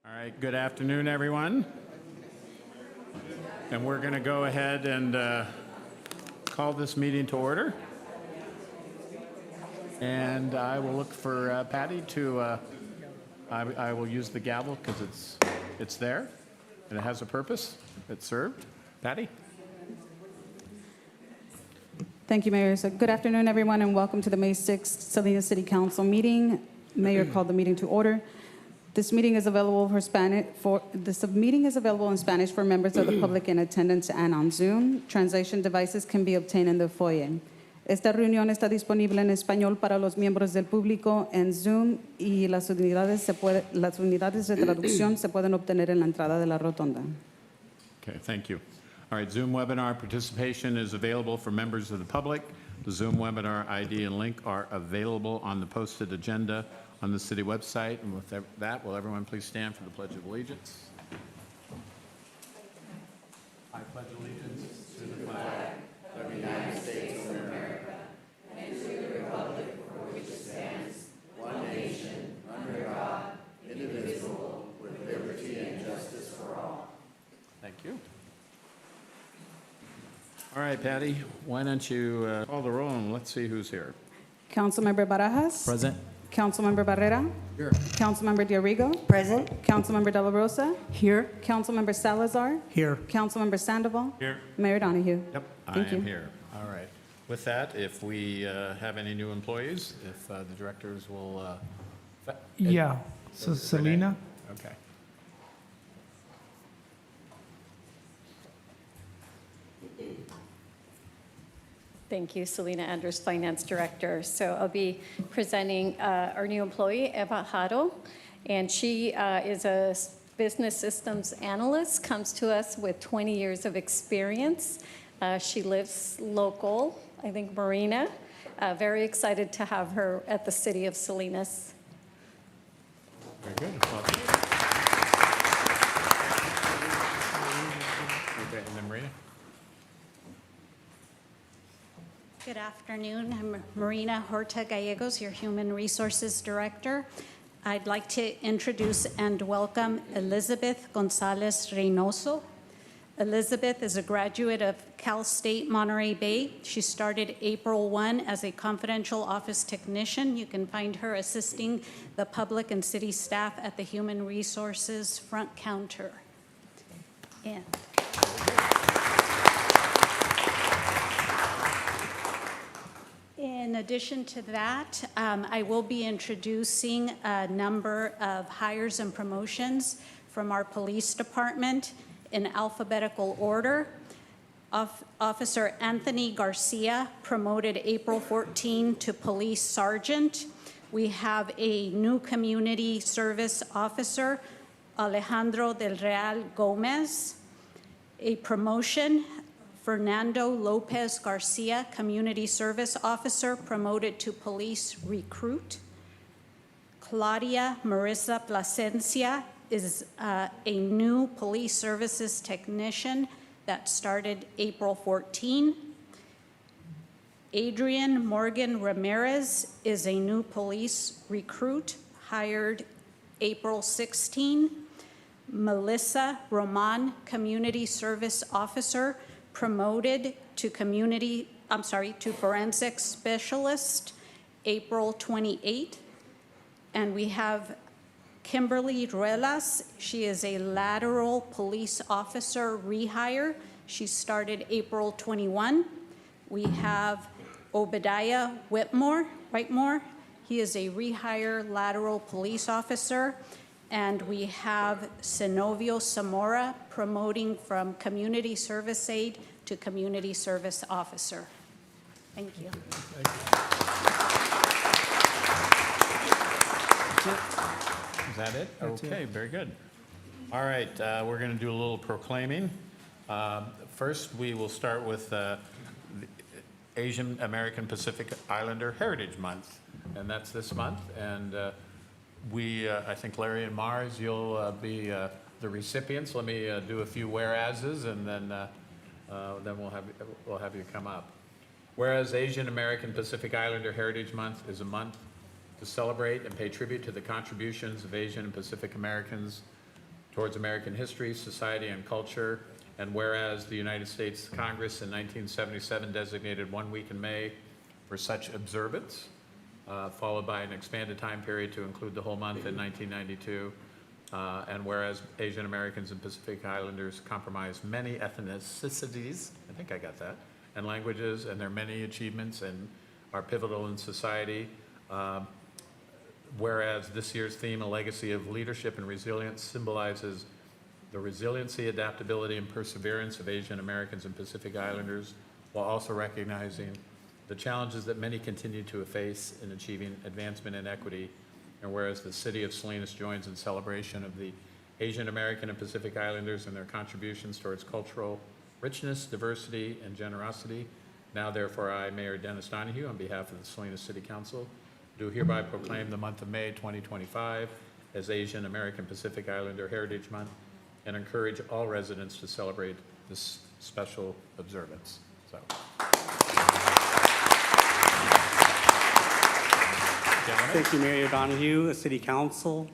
All right, good afternoon, everyone. And we're going to go ahead and call this meeting to order. And I will look for Patty to, I will use the gavel because it's there and it has a purpose. It's served. Patty? Thank you, Mayor. So good afternoon, everyone, and welcome to the May 6th Salinas City Council meeting. Mayor called the meeting to order. This meeting is available meeting is available in Spanish for members of the public in attendance and on Zoom. Translation devices can be obtained in the foyer. Esta reunión está disponible en español para los miembros del público en Zoom y las unidades de traducción se pueden obtener en la entrada de la rotonda. Okay, thank you. All right, Zoom webinar participation is available for members of the public. The Zoom webinar ID and link are available on the posted agenda on the city website. And with that, will everyone please stand for the Pledge of Allegiance? I pledge allegiance to the flag of the United States of America and to the republic for which it stands, one nation, under God, indivisible, with liberty and justice for all. Thank you. All right, Patty, why don't you call the roll and let's see who's here. Councilmember Barajas? Present. Councilmember Barrera? Here. Councilmember Diarigo? Present. Councilmember De La Rosa? Here. Councilmember Salazar? Here. Councilmember Sandoval? Here. Mayor Donahue? Yep, I Thank you. am here. All right. With that, if we have any new employees, if the directors will. Yeah. So Renee? Selena. Okay. Thank you, Selena Andrews, Finance Director. So I'll be presenting our new employee, Eva Haro, and she is a business systems analyst, comes to us with 20 years of experience. She lives local, I think Marina. Very excited to have her at the City of Salinas. Very good. Well, okay, and then Maria? Good afternoon. I'm Marina Horta Gallegos, your Human Resources Director. I'd like to introduce and welcome Elizabeth Gonzalez Reynoso. Elizabeth is a graduate of Cal State Monterey Bay. She started April 1 as a confidential office technician. You can find her assisting the public and city staff at the Human Resources front counter. And in addition to that, I will be introducing a number of hires and promotions from our police department in alphabetical order. Officer Anthony Garcia, promoted April 14 to police sergeant. We have a new community service officer, Alejandro del Real Gomez. A promotion, Fernando Lopez Garcia, Community Service Officer, promoted to Police Recruit. Claudia Marissa Plasencia is a new Police Services Technician that started April 14. Adrian Morgan Ramirez is a new Police Recruit, hired April 16. Melissa Roman, Community Service Officer, promoted to Forensic Specialist, April 28. And we have Kimberly Ruelas. She is a lateral police officer rehire. She started April 21. We have Obadiah Whitmore. He is a rehire lateral police officer. And we have Senovio Zamora, promoting from community service aide to community service officer. Thank you. Is that it? Okay, very good. All right, we're going to do a little proclaiming. First, we will start with the Asian American Pacific Islander Heritage Month, and that's this month. And I think Larry and Mars, you'll be the recipients. Let me do a few whereases, and then we'll have you come up. Whereas Asian American Pacific Islander Heritage Month is a month to celebrate and pay tribute to the contributions of Asian and Pacific Americans towards American history, society, and culture. And whereas the United States Congress in 1977 designated 1 week in May for such observance, followed by an expanded time period to include the whole month in 1992. And whereas Asian Americans and Pacific Islanders comprise many ethnicities, I think I got that, and languages, and their many achievements and are pivotal in society. Whereas this year's theme, A Legacy of Leadership and Resilience, symbolizes the resiliency, adaptability, and perseverance of Asian Americans and Pacific Islanders, while also recognizing the challenges that many continue to face in achieving advancement and equity. And whereas the city of Salinas joins in celebration of the Asian American and Pacific Islanders and their contributions towards cultural richness, diversity, and generosity, now therefore I, Mayor Dennis Donahue, on behalf of the Salinas City Council, do hereby proclaim the month of May 2025 as Asian American Pacific Islander Heritage Month, and encourage all residents to celebrate this special observance. So. Gentlemen. Thank you, Mayor Donahue, City Council,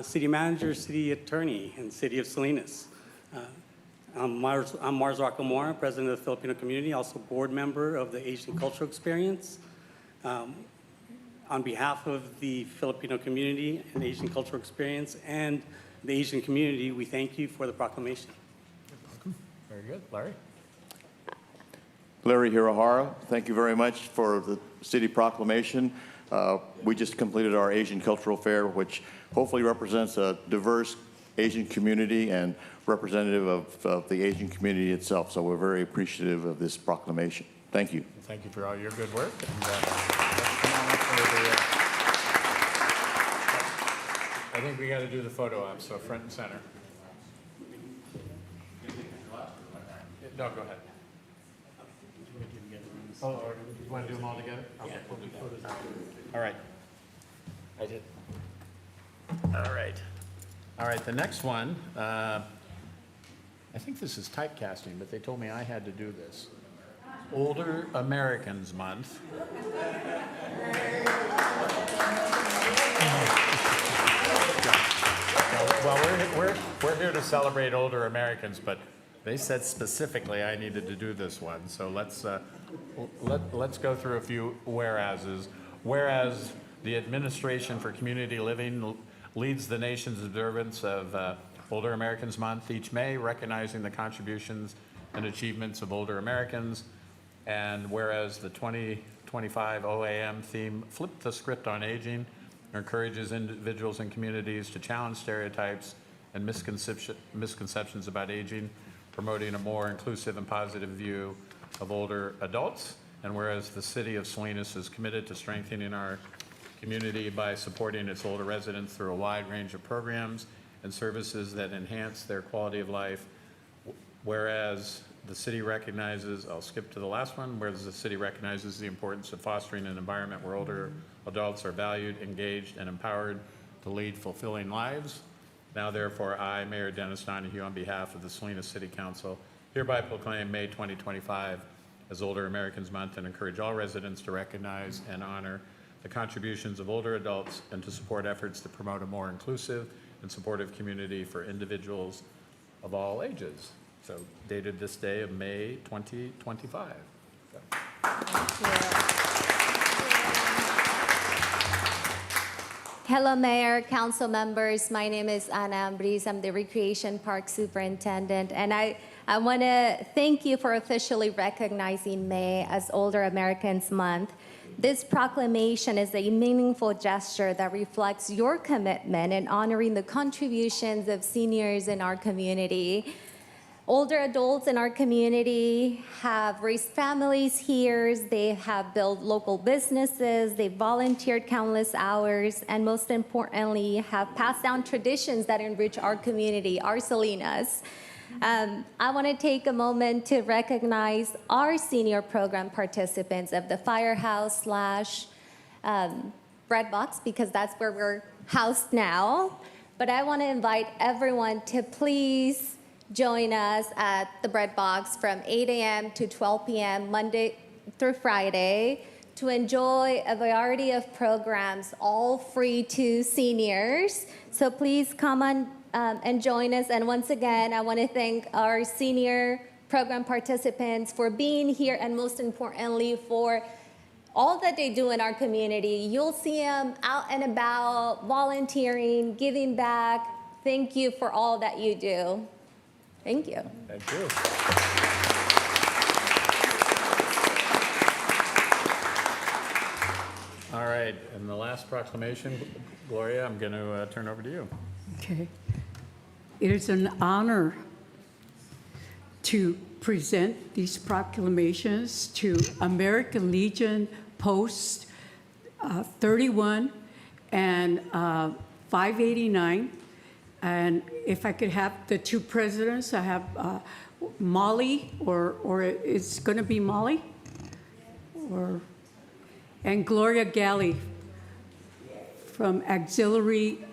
City Manager, City Attorney, and City of Salinas. I'm Mars Rockamora, President of the Filipino community, also board member of the Asian Cultural Experience. On behalf of the Filipino community and Asian Cultural Experience and the Asian community, we thank you for the proclamation. Very good. Larry? Larry Hirohara, thank you very much for the city proclamation. We just completed our Asian Cultural Fair, which hopefully represents a diverse Asian community and representative of the Asian community itself. So we're very appreciative of this proclamation. Thank you. Thank you for all your good work. And, let's come on up for the, I think we got to do the photo op, so front and center. No, go ahead. Oh, or you want to do them all together? Okay, we'll do photos. All right. I did. All right. All right, the next one, I think this is typecasting, but they told me I had to do this. Older Americans Month. Well, we're here to celebrate older Americans, but they said specifically I needed to do this one. So let's go through a few whereases. Whereas the Administration for Community Living leads the nation's observance of Older Americans Month each May, recognizing the contributions and achievements of older Americans. And whereas the 2025 OAM theme, Flip the Script on Aging, encourages individuals and communities to challenge stereotypes and misconceptions about aging, promoting a more inclusive and positive view of older adults. And whereas the city of Salinas is committed to strengthening our community by supporting its older residents through a wide range of programs and services that enhance their quality of life. Whereas the city recognizes, I'll skip to the last one, whereas the city recognizes the importance of fostering an environment where older adults are valued, engaged, and empowered to lead fulfilling lives. Now therefore, I, Mayor Dennis Donahue, on behalf of the Salinas City Council, hereby proclaim May 2025 as Older Americans Month and encourage all residents to recognize and honor the contributions of older adults and to support efforts to promote a more inclusive and supportive community for individuals of all ages. So dated this day of May 2025. Hello, Mayor, Council members. My name is Ana Ambriz. I'm the Recreation Park Superintendent, and I want to thank you for officially recognizing May as Older Americans Month. This proclamation is a meaningful gesture that reflects your commitment in honoring the contributions of seniors in our community. Older adults in our community have raised families here, they have built local businesses, they volunteered countless hours, and most importantly, have passed down traditions that enrich our community, our Salinas. I want to take a moment to recognize our senior program participants of the Firehouse / Bread Box, because that's where we're housed now. But I want to invite everyone to please join us at the Bread Box from 8 a.m. to 12 p.m. Monday through Friday to enjoy a variety of programs, all free to seniors. So please come on and join us. And once again, I want to thank our senior program participants for being here, and most importantly, for all that they do in our community. You'll see them out and about, volunteering, giving back. Thank you for all that you do. Thank you. Thank you. All right, and the last proclamation, Gloria, I'm going to turn over to you. Okay. It is an honor to present these proclamations to American Legion Post 31 and 589. And if I could have the two presidents, I have Molly, or it's going to be Molly, and Gloria Galley from Auxiliary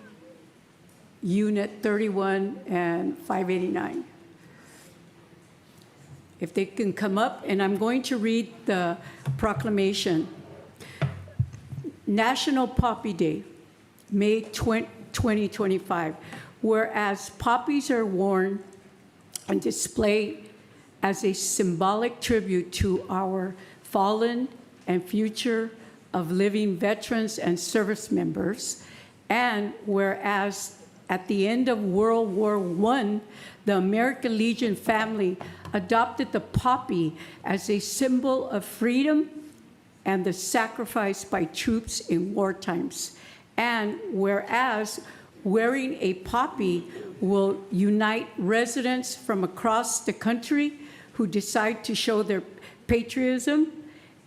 Unit 31 and 589. If they can come up, and I'm going to read the proclamation. National Poppy Day, May 2025. Whereas poppies are worn and displayed as a symbolic tribute to our fallen and future of living veterans and service members, and whereas at the end of World War I, the American Legion family adopted the poppy as a symbol of freedom and the sacrifice by troops in war times. And whereas wearing a poppy will unite residents from across the country who decide to show their patriotism,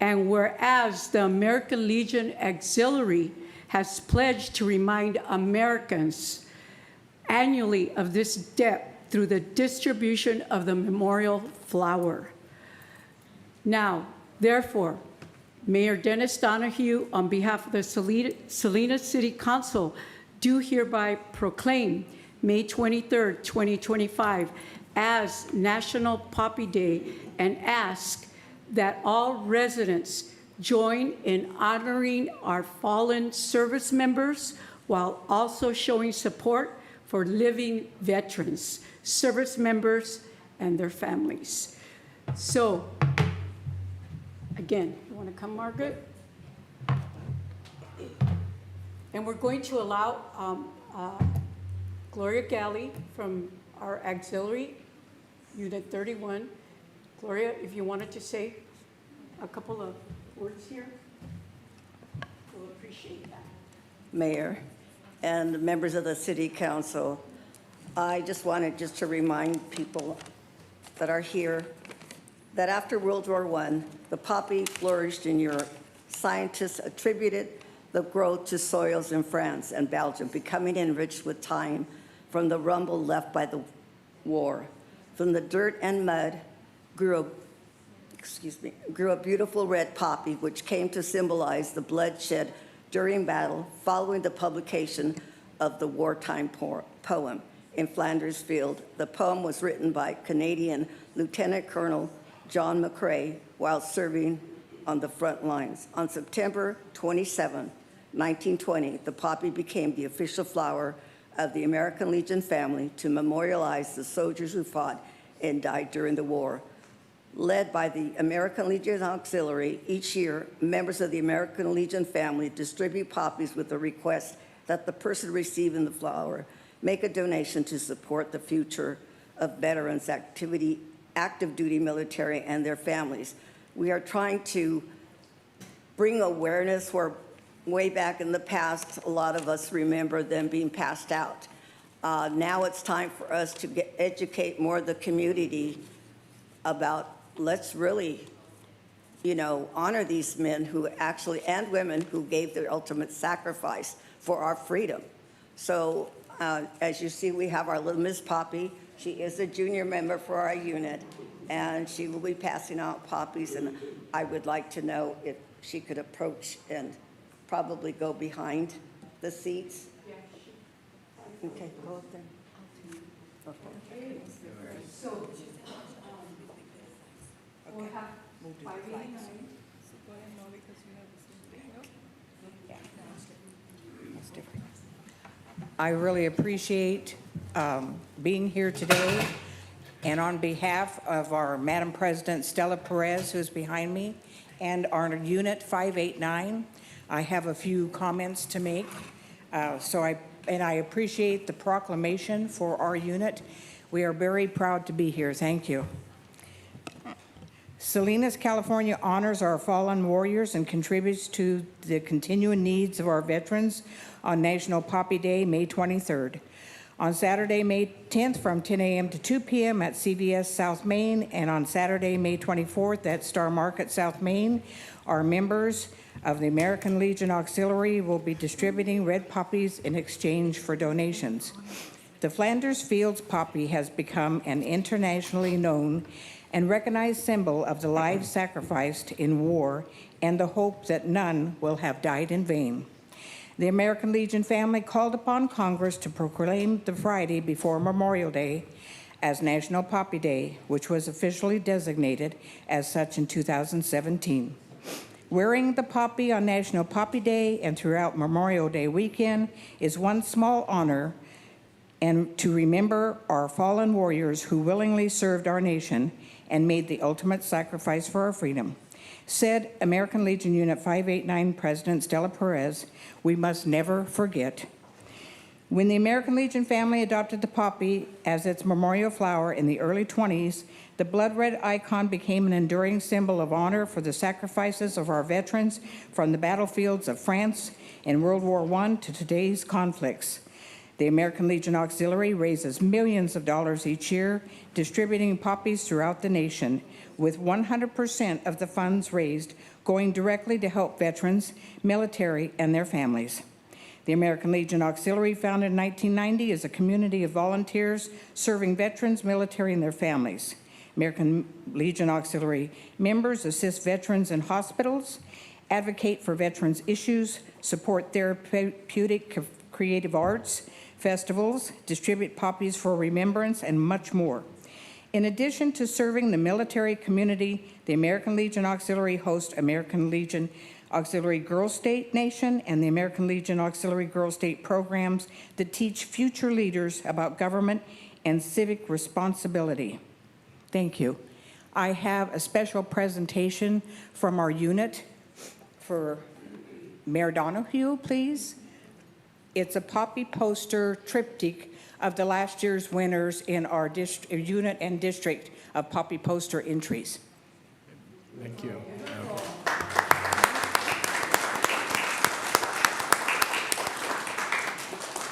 and whereas the American Legion Auxiliary has pledged to remind Americans annually of this debt through the distribution of the memorial flower. Now, therefore, Mayor Dennis Donahue, on behalf of the Salinas City Council, do hereby proclaim May 23rd, 2025 as National Poppy Day, and ask that all residents join in honoring our fallen service members while also showing support for living veterans, service members, and their families. So, again, you want to come, Margaret? And we're going to allow Gloria Galley from our Auxiliary, Unit 31. Gloria, if you wanted to say a couple of words here, we'll appreciate that. Mayor and members of the City Council, I just wanted to remind people that are here that after World War I, the poppy flourished in Europe. Scientists attributed the growth to soils in France and Belgium, becoming enriched with time from the rumble left by the war. From the dirt and mud grew a beautiful red poppy, which came to symbolize the bloodshed during battle following the publication of the wartime poem, In Flanders Field. The poem was written by Canadian Lieutenant Colonel John McCrae while serving on the front lines. On September 27, 1920, the poppy became the official flower of the American Legion family to memorialize the soldiers who fought and died during the war. Led by the American Legion Auxiliary, each year, members of the American Legion family distribute poppies with a request that the person receiving the flower make a donation to support the future of veterans, active duty military, and their families. We are trying to bring awareness where way back in the past, a lot of us remember them being passed out. Now it's time for us to educate more of the community about, let's really, honor these men who actually, and women who gave their ultimate sacrifice for our freedom. So as you see, we have our little Miss Poppy. She is a junior member for our unit, and she will be passing out poppies, and I would like to know if she could approach and probably go behind the seats. Okay, go up there. Okay. So, we'll have 589. That's different. I really appreciate being here today. And on behalf of our Madam President Stella Perez, who's behind me, and our Unit 589, I have a few comments to make. I appreciate the proclamation for our unit. We are very proud to be here. Thank you. Salinas, California honors our fallen warriors and contributes to the continuing needs of our veterans on National Poppy Day, May 23rd. On Saturday, May 10th, from 10 a.m. to 2 p.m. at CVS South Main, and on Saturday, May 24th at Star Market South Main, our members of the American Legion Auxiliary will be distributing red poppies in exchange for donations. The Flanders Fields poppy has become an internationally known and recognized symbol of the lives sacrificed in war and the hope that none will have died in vain. The American Legion family called upon Congress to proclaim the Friday before Memorial Day as National Poppy Day, which was officially designated as such in 2017. Wearing the poppy on National Poppy Day and throughout Memorial Day weekend is one small honor, and to remember our fallen warriors who willingly served our nation and made the ultimate sacrifice for our freedom. Said American Legion Unit 589 President Stella Perez, we must never forget. When the American Legion family adopted the poppy as its memorial flower in the early 20s, the blood red icon became an enduring symbol of honor for the sacrifices of our veterans from the battlefields of France in World War I to today's conflicts. The American Legion Auxiliary raises millions of dollars each year, distributing poppies throughout the nation, with 100% of the funds raised going directly to help veterans, military, and their families. The American Legion Auxiliary, founded in 1990, is a community of volunteers serving veterans, military, and their families. American Legion Auxiliary members assist veterans in hospitals, advocate for veterans' issues, support therapeutic creative arts, festivals, distribute poppies for remembrance, and much more. In addition to serving the military community, the American Legion Auxiliary hosts American Legion Auxiliary Girl State Nation and the American Legion Auxiliary Girl State programs that teach future leaders about government and civic responsibility. Thank you. I have a special presentation from our unit for Mayor Donahue, please. It's a poppy poster triptych of the last year's winners in our unit and district of poppy poster entries. Thank you.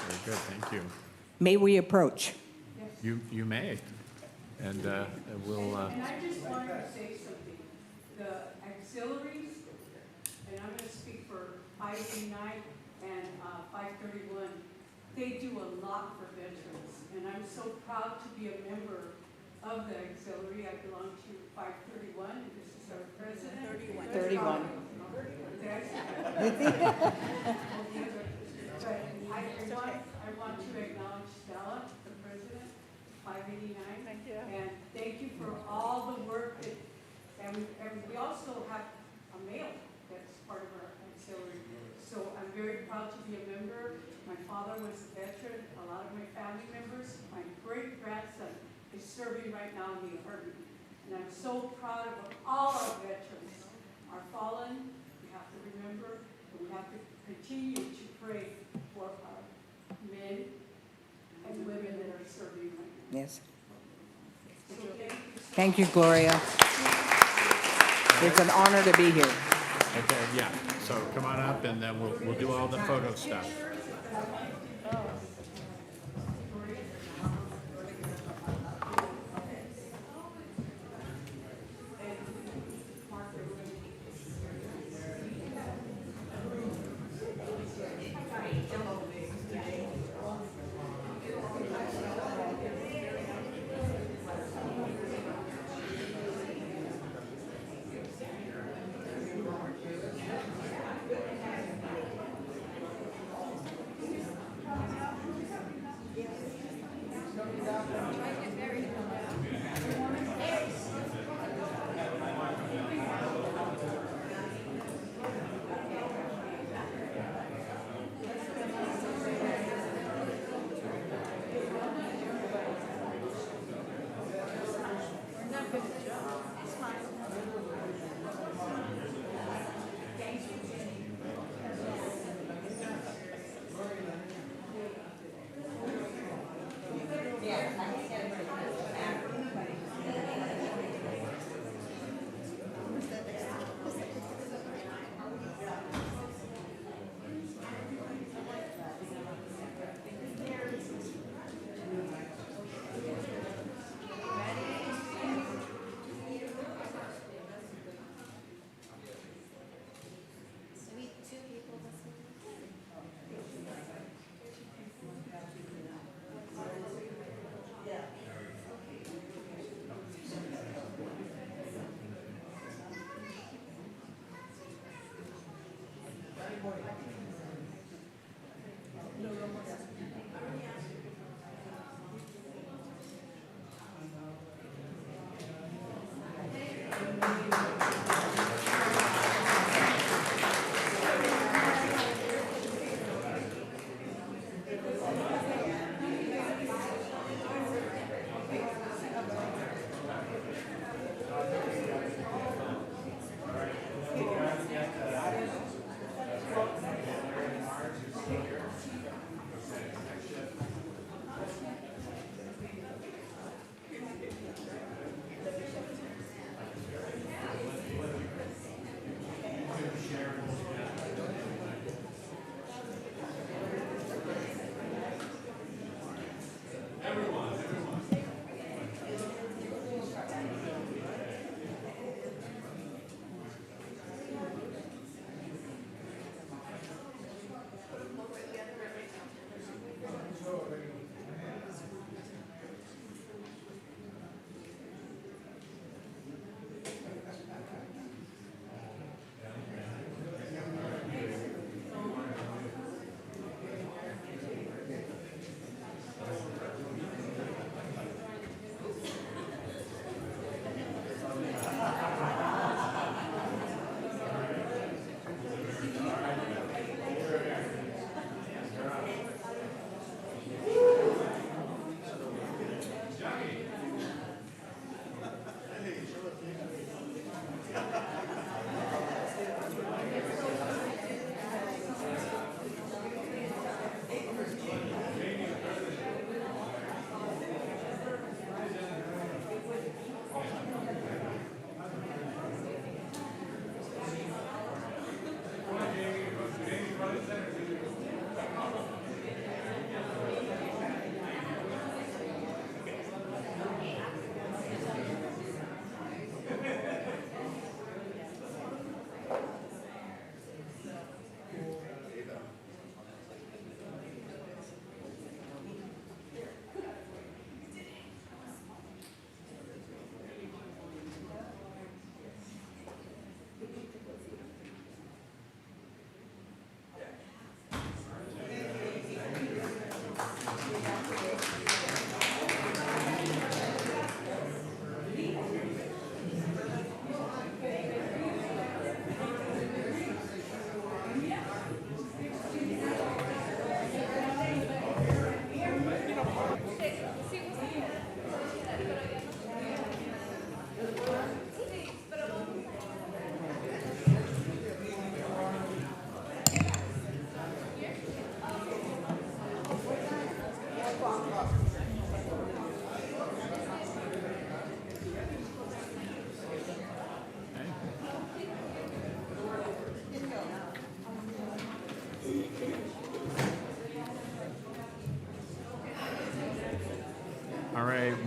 Very good, thank you. May we approach? You may, and we'll. And I just wanted to say something. The auxiliaries, and I'm going to speak for 589 and 531, they do a lot for veterans. And I'm so proud to be a member of the auxiliary. I belong to 531, and this is our president. 31. But I want to acknowledge Stella, the president, 589. Thank you. And thank you for all the work that, and we also have a male that's part of our auxiliary. So I'm very proud to be a member. My father was a veteran, a lot of my family members. My great-grandson is serving right now in the Army. And I'm so proud of all our veterans. Our fallen, we have to remember, and we have to continue to pray for our men and women that are serving right now. Yes. So thank you so Thank you, Gloria. It's an honor to be here. Okay, yeah, so come on up and then we'll do all the photo stuff.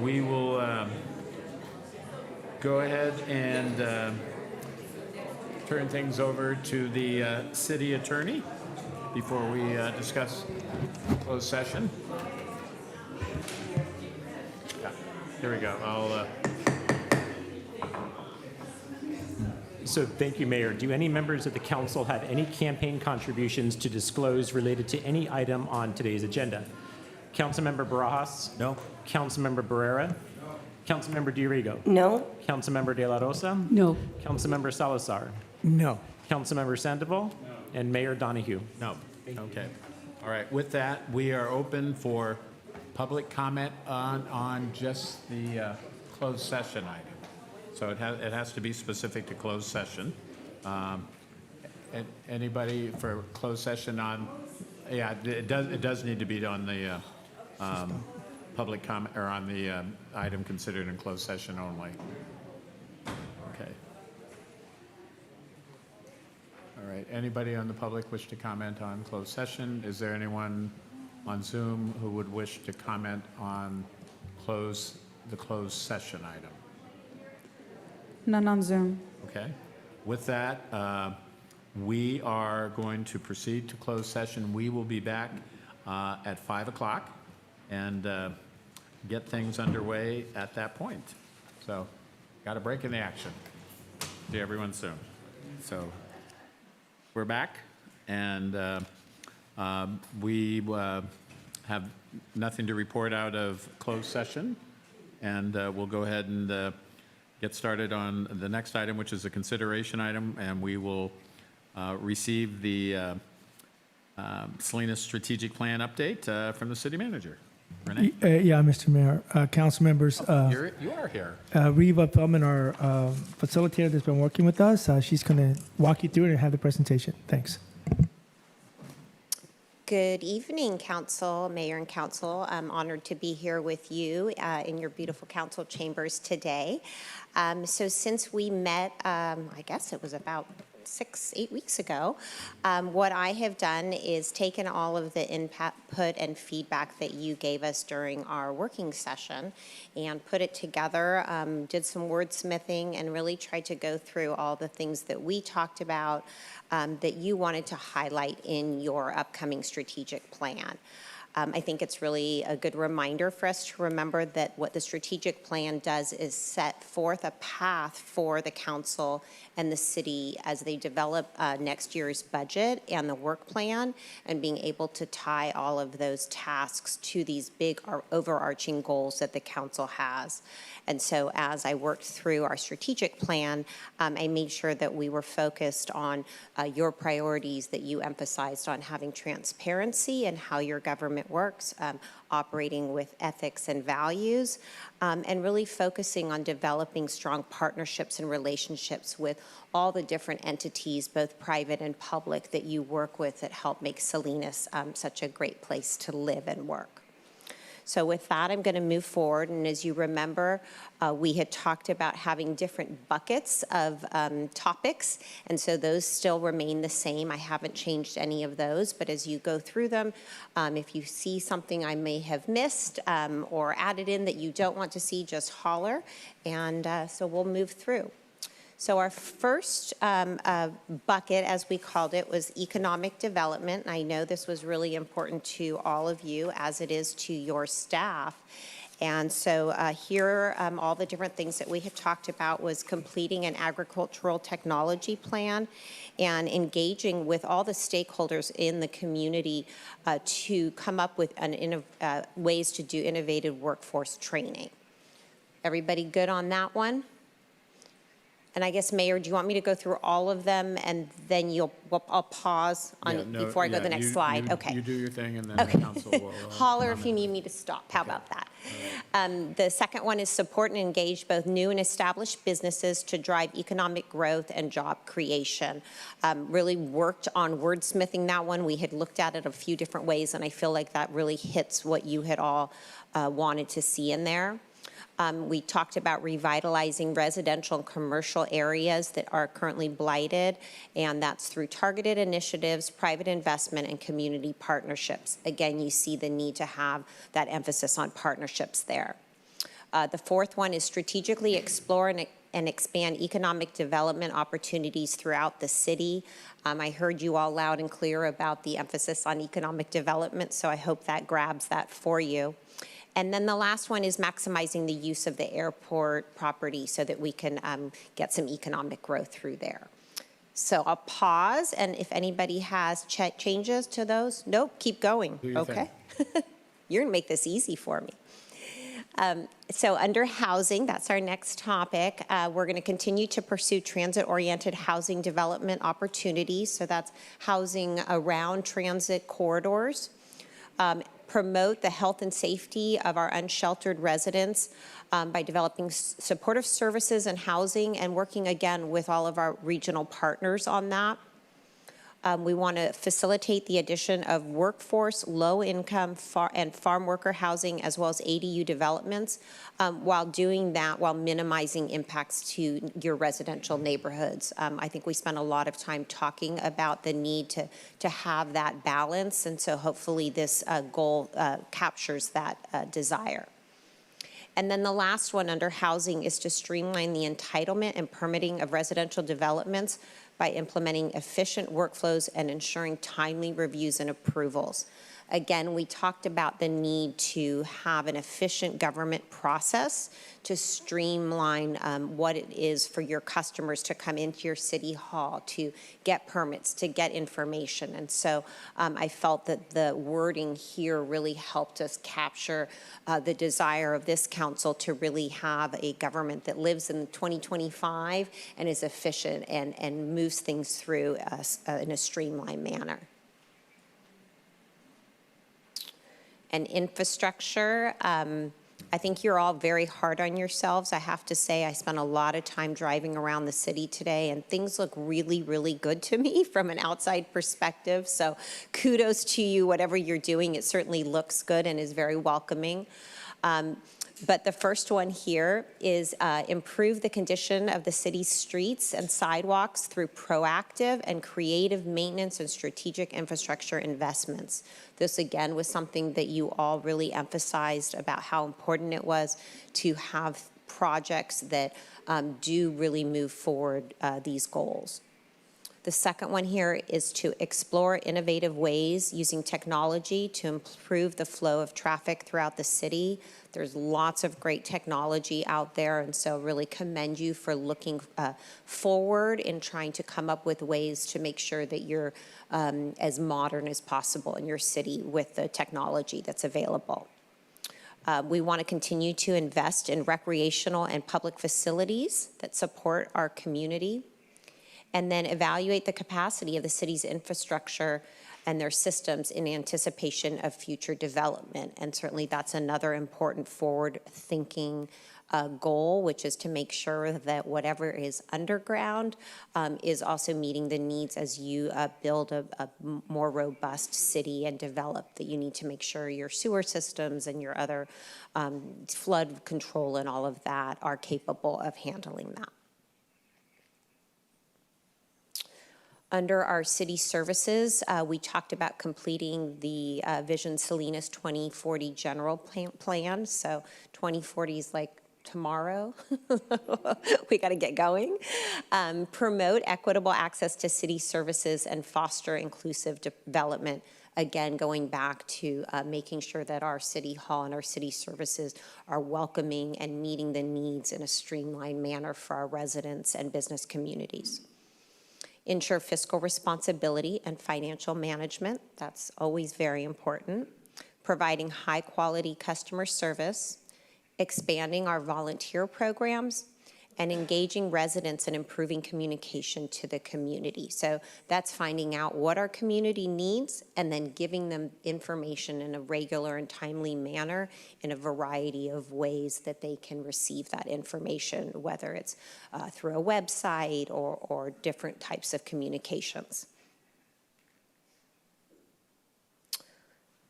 we will go ahead and turn things over to the city attorney before we discuss closed session. Yeah, here we go. So thank you, Mayor. Do any members of the council have any campaign contributions to disclose related to any item on today's agenda? Councilmember Barajas? No. Councilmember Barrera? Councilmember DiRigo? No? Councilmember De La Rosa? No. Councilmember Salazar? No. Councilmember Sandoval? And Mayor Donahue? No. Okay. All right. With that, we are open for public comment on just the closed session item. So it has to be specific to closed session. Anybody for closed session on? Yeah, it does need to be on the public comment or on the item considered in closed session only. Okay. All right. Anybody on the public wish to comment on closed session? Is there anyone on Zoom who would wish to comment on the closed session item? None on Zoom. Okay. With that, we are going to proceed to closed session. We will be back at 5 o'clock and get things underway at that point. So, got a break in the action. See everyone soon. So, we're back, and we have nothing to report out of closed session, and we'll go ahead and get started on the next item, which is a consideration item, and we will receive the Salinas Strategic Plan update from the city manager. Renee? Yeah, Mr. Mayor, council members. You are here. Reva Feldman, our facilitator that's been working with us, she's going to walk you through it and have the presentation. Thanks. Good evening, Council, Mayor and Council. I'm honored to be here with you in your beautiful council chambers today. So since we met, I guess it was about 6-8 weeks ago, what I have done is taken all of the input and feedback that you gave us during our working session and put it together, did some wordsmithing, and really tried to go through all the things that we talked about that you wanted to highlight in your upcoming strategic plan. I think it's really a good reminder for us to remember that what the strategic plan does is set forth a path for the council and the city as they develop next year's budget and the work plan, and being able to tie all of those tasks to these big overarching goals that the council has. And so as I worked through our strategic plan, I made sure that we were focused on your priorities, that you emphasized on having transparency and how your government works, operating with ethics and values, and really focusing on developing strong partnerships and relationships with all the different entities, both private and public, that you work with that help make Salinas such a great place to live and work. So with that, I'm going to move forward. And as you remember, we had talked about having different buckets of topics. And so those still remain the same. I haven't changed any of those. But as you go through them, if you see something I may have missed or added in that you don't want to see, just holler. And so we'll move through. So our first bucket, as we called it, was economic development. And I know this was really important to all of you, as it is to your staff. And so here, all the different things that we had talked about was completing an agricultural technology plan and engaging with all the stakeholders in the community to come up with ways to do innovative workforce training. Everybody good on that one? And I guess, Mayor, do you want me to go through all of them, and then I'll pause before I go to the next slide? Okay. You do your thing, and then the council will... Holler if you need me to stop. How about that? The second one is support and engage both new and established businesses to drive economic growth and job creation. Really worked on wordsmithing that one. We had looked at it a few different ways, and I feel like that really hits what you had all wanted to see in there. We talked about revitalizing residential and commercial areas that are currently blighted, and that's through targeted initiatives, private investment, and community partnerships. Again, you see the need to have that emphasis on partnerships there. The fourth one is strategically explore and expand economic development opportunities throughout the city. I heard you all loud and clear about the emphasis on economic development, so I hope that grabs that for you. And then the last one is maximizing the use of the airport property so that we can get some economic growth through there. So I'll pause, and if anybody has changes to those, nope, keep going. Okay. You're gonna make this easy for me. So under housing, that's our next topic. We're going to continue to pursue transit-oriented housing development opportunities. So that's housing around transit corridors. Promote the health and safety of our unsheltered residents by developing supportive services and housing and working again with all of our regional partners on that. We want to facilitate the addition of workforce, low-income, and farm worker housing, as well as ADU developments, while doing that, while minimizing impacts to your residential neighborhoods. I think we spent a lot of time talking about the need to have that balance, and so hopefully this goal captures that desire. And then the last one under housing is to streamline the entitlement and permitting of residential developments by implementing efficient workflows and ensuring timely reviews and approvals. Again, we talked about the need to have an efficient government process to streamline what it is for your customers to come into your city hall, to get permits, to get information. And so I felt that the wording here really helped us capture the desire of this council to really have a government that lives in 2025 and is efficient and moves things through in a streamlined manner. And infrastructure, I think you're all very hard on yourselves. I have to say, I spent a lot of time driving around the city today, and things look really, really good to me from an outside perspective. So kudos to you, whatever you're doing. It certainly looks good and is very welcoming. But the first one here is improve the condition of the city's streets and sidewalks through proactive and creative maintenance and strategic infrastructure investments. This, again, was something that you all really emphasized about how important it was to have projects that do really move forward these goals. The second one here is to explore innovative ways using technology to improve the flow of traffic throughout the city. There's lots of great technology out there, and so really commend you for looking forward and trying to come up with ways to make sure that you're as modern as possible in your city with the technology that's available. We want to continue to invest in recreational and public facilities that support our community, and then evaluate the capacity of the city's infrastructure and their systems in anticipation of future development. And certainly that's another important forward-thinking goal, which is to make sure that whatever is underground is also meeting the needs as you build a more robust city and develop, that you need to make sure your sewer systems and your other flood control and all of that are capable of handling that. Under our city services, we talked about completing the Vision Salinas 2040 general plan. So 2040 is like tomorrow. We got to get going. Promote equitable access to city services and foster inclusive development. Again, going back to making sure that our city hall and our city services are welcoming and meeting the needs in a streamlined manner for our residents and business communities. Ensure fiscal responsibility and financial management. That's always very important. Providing high-quality customer service, expanding our volunteer programs, and engaging residents and improving communication to the community. So that's finding out what our community needs and then giving them information in a regular and timely manner in a variety of ways that they can receive that information, whether it's through a website or different types of communications.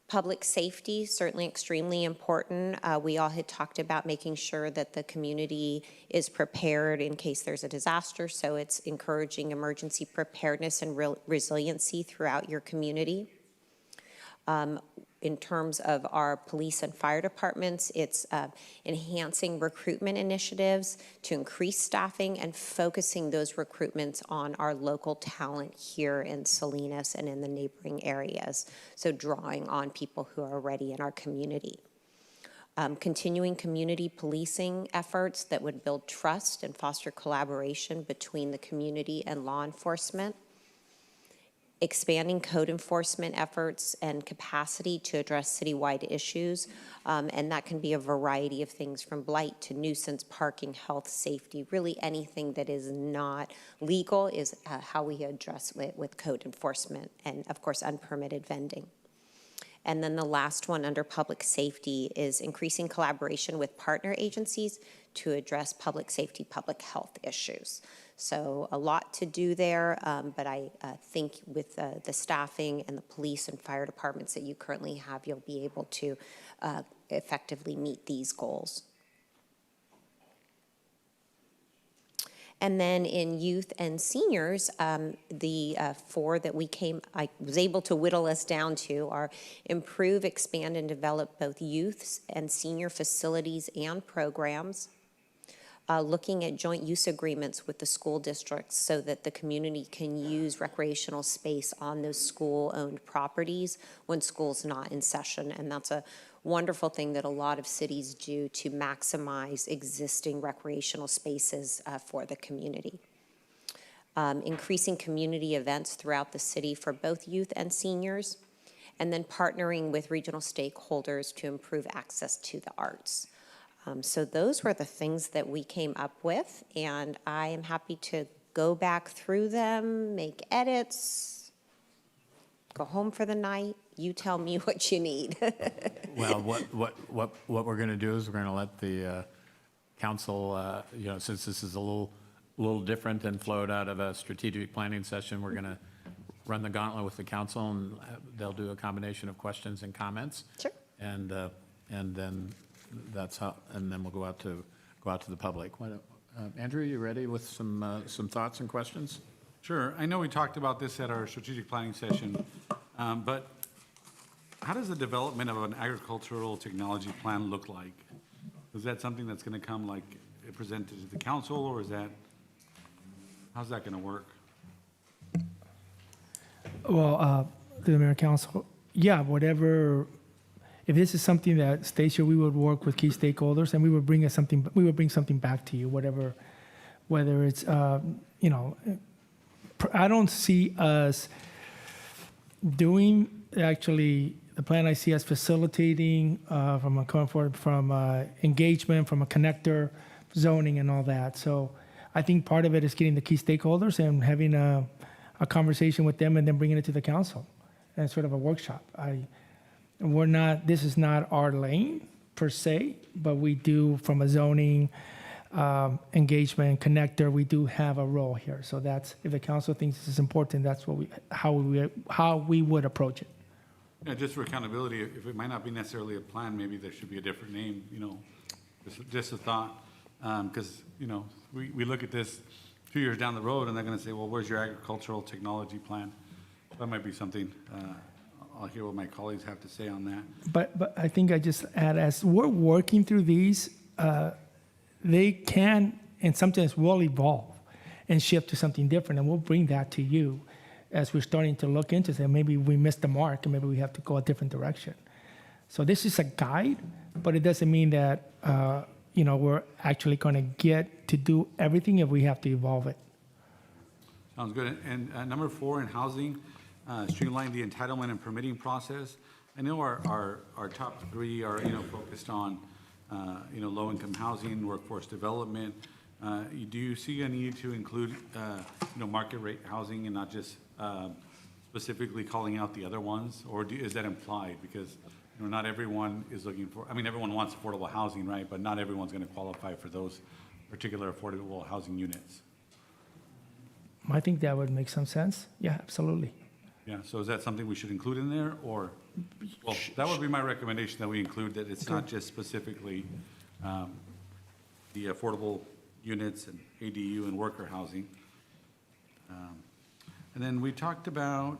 Public safety, certainly extremely important. We all had talked about making sure that the community is prepared in case there's a disaster, so it's encouraging emergency preparedness and resiliency throughout your community. In terms of our police and fire departments, it's enhancing recruitment initiatives to increase staffing and focusing those recruitments on our local talent here in Salinas and in the neighboring areas. So drawing on people who are already in our community. Continuing community policing efforts that would build trust and foster collaboration between the community and law enforcement. Expanding code enforcement efforts and capacity to address citywide issues. And that can be a variety of things from blight to nuisance, parking, health, safety, really anything that is not legal is how we address it with code enforcement and, of course, unpermitted vending. And then the last one under public safety is increasing collaboration with partner agencies to address public safety, public health issues. So a lot to do there, but I think with the staffing and the police and fire departments that you currently have, you'll be able to effectively meet these goals. And then in youth and seniors, the four that I was able to whittle us down to are improve, expand, and develop both youth and senior facilities and programs. Looking at joint use agreements with the school districts so that the community can use recreational space on those school-owned properties when school's not in session. And that's a wonderful thing that a lot of cities do to maximize existing recreational spaces for the community. Increasing community events throughout the city for both youth and seniors, and then partnering with regional stakeholders to improve access to the arts. So those were the things that we came up with, and I am happy to go back through them, make edits, go home for the night. You tell me what you need. Well, what we're going to do is we're going to let the council, since this is a little different and flowed out of a strategic planning session, we're going to run the gauntlet with the council, and they'll do a combination of questions and comments. Sure. And then that's how, and then we'll go out to the public. Andrew, you ready with some thoughts and questions? Sure. I know we talked about this at our strategic planning session, but how does the development of an agricultural technology plan look like? Is that something that's going to come like presented to the council, or how's that going to work? Well, the mayor and council, yeah, whatever. If this is something that Stacia, we would work with key stakeholders, and we would bring something back to you, whether it's, I don't see us doing actually the plan. I see us facilitating from engagement, from a connector, zoning, and all that. So I think part of it is getting the key stakeholders and having a conversation with them, and then bringing it to the council and sort of a workshop. This is not our lane per se, but we do from a zoning, engagement, connector, we do have a role here. So that's, if the council thinks this is important, that's how we would approach it. Yeah, just for accountability, if it might not be necessarily a plan, maybe there should be a different name, just a thought. Because, we look at this 2 years down the road and they're going to say, well, where's your agricultural technology plan? That might be something, I'll hear what my colleagues have to say on that. But I think I just add, as we're working through these, they can, and sometimes will evolve and shift to something different, and we'll bring that to you as we're starting to look into say maybe we missed the mark and maybe we have to go a different direction. So this is a guide, but it doesn't mean that we're actually going to get to do everything if we have to evolve it. Sounds good. And number 4 in housing, streamline the entitlement and permitting process. I know our top 3 are focused on low-income housing, workforce development. Do you see a need to include market rate housing and not just specifically calling out the other ones, or is that implied? Because not everyone is looking for. I mean, everyone wants affordable housing, right? But not everyone's going to qualify for those particular affordable housing units. I think that would make some sense. Yeah, absolutely. Yeah, so is that something we should include in there, or? Well, that would be my recommendation, that we include that it's not just specifically the affordable units and ADU and worker housing. And then we talked about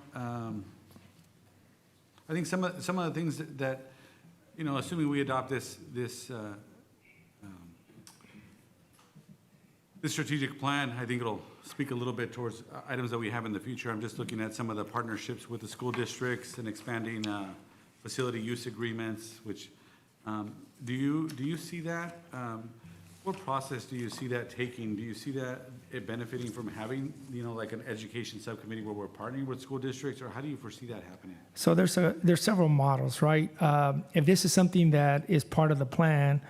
I think some of the things that, you know, assuming we adopt this strategic plan, I think it'll speak a little bit towards items that we have in the future. I'm just looking at some of the partnerships with the school districts and expanding facility use agreements, which, do you see that? What process do you see that taking? Do you see that it benefiting from having, you know, like an education subcommittee where we're partnering with school districts, or how do you foresee that happening? So there's several models, right? If this is something that is part of the plan,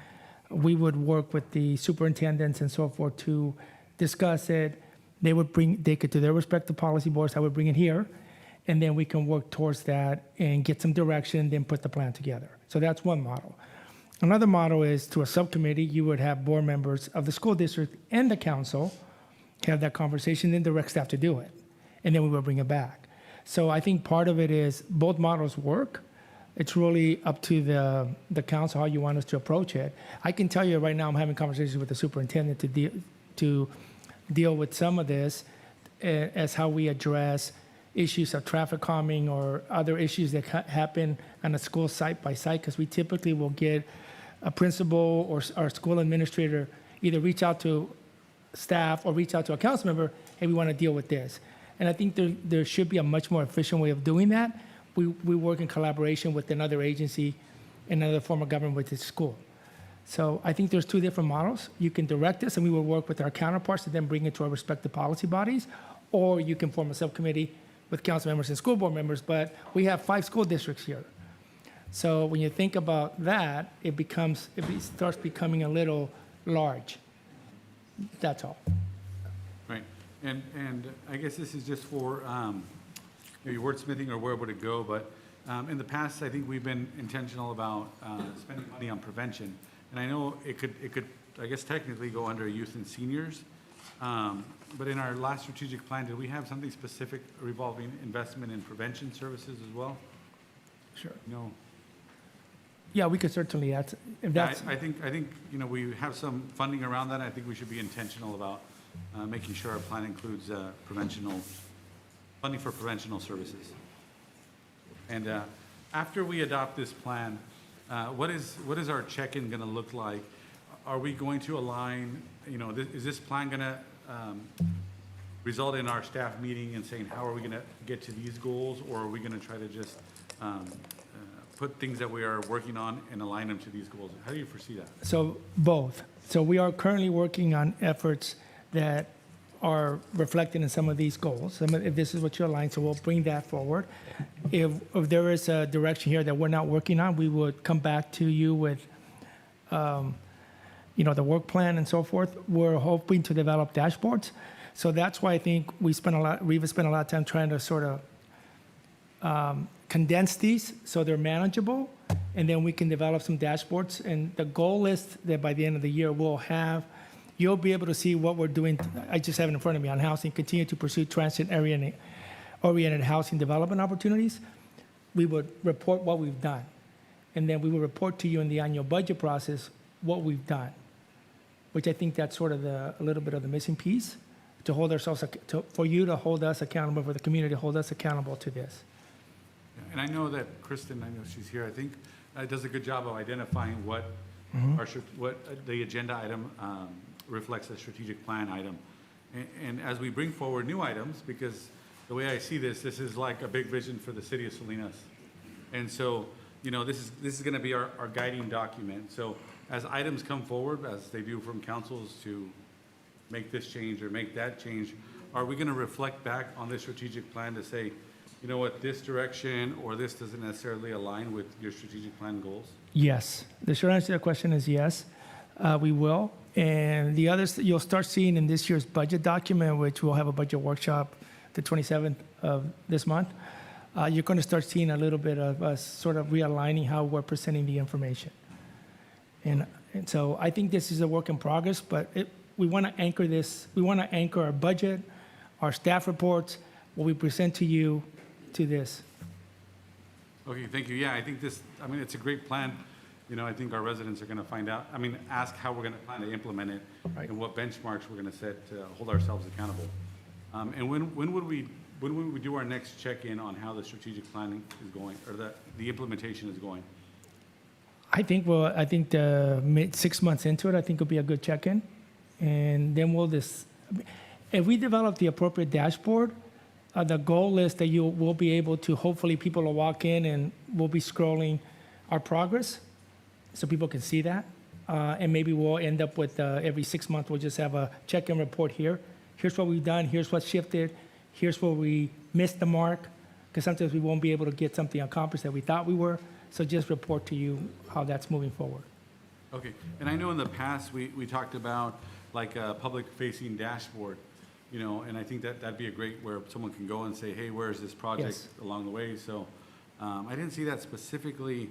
we would work with the superintendents and so forth to discuss it. They could do their respective policy boards, I would bring it here, and then we can work towards that and get some direction, then put the plan together. So that's one model. Another model is through a subcommittee, you would have board members of the school district and the council have that conversation, then direct staff to do it, and then we will bring it back. So I think part of it is both models work. It's really up to the council how you want us to approach it. I can tell you right now, I'm having conversations with the superintendent to deal with some of this as how we address issues of traffic calming or other issues that happen on a school site by site, because we typically will get a principal or our school administrator either reach out to staff or reach out to a council member, hey, we want to deal with this. And I think there should be a much more efficient way of doing that. We work in collaboration with another agency, another form of government with the school. So I think there's two different models. You can direct us and we will work with our counterparts to then bring it to our respective policy bodies, or you can form a subcommittee with council members and school board members, but we have 5 school districts here. So when you think about that, it starts becoming a little large. That's all. Right, and I guess this is just for maybe wordsmithing or where would it go, but in the past, I think we've been intentional about spending money on prevention. And I know it could, I guess technically go under youth and seniors. But in our last strategic plan, did we have something specific revolving investment in prevention services as well? Sure. No. Yeah, we could certainly add, if that's. I think, you know, we have some funding around that. I think we should be intentional about making sure our plan includes funding for preventional services. And after we adopt this plan, what is our check-in going to look like? Are we going to align, you know, is this plan going to result in our staff meeting and saying, how are we going to get to these goals? Or are we going to try to just put things that we are working on and align them to these goals? How do you foresee that? So both. So we are currently working on efforts that are reflected in some of these goals. If this is what you align, so we'll bring that forward. If there is a direction here that we're not working on, we would come back to you with, you know, the work plan and so forth. We're hoping to develop dashboards. So that's why I think Reva spent a lot of time trying to sort of condense these so they're manageable, and then we can develop some dashboards. And the goal is that by the end of the year, you'll be able to see what we're doing. I just have it in front of me on housing, continue to pursue transit-oriented housing development opportunities. We would report what we've done. And then we will report to you in the annual budget process what we've done, which I think that's sort of a little bit of the missing piece to hold ourselves, for you to hold us accountable, for the community to hold us accountable to this. And I know that Kristen, I know she's here, I think does a good job of identifying what what the agenda item reflects a strategic plan item. And as we bring forward new items, because the way I see this is like a big vision for the city of Salinas. And so, you know, this is going to be our guiding document. So as items come forward, as they do from councils to make this change or make that change, are we going to reflect back on this strategic plan to say, you know what, this direction or this doesn't necessarily align with your strategic plan goals? Yes. The short answer to that question is yes, we will. And the others that you'll start seeing in this year's budget document, which we'll have a budget workshop the 27th of this month, you're going to start seeing a little bit of us sort of realigning how we're presenting the information. And so I think this is a work in progress, but we want to anchor this. We want to anchor our budget, our staff reports, what we present to you, to this. Okay, thank you. Yeah, I think it's a great plan. You know, I think our residents are going to find out, ask how we're going to plan to implement it and what benchmarks we're going to set to hold ourselves accountable. And when would we when will we do our next check-in on how the strategic planning is going, or the implementation is going? I think the 6 months into it, I think it'll be a good check-in. And then if we develop the appropriate dashboard, the goal is that you will be able to, hopefully people will walk in and we'll be scrolling our progress so people can see that. And maybe we'll end up with every 6 months, we'll just have a check-in report here. Here's what we've done, here's what shifted, here's where we missed the mark, because sometimes we won't be able to get something accomplished that we thought we were. So just report to you how that's moving forward. Okay, and I know in the past, we talked about like a public-facing dashboard, you know, and I think that'd be a great, where someone can go and say, hey, where is this project Yes. along the way? So I didn't see that specifically.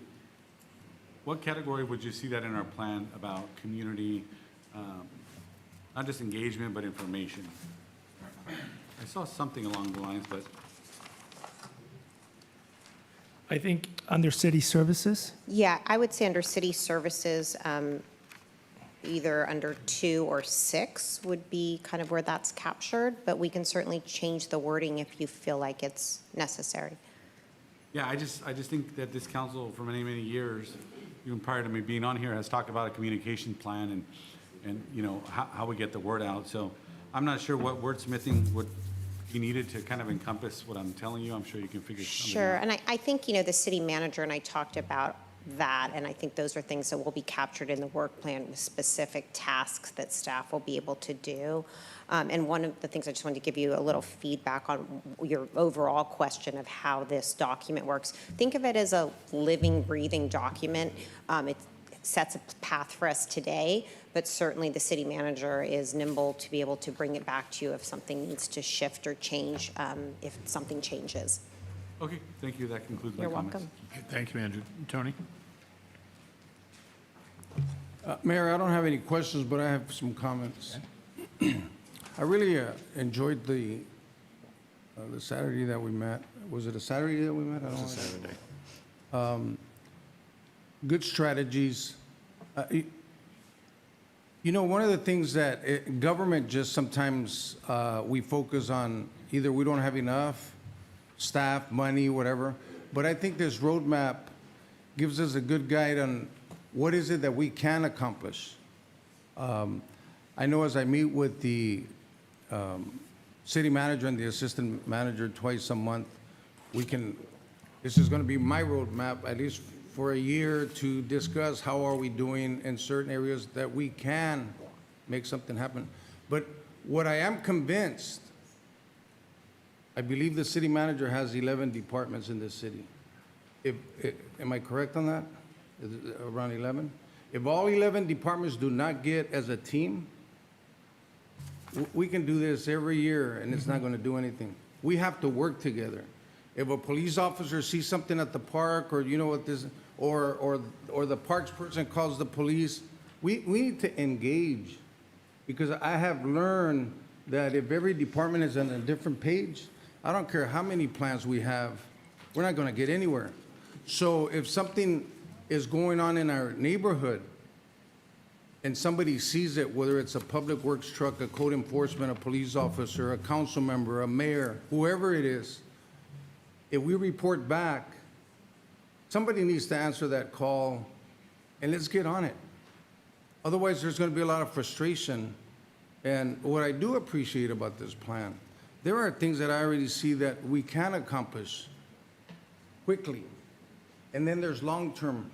What category would you see that in our plan about community, not just engagement, but information? I saw something along the lines, but I think under city services, Yeah, I would say under city services, either under 2 or 6 would be kind of where that's captured, but we can certainly change the wording if you feel like it's necessary. yeah, I just think that this council for many, many years, even prior to me being on here, has talked about a communication plan and you know, how we get the word out. So I'm not sure what wordsmithing would be needed to kind of encompass what I'm telling you. I'm sure you can figure something Sure, out. and I think, you know, the city manager and I talked about that, and I think those are things that will be captured in the work plan with specific tasks that staff will be able to do. And one of the things I just wanted to give you a little feedback on your overall question of how this document works. Think of it as a living, breathing document. It sets a path for us today, but certainly the city manager is nimble to be able to bring it back to you if something needs to shift or change, if something changes. Okay, thank you. That concludes my You're comments. welcome. Okay, thank you, Andrew. Tony? Mayor, I don't have any questions, but I have some comments. I really enjoyed the Saturday that we met. Was it a Saturday that we met? I don't know. Saturday. Good strategies. You know, one of the things that government just sometimes we focus on, either we don't have enough staff, money, whatever, but I think this roadmap gives us a good guide on what is it that we can accomplish. I know as I meet with the city manager and the assistant manager twice a month, this is going to be my roadmap, at least for a year, to discuss how are we doing in certain areas that we can make something happen. But what I am convinced, I believe the city manager has 11 departments in this city. Am I correct on that? Is it around 11? If all 11 departments do not get as a team, we can do this every year and it's not going to do anything. We have to work together. If a police officer sees something at the park, or you know what this, or the parks person calls the police, we need to engage, because I have learned that if every department is on a different page, I don't care how many plans we have, we're not going to get anywhere. So if something is going on in our neighborhood and somebody sees it, whether it's a public works truck, a code enforcement, a police officer, a council member, a mayor, whoever it is, if we report back, somebody needs to answer that call, and let's get on it. Otherwise, there's going to be a lot of frustration. And what I do appreciate about this plan, there are things that I already see that we can accomplish quickly. And then there's long-term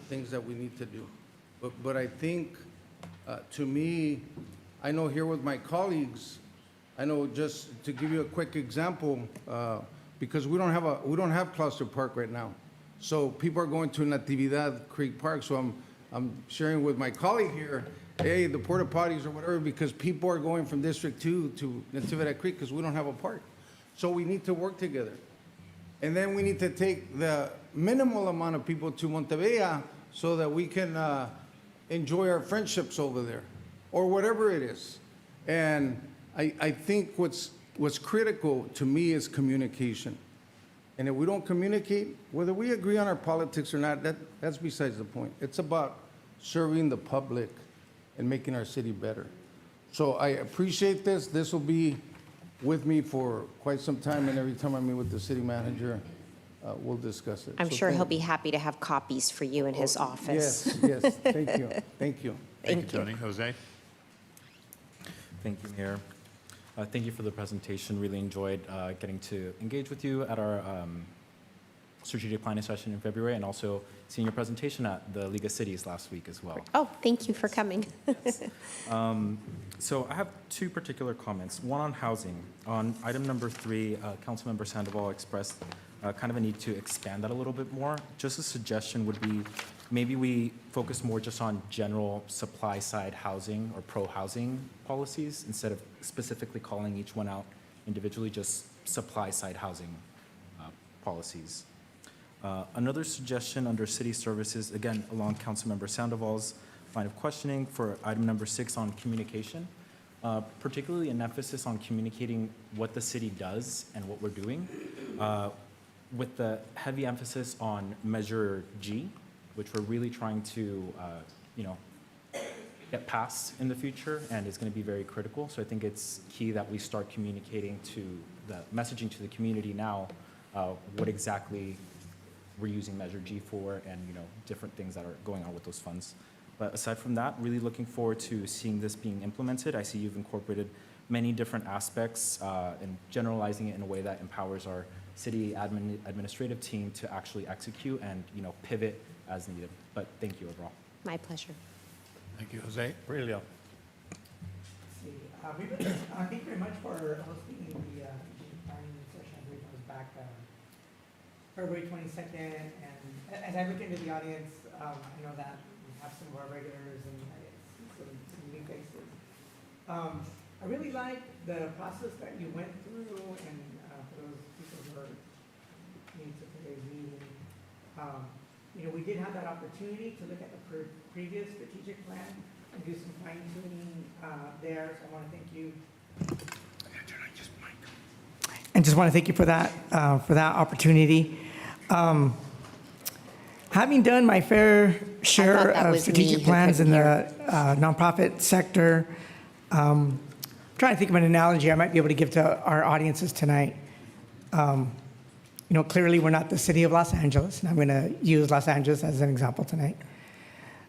things that we need to do. But I think, to me, I know here with my colleagues, I know, just to give you a quick example, because we don't have Cluster Park right now. So people are going to Natividad Creek Park. So I'm sharing with my colleague here, hey, the porta potties or whatever, because people are going from District 2 to Natividad Creek because we don't have a park. So we need to work together. And then we need to take the minimal amount of people to Montevilla so that we can enjoy our friendships over there, or whatever it is. And I think what's critical to me is communication. And if we don't communicate, whether we agree on our politics or not, that's besides the point. It's about serving the public and making our city better. So I appreciate this. This will be with me for quite some time, and every time I meet with the city manager, we'll discuss it. I'm So sure thank he'll you. be happy to have copies for you in his office. Yes, yes, thank you, thank you. Thank you, Tony. Jose? Thank you, Mayor. Thank you for the presentation. Really enjoyed getting to engage with you at our strategic planning session in February, and also seeing your presentation at the League of Cities last week as well. Oh, thank you for coming. So I have two particular comments. One on housing. On item number 3, Councilmember Sandoval expressed kind of a need to expand that a little bit more. Just a suggestion would be maybe we focus more just on general supply side housing or pro-housing policies instead of specifically calling each one out individually, just supply side housing policies. Another suggestion under city services, again, along Councilmember Sandoval's line of questioning for item number 6 on communication, particularly an emphasis on communicating what the city does and what we're doing, with the heavy emphasis on Measure G, which we're really trying to, get passed in the future and is going to be very critical. So I think it's key that we start communicating to the messaging to the community now, what exactly we're using Measure G for, and different things that are going on with those funds. But aside from that, really looking forward to seeing this being implemented. I see you've incorporated many different aspects and generalizing it in a way that empowers our city administrative team to actually execute and pivot as needed. But thank you overall. My pleasure. Thank you, Jose. Aurelio? Thank you very much for hosting the planning session. I believe it was back February 22nd. And as I look into the audience, I know that we have some of our regulars and some new faces. I really like the process that you went through, and for those people who are new to today's meeting, we did have that opportunity to look at the previous strategic plan and do some fine tuning there. So I want to thank you. And just want to thank you for that opportunity. Having done my fair share of strategic plans in the nonprofit sector, I'm trying to think of an analogy I might be able to give to our audiences tonight. Clearly we're not the city of Los Angeles, and I'm going to use Los Angeles as an example tonight.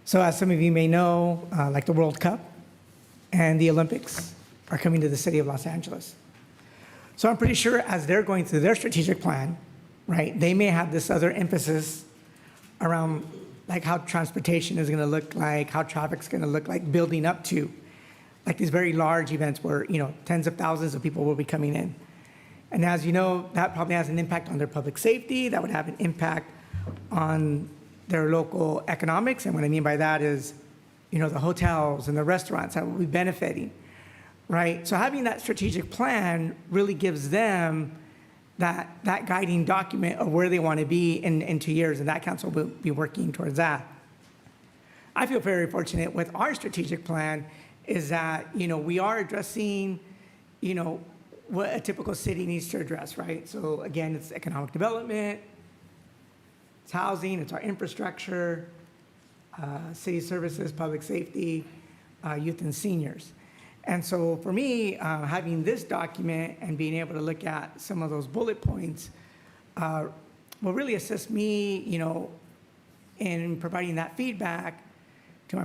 So as some of you may know, like the World Cup and the Olympics are coming to the city of Los Angeles. So I'm pretty sure as they're going through their strategic plan, right, they may have this other emphasis around like how transportation is going to look like, how traffic's going to look like, building up to like these very large events where, tens of thousands of people will be coming in. And as you know, that probably has an impact on their public safety. That would have an impact on their local economics. And what I mean by that is, the hotels and the restaurants that will be benefiting, right? So having that strategic plan really gives them that guiding document of where they want to be in 2 years, and that council will be working towards that. I feel very fortunate with our strategic plan is that, we are addressing, what a typical city needs to address, right? So again, it's economic development, it's housing, it's our infrastructure, city services, public safety, youth and seniors. And so for me, having this document and being able to look at some of those bullet points will really assist me, in providing that feedback to my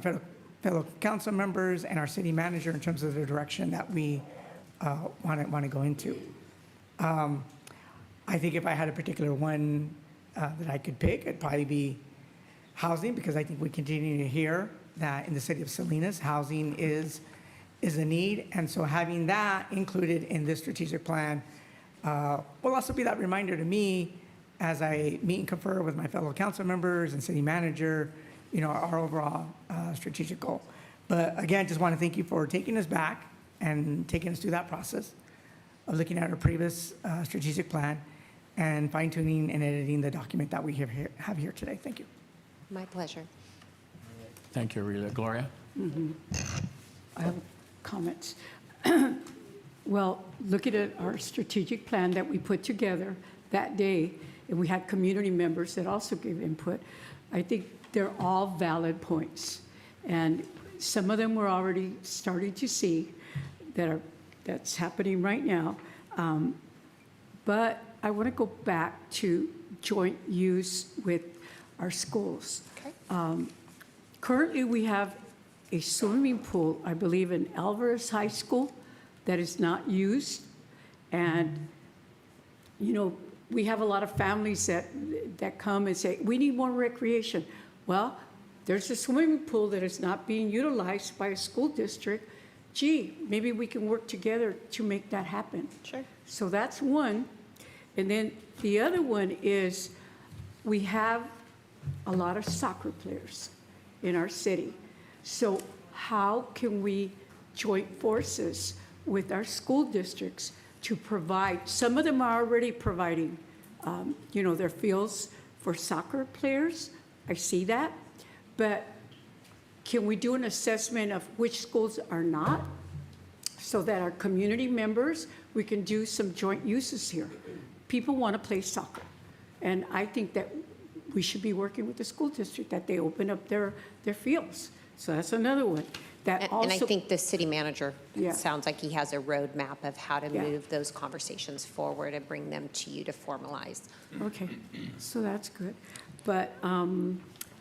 fellow council members and our city manager in terms of the direction that we want to go into. I think if I had a particular one that I could pick, it'd probably be housing, because I think we continue to hear that in the city of Salinas, housing is a need. And so having that included in this strategic plan will also be that reminder to me as I meet and confer with my fellow council members and city manager, our overall strategic goal. But again, just want to thank you for taking us back and taking us through that process of looking at our previous strategic plan and fine-tuning and editing the document that we have here today. Thank you. My pleasure. Thank you, Aurelio. Gloria? I have comments. Well, looking at our strategic plan that we put together that day, and we had community members that also gave input, I think they're all valid points. And some of them we're already starting to see that's happening right now. But I want to go back to joint use with our schools. Currently, we have a swimming pool, I believe, in Alvarez High School that is not used. And, you know, we have a lot of families that come and say, we need more recreation. Well, there's a swimming pool that is not being utilized by a school district. Gee, maybe we can work together to make that happen. Sure. So that's one. And then the other one is we have a lot of soccer players in our city. So how can we join forces with our school districts to provide, some of them are already providing, you know, their fields for soccer players. I see that. But can we do an assessment of which schools are not so that our community members, we can do some joint uses here? People want to play soccer. And I think that we should be working with the school district, that they open up their fields. So that's another one. That And I think the city manager, Yeah. sounds like he has a roadmap of how to Yeah. move those conversations forward and bring them to you to formalize. Okay, so that's good. But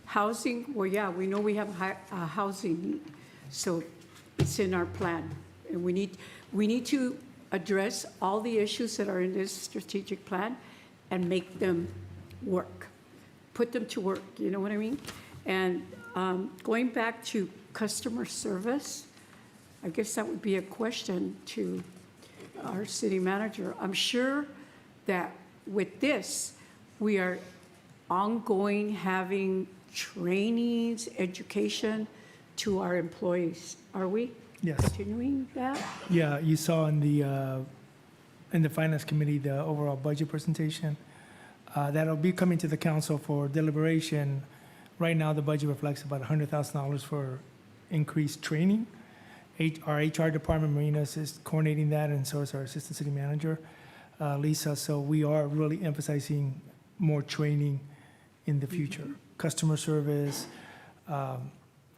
housing, well, yeah, we know we have housing need, so it's in our plan. And we need to address all the issues that are in this strategic plan and make them work, put them to work, you know what I mean? And going back to customer service, I guess that would be a question to our city manager. I'm sure that with this, we are ongoing having trainings, education to our employees. Are we? Yes. Continuing that? Yeah, you saw in the Finance Committee, the overall budget presentation. That'll be coming to the council for deliberation. Right now, the budget reflects about $100,000 for increased training. Our HR department, Marinas, is coordinating that, and so is our assistant city manager, Lisa. So we are really emphasizing more training in the future. Customer service,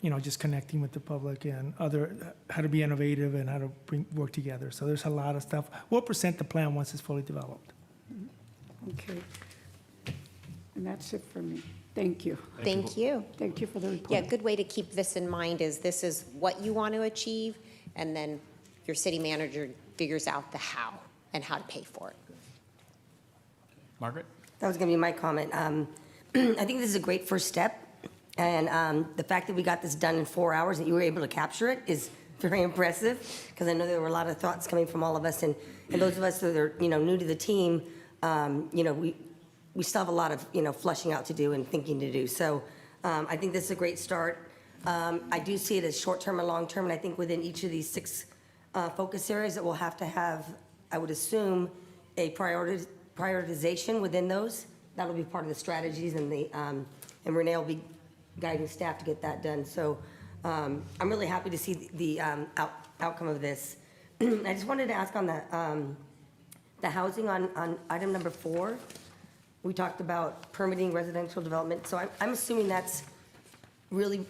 you know, just connecting with the public and how to be innovative and how to work together. So there's a lot of stuff. We'll present the plan once it's fully developed. Okay. And that's it for me. Thank you. Thank you. Thank you for the report. Yeah, a good way to keep this in mind is this is what you want to achieve, and then your city manager figures out the how and how to pay for it. Margaret? That was going to be my comment. I think this is a great first step, and the fact that we got this done in 4 hours and you were able to capture it is very impressive, because I know there were a lot of thoughts coming from all of us, and those of us that are, you know, new to the team, you know, we still have a lot of, you know, fleshing out to do and thinking to do. So I think this is a great start. I do see it as short-term and long-term, and I think within each of these 6 focus areas that we'll have to have, I would assume, a prioritization within those. That'll be part of the strategies, and and Renee will be guiding staff to get that done. So I'm really happy to see the outcome of this. I just wanted to ask on the housing on item number 4. We talked about permitting residential development. So I'm assuming that's really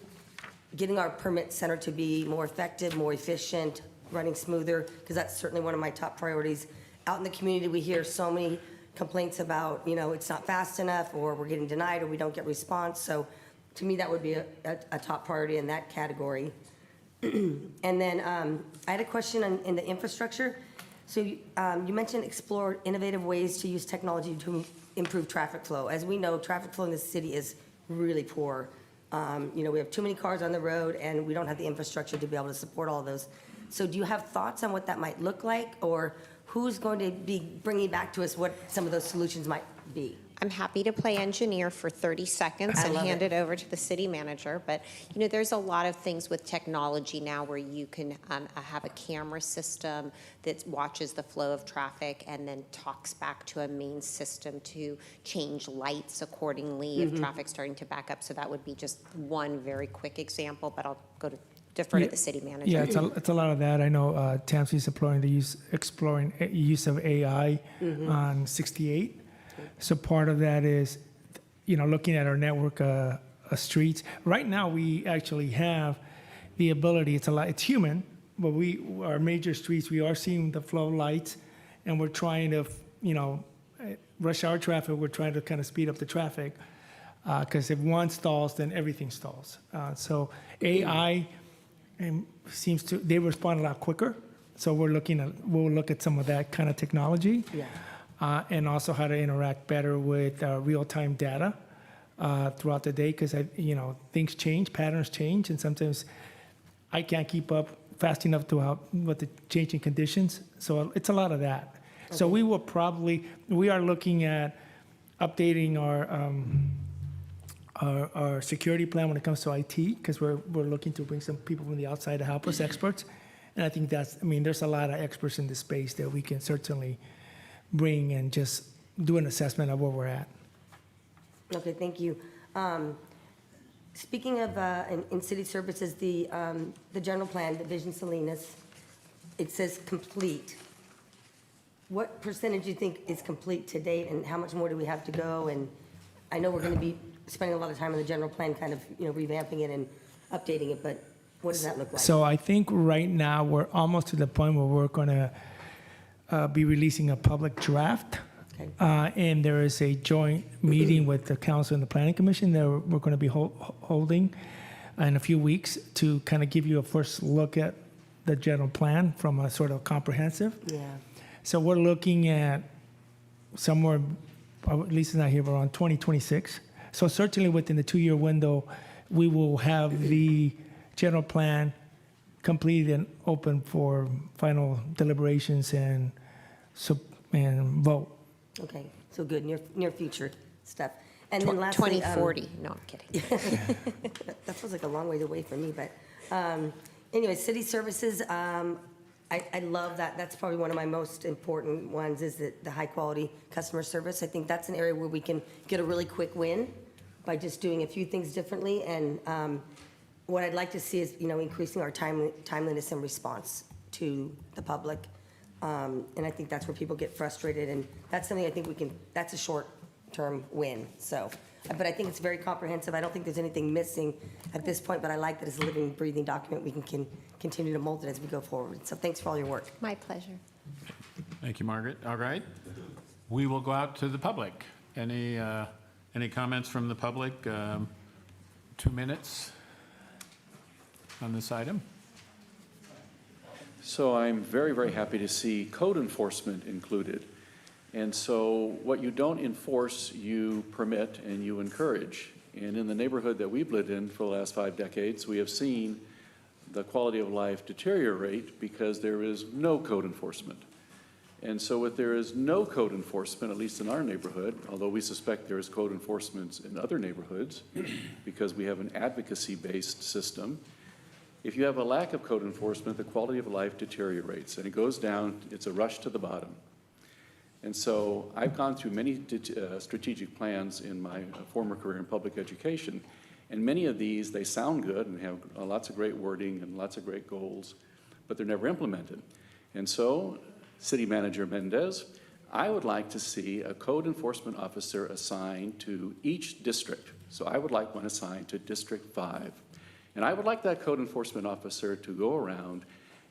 getting our permit center to be more effective, more efficient, running smoother, because that's certainly one of my top priorities. Out in the community, we hear so many complaints about, you know, it's not fast enough, or we're getting denied, or we don't get response. So to me, that would be a top priority in that category. And then I had a question in the infrastructure. So you mentioned explore innovative ways to use technology to improve traffic flow. As we know, traffic flow in this city is really poor. You know, we have too many cars on the road, and we don't have the infrastructure to be able to support all of those. So do you have thoughts on what that might look like, or who's going to be bringing back to us what some of those solutions might be? I'm happy to play engineer for 30 seconds and hand it over to the city manager. But, you know, there's a lot of things with technology now where you can have a camera system that watches the flow of traffic and then talks back to a main system to change lights accordingly if traffic's starting to back up. So that would be just one very quick example, but I'll defer to the city manager. Yeah, it's a lot of that. I know TAMC is exploring use of AI on 68. So part of that is, you know, looking at our network of streets. Right now, we actually have the ability. It's human, but our major streets, we are seeing the flow of lights, and we're trying to, rush hour traffic, we're trying to kind of speed up the traffic, because if one stalls, then everything stalls. So AI seems to, they respond a lot quicker, so we'll look at some of that kind of technology. Yeah. And also how to interact better with real-time data throughout the day, because things change, patterns change, and sometimes I can't keep up fast enough with the changing conditions. So it's a lot of that. Okay. So we are looking at updating our security plan when it comes to IT, because we're looking to bring some people from the outside to help us, experts. And I think there's a lot of experts in this space that we can certainly bring and just do an assessment of where we're at. Okay, thank you. Speaking of in city services, the general plan, Division Salinas, it says complete. What percentage do you think is complete to date, and how much more do we have to go? And I know we're going to be spending a lot of time on the general plan, kind of revamping it and updating it, but what does that look like? So I think right now we're almost to the point where we're going to be releasing a public draft. Okay. And there is a joint meeting with the council and the planning commission that we're going to be holding in a few weeks to kind of give you a first look at the general plan from a sort of comprehensive. Yeah. So we're looking at somewhere, at least not here, but around 2026. So certainly within the 2-year window, we will have the general plan completed and open for final deliberations and vote. Okay, so good, near future stuff. And then lastly, 2040, no, I'm kidding. that feels like a long way away for me, but anyway, city services, I love that. That's probably one of my most important ones, is the high quality customer service. I think that's an area where we can get a really quick win by just doing a few things differently. And what I'd like to see is, increasing our timeliness and response to the public. And I think that's where people get frustrated, and that's something I think that's a short-term win. So, but I think it's very comprehensive. I don't think there's anything missing at this point, but I like that it's a living, breathing document. We can continue to mold it as we go forward. So thanks for all your work. My pleasure. Thank you, Margaret. All right. We will go out to the public. Any comments from the public? 2 minutes on this item. So I'm very, very happy to see code enforcement included. And so what you don't enforce, you permit and you encourage. And in the neighborhood that we've lived in for the last 5 decades, we have seen the quality of life deteriorate because there is no code enforcement. And so if there is no code enforcement, at least in our neighborhood, although we suspect there is code enforcement in other neighborhoods because we have an advocacy-based system, if you have a lack of code enforcement, the quality of life deteriorates and it goes down, it's a rush to the bottom. And so I've gone through many strategic plans in my former career in public education, and many of these, they sound good and have lots of great wording and lots of great goals, but they're never implemented. And so, City Manager Mendez, I would like to see a code enforcement officer assigned to each district. So I would like one assigned to District 5. And I would like that code enforcement officer to go around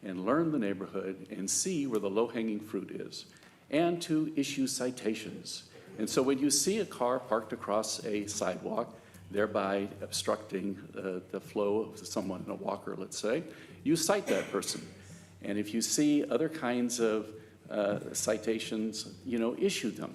and learn the neighborhood and see where the low-hanging fruit is, and to issue citations. And so when you see a car parked across a sidewalk, thereby obstructing the flow of someone in a walker, let's say, you cite that person. And if you see other kinds of citations, issue them.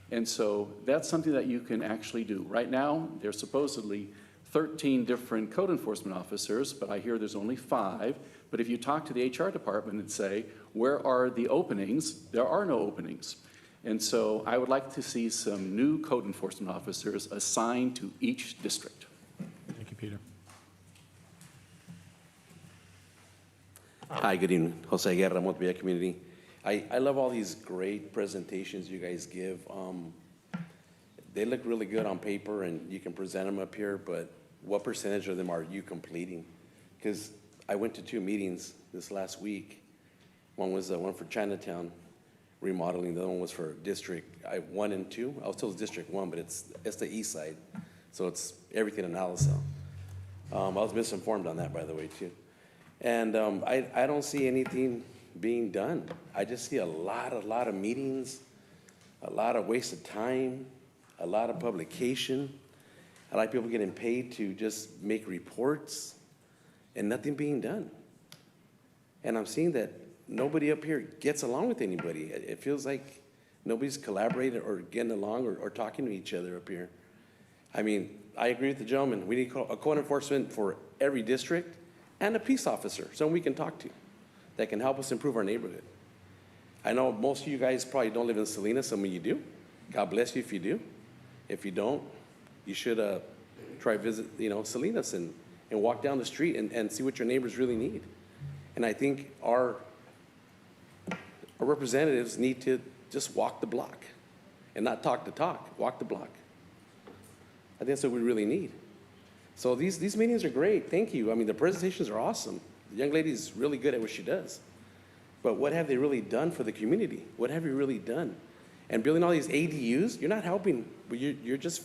And so that's something that you can actually do. Right now, there's supposedly 13 different code enforcement officers, but I hear there's only 5. But if you talk to the HR department and say, where are the openings? There are no openings. And so I would like to see some new code enforcement officers assigned to each district. Thank you, Peter. Hi, good evening. Jose Guerra, Montevilla Community. I love all these great presentations you guys give. They look really good on paper and you can present them up here, but what percentage of them are you completing? Because I went to 2 meetings this last week. One was one for Chinatown remodeling, the other one was for District 1 and 2. I was told it's District 1, but it's the east side. So it's everything in Alisal. I was misinformed on that, by the way, too. And I don't see anything being done. I just see a lot of meetings, a lot of waste of time, a lot of publication, a lot of people getting paid to just make reports and nothing being done. And I'm seeing that nobody up here gets along with anybody. It feels like nobody's collaborating or getting along or talking to each other up here. I mean, I agree with the gentleman. We need a code enforcement for every district and a peace officer, someone we can talk to that can help us improve our neighborhood. I know most of you guys probably don't live in Salinas. Some of you do. God bless you if you do. If you don't, you should try visit, Salinas and walk down the street and see what your neighbors really need. And I think our representatives need to just walk the block and not talk the talk, walk the block. I think that's what we really need. So these meetings are great. Thank you. I mean, the presentations are awesome. The young lady is really good at what she does. But what have they really done for the community? What have you really done? And building all these ADUs, you're not helping, but you're just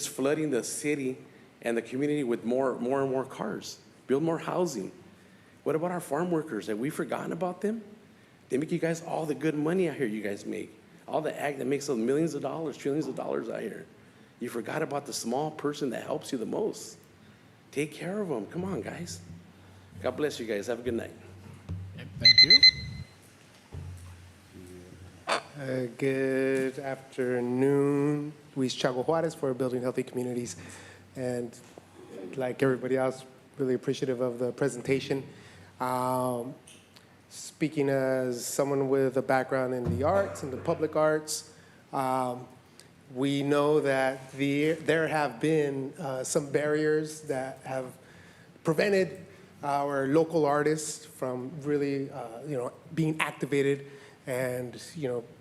flooding the city and the community with more and more cars. Build more housing. What about our farm workers? Have we forgotten about them? They make you guys all the good money out here you guys make. All the ag that makes those millions of dollars, trillions of dollars out here. You forgot about the small person that helps you the most. Take care of them. Come on, guys. God bless you guys. Have a good night. Thank you. Good afternoon. Luis Chago Juarez for Building Healthy Communities. And like everybody else, really appreciative of the presentation. Speaking as someone with a background in the arts and the public arts, we know that there have been some barriers that have prevented our local artists from really, being activated and,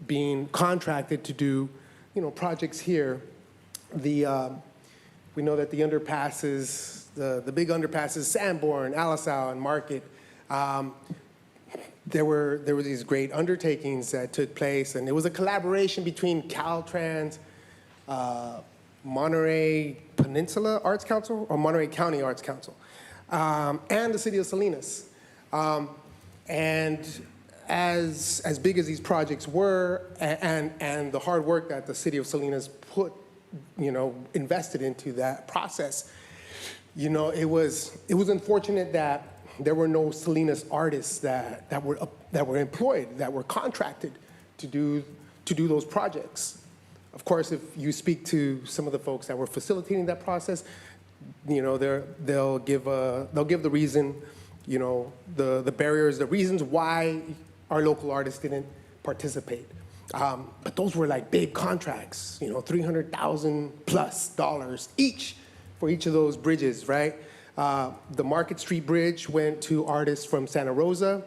being contracted to do, projects here. We know that the underpasses, the big underpasses, Sanborn, Alisal, and Market, there were these great undertakings that took place, and it was a collaboration between Caltrans, Monterey Peninsula Arts Council, or Monterey County Arts Council, and the city of Salinas. And as big as these projects were, and the hard work that the city of Salinas put, invested into that process, it was unfortunate that there were no Salinas artists that were employed, that were contracted to do those projects. Of course, if you speak to some of the folks that were facilitating that process, they'll give the reason, the barriers, the reasons why our local artists didn't participate. But those were like big contracts, $300,000+ each for each of those bridges, right? The Market Street Bridge went to artists from Santa Rosa.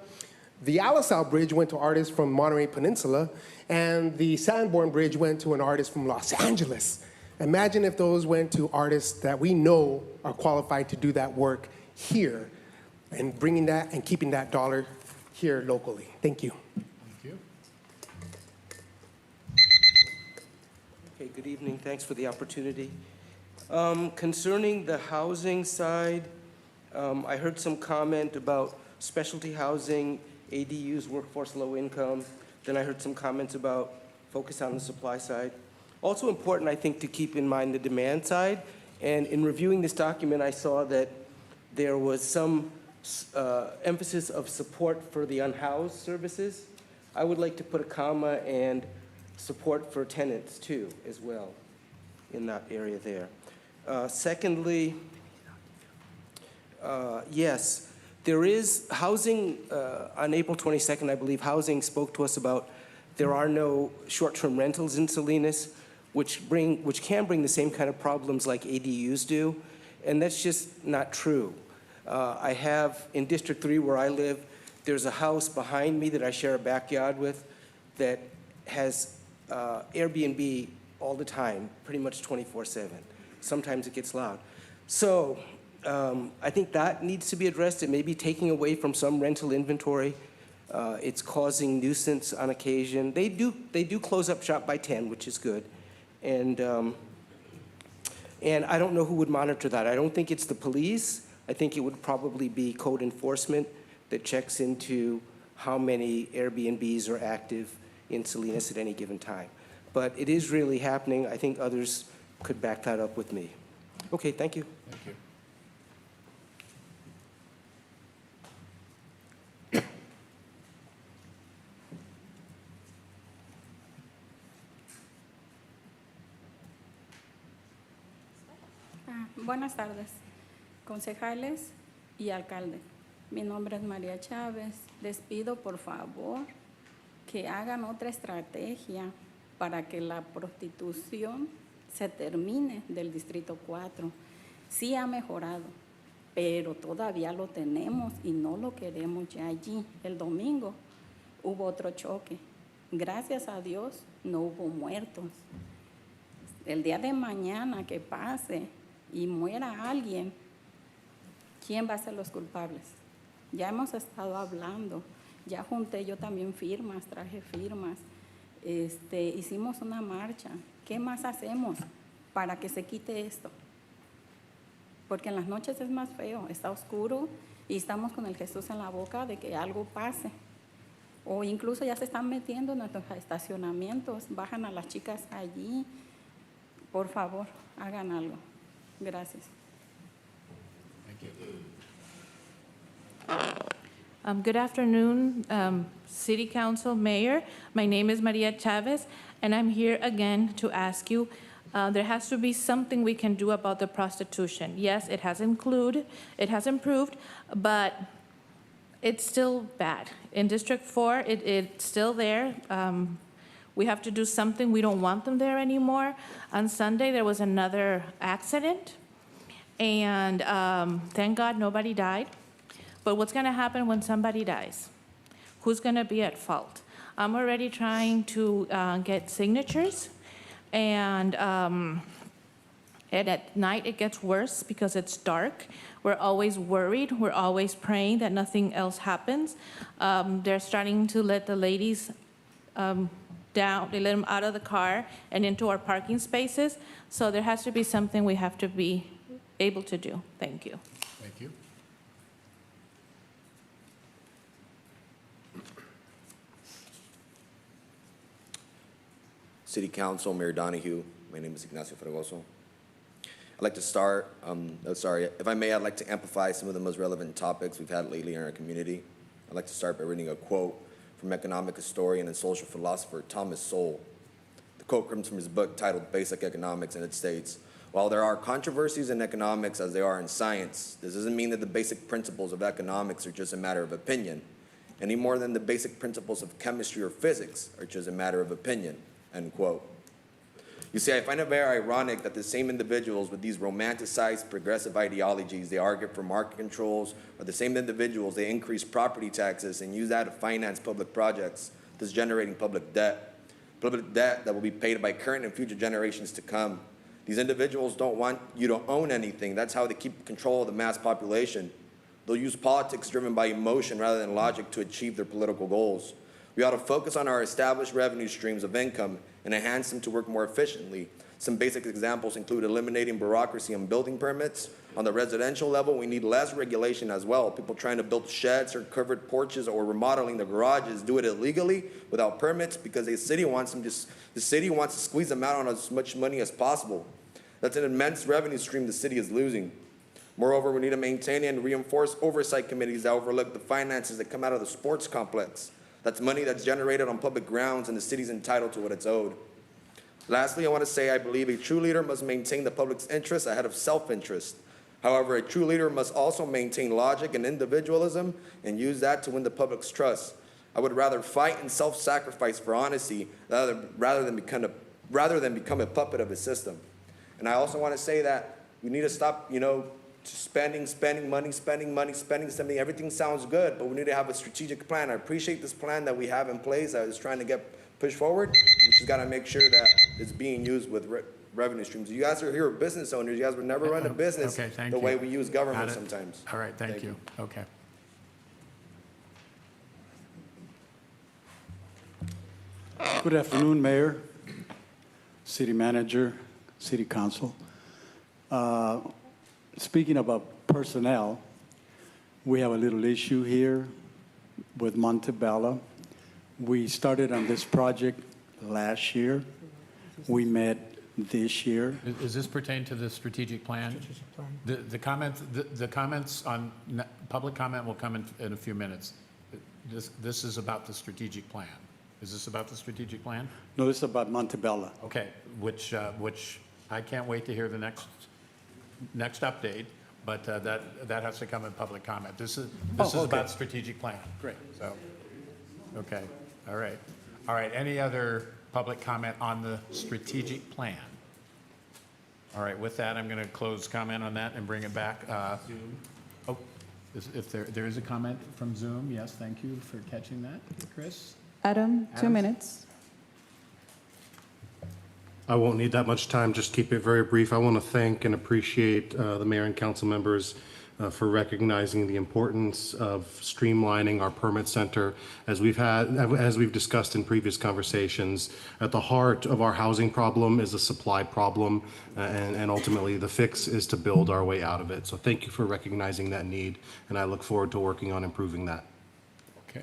The Alisal Bridge went to artists from Monterey Peninsula, and the Sanborn Bridge went to an artist from Los Angeles. Imagine if those went to artists that we know are qualified to do that work here, and bringing that and keeping that dollar here locally. Thank you. Thank you. Okay, good evening. Thanks for the opportunity. Concerning the housing side, I heard some comment about specialty housing, ADUs, workforce low income. Then I heard some comments about focus on the supply side. Also important, I think, to keep in mind the demand side. And in reviewing this document, I saw that there was some emphasis of support for the unhoused services. I would like to put a comma and support for tenants too, as well, in that area there. Secondly, yes, there is housing, on April 22nd, I believe, housing spoke to us about there are no short-term rentals in Salinas, which can bring the same kind of problems like ADUs do, and that's just not true. I have, in District 3 where I live, there's a house behind me that I share a backyard with that has Airbnb all the time, pretty much 24/7. Sometimes it gets loud. So I think that needs to be addressed. It may be taking away from some rental inventory. It's causing nuisance on occasion. They do close up shop by 10, which is good. And I don't know who would monitor that. I don't think it's the police. I think it would probably be code enforcement that checks into how many Airbnbs are active in Salinas at any given time. But it is really happening. I think others could back that up with me. Okay, thank you. Thank you. Buenas tardes, concejales y alcalde. Mi nombre es María Chávez. Les pido por favor que hagan otra estrategia para que la prostitución se termine del Distrito 4. Sí ha mejorado, pero todavía lo tenemos y no lo queremos ya allí. El domingo hubo otro choque. Gracias a Dios no hubo muertos. El día de mañana que pase y muera alguien, ¿quién va a ser los culpables? Ya hemos estado hablando, ya junté yo también firmas, traje firmas, hicimos una marcha. ¿Qué más hacemos para que se quite esto? Porque en las noches es más feo, está oscuro y estamos con el Jesús en la boca de que algo pase. O incluso ya se están metiendo en nuestros estacionamientos, bajan a las chicas allí. Por favor, hagan algo. Gracias. Good afternoon, City Council, Mayor. My name is Maria Chavez, and I'm here again to ask you, there has to be something we can do about the prostitution. Yes, it has improved, but it's still bad. In District 4, it's still there. We have to do something. We don't want them there anymore. On Sunday, there was another accident, and thank God nobody died. But what's going to happen when somebody dies? Who's going to be at fault? I'm already trying to get signatures, and at night it gets worse because it's dark. We're always worried. We're always praying that nothing else happens. They're starting to let the ladies down. They let them out of the car and into our parking spaces. So there has to be something we have to be able to do. Thank you. Thank you. City Council, Mayor Donahue. My name is Ignacio Fregoso. I'd like to start, if I may, I'd like to amplify some of the most relevant topics we've had lately in our community. I'd like to start by reading a quote from economic historian and social philosopher Thomas Sowell. The quote comes from his book titled Basic Economics, and it states, "While there are controversies in economics as there are in science, this doesn't mean that the basic principles of economics are just a matter of opinion, any more than the basic principles of chemistry or physics are just a matter of opinion," end quote. You see, I find it very ironic that the same individuals with these romanticized progressive ideologies, they argue for market controls, are the same individuals, they increase property taxes and use that to finance public projects, thus generating public debt that will be paid by current and future generations to come. These individuals don't want you to own anything. That's how they keep control of the mass population. They'll use politics driven by emotion rather than logic to achieve their political goals. We ought to focus on our established revenue streams of income and enhance them to work more efficiently. Some basic examples include eliminating bureaucracy on building permits. On the residential level, we need less regulation as well. People trying to build sheds or covered porches or remodeling the garages do it illegally without permits because the city wants to squeeze them out on as much money as possible. That's an immense revenue stream the city is losing. Moreover, we need to maintain and reinforce oversight committees that overlook the finances that come out of the sports complex. That's money that's generated on public grounds, and the city's entitled to what it's owed. Lastly, I want to say I believe a true leader must maintain the public's interest ahead of self-interest. However, a true leader must also maintain logic and individualism and use that to win the public's trust. I would rather fight and self-sacrifice for honesty rather than become a puppet of the system. And I also want to say that we need to stop, spending money. Everything sounds good, but we need to have a strategic plan. I appreciate this plan that we have in place that is trying to get pushed forward. We just got to make sure that it's being used with revenue streams. You guys are here business owners. You guys would never run a business the way we use government sometimes. All right, thank you. Okay. Good afternoon, Mayor, City Manager, City Council. Speaking about personnel, we have a little issue here. with Montebello. We started on this project last year. We met this year. Does this pertain to the strategic plan? The comments on, public comment will come in a few minutes. This is about the strategic plan. Is this about the strategic plan? No, this is about Montebello. Okay, which I can't wait to hear the next update, but that has to come in public comment. This is about strategic plan. Great. So, okay, all right. All right, any other public comment on the strategic plan? All right, with that, I'm going to close comment on that and bring it back. Oh, if there is a comment from Zoom, yes, thank you for catching that, Chris. Adam, 2 Adam? minutes. I won't need that much time, just keep it very brief. I want to thank and appreciate the mayor and council members for recognizing the importance of streamlining our permit center. As we've discussed in previous conversations, at the heart of our housing problem is a supply problem, and ultimately the fix is to build our way out of it. So thank you for recognizing that need, and I look forward to working on improving that. Okay,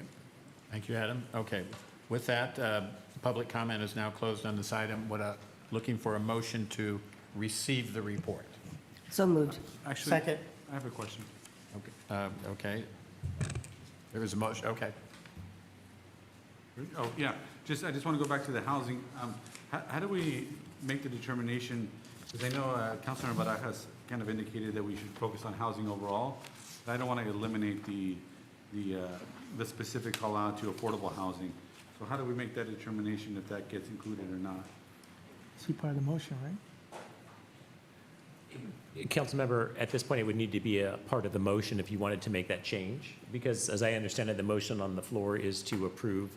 thank you, Adam. Okay, with that, public comment is now closed on this item. Looking for a motion to receive the report. So moved. Actually, Second. I have a question. Okay. There is a motion, okay. Oh, yeah, I just want to go back to the housing. How do we make the determination, because I know Councilmember Barajas kind of indicated that we should focus on housing overall, but I don't want to eliminate the specific call out to affordable housing. So how do we make that determination if that gets included or not? See part of the motion, right? Councilmember, at this point, it would need to be a part of the motion if you wanted to make that change, because as I understand it, the motion on the floor is to approve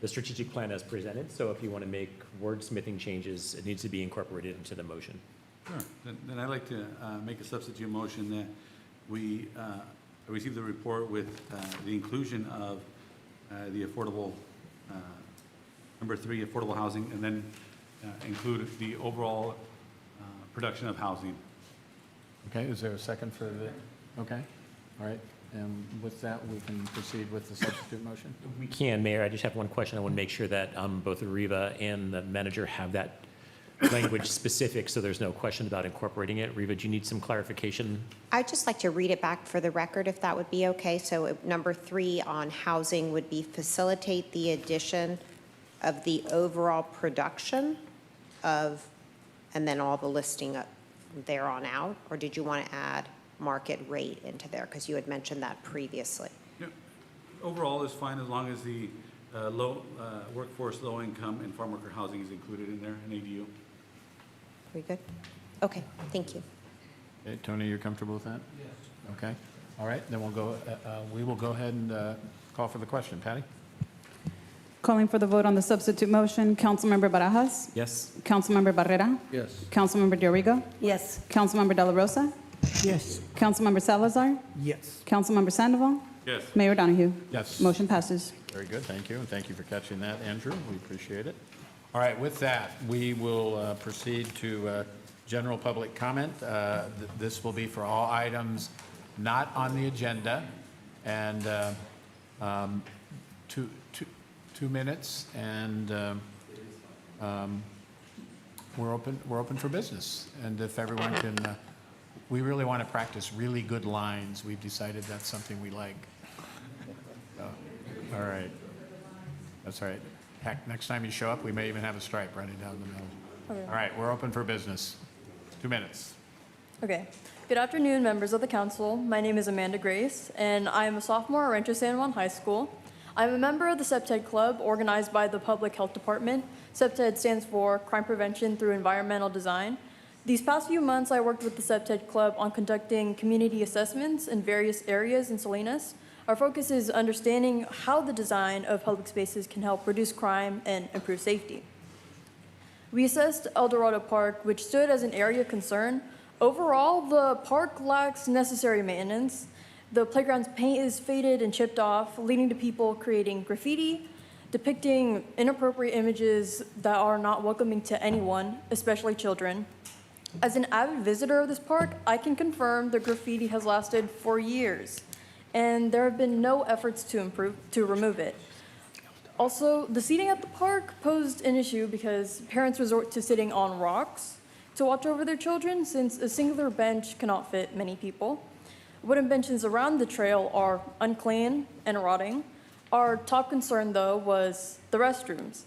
the strategic plan as presented. So if you want to make wordsmithing changes, it needs to be incorporated into the motion. Sure. Then I'd like to make a substitute motion that we receive the report with the inclusion of the affordable, number 3, affordable housing, and then include the overall production of housing. Okay, is there a second for the, okay, all right. And with that, we can proceed with the substitute motion? We can, Mayor. I just have one question. I want to make sure that both Riva and the manager have that language specific, so there's no question about incorporating it. Riva, do you need some clarification? I'd just like to read it back for the record, if that would be okay. So number 3 on housing would be facilitate the addition of the overall production of, and then all the listing up there on out? Or did you want to add market rate into there? Because you had mentioned that previously. Yeah. Overall is fine as long as the low workforce, low income, and farm worker housing is included in there, and ADU. We good? Okay, thank you. Okay, Tony, you're comfortable with that? Yes. Okay, all right, then we will go ahead and call for the question. Patty? Calling for the vote on the substitute motion, Councilmember Barajas? Yes. Councilmember Barrera? Yes. Councilmember Dorigo? Yes. Councilmember De La Rosa? Yes. Councilmember Salazar? Yes. Councilmember Sandoval? Yes. Mayor Donahue? Yes. Motion passes. Very good, thank you, and thank you for catching that, Andrew. We appreciate it. All right, with that, we will proceed to general public comment. This will be for all items not on the agenda, and 2 minutes, and we're open for business. And if everyone can, we really want to practice really good lines. We've decided that's something we like. So, all right. That's all right. Heck, next time you show up, we may even have a stripe running down the middle. Okay. All right, we're open for business. 2 minutes. Okay. Good afternoon, members of the council. My name is Amanda Grace, and I am a sophomore at Rancho San Juan High School. I'm a member of the CEPTED Club, organized by the Public Health Department. CEPTED stands for Crime Prevention Through Environmental Design. These past few months, I worked with the CEPTED Club on conducting community assessments in various areas in Salinas. Our focus is understanding how the design of public spaces can help reduce crime and improve safety. We assessed El Dorado Park, which stood as an area of concern. Overall, the park lacks necessary maintenance. The playground's paint is faded and chipped off, leading to people creating graffiti, depicting inappropriate images that are not welcoming to anyone, especially children. As an avid visitor of this park, I can confirm the graffiti has lasted for years. and there have been no efforts to remove it. Also, the seating at the park posed an issue because parents resort to sitting on rocks to watch over their children, since a singular bench cannot fit many people. Wooden benches around the trail are unclean and rotting. Our top concern, though, was the restrooms.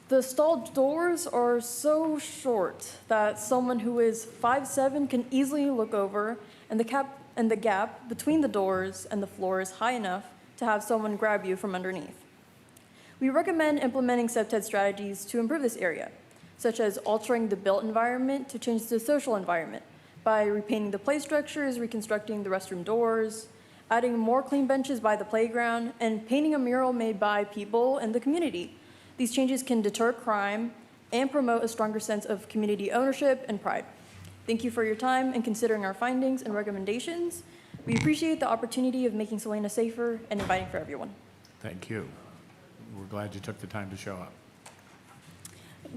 The stall doors are so short that someone who is 5'7" can easily look over, and the gap between the doors and the floor is high enough to have someone grab you from underneath. We recommend implementing SEPTED strategies to improve this area, such as altering the built environment to change the social environment by repainting the play structures, reconstructing the restroom doors, adding more clean benches by the playground, and painting a mural made by people in the community. These changes can deter crime and promote a stronger sense of community ownership and pride. Thank you for your time and considering our findings and recommendations. We appreciate the opportunity of making Salinas safer and inviting for everyone. Thank you. We're glad you took the time to show up.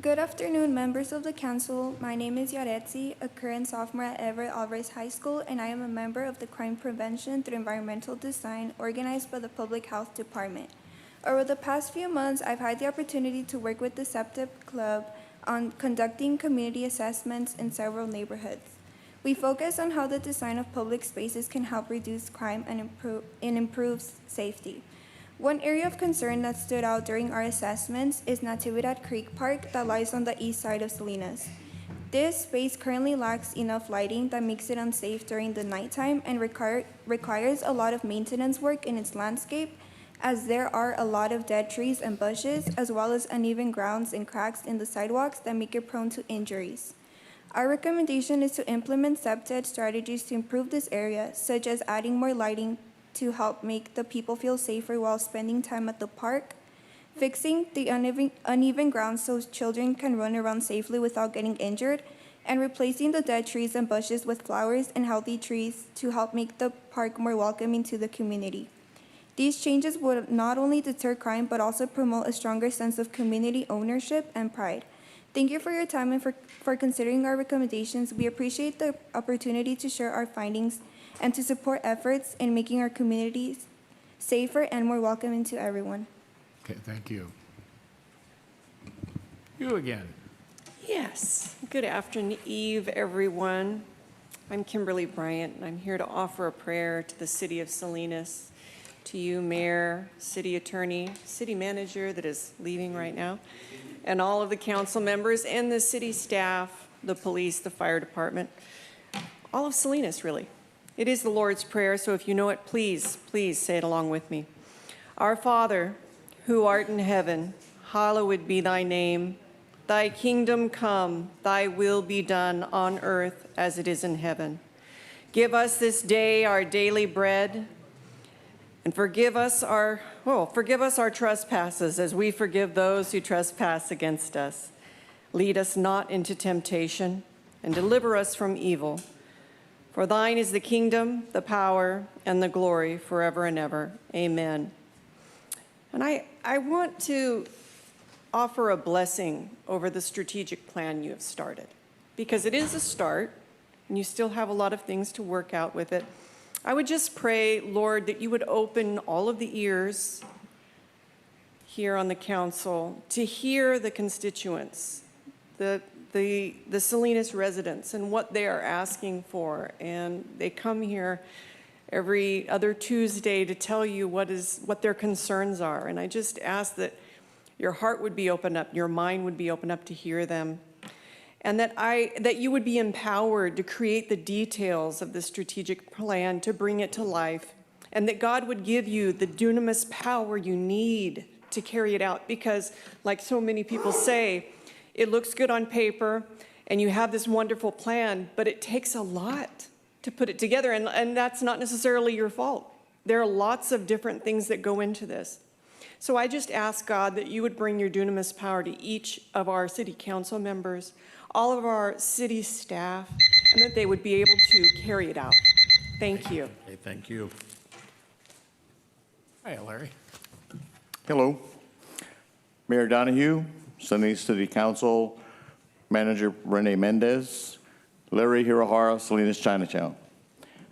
Good afternoon, members of the council. My name is Yaretsi, a current sophomore at Everett Alvarez High School, and I am a member of the Crime Prevention Through Environmental Design organized by the Public Health Department. Over the past few months, I've had the opportunity to work with the SEPTED Club on conducting community assessments in several neighborhoods. We focus on how the design of public spaces can help reduce crime and improve safety. One area of concern that stood out during our assessments is Natividad Creek Park that lies on the east side of Salinas. This space currently lacks enough lighting that makes it unsafe during the nighttime and requires a lot of maintenance work in its landscape, as there are a lot of dead trees and bushes, as well as uneven grounds and cracks in the sidewalks that make it prone to injuries. Our recommendation is to implement SEPTED strategies to improve this area, such as adding more lighting to help make the people feel safer while spending time at the park, fixing the uneven ground so children can run around safely without getting injured, and replacing the dead trees and bushes with flowers and healthy trees to help make the park more welcoming to the community. These changes would not only deter crime, but also promote a stronger sense of community ownership and pride. Thank you for your time and for considering our recommendations. We appreciate the opportunity to share our findings and to support efforts in making our communities safer and more welcoming to everyone. Okay, thank you. You again. Yes. Good afternoon, everyone. I'm Kimberly Bryant, and I'm here to offer a prayer to the city of Salinas, to you, Mayor, City Attorney, City Manager that is leaving right now, and all of the council members and the city staff, the police, the fire department, all of Salinas, really. It is the Lord's Prayer, so if you know it, please, please say it along with me. Our Father, who art in heaven, hallowed be thy name. Thy kingdom come, thy will be done on earth as it is in heaven. Give us this day our daily bread, and forgive us our trespasses as we forgive those who trespass against us. Lead us not into temptation, and deliver us from evil. For thine is the kingdom, the power, and the glory forever and ever. Amen. And I want to offer a blessing over the strategic plan you have started, because it is a start, and you still have a lot of things to work out with it. I would just pray, Lord, that you would open all of the ears here on the council to hear the constituents, the Salinas residents and what they are asking for. And they come here every other Tuesday to tell you what their concerns are. And I just ask that your heart would be opened up, your mind would be opened up to hear them, and that you would be empowered to create the details of the strategic plan, to bring it to life, and that God would give you the dunamis power you need to carry it out. Because, like so many people say, it looks good on paper, and you have this wonderful plan, but it takes a lot to put it together, and that's not necessarily your fault. There are lots of different things that go into this. So I just ask God that you would bring your dunamis power to each of our city council members, all of our city staff, and that they would be able to carry it out. Thank you. Okay, thank you. Hi, Larry. Hello. Mayor Donahue, Salinas City Council, Manager Rene Mendez, Larry Hirohara, Salinas Chinatown.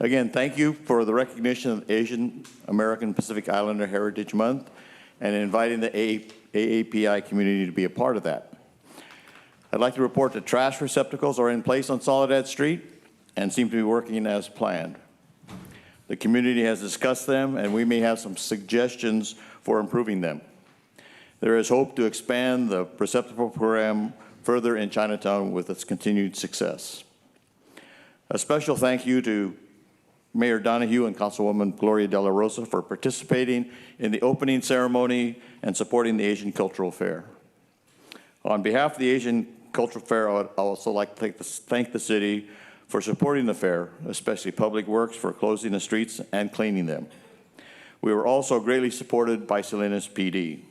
Again, thank you for the recognition of Asian American Pacific Islander Heritage Month and inviting the AAPI community to be a part of that. I'd like to report that trash receptacles are in place on Soledad Street and seem to be working as planned. The community has discussed them, and we may have some suggestions for improving them. There is hope to expand the receptacle program further in Chinatown with its continued success. A special thank you to Mayor Donahue and Councilwoman Gloria De La Rosa for participating in the opening ceremony and supporting the Asian Cultural Fair. On behalf of the Asian Cultural Fair, I would also like to thank the city for supporting the fair, especially Public Works for closing the streets and cleaning them. We were also greatly supported by Salinas PD.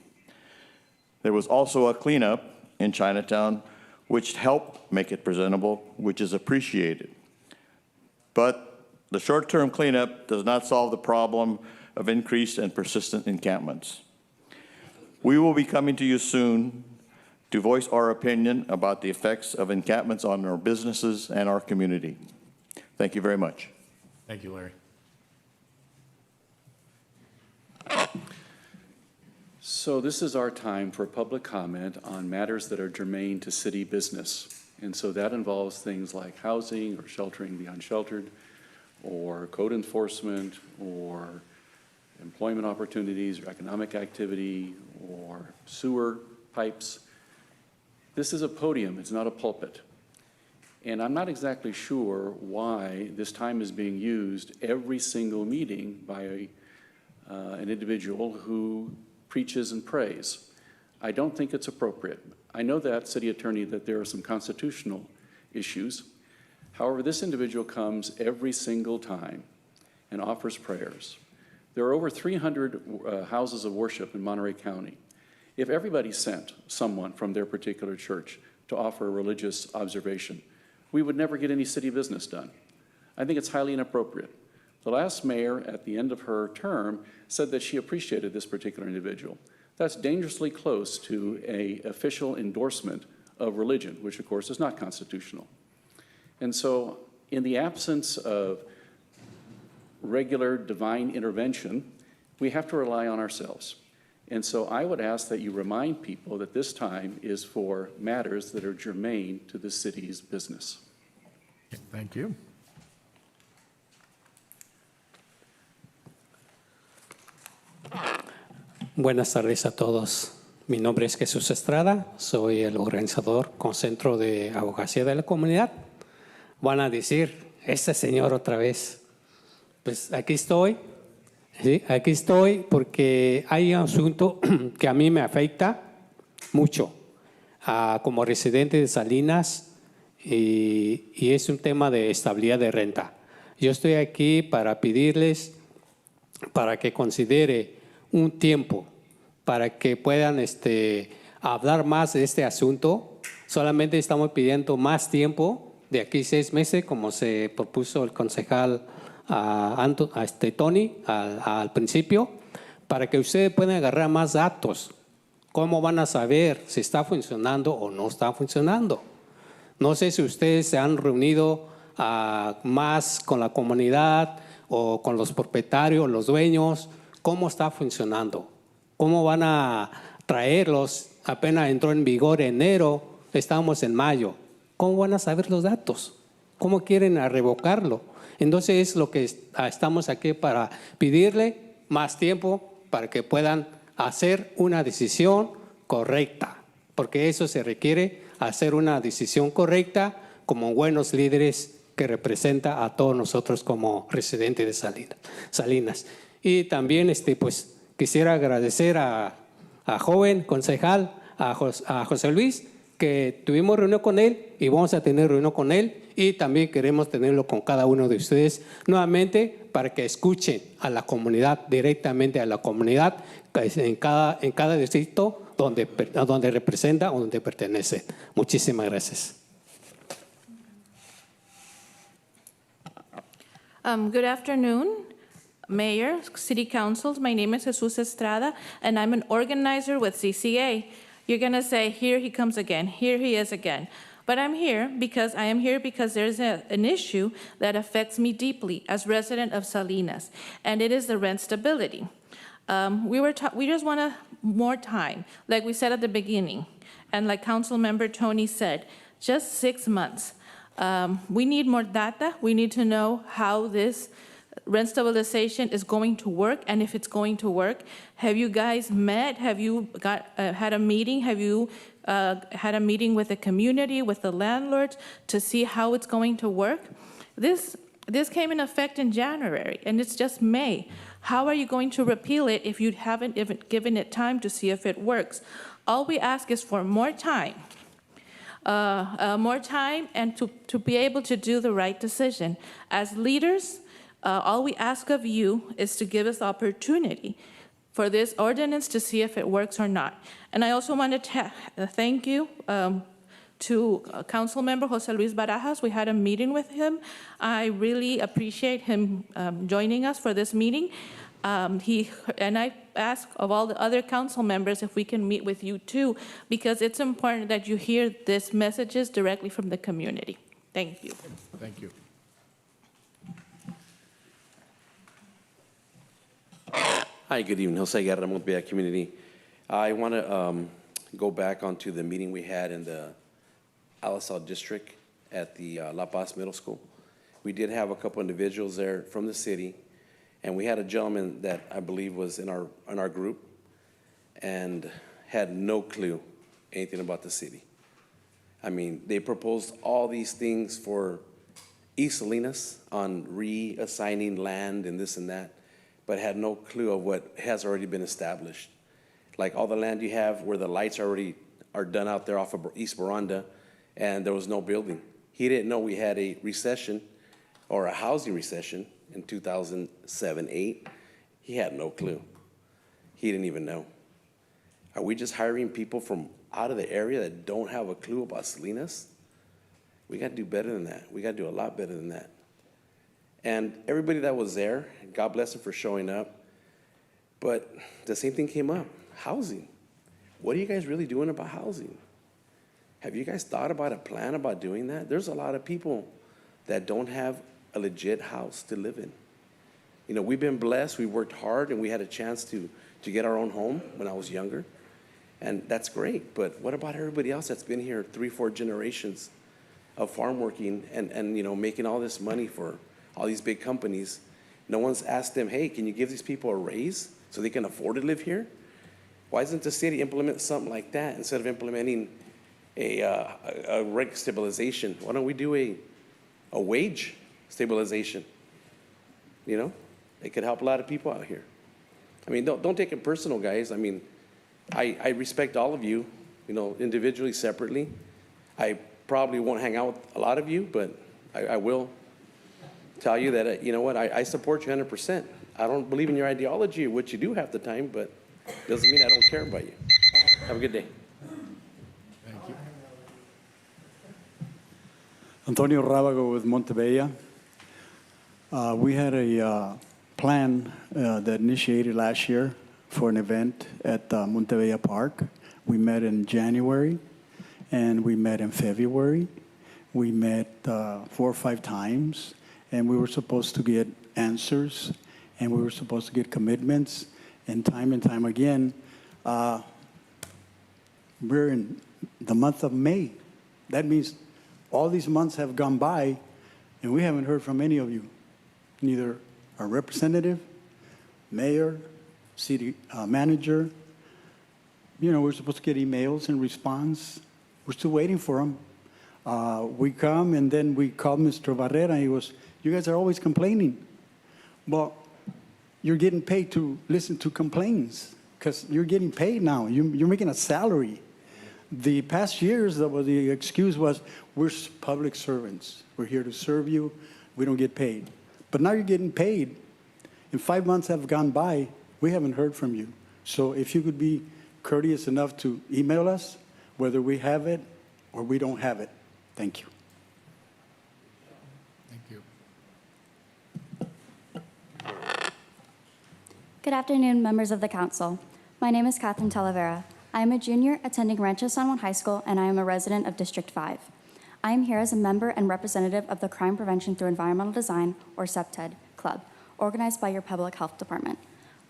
There was also a cleanup in Chinatown, which helped make it presentable, which is appreciated. But the short-term cleanup does not solve the problem of increased and persistent encampments. We will be coming to you soon to voice our opinion about the effects of encampments on our businesses and our community. Thank you very much. Thank you, Larry. So this is our time for public comment on matters that are germane to city business. And so that involves things like housing or sheltering the unsheltered, or code enforcement, or employment opportunities, or economic activity, or sewer pipes. This is a podium, it's not a pulpit. And I'm not exactly sure why this time is being used every single meeting by an individual who preaches and prays. I don't think it's appropriate. I know that, City Attorney, that there are some constitutional issues. However, this individual comes every single time and offers prayers. There are over 300 houses of worship in Monterey County. If everybody sent someone from their particular church to offer a religious observation, we would never get any city business done. I think it's highly inappropriate. The last mayor, at the end of her term, said that she appreciated this particular individual. That's dangerously close to an official endorsement of religion, which of course is not constitutional. And so, in the absence of regular divine intervention, we have to rely on ourselves. And so I would ask that you remind people that this time is for matters that are germane to the city's business. Thank you. Buenas tardes a todos. Mi nombre es Jesús Estrada, soy el organizador con Centro de Abogacía de la Comunidad. Van a decir, este señor otra vez. Pues aquí estoy, ¿sí? Aquí estoy porque hay un asunto que a mí me afecta mucho como residente de Salinas y es un tema de estabilidad de renta. Yo estoy aquí para pedirles para que considere un tiempo para que puedan hablar más de este asunto. Solamente estamos pidiendo más tiempo, de aquí 6 meses, como se propuso el concejal Tony al principio, para que ustedes puedan agarrar más datos. ¿Cómo van a saber si está funcionando o no está funcionando? No sé si ustedes se han reunido más con la comunidad o con los propietarios, los dueños. ¿Cómo está funcionando? ¿Cómo van a traerlos? Apenas entró en vigor enero, estamos en mayo. ¿Cómo van a saber los datos? ¿Cómo quieren revocarlo? Entonces es lo que estamos aquí para pedirle más tiempo para que puedan hacer una decisión correcta, porque eso se requiere, hacer una decisión correcta como buenos líderes que representa a todos nosotros como residentes de Salinas. Y también pues quisiera agradecer a joven concejal, a José Luis, que tuvimos reunión con él y vamos a tener reunión con él, y también queremos tenerlo con cada uno de ustedes nuevamente para que escuchen a la comunidad, directamente a la comunidad en cada distrito donde representa o donde pertenece. Muchísimas gracias. Good afternoon, Mayor, City Council. My name is Jesus Estrada, and I'm an organizer with CCA. You're going to say, here he comes again, here he is again. But I am here because there's an issue that affects me deeply as resident of Salinas, and it is the rent stability. We just want more time, like we said at the beginning, and like Councilmember Tony said, just 6 months. We need more data. We need to know how this rent stabilization is going to work, and if it's going to work. Have you guys met? Have you had a meeting? Have you had a meeting with the community, with the landlords, to see how it's going to work? This came in effect in January, and it's just May. How are you going to repeal it if you haven't even given it time to see if it works? All we ask is for more time. And to be able to do the right decision. As leaders, all we ask of you is to give us the opportunity for this ordinance to see if it works or not. And I also want to thank you to Councilmember Jose Luis Barajas. We had a meeting with him. I really appreciate him joining us for this meeting. And I ask of all the other council members if we can meet with you too, because it's important that you hear these messages directly from the community. Thank you. Thank you. Hi, good evening. Jose Guerra, Montbella Community. I want to go back onto the meeting we had in the Alisal District at the La Paz Middle School. We did have a couple individuals there from the city, and we had a gentleman that I believe was in our group and had no clue anything about the city. I mean, they proposed all these things for East Salinas on reassigning land and this and that, but had no clue of what has already been established. Like all the land you have where the lights already are done out there off of East Baranda, and there was no building. He didn't know we had a recession or a housing recession in 2007-08. He had no clue. He didn't even know. Are we just hiring people from out of the area that don't have a clue about Salinas? We got to do better than that. We got to do a lot better than that. And everybody that was there, God bless them for showing up, but the same thing came up, housing. What are you guys really doing about housing? Have you guys thought about a plan about doing that? There's a lot of people that don't have a legit house to live in. You know, we've been blessed, we worked hard, and we had a chance to get our own home when I was younger, and that's great, but what about everybody else that's been here 3-4 generations of farm working and you know, making all this money for all these big companies? No one's asked them, hey, can you give these people a raise so they can afford to live here? Why doesn't the city implement something like that instead of implementing a rent stabilization? Why don't we do a wage stabilization? You know, it could help a lot of people out here. I mean, don't take it personal, guys. I mean, I respect all of you, you know, individually, separately. I probably won't hang out with a lot of you, but I will tell you that, you know what, I support you 100%. I don't believe in your ideology or what you do half the time, but doesn't mean I don't care about you. Have a good day. Thank you. Antonio Rábago with Montebella. We had a plan that initiated last year for an event at Montebella Park. We met in January, and we met in February. We met 4 or 5 times, and we were supposed to get answers, and we were supposed to get commitments, and time again, we're in the month of May. That means all these months have gone by, and we haven't heard from any of you, neither our representative, mayor, city manager. You know, we're supposed to get emails and response. We're still waiting for them. We come, and then we call Mr. Barrera, and he goes, you guys are always complaining. Well, you're getting paid to listen to complaints because you're getting paid now. You're making a salary. The past years, the excuse was, we're public servants. We're here to serve you. We don't get paid. But now you're getting paid. And 5 months have gone by. We haven't heard from you. So if you could be courteous enough to email us, whether we have it or we don't have it. Thank you. Thank you. Good afternoon, members of the council. My name is Catherine Talavera. I am a junior attending Rancho San Juan High School, and I am a resident of District 5. I am here as a member and representative of the Crime Prevention Through Environmental Design, or CPTED, Club, organized by your Public Health Department.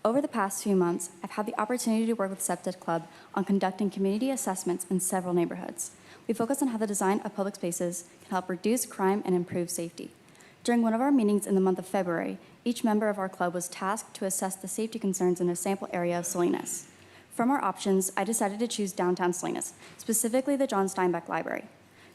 Over the past few months, I've had the opportunity to work with CPTED Club on conducting community assessments in several neighborhoods. We focus on how the design of public spaces can help reduce crime and improve safety. During one of our meetings in the month of February, each member of our club was tasked to assess the safety concerns in a sample area of Salinas. From our options, I decided to choose downtown Salinas, specifically the John Steinbeck Library.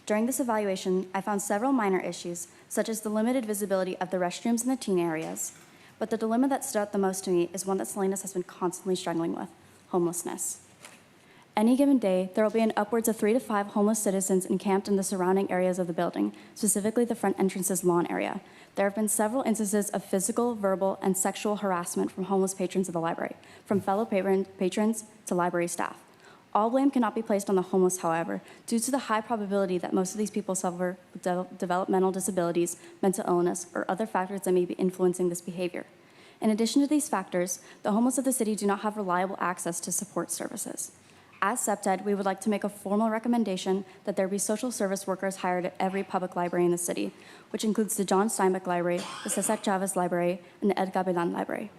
During this evaluation, I found several minor issues, such as the limited visibility of the restrooms in the teen areas. But the dilemma that stood out the most to me is one that Salinas has been constantly struggling with: homelessness. Any given day, there will be upwards of 3 to 5 homeless citizens encamped in the surrounding areas of the building, specifically the front entrance's lawn area. There have been several instances of physical, verbal, and sexual harassment from homeless patrons of the library, from fellow patrons to library staff. All blame cannot be placed on the homeless, however, due to the high probability that most of these people suffer with developmental disabilities, mental illness, or other factors that may be influencing this behavior. In addition to these factors, the homeless of the city do not have reliable access to support services. As CPTED, we would like to make a formal recommendation that there be social service workers hired at every public library in the city, which includes the John Steinbeck Library, the Cesar Chavez Library, and the Ed Gavilan Library.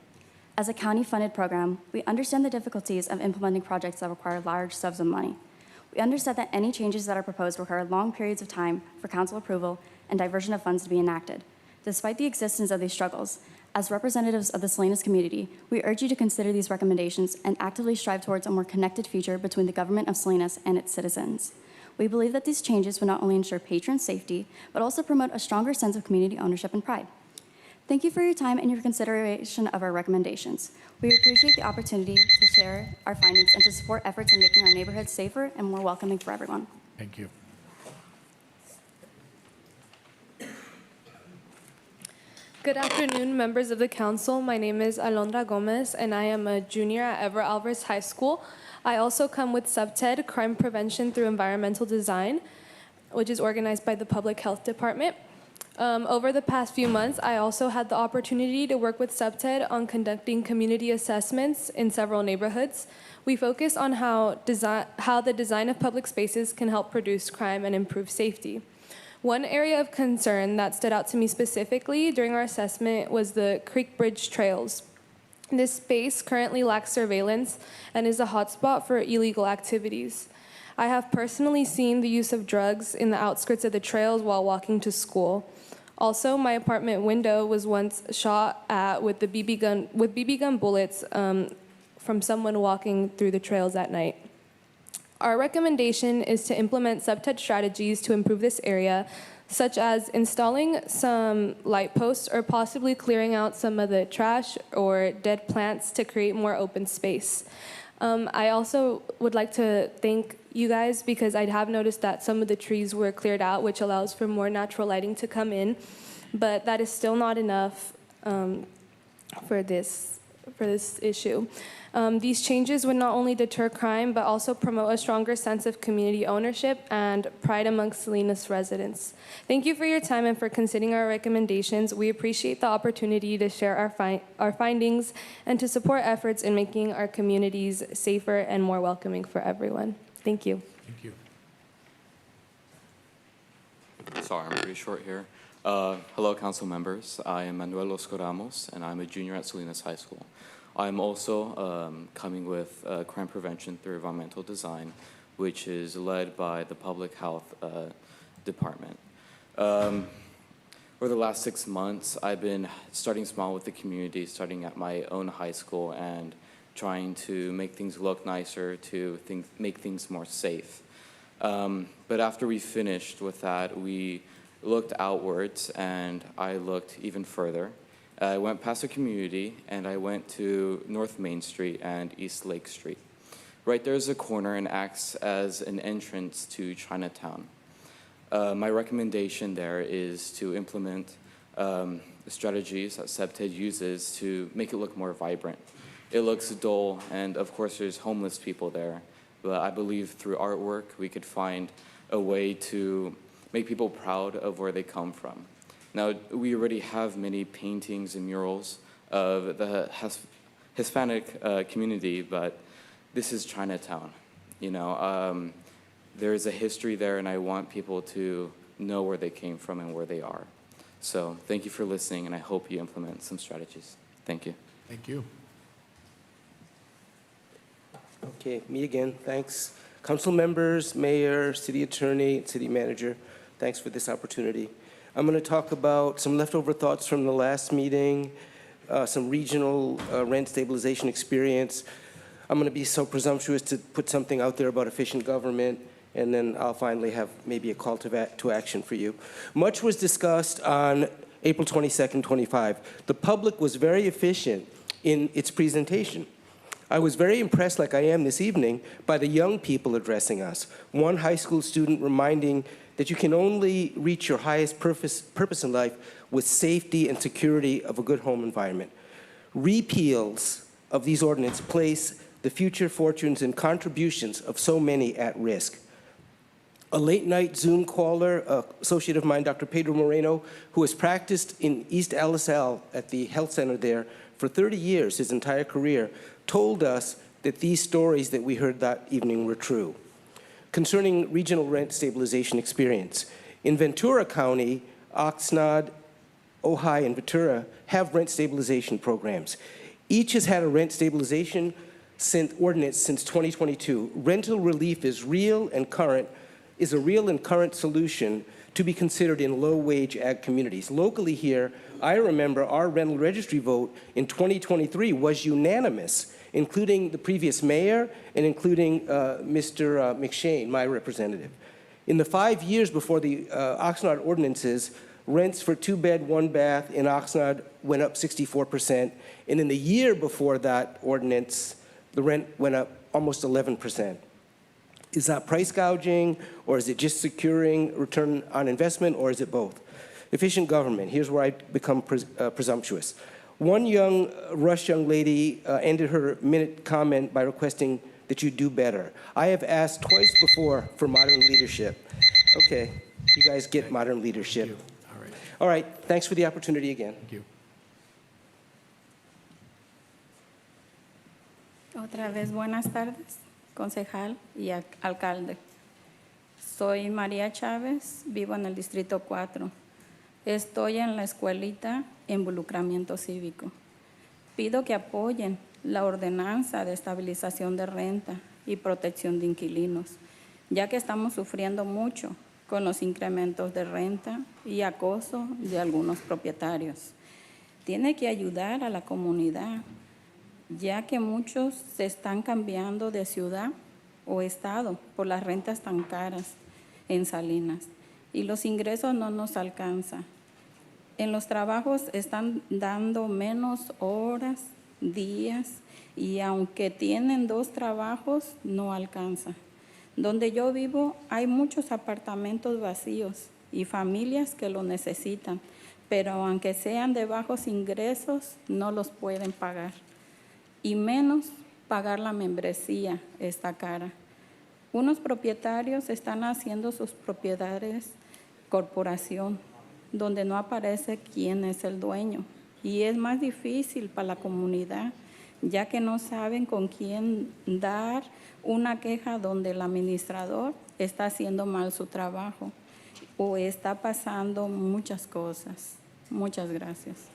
As a county-funded program, we understand the difficulties of implementing projects that require large sums of money. We understand that any changes that are proposed require long periods of time for council approval and diversion of funds to be enacted. Despite the existence of these struggles, as representatives of the Salinas community, we urge you to consider these recommendations and actively strive towards a more connected future between the government of Salinas and its citizens. We believe that these changes will not only ensure patron safety, but also promote a stronger sense of community ownership and pride. Thank you for your time and your consideration of our recommendations. We appreciate the opportunity to share our findings and to support efforts in making our neighborhoods safer and more welcoming for everyone. Thank you. Good afternoon, members of the council. My name is Alondra Gomez, and I am a junior at Everett Alvarez High School. I also come with CPTED, Crime Prevention Through Environmental Design, which is organized by the Public Health Department. Over the past few months, I also had the opportunity to work with CPTED on conducting community assessments in several neighborhoods. We focus on how the design of public spaces can help reduce crime and improve safety. One area of concern that stood out to me specifically during our assessment was the Creek Bridge trails. This space currently lacks surveillance and is a hotspot for illegal activities. I have personally seen the use of drugs in the outskirts of the trails while walking to school. Also, my apartment window was once shot at with BB gun bullets from someone walking through the trails at night. Our recommendation is to implement CPTED strategies to improve this area, such as installing some light posts or possibly clearing out some of the trash or dead plants to create more open space. I also would like to thank you guys because I have noticed that some of the trees were cleared out, which allows for more natural lighting to come in, but that is still not enough for this issue. These changes would not only deter crime, but also promote a stronger sense of community ownership and pride amongst Salinas residents. Thank you for your time and for considering our recommendations. We appreciate the opportunity to share our findings and to support efforts in making our communities safer and more welcoming for everyone. Thank you. Thank you. Sorry, I'm pretty short here. Hello, council members. I am Manuel Oscar Ramos, and I'm a junior at Salinas High School. I'm also coming with Crime Prevention Through Environmental Design, which is led by the Public Health Department. Over the last 6 months, I've been starting small with the community, starting at my own high school and trying to make things look nicer, to make things more safe. But after we finished with that, we looked outwards, and I looked even further. I went past the community, and I went to North Main Street and East Lake Street. Right there is a corner and acts as an entrance to Chinatown. My recommendation there is to implement strategies that CPTED uses to make it look more vibrant. It looks dull, and of course there's homeless people there, but I believe through artwork we could find a way to make people proud of where they come from. Now, we already have many paintings and murals of the Hispanic community, but this is Chinatown. You know, there is a history there, and I want people to know where they came from and where they are. So thank you for listening, and I hope you implement some strategies. Thank you. Thank you. Okay, me again, thanks. Council members, mayor, city attorney, city manager, thanks for this opportunity. I'm going to talk about some leftover thoughts from the last meeting, some regional rent stabilization experience. I'm going to be so presumptuous to put something out there about efficient government, and then I'll finally have maybe a call to action for you. Much was discussed on April 22nd, 25. The public was very efficient in its presentation. I was very impressed, like I am this evening, by the young people addressing us. One high school student reminding that you can only reach your highest purpose in life with safety and security of a good home environment. Repeals of these ordinances place the future fortunes and contributions of so many at risk. A late-night Zoom caller, associate of mine, Dr. Pedro Moreno, who has practiced in East LSL at the health center there for 30 years, his entire career, told us that these stories that we heard that evening were true. Concerning regional rent stabilization experience, in Ventura County, Oxnard, Ojai, and Ventura have rent stabilization programs. Each has had a rent stabilization ordinance since 2022. Rental relief is a real and current solution to be considered in low-wage ag communities. Locally here, I remember our rental registry vote in 2023 was unanimous, including the previous mayor and including Mr. McShane, my representative. In the 5 years before the Oxnard ordinances, rents for 2-bed, 1-bath in Oxnard went up 64%, and in the year before that ordinance, the rent went up almost 11%. Is that price gouging, or is it just securing return on investment, or is it both? Efficient government, here's where I become presumptuous. One Rush young lady ended her minute comment by requesting that you do better. I have asked twice before for modern leadership. Okay, you guys get modern leadership. All right, thanks for the opportunity again. Thank you. Otra vez, buenas tardes, concejal y alcalde. Soy María Chávez, vivo en el Distrito 4. Estoy en la escuelita Involucramiento Cívico. Pido que apoyen la ordenanza de estabilización de renta y protección de inquilinos, ya que estamos sufriendo mucho con los incrementos de renta y acoso de algunos propietarios. Tiene que ayudar a la comunidad, ya que muchos se están cambiando de ciudad o estado por las rentas tan caras en Salinas y los ingresos no nos alcanzan. En los trabajos están dando menos horas, días, y aunque tienen 2 trabajos, no alcanza. Donde yo vivo hay muchos apartamentos vacíos y familias que lo necesitan, pero aunque sean de bajos ingresos, no los pueden pagar. Y menos pagar la membresía está cara. Unos propietarios están haciendo sus propiedades corporación, donde no aparece quién es el dueño. Y es más difícil para la comunidad, ya que no saben con quién dar una queja donde el administrador está haciendo mal su trabajo o está pasando muchas cosas. Muchas gracias.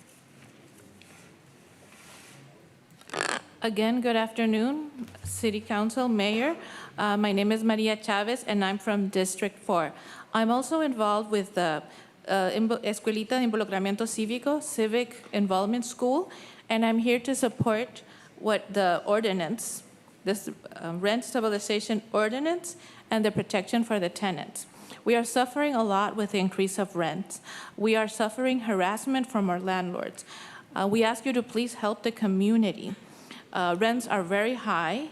Again, good afternoon, City Council, Mayor. My name is Maria Chavez, and I'm from District 4. I'm also involved with the Escuelita de Involucramiento Cívico, Civic Involvement School, and I'm here to support what the ordinance, this rent stabilization ordinance, and the protection for the tenants. We are suffering a lot with the increase of rent. We are suffering harassment from our landlords. We ask you to please help the community. Rents are very high.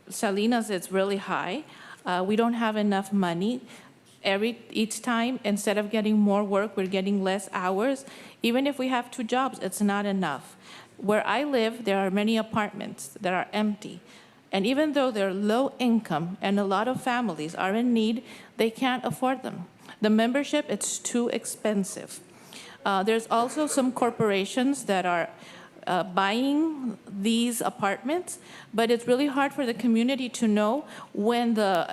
Salinas is really high. We don't have enough money. Each time, instead of getting more work, we're getting less hours. Even if we have 2 jobs, it's not enough. Where I live, there are many apartments that are empty. And even though they're low income and a lot of families are in need, they can't afford them. The membership, it's too expensive. There's also some corporations that are buying these apartments, but it's really hard for the community to know when the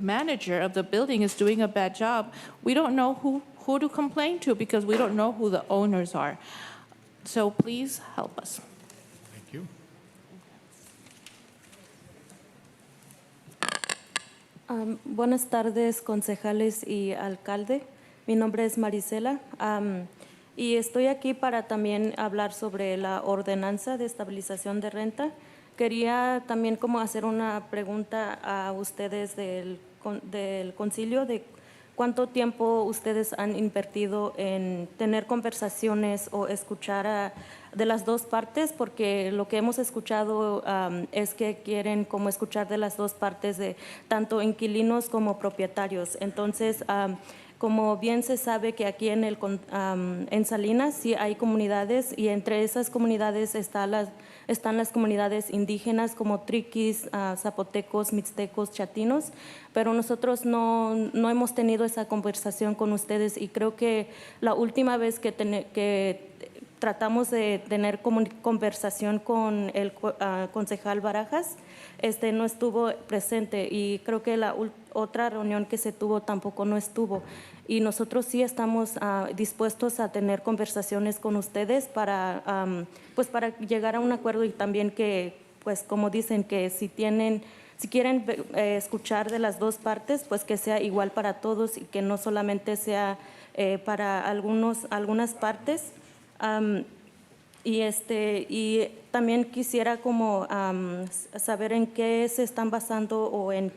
manager of the building is doing a bad job. We don't know who to complain to because we don't know who the owners are. So please help us. Thank you. Buenas tardes, concejales y alcalde. Mi nombre es Marisela y estoy aquí para también hablar sobre la ordenanza de estabilización de renta. Quería también como hacer una pregunta a ustedes del concilio de cuánto tiempo ustedes han invertido en tener conversaciones o escuchar de las dos partes, porque lo que hemos escuchado es que quieren como escuchar de las dos partes, de tanto inquilinos como propietarios. Entonces, como bien se sabe que aquí en Salinas sí hay comunidades y entre esas comunidades están las comunidades indígenas como triquis, zapotecos, mixtecos, chatinos, pero nosotros no hemos tenido esa conversación con ustedes y creo que la última vez que tratamos de tener conversación con el concejal Barajas, no estuvo presente y creo que la otra reunión que se tuvo tampoco no estuvo. Y nosotros sí estamos dispuestos a tener conversaciones con ustedes para llegar a un acuerdo y también que, pues como dicen, que si quieren escuchar de las dos partes, pues que sea igual para todos y que no solamente sea para algunas partes. Y también quisiera como saber en qué se están basando o en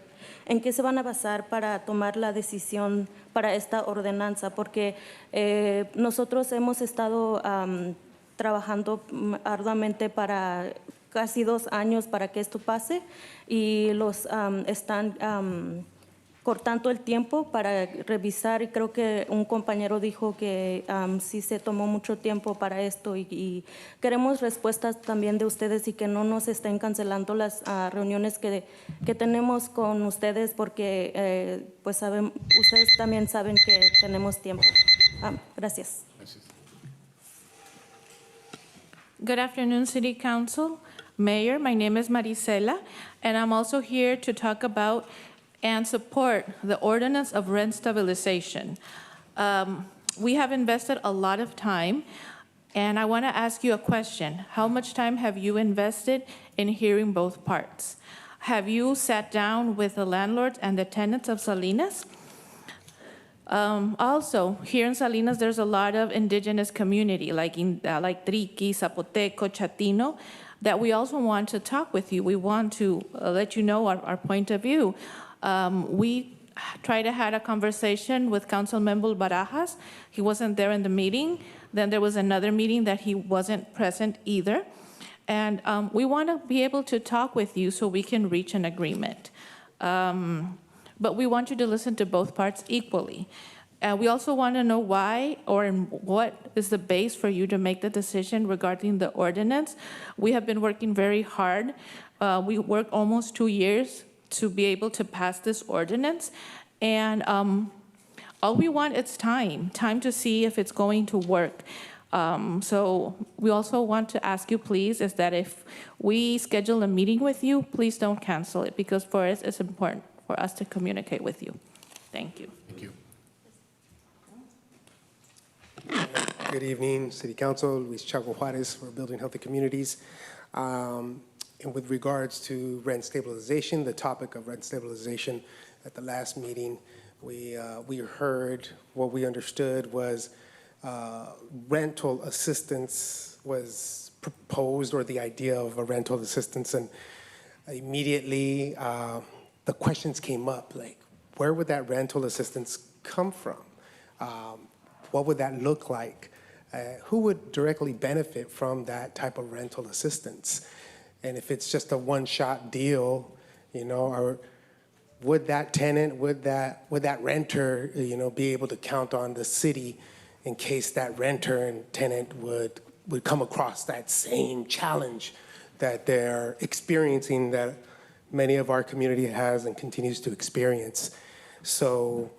qué se van a basar para tomar la decisión para esta ordenanza, porque nosotros hemos estado trabajando arduamente para casi 2 años para que esto pase y los están cortando el tiempo para revisar y creo que un compañero dijo que sí se tomó mucho tiempo para esto y queremos respuestas también de ustedes y que no nos estén cancelando las reuniones que tenemos con ustedes porque pues ustedes también saben que tenemos tiempo. Gracias. Good afternoon, City Council, Mayor. My name is Marisela, and I'm also here to talk about and support the ordinance of rent stabilization. We have invested a lot of time, and I want to ask you a question. How much time have you invested in hearing both parts? Have you sat down with the landlords and the tenants of Salinas? Also, here in Salinas, there's a lot of indigenous community, like Triqui, Zapoteco, Chatino, that we also want to talk with you. We want to let you know our point of view. We tried to have a conversation with Councilmember Barajas. He wasn't there in the meeting. Then there was another meeting that he wasn't present either. And we want to be able to talk with you so we can reach an agreement. But we want you to listen to both parts equally. We also want to know why or what is the base for you to make the decision regarding the ordinance. We have been working very hard. We worked almost 2 years to be able to pass this ordinance. And all we want is time to see if it's going to work. So we also want to ask you, please, is that if we schedule a meeting with you, please don't cancel it, because for us, it's important for us to communicate with you. Thank you. Thank you. Good evening, City Council. Luis Chaco Juarez for Building Healthy Communities. And with regards to rent stabilization, the topic of rent stabilization, at the last meeting, we heard what we understood was rental assistance was proposed, or the idea of a rental assistance, and immediately the questions came up, like, where would that rental assistance come from? What would that look like? Who would directly benefit from that type of rental assistance? And if it's just a one-shot deal, or would that tenant, would that renter, be able to count on the city in case that renter and tenant would come across that same challenge that they're experiencing, that many of our community has and continues to experience. So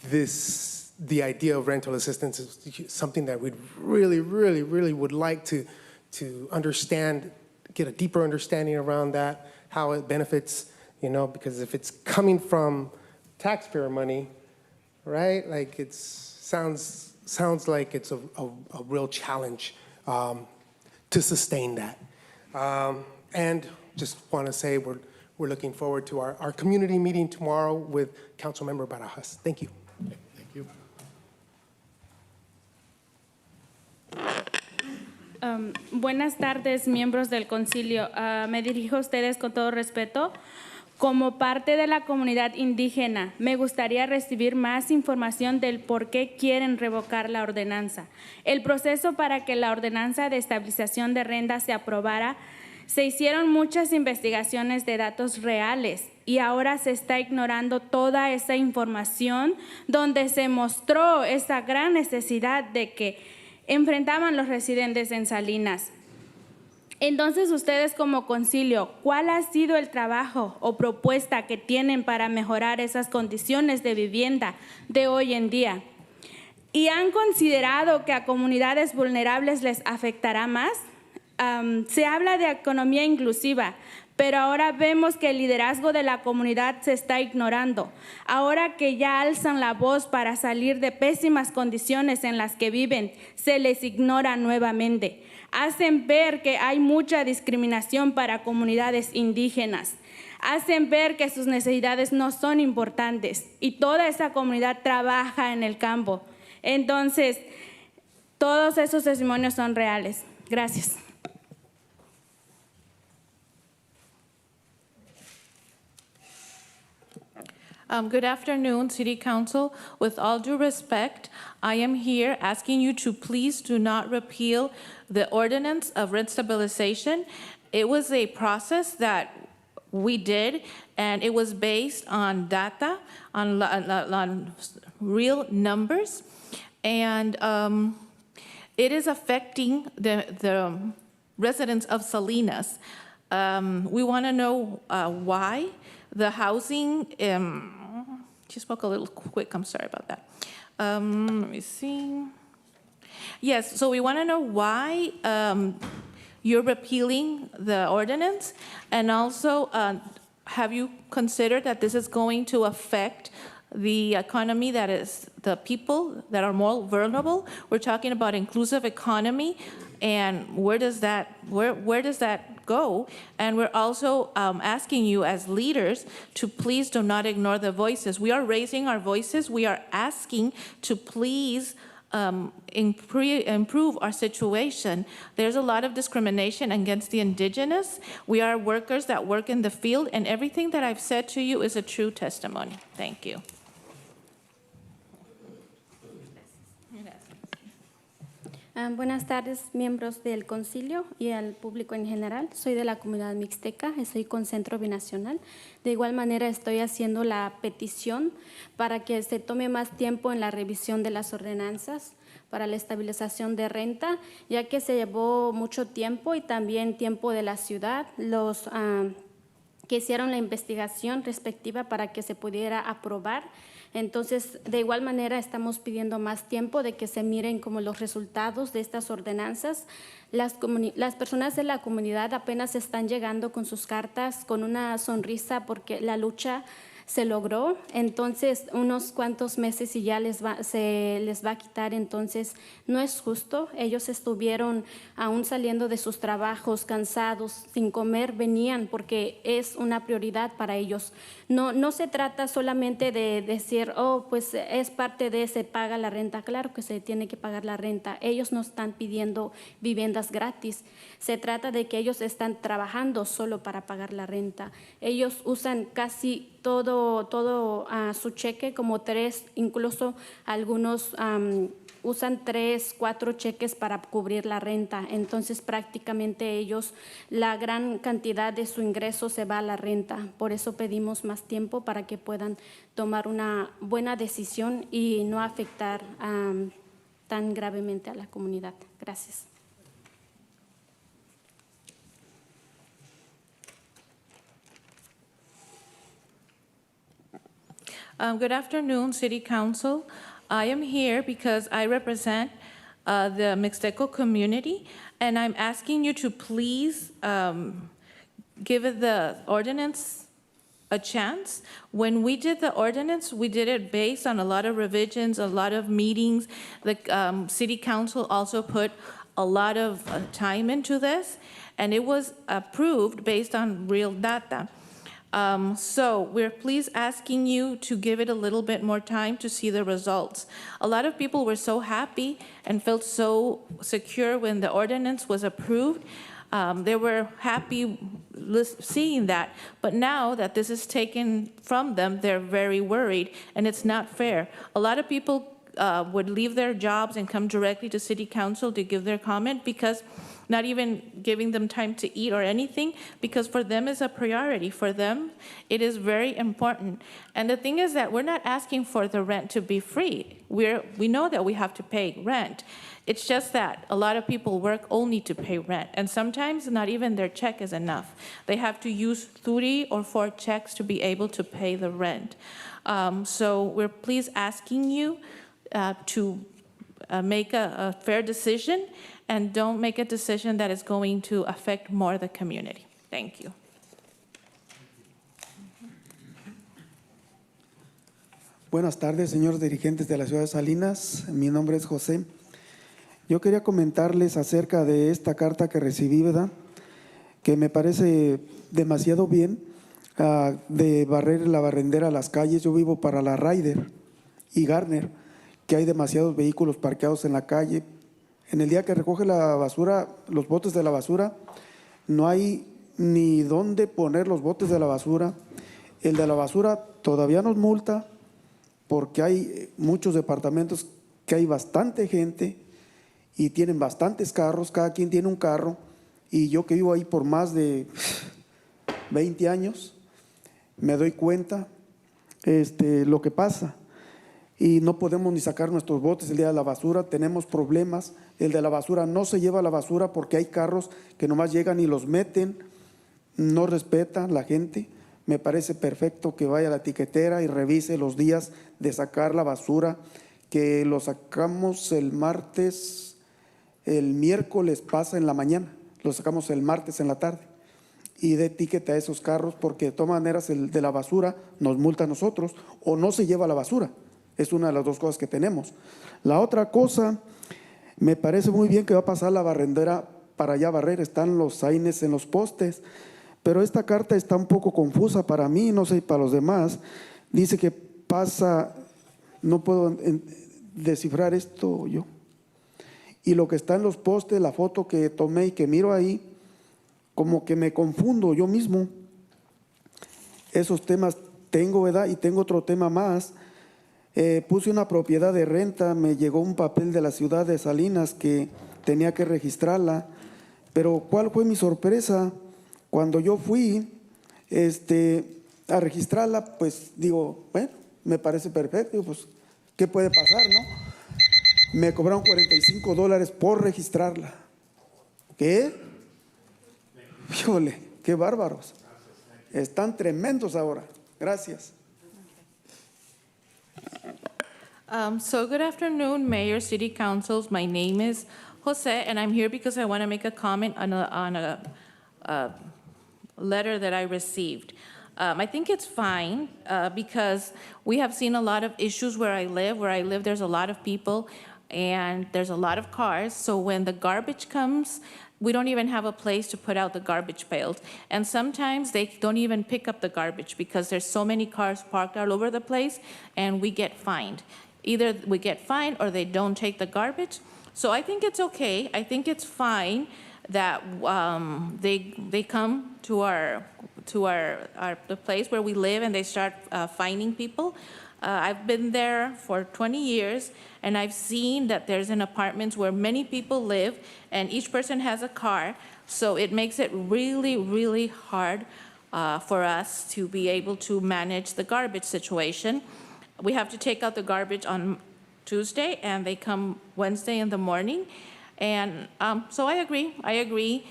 the idea of rental assistance is something that we'd really, really, really would like to to understand, get a deeper understanding around that, how it benefits, because if it's coming from taxpayer money, right? Like sounds like it's a real challenge to sustain that. And just want to say we're looking forward to our community meeting tomorrow with Councilmember Barajas. Thank you. Thank you. Buenas tardes, miembros del concilio. Me dirijo a ustedes con todo respeto. Como parte de la comunidad indígena, me gustaría recibir más información del por qué quieren revocar la ordenanza. El proceso para que la ordenanza de estabilización de renta se aprobara, se hicieron muchas investigaciones de datos reales y ahora se está ignorando toda esa información donde se mostró esa gran necesidad de que enfrentaban los residentes en Salinas. Entonces, ustedes como concilio, ¿cuál ha sido el trabajo o propuesta que tienen para mejorar esas condiciones de vivienda de hoy en día? ¿Y han considerado que a comunidades vulnerables les afectará más? Se habla de economía inclusiva, pero ahora vemos que el liderazgo de la comunidad se está ignorando. Ahora que ya alzan la voz para salir de pésimas condiciones en las que viven, se les ignora nuevamente. Hacen ver que hay mucha discriminación para comunidades indígenas. Hacen ver que sus necesidades no son importantes y toda esa comunidad trabaja en el campo. Entonces, todos esos testimonios son reales. Gracias. Good afternoon, City Council. With all due respect, I am here asking you to please do not repeal the ordinance of rent stabilization. It was a process that we did, and it was based on data, on real numbers, and it is affecting the residents of Salinas. We want to know why the housing, she spoke a little quick, I'm sorry about that. Let me see. Yes, so we want to know why you're repealing the ordinance, and also have you considered that this is going to affect the economy, that is the people that are more vulnerable? We're talking about inclusive economy, and where does that go? And we're also asking you as leaders to please do not ignore the voices. We are raising our voices. We are asking to please improve our situation. There's a lot of discrimination against the indigenous. We are workers that work in the field, and everything that I've said to you is a true testimony. Thank you. Buenas tardes, miembros del concilio y al público en general. Soy de la comunidad mixteca, estoy con Centro Binacional. De igual manera, estoy haciendo la petición para que se tome más tiempo en la revisión de las ordenanzas para la estabilización de renta, ya que se llevó mucho tiempo y también tiempo de la ciudad, los que hicieron la investigación respectiva para que se pudiera aprobar. Entonces, de igual manera, estamos pidiendo más tiempo de que se miren como los resultados de estas ordenanzas. Las personas de la comunidad apenas están llegando con sus cartas, con una sonrisa, porque la lucha se logró. Entonces, unos cuantos meses y ya se les va a quitar. Entonces, no es justo. Ellos estuvieron aún saliendo de sus trabajos, cansados, sin comer, venían porque es una prioridad para ellos. No se trata solamente de decir, oh, pues es parte de, se paga la renta. Claro que se tiene que pagar la renta. Ellos no están pidiendo viviendas gratis. Se trata de que ellos están trabajando solo para pagar la renta. Ellos usan casi todo su cheque, como 3, incluso algunos usan 3, 4 cheques para cubrir la renta. Entonces, prácticamente ellos, la gran cantidad de su ingreso se va a la renta. Por eso pedimos más tiempo para que puedan tomar una buena decisión y no afectar tan gravemente a la comunidad. Gracias. Good afternoon, City Council. I am here because I represent the Mixteco community, and I'm asking you to please give it the ordinance a chance. When we did the ordinance, we did it based on a lot of revisions, a lot of meetings. The city council also put a lot of time into this, and it was approved based on real data. So we're please asking you to give it a little bit more time to see the results. A lot of people were so happy and felt so secure when the ordinance was approved. They were happy seeing that, but now that this is taken from them, they're very worried, and it's not fair. A lot of people would leave their jobs and come directly to city council to give their comment, because not even giving them time to eat or anything, because for them it's a priority. For them, it is very important. And the thing is that we're not asking for the rent to be free. We know that we have to pay rent. It's just that a lot of people work only to pay rent, and sometimes not even their check is enough. They have to use 3 or 4 checks to be able to pay the rent. So we're please asking you to make a fair decision, and don't make a decision that is going to affect more the community. Thank you. Buenas tardes, señores dirigentes de la ciudad de Salinas. Mi nombre es José. Yo quería comentarles acerca de esta carta que recibí, ¿verdad? Que me parece demasiado bien, de barrer la barrendera a las calles. Yo vivo para la Ryder y Garner, que hay demasiados vehículos parqueados en la calle. En el día que recoge la basura, los botes de la basura, no hay ni dónde poner los botes de la basura. El de la basura todavía nos multa porque hay muchos departamentos que hay bastante gente y tienen bastantes carros, cada quien tiene un carro, y yo que vivo ahí por más de 20 años, me doy cuenta lo que pasa. Y no podemos ni sacar nuestros botes el día de la basura, tenemos problemas. El de la basura no se lleva la basura porque hay carros que nomás llegan y los meten, no respetan la gente. Me parece perfecto que vaya a la etiquetera y revise los días de sacar la basura, que lo sacamos el martes, el miércoles pasa en la mañana, lo sacamos el martes en la tarde, y de etiqueta a esos carros, porque de todas maneras el de la basura nos multa a nosotros o no se lleva la basura. Es una de las dos cosas que tenemos. La otra cosa, me parece muy bien que va a pasar la barrendera para allá barrer, están los saines en los postes, pero esta carta está un poco confusa para mí, no sé, para los demás. Dice que pasa, no puedo descifrar esto yo. Y lo que está en los postes, la foto que tomé y que miro ahí, como que me confundo yo mismo. Esos temas tengo, ¿verdad? Y tengo otro tema más. Puse una propiedad de renta, me llegó un papel de la ciudad de Salinas que tenía que registrarla, pero ¿cuál fue mi sorpresa? Cuando yo fui a registrarla, pues digo, bueno, me parece perfecto, pues, ¿qué puede pasar, no? Me cobraron $45 por registrarla. ¿Qué? Híjole, qué bárbaros. Están tremendos ahora. Gracias. So good afternoon, Mayor, City Councils. My name is Jose, and I'm here because I want to make a comment on a letter that I received. I think it's fine because we have seen a lot of issues where I live. Where I live, there's a lot of people and there's a lot of cars. So when the garbage comes, we don't even have a place to put out the garbage pails. And sometimes they don't even pick up the garbage because there's so many cars parked all over the place, and we get fined. Either we get fined or they don't take the garbage. So I think it's okay. I think it's fine that they come to the place where we live and they start fining people. I've been there for 20 years, and I've seen that there's an apartments where many people live, and each person has a car, so it makes it really, really hard for us to be able to manage the garbage situation. We have to take out the garbage on Tuesday, and they come Wednesday in the morning, and so I agree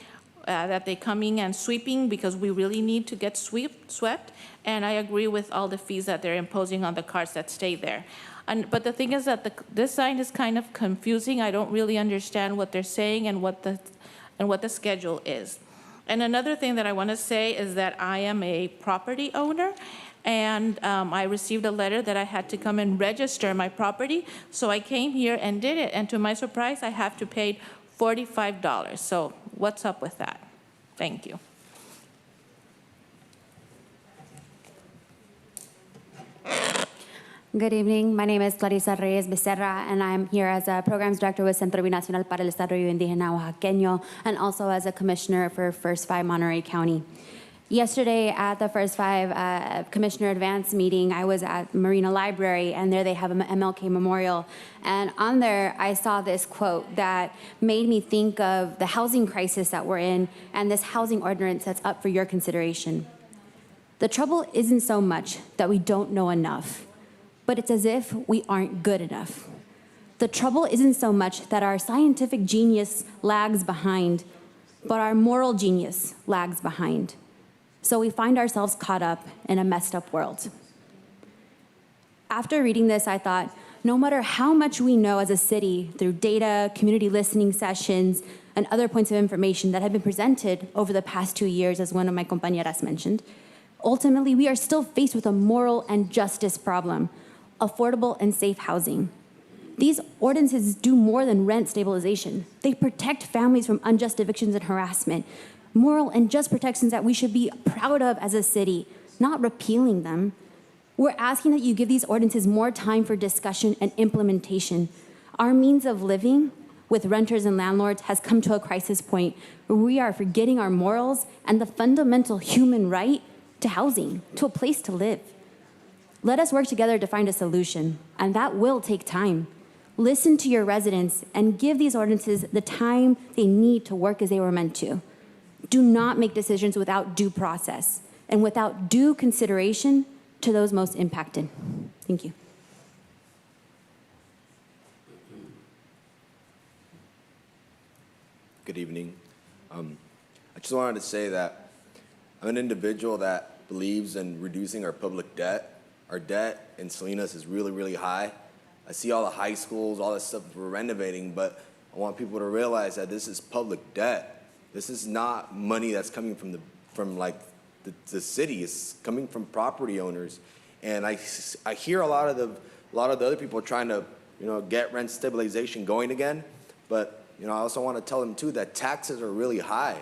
that they coming and sweeping because we really need to get swept, and I agree with all the fees that they're imposing on the cars that stay there. But the thing is that this sign is kind of confusing. I don't really understand what they're saying and what the schedule is. And another thing that I want to say is that I am a property owner, and I received a letter that I had to come and register my property. So I came here and did it, and to my surprise, I have to pay $45. So what's up with that? Thank you. Good evening. My name is Clarissa Reyes Becerra, and I'm here as a Programs Director with Centro Binacional para el Desarrollo Indígena Oaxaqueño, and also as a Commissioner for First Five Monterey County. Yesterday at the First Five Commissioner Advance meeting, I was at Marina Library, and there they have an MLK Memorial. And on there, I saw this quote that made me think of the housing crisis that we're in and this housing ordinance that's up for your consideration. The trouble isn't so much that we don't know enough, but it's as if we aren't good enough. The trouble isn't so much that our scientific genius lags behind, but our moral genius lags behind. So we find ourselves caught up in a messed up world. After reading this, I thought, no matter how much we know as a city through data, community listening sessions, and other points of information that have been presented over the past 2 years, as one of my compañeras mentioned, ultimately, we are still faced with a moral and justice problem: affordable and safe housing. These ordinances do more than rent stabilization. They protect families from unjust evictions and harassment, moral and just protections that we should be proud of as a city, not repealing them. We're asking that you give these ordinances more time for discussion and implementation. Our means of living with renters and landlords has come to a crisis point where we are forgetting our morals and the fundamental human right to housing, to a place to live. Let us work together to find a solution, and that will take time. Listen to your residents and give these ordinances the time they need to work as they were meant to. Do not make decisions without due process and without due consideration to those most impacted. Thank you. Good evening. I just wanted to say that I'm an individual that believes in reducing our public debt. Our debt in Salinas is really, really high. I see all the high schools, all this stuff we're renovating, but I want people to realize that this is public debt. This is not money that's coming from the city. It's coming from property owners. And I hear a lot of the other people trying to, get rent stabilization going again. But, I also want to tell them too that taxes are really high.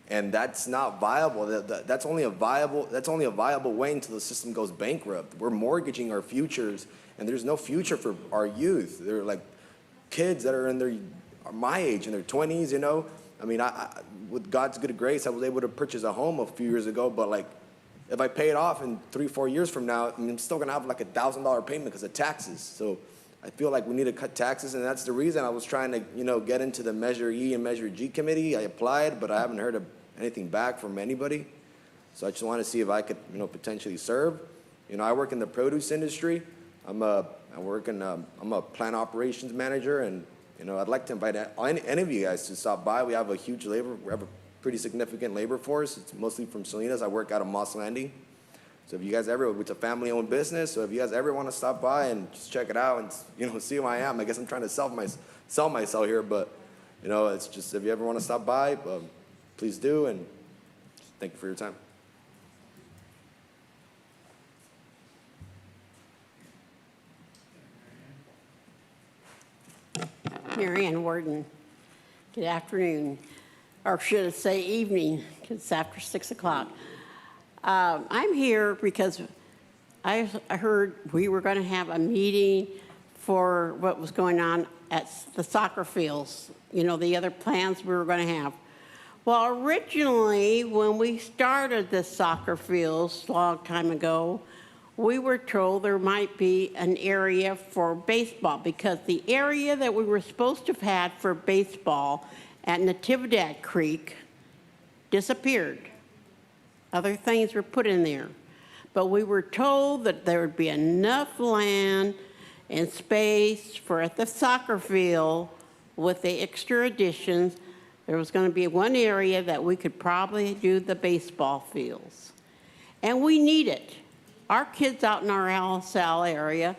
And that's not viable. That's only a viable way until the system goes bankrupt. We're mortgaging our futures, and there's no future for our youth. They're like kids that are in my age, in their 20s, I mean, with God's good grace, I was able to purchase a home a few years ago, but if I pay it off in 3-4 years from now, I'm still gonna have like $1,000 payment because of taxes. So I feel like we need to cut taxes, and that's the reason I was trying to, get into the Measure E and Measure G committee. I applied, but I haven't heard of anything back from anybody. So I just want to see if I could, potentially serve. I work in the produce industry. I'm a plant operations manager, and I'd like to invite any of you guys to stop by. We have a pretty significant labor force. It's mostly from Salinas. I work out of Moss Landing. So if you guys it's a family-owned business. So if you guys ever want to stop by and just check it out and see who I am. I guess I'm trying to sell myself here, but it's just if you ever want to stop by, please do. And thank you for your time. Marianne Warden. Good afternoon, or should I say evening, because it's after 6 o'clock. I'm here because I heard we were going to have a meeting for what was going on at the soccer fields, the other plans we were going to have. Well, originally, when we started the soccer fields a long time ago, we were told there might be an area for baseball because the area that we were supposed to have had for baseball at Natividad Creek disappeared. Other things were put in there. But we were told that there would be enough land and space for at the soccer field with the extra additions. There was going to be one area that we could probably do the baseball fields. And we need it. Our kids out in our LSL area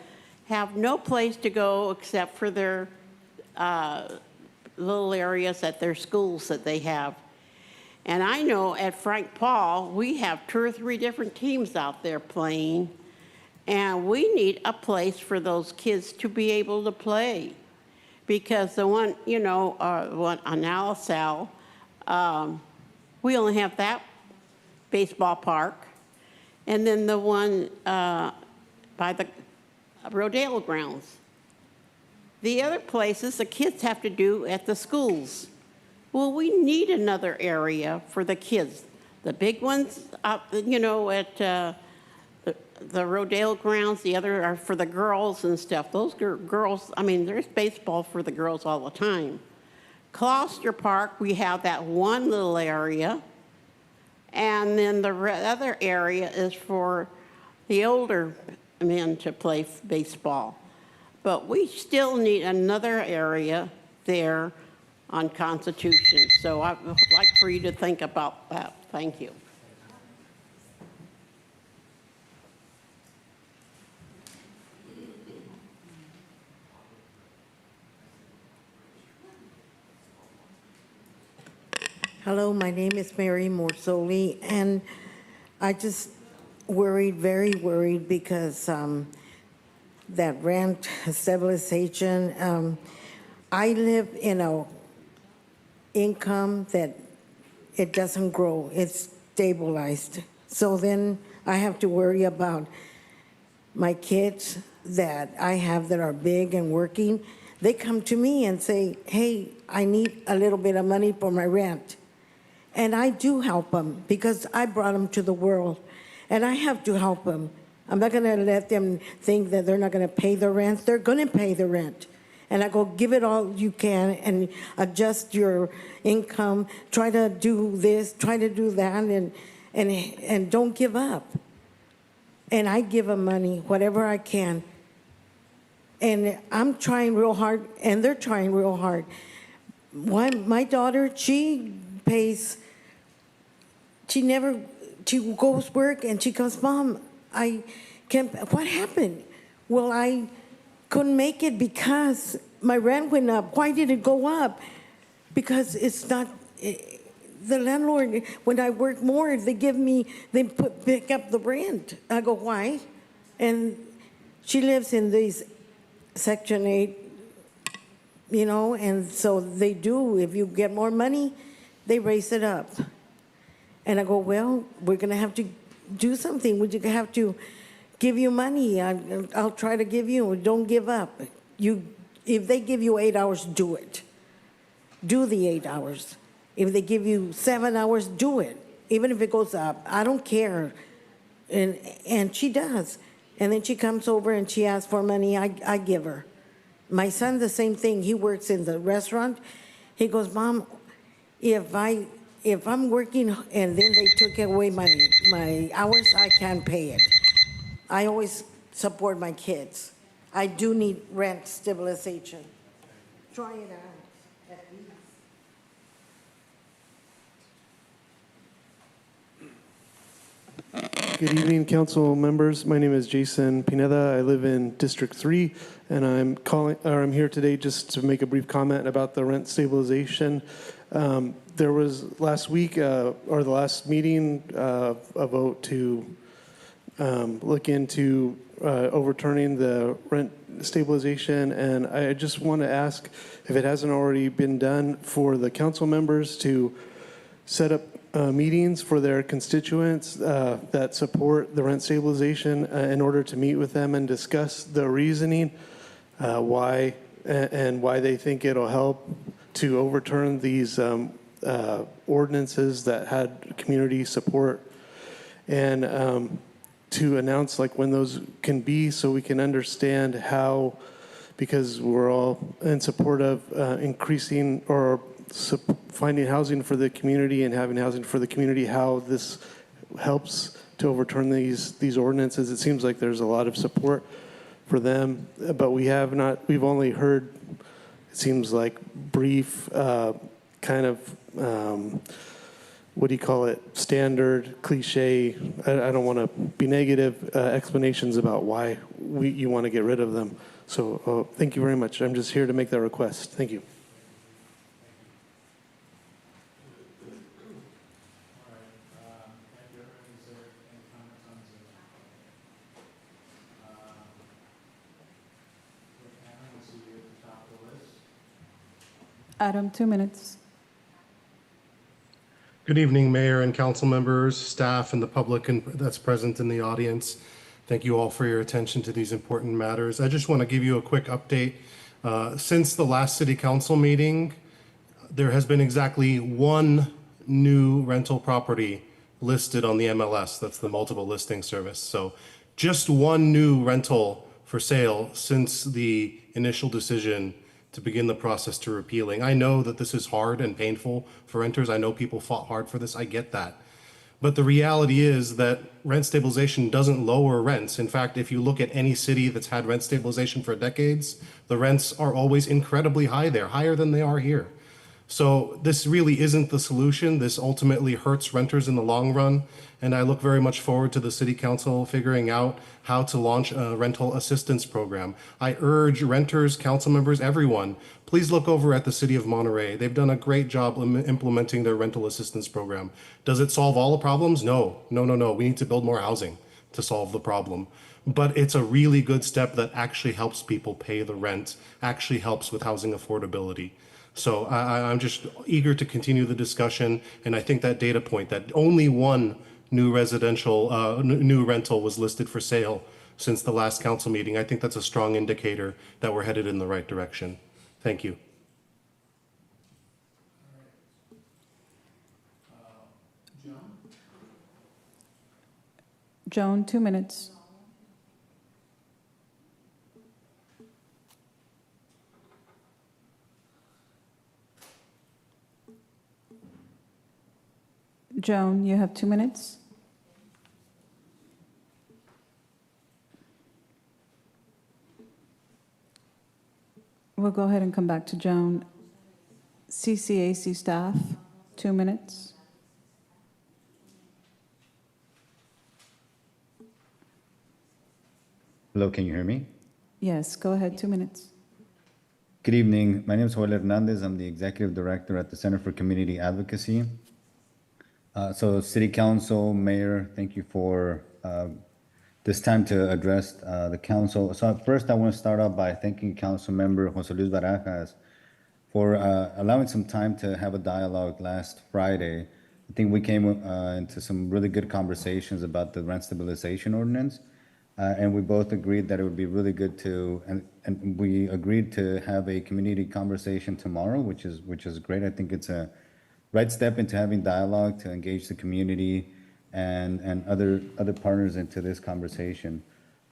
have no place to go except for their little areas at their schools that they have. And I know at Frank Paul, we have 2 or 3 different teams out there playing, and we need a place for those kids to be able to play. Because the one, one on Alisal, we only have that baseball park. And then the one by the Rodale grounds. The other places the kids have to do at the schools. Well, we need another area for the kids. The big ones up, at the Rodale grounds, the other are for the girls and stuff. Those girls, there's baseball for the girls all the time. Gloucester Park, we have that one little area. And then the other area is for the older men to play baseball. But we still need another area there on Constitution. So I would like for you to think about that. Thank you. Hello, my name is Mary Morsoli, and I just very worried because that rent stabilization, I live in a income that it doesn't grow, it's stabilized. So then I have to worry about my kids that I have that are big and working. They come to me and say, hey, I need a little bit of money for my rent. And I do help them because I brought them to the world, and I have to help them. I'm not going to let them think that they're not going to pay the rent. They're going to pay the rent. And I go, give it all you can and adjust your income. Try to do this, try to do that, and don't give up. And I give them money, whatever I can. And I'm trying real hard, and they're trying real hard. My daughter, she pays, she goes work, and she goes, Mom, what happened? Well, I couldn't make it because my rent went up. Why did it go up? Because it's not, the landlord, when I work more, they pick up the rent. I go, why? And she lives in these Section 8, and so they do. If you get more money, they raise it up. And I go, well, we're going to have to do something. We're going to have to give you money. I'll try to give you. Don't give up. If they give you 8 hours, do it. Do the 8 hours. If they give you 7 hours, do it. Even if it goes up, I don't care. And she does. And then she comes over and she asks for money. I give her. My son, the same thing. He works in the restaurant. He goes, Mom, if I'm working and then they took away my hours, I can't pay it. I always support my kids. I do need rent stabilization. Try it out, at least. Good evening, council members. My name is Jason Pineda. I live in District 3, and I'm here today just to make a brief comment about the rent stabilization. There was last week, or the last meeting, a vote to look into overturning the rent stabilization, and I just want to ask if it hasn't already been done for the council members to set up meetings for their constituents that support the rent stabilization in order to meet with them and discuss the reasoning why they think it'll help to overturn these ordinances that had community support, and to announce when those can be, so we can understand how, because we're all in support of increasing or finding housing for the community and having housing for the community, how this helps to overturn these ordinances. It seems like there's a lot of support for them, but we've only heard, it seems like, brief kind of what do you call it, standard, cliche, I don't want to be negative, explanations about why you want to get rid of them. So thank you very much. I'm just here to make that request. Thank you. Adam, 2 minutes. Good evening, Mayor and council members, staff, and the public that's present in the audience. Thank you all for your attention to these important matters. I just want to give you a quick update. Since the last city council meeting, there has been exactly one new rental property listed on the MLS. That's the multiple listing service. So just one new rental for sale since the initial decision to begin the process to repealing. I know that this is hard and painful for renters. I know people fought hard for this. I get that. But the reality is that rent stabilization doesn't lower rents. In fact, if you look at any city that's had rent stabilization for decades, the rents are always incredibly high there, higher than they are here. So this really isn't the solution. This ultimately hurts renters in the long run. And I look very much forward to the city council figuring out how to launch a rental assistance program. I urge renters, council members, everyone, please look over at the city of Monterey. They've done a great job implementing their rental assistance program. Does it solve all the problems? No. We need to build more housing to solve the problem. But it's a really good step that actually helps people pay the rent, actually helps with housing affordability. So I'm just eager to continue the discussion, and I think that data point that only one new new rental was listed for sale since the last council meeting, I think that's a strong indicator that we're headed in the right direction. Thank you. Joan, 2 minutes. Joan, you have 2 minutes. We'll go ahead and come back to Joan. CCAC staff, 2 minutes. Hello, can you hear me? Yes, go ahead, 2 minutes. Good evening. My name is Joel Hernandez. I'm the Executive Director at the Center for Community Advocacy. So City Council, Mayor, thank you for this time to address the council. So first I want to start off by thanking Council Member Jose Luis Barajas for allowing some time to have a dialogue last Friday. I think we came into some really good conversations about the rent stabilization ordinance. And we both agreed that it would be really good to, and we agreed to have a community conversation tomorrow, which is great. I think it's a right step into having dialogue to engage the community and other partners into this conversation.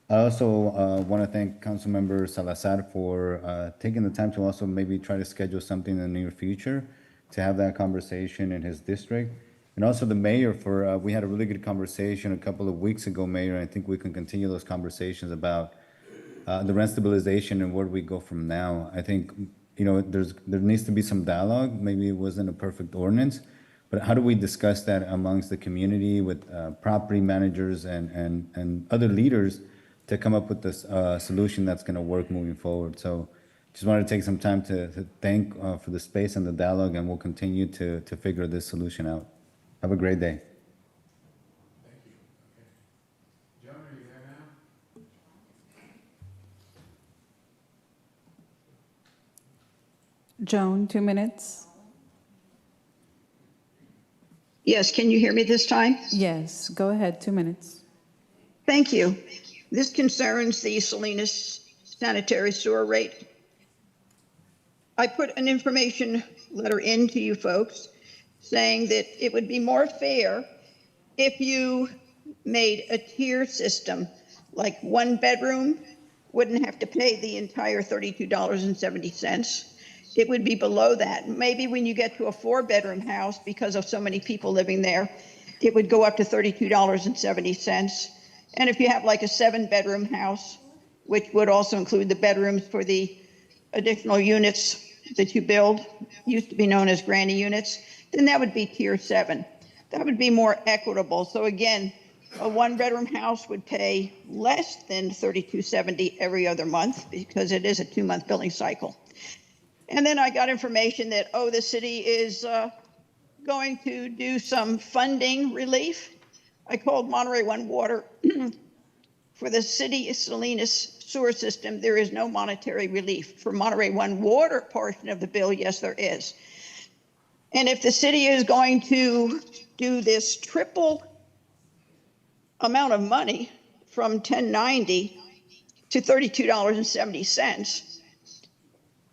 I also want to thank Councilmember Salazar for taking the time to also maybe try to schedule something in the near future to have that conversation in his district. And also the mayor for, we had a really good conversation a couple of weeks ago, Mayor. I think we can continue those conversations about the rent stabilization and where we go from now. I think, you know, there needs to be some dialogue. Maybe it wasn't a perfect ordinance, but how do we discuss that amongst the community with property managers and other leaders to come up with this solution that's going to work moving forward? So just wanted to take some time to thank for the space and the dialogue, and we'll continue to figure this solution out. Have a great day. Thank you. Okay. Joan, are you there now? Joan, 2 minutes. Yes, can you hear me this time? Yes, go ahead, 2 minutes. Thank you. This concerns the Salinas sanitary sewer rate. I put an information letter in to you folks saying that it would be more fair if you made a tier system, like 1 bedroom wouldn't have to pay the entire $32.70. It would be below that. Maybe when you get to a 4-bedroom house, because of so many people living there, it would go up to $32.70. And if you have like a 7-bedroom house, which would also include the bedrooms for the additional units that you build, used to be known as granny units, then that would be tier 7. That would be more equitable. So again, a one-bedroom house would pay less than $32.70 every other month because it is a 2-month billing cycle. And then I got information that, the city is going to do some funding relief. I called Monterey One Water. For the city of Salinas sewer system, there is no monetary relief. For Monterey One Water portion of the bill, yes, there is. And if the city is going to do this triple amount of money from $10.90 to $32.70,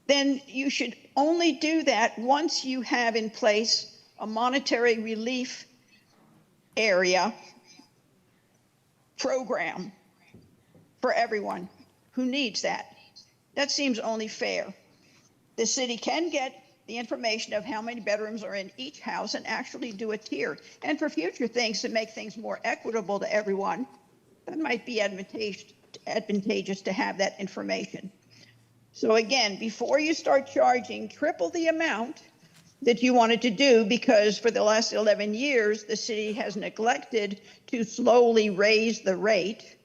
then you should only do that once you have in place a monetary relief area program for everyone who needs that. That seems only fair. The city can get the information of how many bedrooms are in each house and actually do a tier. And for future things, to make things more equitable to everyone, that might be advantageous to have that information. So again, before you start charging triple the amount that you wanted to do, because for the last 11 years, the city has neglected to slowly raise the rate,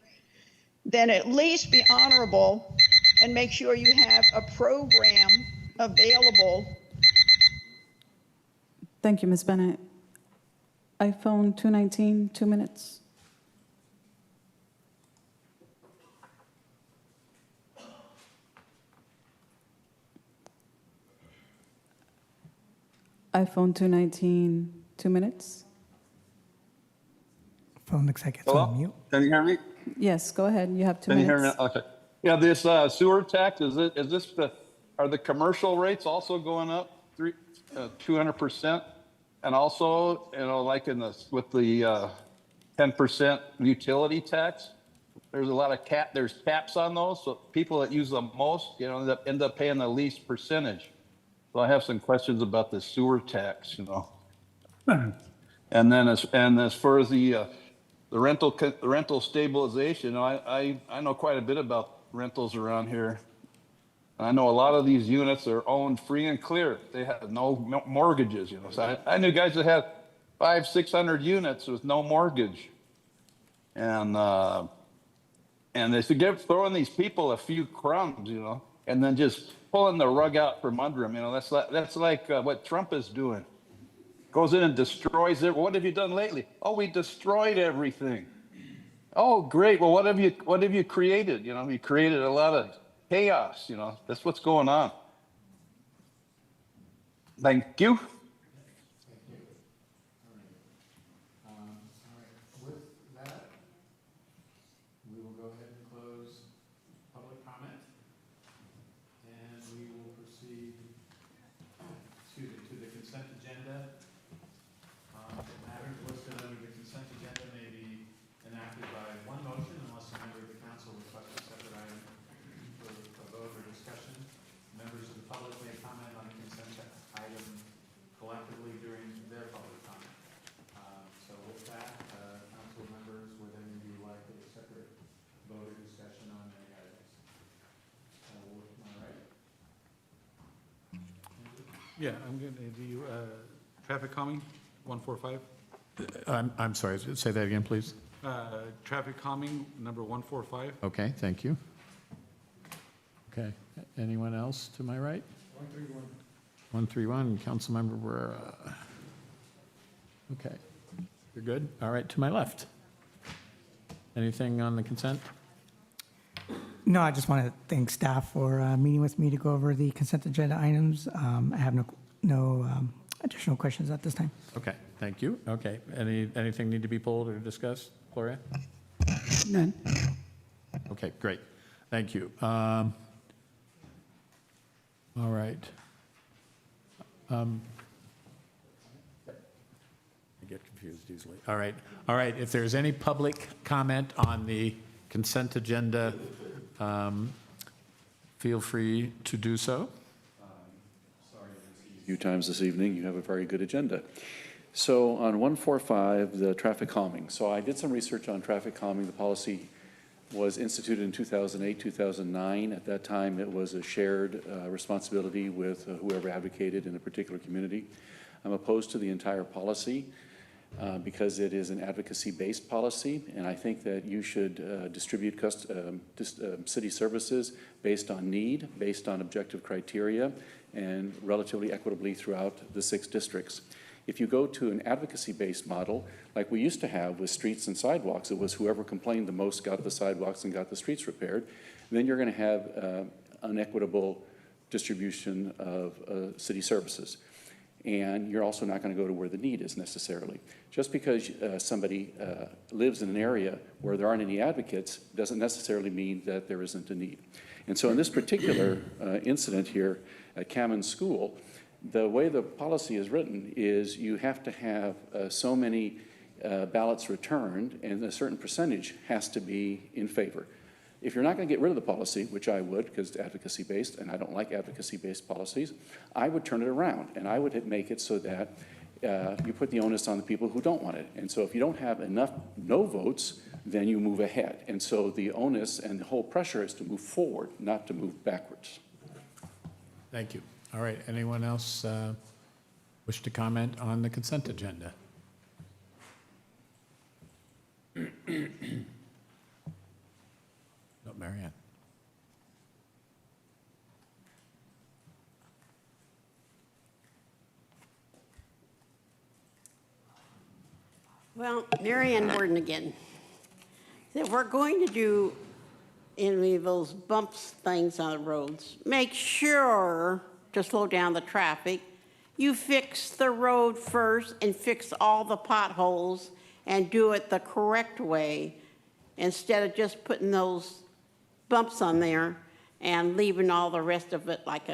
then at least be honorable and make sure you have a program available. Thank you, Ms. Bennett. iPhone 219, 2 minutes. iPhone 219, 2 minutes. Phone looks like it's Hello? on mute. Can you hear me? Yes, go ahead. You have 2 Can you minutes. hear me? Okay. Yeah, this sewer tax, are the commercial rates also going up 200%? And also, like with the 10% utility tax, there's a lot of there's caps on those. So people that use the most, end up paying the least percentage. So I have some questions about the sewer tax, And then as far as the rental stabilization, I know quite a bit about rentals around here. I know a lot of these units are owned free and clear. They have no mortgages, So I knew guys that had 500-600 units with no mortgage, and they should throwing these people a few crumbs, and then just pulling the rug out from under them. That's like what Trump is doing. Goes in and destroys it. What have you done lately? Oh, we destroyed everything. Oh, great. Well, what have you created? You created a lot of chaos. That's what's going on. Thank you. With that, we will go ahead and close public comment, and we will proceed to the consent agenda. Matters listed under the consent agenda may be enacted by one motion unless a member of the council requests a separate item for a vote or discussion. Members of the public may comment on the consent item collectively during their public comment. So with that, council members, would any of you like a separate vote or discussion on any items? All right. Yeah, I'm going to do traffic calming, 145. I'm sorry, say that again, please. Traffic calming, number 145. Okay, thank you. Okay, anyone else to my right? 131, Councilmember Barrera. Okay, you're good? All right, to my left. Anything on the consent? No, I just want to thank staff for meeting with me to go over the consent agenda items. I have no additional questions at this time. Okay, thank you. Okay, anything need to be pulled or discussed, Gloria? None. Okay, great. Thank you. All right. I get confused easily. All right. All right. If there's any public comment on the consent agenda, feel free to do so. Few times this evening, you have a very good agenda. So on 145, the traffic calming. So I did some research on traffic calming. The policy was instituted in 2008, 2009. At that time, it was a shared responsibility with whoever advocated in a particular community. I'm opposed to the entire policy. because it is an advocacy-based policy, and I think that you should distribute city services based on need, based on objective criteria, and relatively equitably throughout the 6 districts. If you go to an advocacy-based model, like we used to have with streets and sidewalks, it was whoever complained the most got the sidewalks and got the streets repaired, then you're going to have unequitable distribution of city services. And you're also not going to go to where the need is necessarily. Just because somebody lives in an area where there aren't any advocates doesn't necessarily mean that there isn't a need. And so in this particular incident here at Cammon School, the way the policy is written is you have to have so many ballots returned, and a certain percentage has to be in favor. If you're not going to get rid of the policy, which I would because it's advocacy-based, and I don't like advocacy-based policies, I would turn it around, and I would make it so that you put the onus on the people who don't want it. And so if you don't have enough no votes, then you move ahead. And so the onus and the whole pressure is to move forward, not to move backwards. Thank you. All right, anyone else wish to comment on the consent agenda? No, Marianne. Well, Marianne Warden again. If we're going to do any of those bumps things on the roads, make sure to slow down the traffic. You fix the road first and fix all the potholes and do it the correct way instead of just putting those bumps on there and leaving all the rest of it like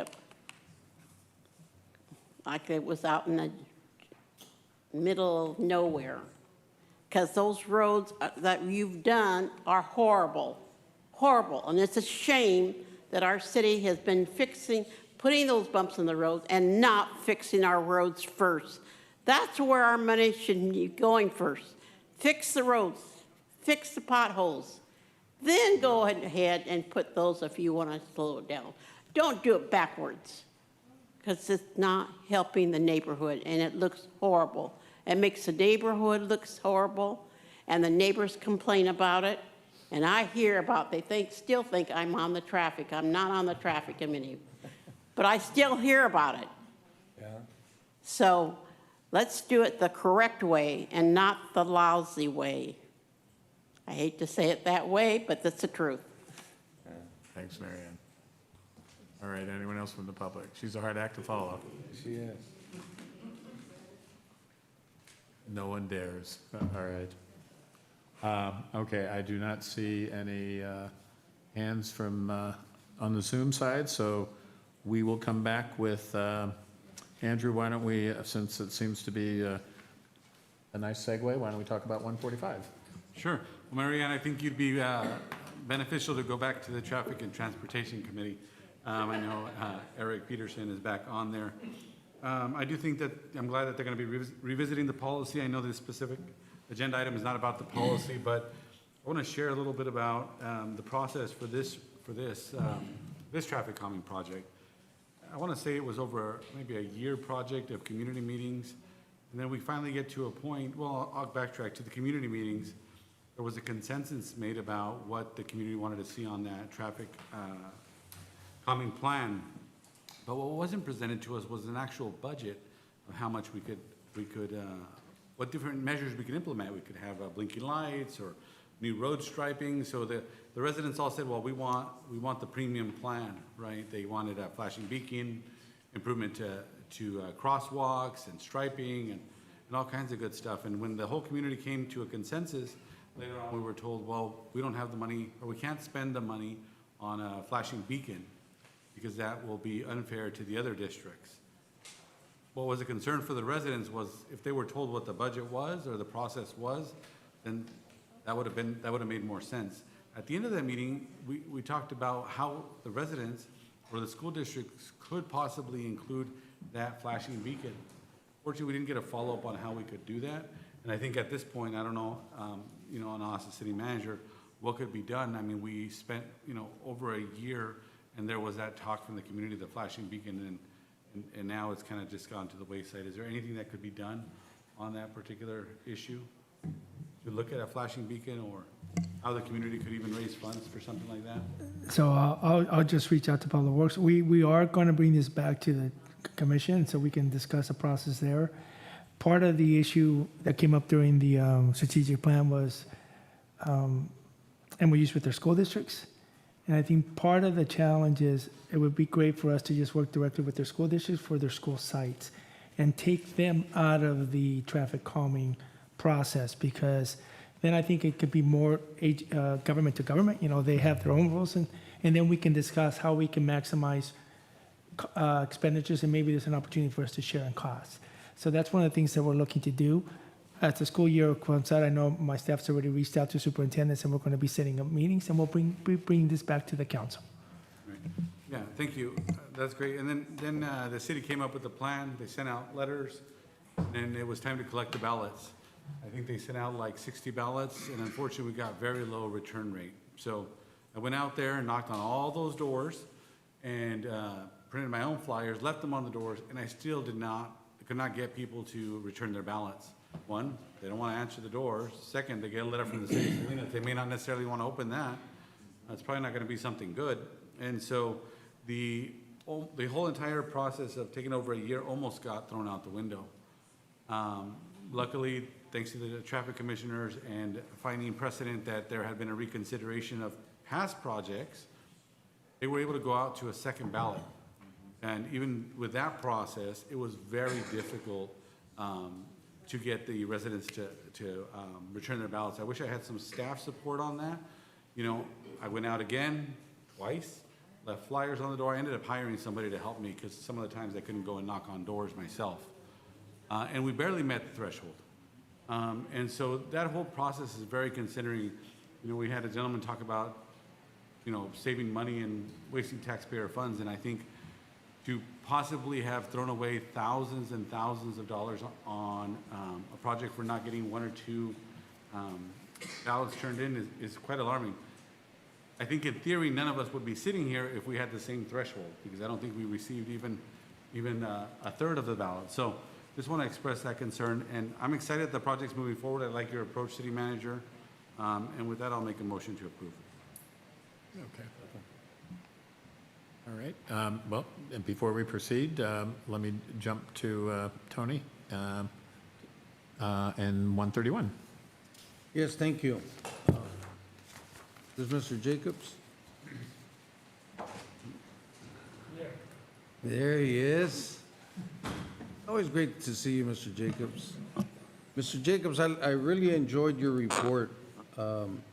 it was out in the middle of nowhere. Because those roads that you've done are horrible, horrible. And it's a shame that our city has been putting those bumps in the roads and not fixing our roads first. That's where our money should be going first. Fix the roads, fix the potholes. Then go ahead and put those if you want to slow it down. Don't do it backwards, because it's not helping the neighborhood, and it looks horrible. It makes the neighborhood look horrible, and the neighbors complain about it. And I hear about, still think I'm on the traffic. I'm not on the traffic committee, but I still hear about it. Yeah. So let's do it the correct way and not the lousy way. I hate to say it that way, but that's the truth. Thanks, Marianne. All right, anyone else from the public? She's a hard act to follow. She is. No one dares. All right. Okay, I do not see any hands from on the Zoom side, so we will come back with Andrew. Why don't we, since it seems to be a nice segue, why don't we talk about 145? Sure. Well, Marianne, I think you'd be beneficial to go back to the Traffic and Transportation Committee. I know Eric Peterson is back on there. I do think that I'm glad that they're going to be revisiting the policy. I know this specific agenda item is not about the policy, but I want to share a little bit about the process for this traffic calming project. I want to say it was over maybe a year project of community meetings, and then we finally get to a point. Well, I'll backtrack to the community meetings. There was a consensus made about what the community wanted to see on that traffic calming plan. But what wasn't presented to us was an actual budget of how much we could what different measures we could implement. We could have blinking lights or new road striping. So the residents all said, well, we want the premium plan, right? They wanted a flashing beacon, improvement to crosswalks and striping and all kinds of good stuff. And when the whole community came to a consensus, later on we were told, well, we don't have the money, or we can't spend the money on a flashing beacon, because that will be unfair to the other districts. What was a concern for the residents was if they were told what the budget was or the process was, then that would have made more sense. At the end of that meeting, we talked about how the residents or the school districts could possibly include that flashing beacon. Fortunately, we didn't get a follow-up on how we could do that. And I think at this point, I don't know, and I'll ask the city manager, what could be done? I mean, we spent, over a year, and there was that talk from the community, the flashing beacon, and now it's kind of just gone to the wayside. Is there anything that could be done on that particular issue? To look at a flashing beacon or how the community could even raise funds for something like that? So I'll just reach out to Public Works. We are going to bring this back to the commission so we can discuss the process there. Part of the issue that came up during the strategic plan was MOUs with their school districts. And I think part of the challenge is it would be great for us to just work directly with their school districts for their school sites and take them out of the traffic calming process, because then I think it could be more government to government. You know, they have their own rules, and then we can discuss how we can maximize expenditures, and maybe there's an opportunity for us to share in costs. So that's one of the things that we're looking to do. As the school year comes out, I know my staff's already reached out to superintendents, and we're going to be setting up meetings, and we'll bring this back to the council. Right. Yeah, thank you. That's great. And then the city came up with a plan. They sent out letters, and it was time to collect the ballots. I think they sent out like 60 ballots, and unfortunately, we got very low return rate. So I went out there and knocked on all those doors and printed my own flyers, left them on the doors, and I still could not get people to return their ballots. One, they don't want to answer the doors. Second, they get a letter from the city of Salinas. They may not necessarily want to open that. It's probably not going to be something good. And so the whole entire process of taking over a year almost got thrown out the window. Luckily, thanks to the traffic commissioners and finding precedent that there had been a reconsideration of past projects, they were able to go out to a second ballot. And even with that process, it was very difficult to get the residents to return their ballots. I wish I had some staff support on that. You know, I went out again, twice, left flyers on the door. I ended up hiring somebody to help me because some of the times I couldn't go and knock on doors myself. And we barely met the threshold. And so that whole process is very considering. You know, we had a gentleman talk about, you know, saving money and wasting taxpayer funds, and I think to possibly have thrown away thousands and thousands of dollars on a project for not getting one or two ballots turned in is quite alarming. I think in theory, none of us would be sitting here if we had the same threshold, because I don't think we received even a third of the ballots. So just want to express that concern, and I'm excited the project's moving forward. I like your approach, City Manager, and with that, I'll make a motion to approve. Okay. All right. Well, and before we proceed, let me jump to Tony and 131. Yes, thank you. This is Mr. Jacobs. There he is. Always great to see you, Mr. Jacobs. Mr. Jacobs, I really enjoyed your report. One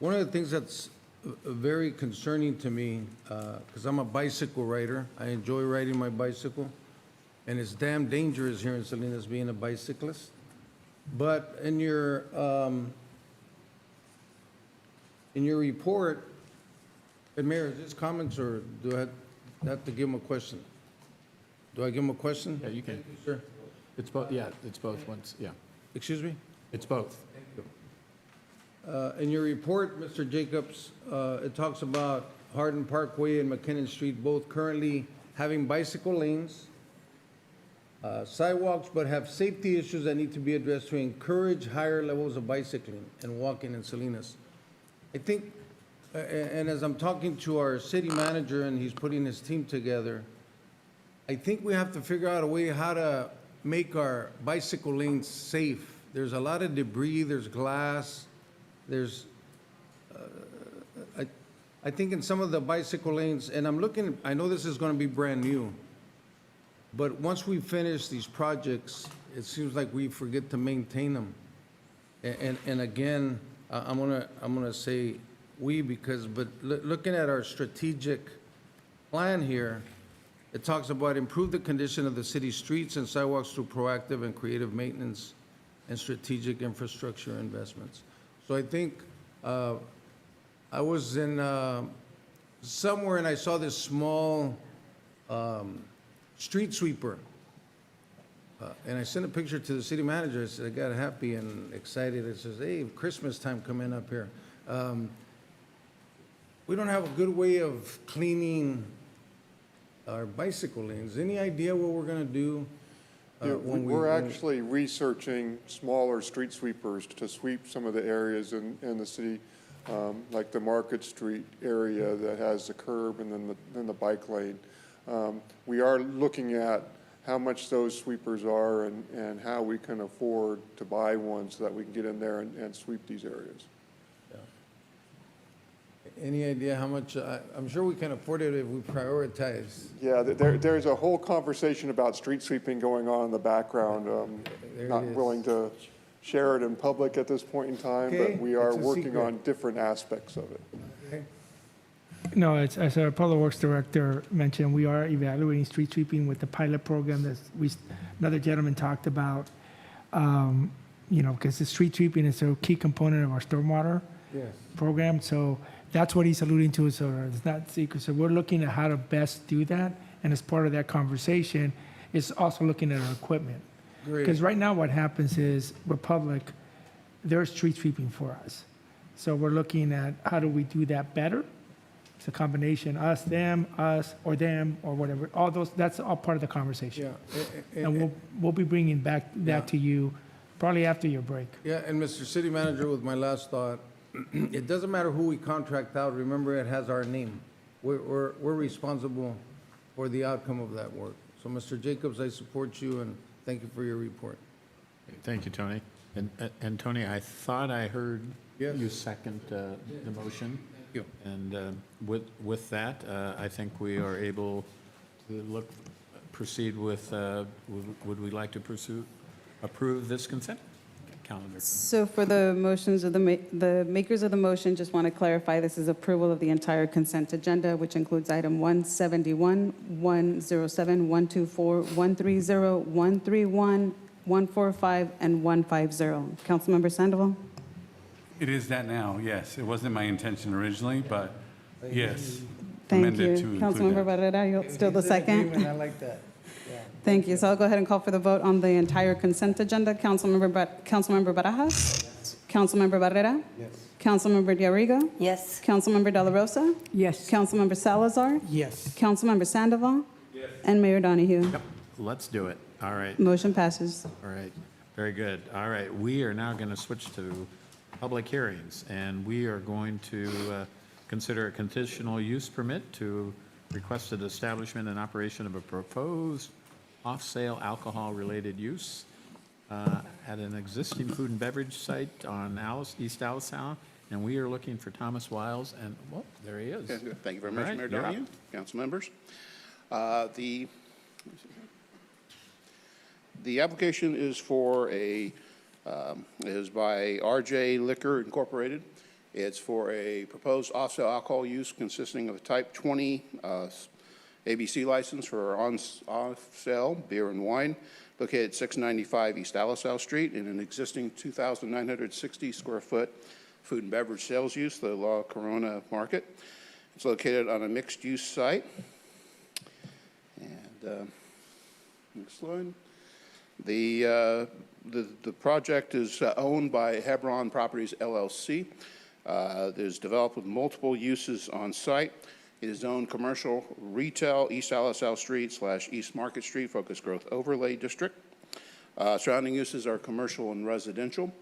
of the things that's very concerning to me, because I'm a bicycle rider, I enjoy riding my bicycle, and it's damn dangerous here in Salinas being a bicyclist. But in your report, and Mayor, is this comments or do I have to give him a question? Do I give him a question? Yeah, you can. Sure. It's both. Yeah, it's both ones. Yeah. Excuse me? It's both. Thank you. In your report, Mr. Jacobs, it talks about Hardin Parkway and McKinnon Street both currently having bicycle lanes, sidewalks, but have safety issues that need to be addressed to encourage higher levels of bicycling and walking in Salinas. I think, and as I'm talking to our city manager and he's putting his team together, I think we have to figure out a way how to make our bicycle lanes safe. There's a lot of debris, there's glass, there's, I think in some of the bicycle lanes, and I'm looking, I know this is going to be brand new, but once we finish these projects, it seems like we forget to maintain them. And again, I'm gonna say we because, but looking at our strategic plan here, it talks about improve the condition of the city streets and sidewalks through proactive and creative maintenance and strategic infrastructure investments. So I think I was in somewhere and I saw this small street sweeper. And I sent a picture to the city manager. I said, I got happy and excited. It says, hey, Christmas time coming up here. We don't have a good way of cleaning our bicycle lanes. Any idea what we're going to do? when We're actually researching smaller street sweepers to sweep some of the areas in the city, like the Market Street area that has the curb and then the bike lane. We are looking at how much those sweepers are and how we can afford to buy one so that we can get in there and sweep these areas. Any idea how much, I'm sure we can afford it if we prioritize. Yeah, there's a whole conversation about street sweeping going on in the background. There it Not is. willing to share it in public at this point in time, Okay, but we are it's a working secret. on different aspects of it. No, it's, as our Public Works Director mentioned, we are evaluating street sweeping with the pilot program that another gentleman talked about. You know, because the street sweeping is a key component of our stormwater Yes. program. So that's what he's alluding to. So it's not secret. So we're looking at how to best do that. And as part of that conversation, is also looking at our equipment. Great. Because right now what happens is Republic, they're street sweeping for us. So we're looking at how do we do that better? It's a combination, us, or them, or whatever. All those, that's all part of the conversation. Yeah. And we'll be bringing back that to you probably after your break. Yeah, and Mr. City Manager, with my last thought, it doesn't matter who we contract out, remember it has our name. We're responsible for the outcome of that work. So, Mr. Jacobs, I support you and thank you for your report. Thank you, Tony. And Tony, I thought I heard Yes. you second the motion. Thank you. And with that, I think we are able to proceed with, would we like to approve this consent calendar? So for the motions of the makers of the motion, just want to clarify, this is approval of the entire consent agenda, which includes item 171, 107, 124, 130, 131, 145, and 150. Councilmember Sandoval? It is that now, yes. It wasn't my intention originally, but yes. Thank amended you. to include Councilmember that. Barrera, you're still the second? I like that. Thank you. So I'll go ahead and call for the vote on the entire consent agenda. Councilmember Barajas? Yes. Councilmember Barrera? Yes. Councilmember Diariga? Yes. Councilmember De La Rosa? Yes. Councilmember Salazar? Yes. Councilmember Sandoval? Yes. And Mayor Donahue? Yep, let's do it. All right. Motion passes. All right, very good. All right, we are now going to switch to public hearings, and we are going to consider a conditional use permit to requested establishment and operation of a proposed off-sale alcohol-related use at an existing food and beverage site on East Allison, and we are looking for Thomas Wiles, and, well, there he is. Thank you very All much, right, Mayor you're up. Donahue, council members. The application is for is by RJ Liquor Incorporated. It's for a proposed off-sale alcohol use consisting of a type 20 ABC license for off-sale beer and wine located at 695 East Alisal Street in an existing 2,960 square foot food and beverage sales use, the La Corona Market. It's located on a mixed-use site. And next slide. The project is owned by Hebron Properties LLC. It is developed with multiple uses on site. It is zoned commercial, retail, East Alisal Street / East Market Street Focused Growth Overlay District. Surrounding uses are commercial and residential.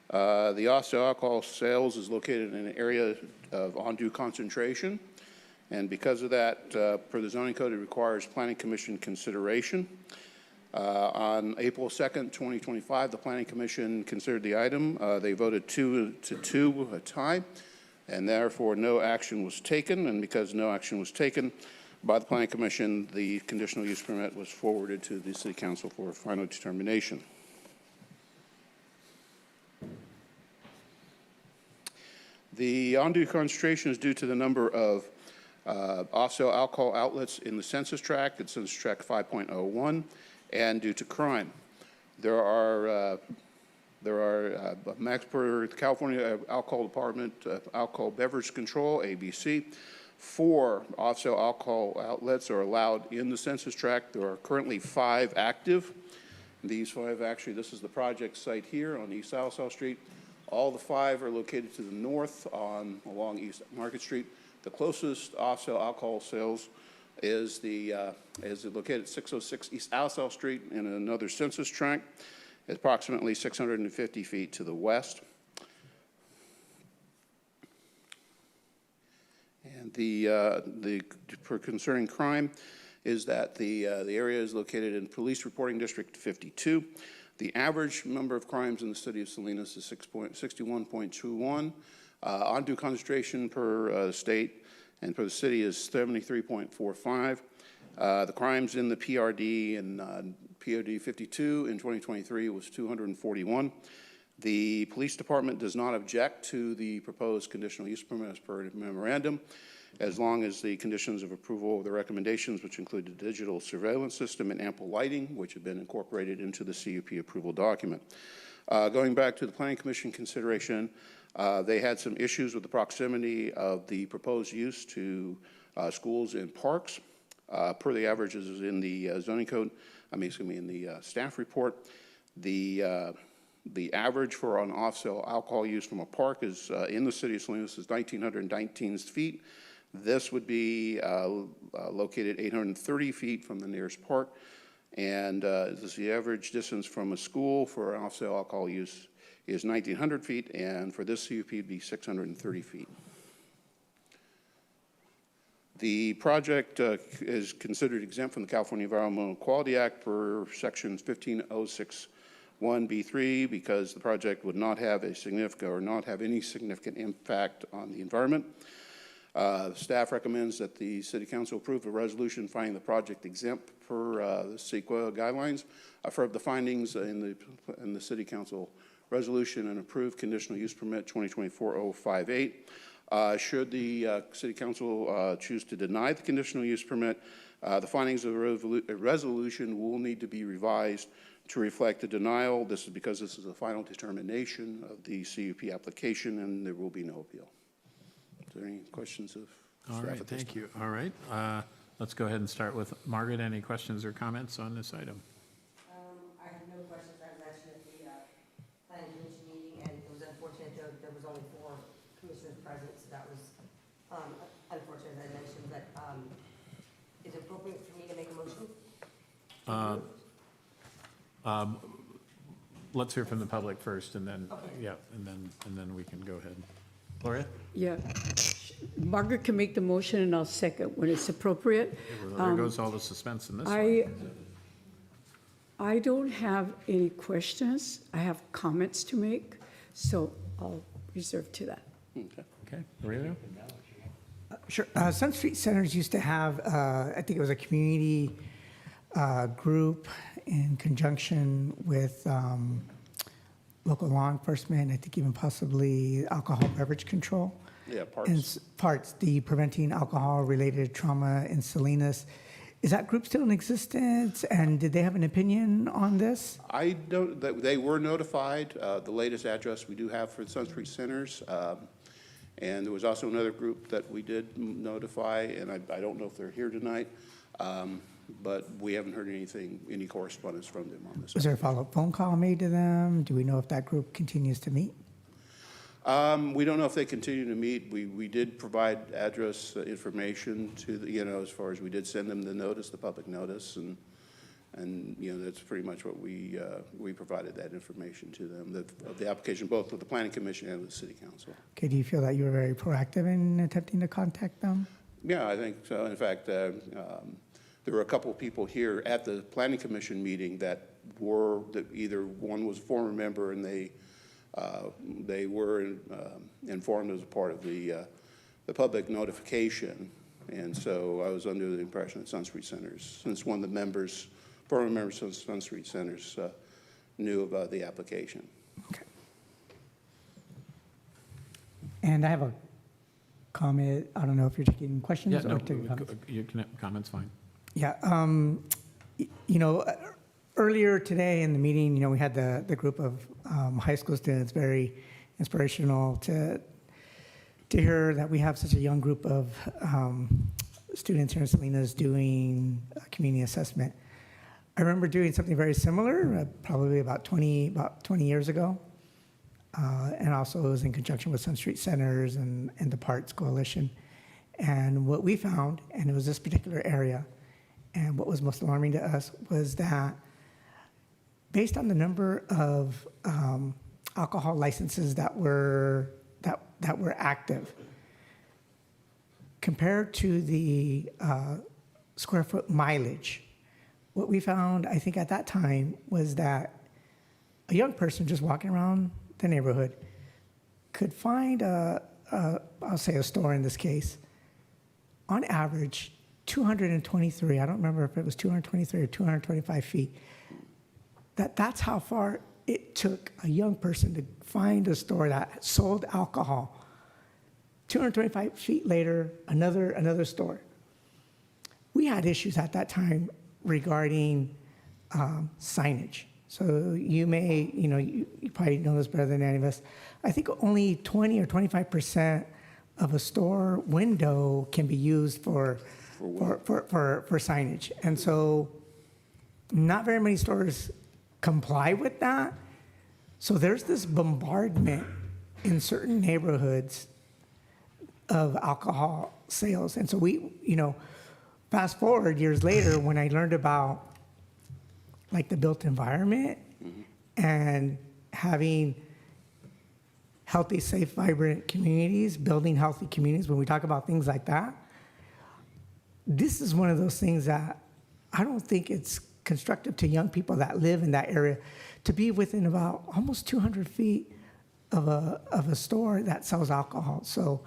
The off-sale alcohol sales is located in an area of undue concentration. And because of that, per the zoning code, it requires planning commission consideration. On April 2nd, 2025, the Planning Commission considered the item. They voted 2-2 a tie, and therefore no action was taken. And because no action was taken by the Planning Commission, the conditional use permit was forwarded to the City Council for final determination. The undue concentration is due to the number of off-sale alcohol outlets in the census tract. It's Census Tract 5.01. And due to crime. There are max per the California Alcohol Department, Alcohol Beverage Control, ABC, 4 off-sale alcohol outlets are allowed in the census tract. There are currently 5 active. These 5 actually, this is the project site here on East Alisal Street. All the 5 are located to the north along East Market Street. The closest off-sale alcohol sales is located at 606 East Alsell Street in another census tract, approximately 650 feet to the west. And for concerning crime is that the area is located in Police Reporting District 52. The average number of crimes in the city of Salinas is 61.21. Undue concentration per state and for the city is 73.45. The crimes in the PRD and POD 52 in 2023 was 241. The police department does not object to the proposed conditional use permit as per memorandum, as long as the conditions of approval of the recommendations, which include the digital surveillance system and ample lighting, which have been incorporated into the CUP approval document. Going back to the Planning Commission consideration, they had some issues with the proximity of the proposed use to schools and parks. Per the averages in the zoning code, in the staff report, the average for an off-sale alcohol use from a park is in the city of Salinas is 1,919 feet. This would be located 830 feet from the nearest park, and the average distance from a school for an off-sale alcohol use is 1,900 feet, and for this CUP would be 630 feet. The project is considered exempt from the California Environmental Quality Act per Section 15061B3 because the project would not have a significant or not have any significant impact on the environment. Staff recommends that the City Council approve a resolution finding the project exempt per the CEQA guidelines, affirm the findings in the City Council resolution, and approve conditional use permit 2024-058. Should the City Council choose to deny the conditional use permit, the findings of the resolution will need to be revised to reflect the denial. This is because this is a final determination of the CUP application, and there will be no appeal. Is there any questions of All staff right, at this thank time? you. All right, let's go ahead and start with Margaret. Any questions or comments on this item? I have no questions. I was actually at the planning commission meeting, and it was unfortunate there was only 4 commissioners present, so that was unfortunate, as I mentioned, but is it appropriate for me to make a motion? Let's hear from the public first, and then, yeah, and then we can go ahead. Gloria? Yeah. Margaret can make the motion and I'll second when it's appropriate. Well, there goes all the suspense in this one. I don't have any questions. I have comments to make, so I'll reserve to that. Okay, Aurelio? Sure. Sun Street Centers used to have, I think it was a community group in conjunction with local law enforcement, I think even possibly alcohol beverage control. Yeah, parts. And parts, the Preventing Alcohol-Related Trauma in Salinas. Is that group still in existence, and did they have an opinion on this? I don't, they were notified, the latest address we do have for the Sun Street Centers. And there was also another group that we did notify, and I don't know if they're here tonight, but we haven't heard anything, any correspondence from them on this. Was there a follow-up phone call made to them? Do we know if that group continues to meet? We don't know if they continue to meet. We did provide address information to the, as far as we did send them the notice, the public notice, and that's pretty much what we provided that information to them, of the application, both with the Planning Commission and with the City Council. Okay, do you feel that you were very proactive in attempting to contact them? Yeah, I think so. In fact, there were a couple of people here at the Planning Commission meeting that either one was a former member and they were informed as a part of the public notification. And so I was under the impression that Sun Street Centers, since one of the members, former members of Sun Street Centers knew about the application. Okay. And I have a comment. I don't know if you're taking questions Yeah, no, or taking comments. you can, comments fine. Yeah, earlier today in the meeting, we had the group of high school students, very inspirational to hear that we have such a young group of students here in Salinas doing a community assessment. I remember doing something very similar, probably about 20 years ago. And also it was in conjunction with Sun Street Centers and the Parts Coalition. And what we found, and it was this particular area, and what was most alarming to us was that based on the number of alcohol licenses that were active, compared to the square foot mileage, what we found, I think at that time, was that a young person just walking around the neighborhood could find I'll say a store in this case, on average, 223, I don't remember if it was 223 or 225 feet. That's how far it took a young person to find a store that sold alcohol. 225 feet later, another store. We had issues at that time regarding signage. So you may, you probably know this better than any of us. I think only 20 or 25% of a store window can be used for signage. And so not very many stores comply with that. So there's this bombardment in certain neighborhoods of alcohol sales. And so we, fast forward years later, when I learned about like the built environment and having healthy, safe, vibrant communities, building healthy communities, when we talk about things like that, this is one of those things that I don't think it's constructive to young people that live in that area to be within about almost 200 feet of a store that sells alcohol. So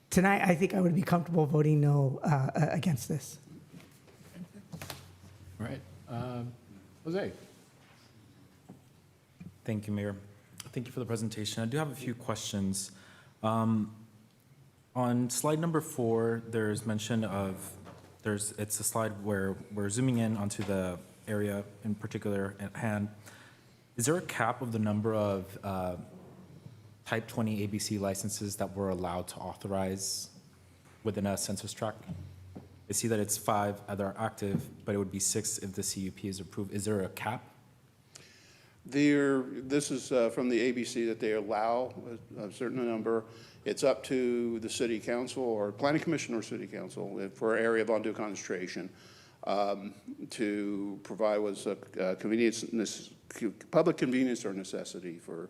tonight, I think I would be comfortable voting no against this. All right. Jose? Thank you, Mayor. Thank you for the presentation. I do have a few questions. On slide number 4, there's mention of, it's a slide where we're zooming in onto the area in particular at hand. Is there a cap of the number of Type 20 ABC licenses that we're allowed to authorize within a census tract? I see that it's 5 that are active, but it would be 6 if the CUP is approved. Is there a cap? This is from the ABC that they allow a certain number. It's up to the city council or planning commission or city council for area of undue concentration to provide what's a public convenience or necessity for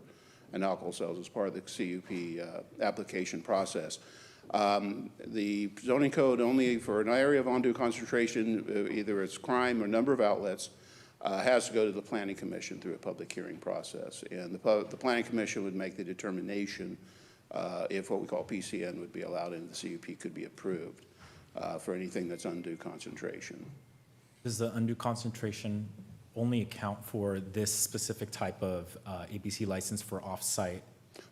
an alcohol sales as part of the CUP application process. The zoning code only for an area of undue concentration, either it's crime or number of outlets, has to go to the planning commission through a public hearing process. And the planning commission would make the determination if what we call PCN would be allowed and the CUP could be approved for anything that's undue concentration. Does the undue concentration only account for this specific type of ABC license for off-site?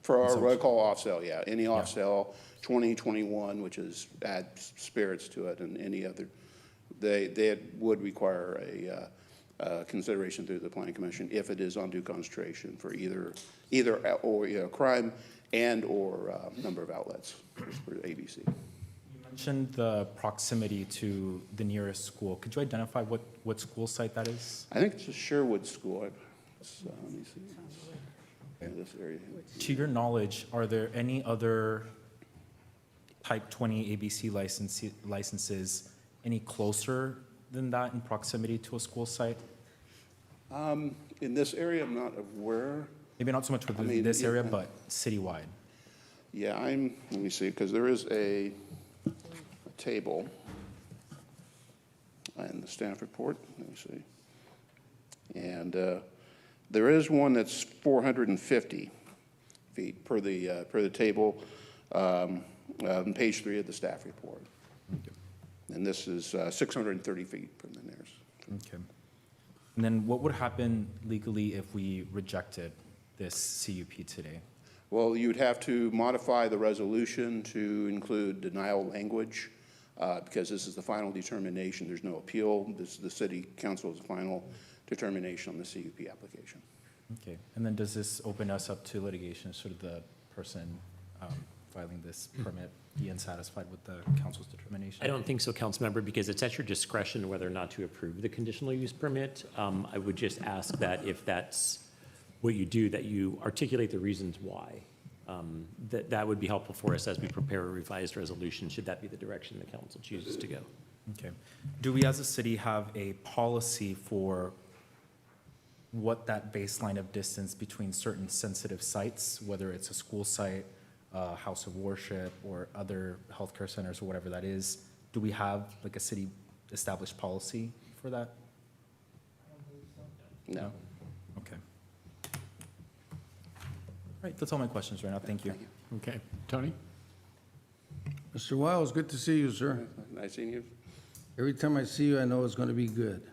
For our, what I call off-sale, yeah. Any off-sale, 2021, which is add spirits to it, and any other, they would require a consideration through the planning commission if it is undue concentration for either or crime and or number of outlets for ABC. You mentioned the proximity to the nearest school. Could you identify what school site that is? I think it's a Sherwood School. Let me see. This area. To your knowledge, are there any other Type 20 ABC licenses any closer than that in proximity to a school site? In this area, I'm not aware. Maybe not so much within this area, but citywide. Yeah, let me see, because there is a table in the staff report. Let me see. And there is one that's 450 feet per the table on page 3 of the staff report. Okay. And this is 630 feet from the nearest. Okay. And then what would happen legally if we rejected this CUP today? Well, you'd have to modify the resolution to include denial language because this is the final determination. There's no appeal. This is the city council's final determination on the CUP application. Okay. And then does this open us up to litigation? Should the person filing this permit be unsatisfied with the council's determination? I don't think so, council member, because it's at your discretion whether or not to approve the conditional use permit. I would just ask that if that's what you do, that you articulate the reasons why. that would be helpful for us as we prepare a revised resolution, should that be the direction the council chooses to go. Okay. Do we as a city have a policy for what that baseline of distance between certain sensitive sites, whether it's a school site, a house of worship, or other healthcare centers, or whatever that is? Do we have like a city established policy for that? No. Okay. Right, that's all my questions right now. Thank you. Okay. Tony? Mr. Wiles, good to see you, sir. Nice seeing you. Every time I see you, I know it's going to be good.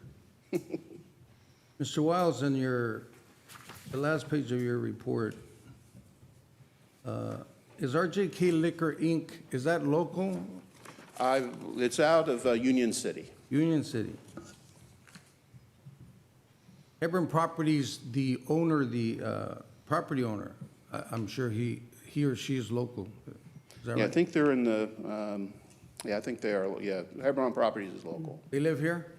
Mr. Wiles, in the last page of your report, is RJK Liquor Inc., is that local? It's out of Union City. Union City. Hebron Properties, the owner, the property owner, I'm sure he or she is local. Is that Yeah, I right? think they're in the, I think they are, yeah, Hebron Properties is local. They live here?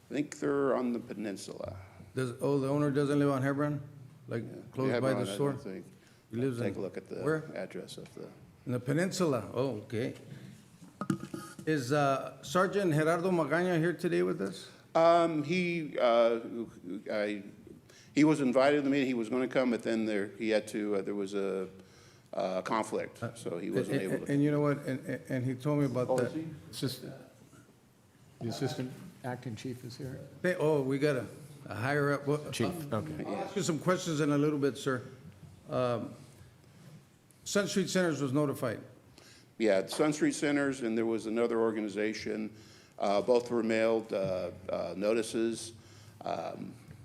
I think they're on the peninsula. The owner doesn't live on Hebron? Like close by Hebron, the I don't store? think. He lives in. Take a look at the Where? address of the. In the peninsula? Oh, okay. Is Sergeant Gerardo Magaña here today with us? He was invited to the meeting, he was going to come, but then there was a conflict, so he wasn't able to. And you know what, and he told me about that. The assistant acting chief is here. Oh, we got a higher up. Chief, okay. I'll ask you some questions in a little bit, sir. Sun Street Centers was notified. Yeah, Sun Street Centers, and there was another organization. Both were mailed notices,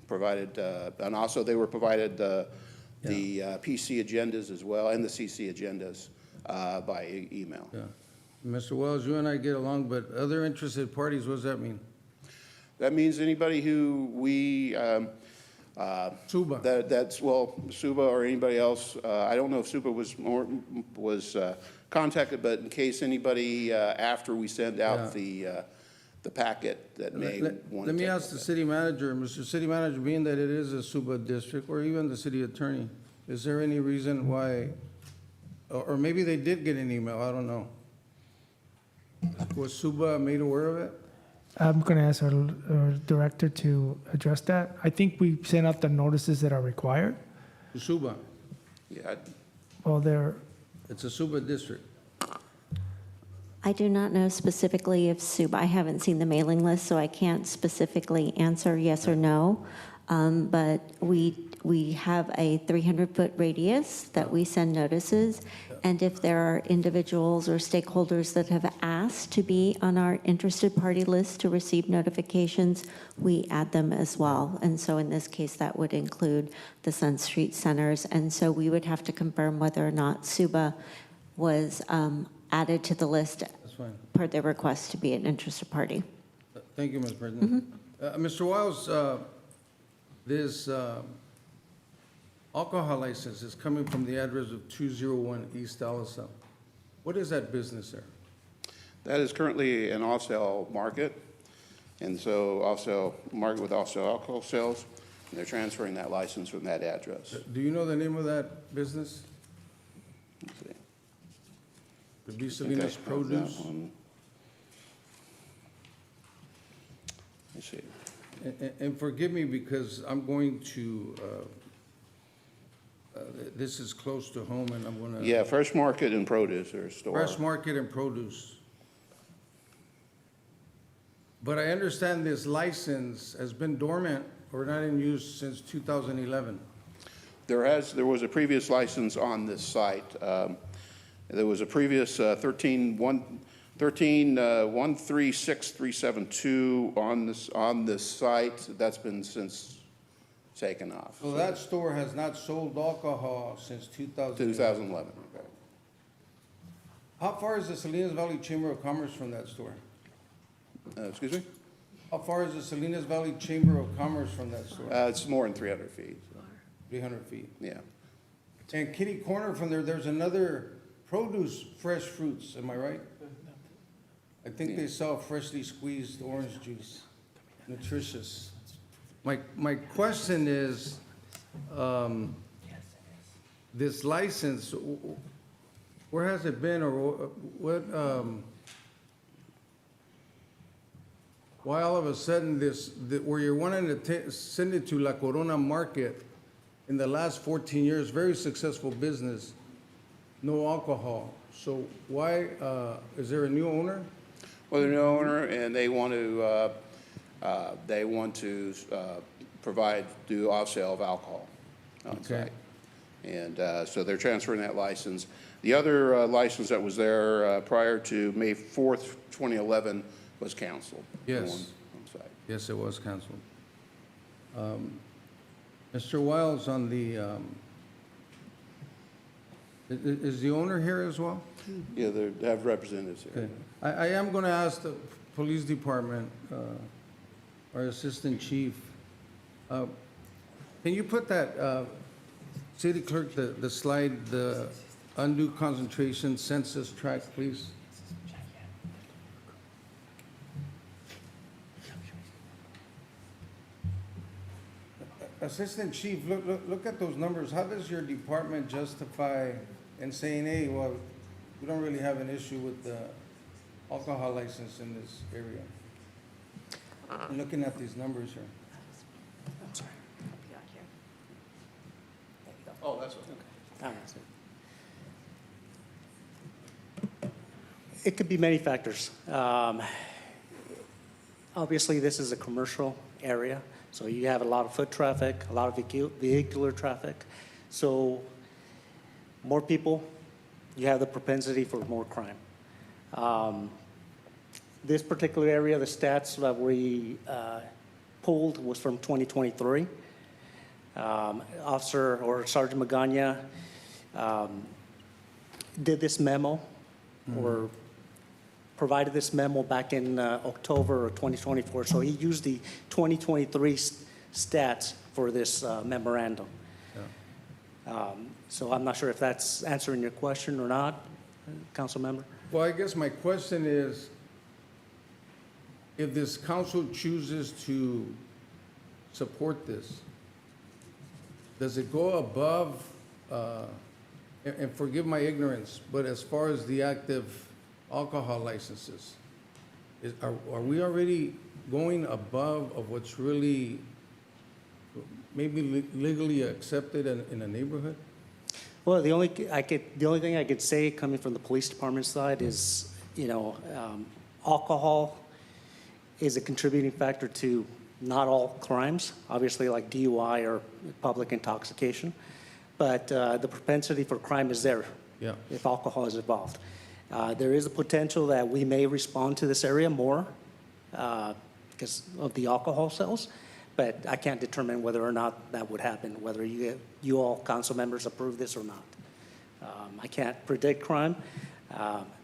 provided, and also they were provided the PC agendas as well, and the CC agendas by email. Yeah. Mr. Wells, you and I get along, but other interested parties, what does that mean? That means anybody who we, Suba. That's, well, Suba or anybody else. I don't know if Suba was contacted, but in case anybody, after we send out the packet that may want to. Let me ask the city manager, Mr. City Manager, being that it is a Suba district, or even the city attorney, is there any reason why, or maybe they did get an email, I don't know. Was Suba made aware of it? I'm going to ask our director to address that. I think we sent out the notices that are required. To Suba? Yeah. Well, they're, It's a Suba district. I do not know specifically if Suba, I haven't seen the mailing list, so I can't specifically answer yes or no. But we have a 300-foot radius that we send notices. And if there are individuals or stakeholders that have asked to be on our interested party list to receive notifications, we add them as well. And so in this case, that would include the Sun Street Centers. And so we would have to confirm whether or not Suba was added to the list per their request to be an interested party. Thank you, Mr. President. Mr. Wiles, this alcohol license is coming from the address of 201 East Alisal. What is that business there? That is currently an off-sale market, and so off-sale market with off-sale alcohol sales, and they're transferring that license from that address. Do you know the name of that business? Let's see. Could be Salinas Produce? Let's see. And forgive me because I'm going to, this is close to home and I'm gonna. Yeah, Fresh Market and Produce or store. Fresh Market and Produce. But I understand this license has been dormant or not in use since 2011. There was a previous license on this site. There was a previous 13-136-372 on this site. That's been since taken off. So that store has not sold alcohol since 2011. 2011, okay. How far is the Salinas Valley Chamber of Commerce from that store? Excuse me? How far is the Salinas Valley Chamber of Commerce from that store? It's more than 300 feet. 300 feet. Yeah. And kitty corner from there, there's another Produce Fresh Fruits, am I right? I think they sell freshly squeezed orange juice, nutritious. My question is, this license, where has it been, or what, why all of a sudden where you're wanting to send it to La Corona Market in the last 14 years, very successful business, no alcohol. So why, is there a new owner? Well, they're no owner, and they want to do off-sale of alcohol on Okay. site. And so they're transferring that license. The other license that was there prior to May 4th, 2011 was canceled. the Yes. one on site. Yes, it was canceled. Mr. Wiles, on the, is the owner here as well? Yeah, they have representatives here. Okay. I am going to ask the police department, our assistant chief, can you put that, city clerk, the slide, the undue concentration census tract, please? Assistant Chief, look at those numbers. How does your department justify in saying, hey, well, we don't really have an issue with the alcohol license in this area? I'm looking at these numbers here. I'm sorry. I'll be out here. There you go. Oh, that's okay. All right. It could be many factors. Obviously, this is a commercial area, so you have a lot of foot traffic, a lot of vehicular traffic. So more people, you have the propensity for more crime. This particular area, the stats that we pulled was from 2023. Officer or Sergeant Magana did this memo or provided this memo back in October of 2024. So he used the 2023 stats for this memorandum. So I'm not sure if that's answering your question or not, council member. Well, I guess my question is, if this council chooses to support this, does it go above, and forgive my ignorance, but as far as the active alcohol licenses, are we already going above of what's really maybe legally accepted in a neighborhood? Well, the only thing I could say coming from the police department side is, alcohol is a contributing factor to not all crimes, obviously like DUI or public intoxication, but the propensity for crime is there if alcohol is involved. There is a potential that we may respond to this area more because of the alcohol sales, but I can't determine whether or not that would happen, whether you all council members approve this or not. I can't predict crime,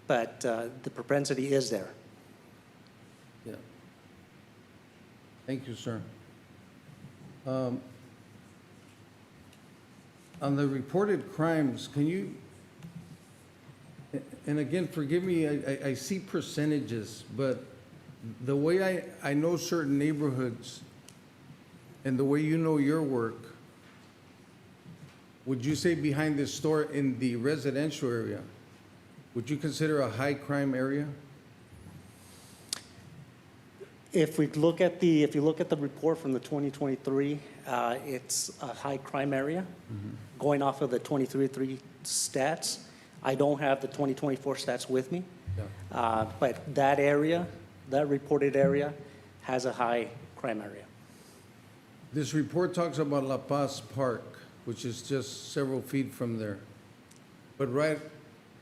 but the propensity is there. Yeah. Thank you, sir. On the reported crimes, can you, and again, forgive me, I see percentages, but the way I know certain neighborhoods and the way you know your work, would you say behind this store in the residential area, would you consider a high crime area? If you look at the report from the 2023, it's a high crime area. Going off of the 23 stats, I don't have the 2024 stats with me, but that area, that reported area, has a high crime area. This report talks about La Paz Park, which is just several feet from there. But right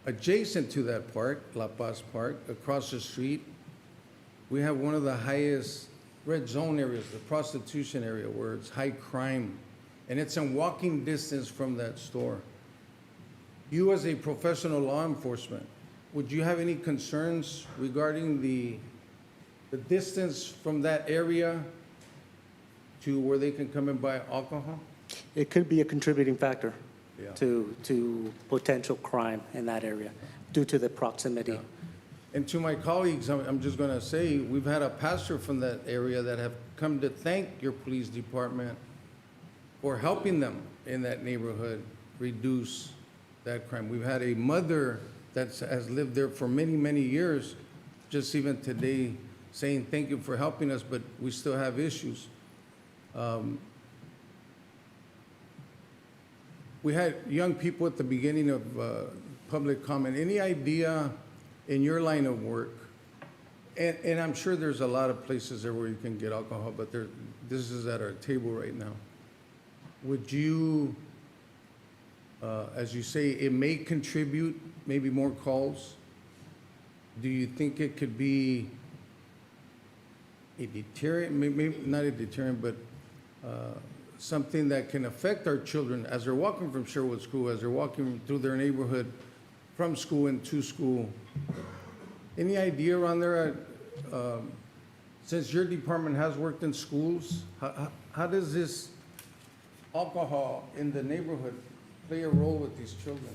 adjacent to that park, La Paz Park, across the street, we have one of the highest red zone areas, the prostitution area, where it's high crime. And it's in walking distance from that store. You as a professional law enforcement, would you have any concerns regarding the distance from that area to where they can come and buy alcohol? It could be a contributing factor to potential crime in that area due to the proximity. And to my colleagues, I'm just going to say, we've had a pastor from that area that have come to thank your police department for helping them in that neighborhood reduce that crime. We've had a mother that has lived there for many, many years, just even today, saying thank you for helping us, but we still have issues. We had young people at the beginning of public comment. Any idea in your line of work, and I'm sure there's a lot of places there where you can get alcohol, but this is at our table right now. Would you, as you say, it may contribute maybe more calls? Do you think it could be a deterrent, maybe not a deterrent, but something that can affect our children as they're walking from Sherwood School, as they're walking through their neighborhood, from school and to school? Any idea around there? Since your department has worked in schools, how does this alcohol in the neighborhood play a role with these children?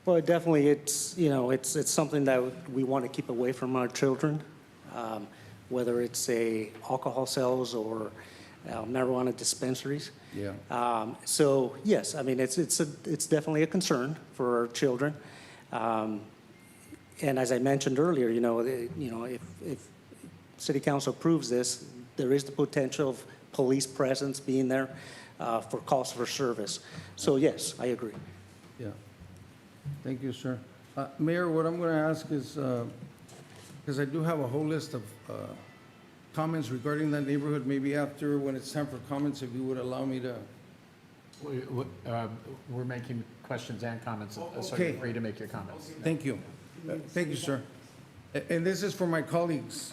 Well, definitely, it's something that we want to keep away from our children, whether it's alcohol sales or marijuana dispensaries. Yeah. So yes, I mean it's definitely a concern for our children, and as I mentioned earlier, if City Council approves this, there is the potential of police presence being there for calls for service. So yes, I agree. Yeah. Thank you, sir. Mayor, what I'm going to ask is, because I do have a whole list of comments regarding that neighborhood, maybe after, when it's time for comments, if you would allow me to. We're making questions and comments, so Okay. you're free to make your comments. Thank you. Thank you, sir. And this is for my colleagues.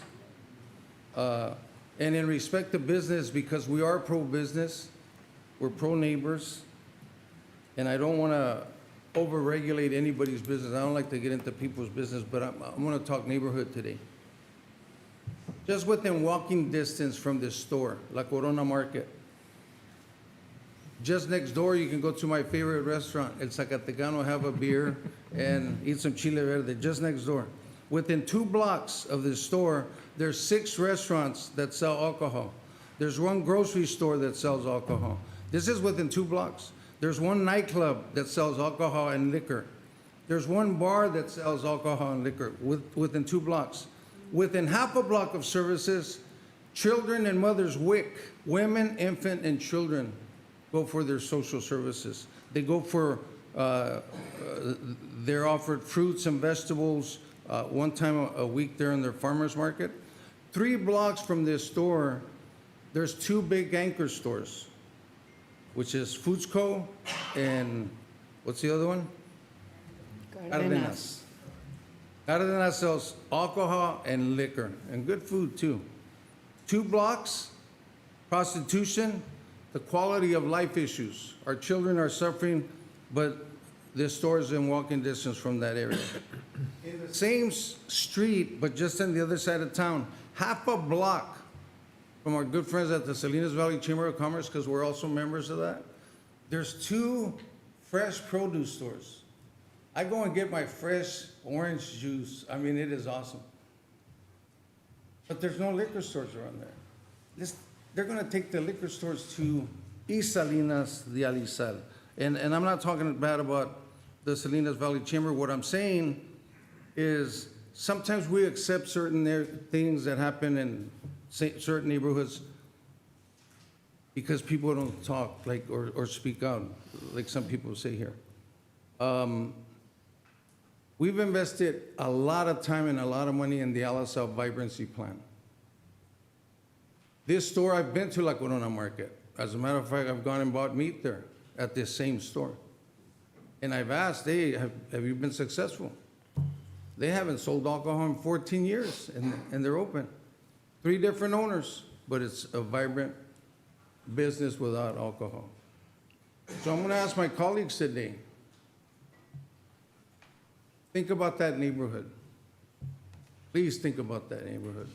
And in respect to business, because we are pro-business, we're pro-neighbors, and I don't want to over-regulate anybody's business. I don't like to get into people's business, but I'm going to talk neighborhood today. Just within walking distance from this store, La Corona Market. Just next door, you can go to my favorite restaurant, El Zacatecano, have a beer and eat some chile verde, just next door. Within 2 blocks of this store, there's 6 restaurants that sell alcohol. There's 1 grocery store that sells alcohol. This is within 2 blocks. There's 1 nightclub that sells alcohol and liquor. There's 1 bar that sells alcohol and liquor within 2 blocks. Within half a block of services, Children and Mothers WIC, women, infant, and children, go for their social services. They go for, they're offered fruits and vegetables 1 time a week there in their farmer's market. 3 blocks from this store, there's 2 big anchor stores, which is Foods Co. and what's the other one? Cardenas. Cardenas sells alcohol and liquor, and good food too. 2 blocks, prostitution, the quality of life issues. Our children are suffering, but this store is in walking distance from that area. In the same street, but just on the other side of town, half a block from our good friends at the Salinas Valley Chamber of Commerce, because we're also members of that, there's 2 fresh produce stores. I go and get my fresh orange juice. I mean, it is awesome. But there's no liquor stores around there. They're going to take the liquor stores to East Salinas de Alisal. And I'm not talking bad about the Salinas Valley Chamber. What I'm saying is sometimes we accept certain things that happen in certain neighborhoods because people don't talk or speak out, like some people say here. We've invested a lot of time and a lot of money in the Alisal Vibrancy Plan. This store, I've been to La Corona Market. As a matter of fact, I've gone and bought meat there at this same store. And I've asked, hey, have you been successful? They haven't sold alcohol in 14 years, and they're open. 3 different owners, but it's a vibrant business without alcohol. So I'm going to ask my colleagues today, think about that neighborhood. Please think about that neighborhood.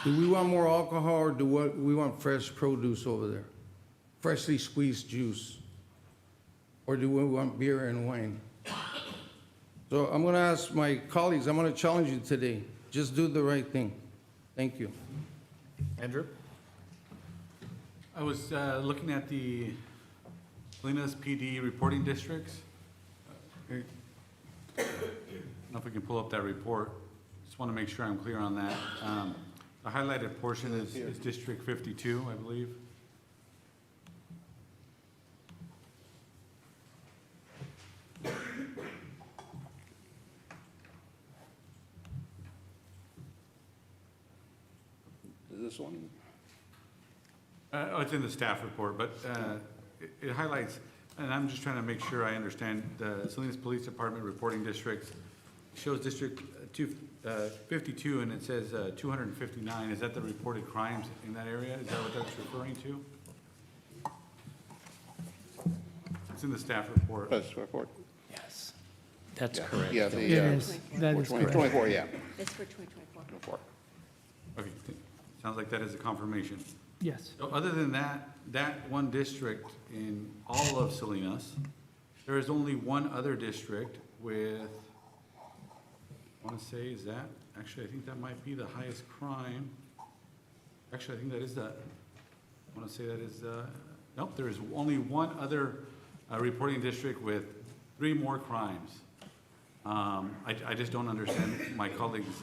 Do we want more alcohol, or do we want fresh produce over there? Freshly squeezed juice? Or do we want beer and wine? So I'm going to ask my colleagues, I'm going to challenge you today. Just do the right thing. Thank you. Andrew? I was looking at the Salinas PD reporting districts. I don't know if we can pull up that report. Just want to make sure I'm clear on that. The highlighted portion is District 52, I believe. This one? It's in the staff report, but it highlights, and I'm just trying to make sure I understand, the Salinas Police Department reporting districts shows District 52, and it says 259. Is that the reported crimes in that area? Is that what that's referring to? It's in the staff report. That's the report. Yes. That's Yeah. correct. Yeah, the, It is. That is correct. 24, yeah. It's for 2024. Okay, sounds like that is a confirmation. Yes. So other than that one district in all of Salinas, there is only one other district with, I want to say, is that, actually, I think that might be the highest crime. Actually, I think that is the, I want to say that is the, nope, there is only one other reporting district with 3 more crimes. I just don't understand my colleagues'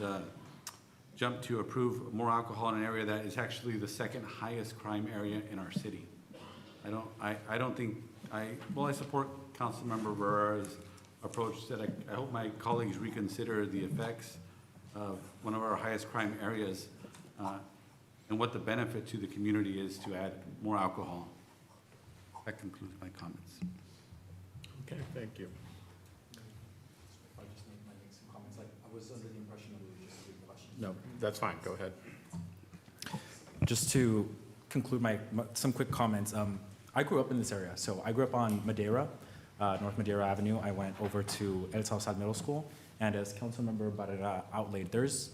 jump to approve more alcohol in an area that is actually the second highest crime area in our city. I don't think, well, I support Councilmember Barrera's approach that I hope my colleagues reconsider the effects of one of our highest crime areas and what the benefit to the community is to add more alcohol. That concludes my comments. Okay, thank you. No, that's fine, go ahead. Just to conclude some quick comments. I grew up in this area. So I grew up on Madera, North Madera Avenue. I went over to El Salsad Middle School. And as Councilmember Barrera outlaid, there's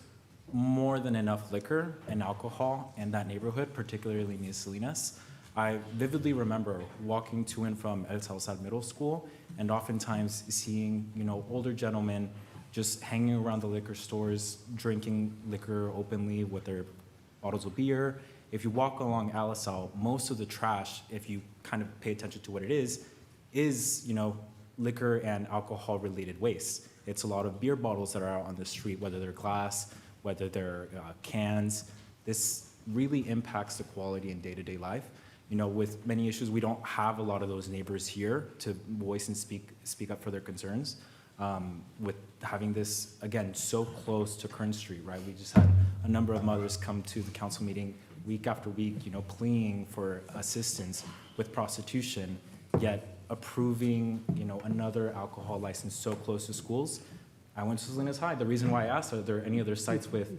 more than enough liquor and alcohol in that neighborhood, particularly near Salinas. I vividly remember walking to and from El Salsad Middle School and oftentimes seeing, older gentlemen just hanging around the liquor stores, drinking liquor openly with their bottles of beer. If you walk along Alisal, most of the trash, if you kind of pay attention to what it is, liquor and alcohol-related waste. It's a lot of beer bottles that are out on the street, whether they're glass, whether they're cans. This really impacts the quality in day-to-day life. With many issues, we don't have a lot of those neighbors here to voice and speak up for their concerns. With having this, again, so close to Kern Street, right? We just had a number of mothers come to the council meeting week after week, pleading for assistance with prostitution, yet approving, another alcohol license so close to schools. I went to Salinas High. The reason why I asked, are there any other sites with,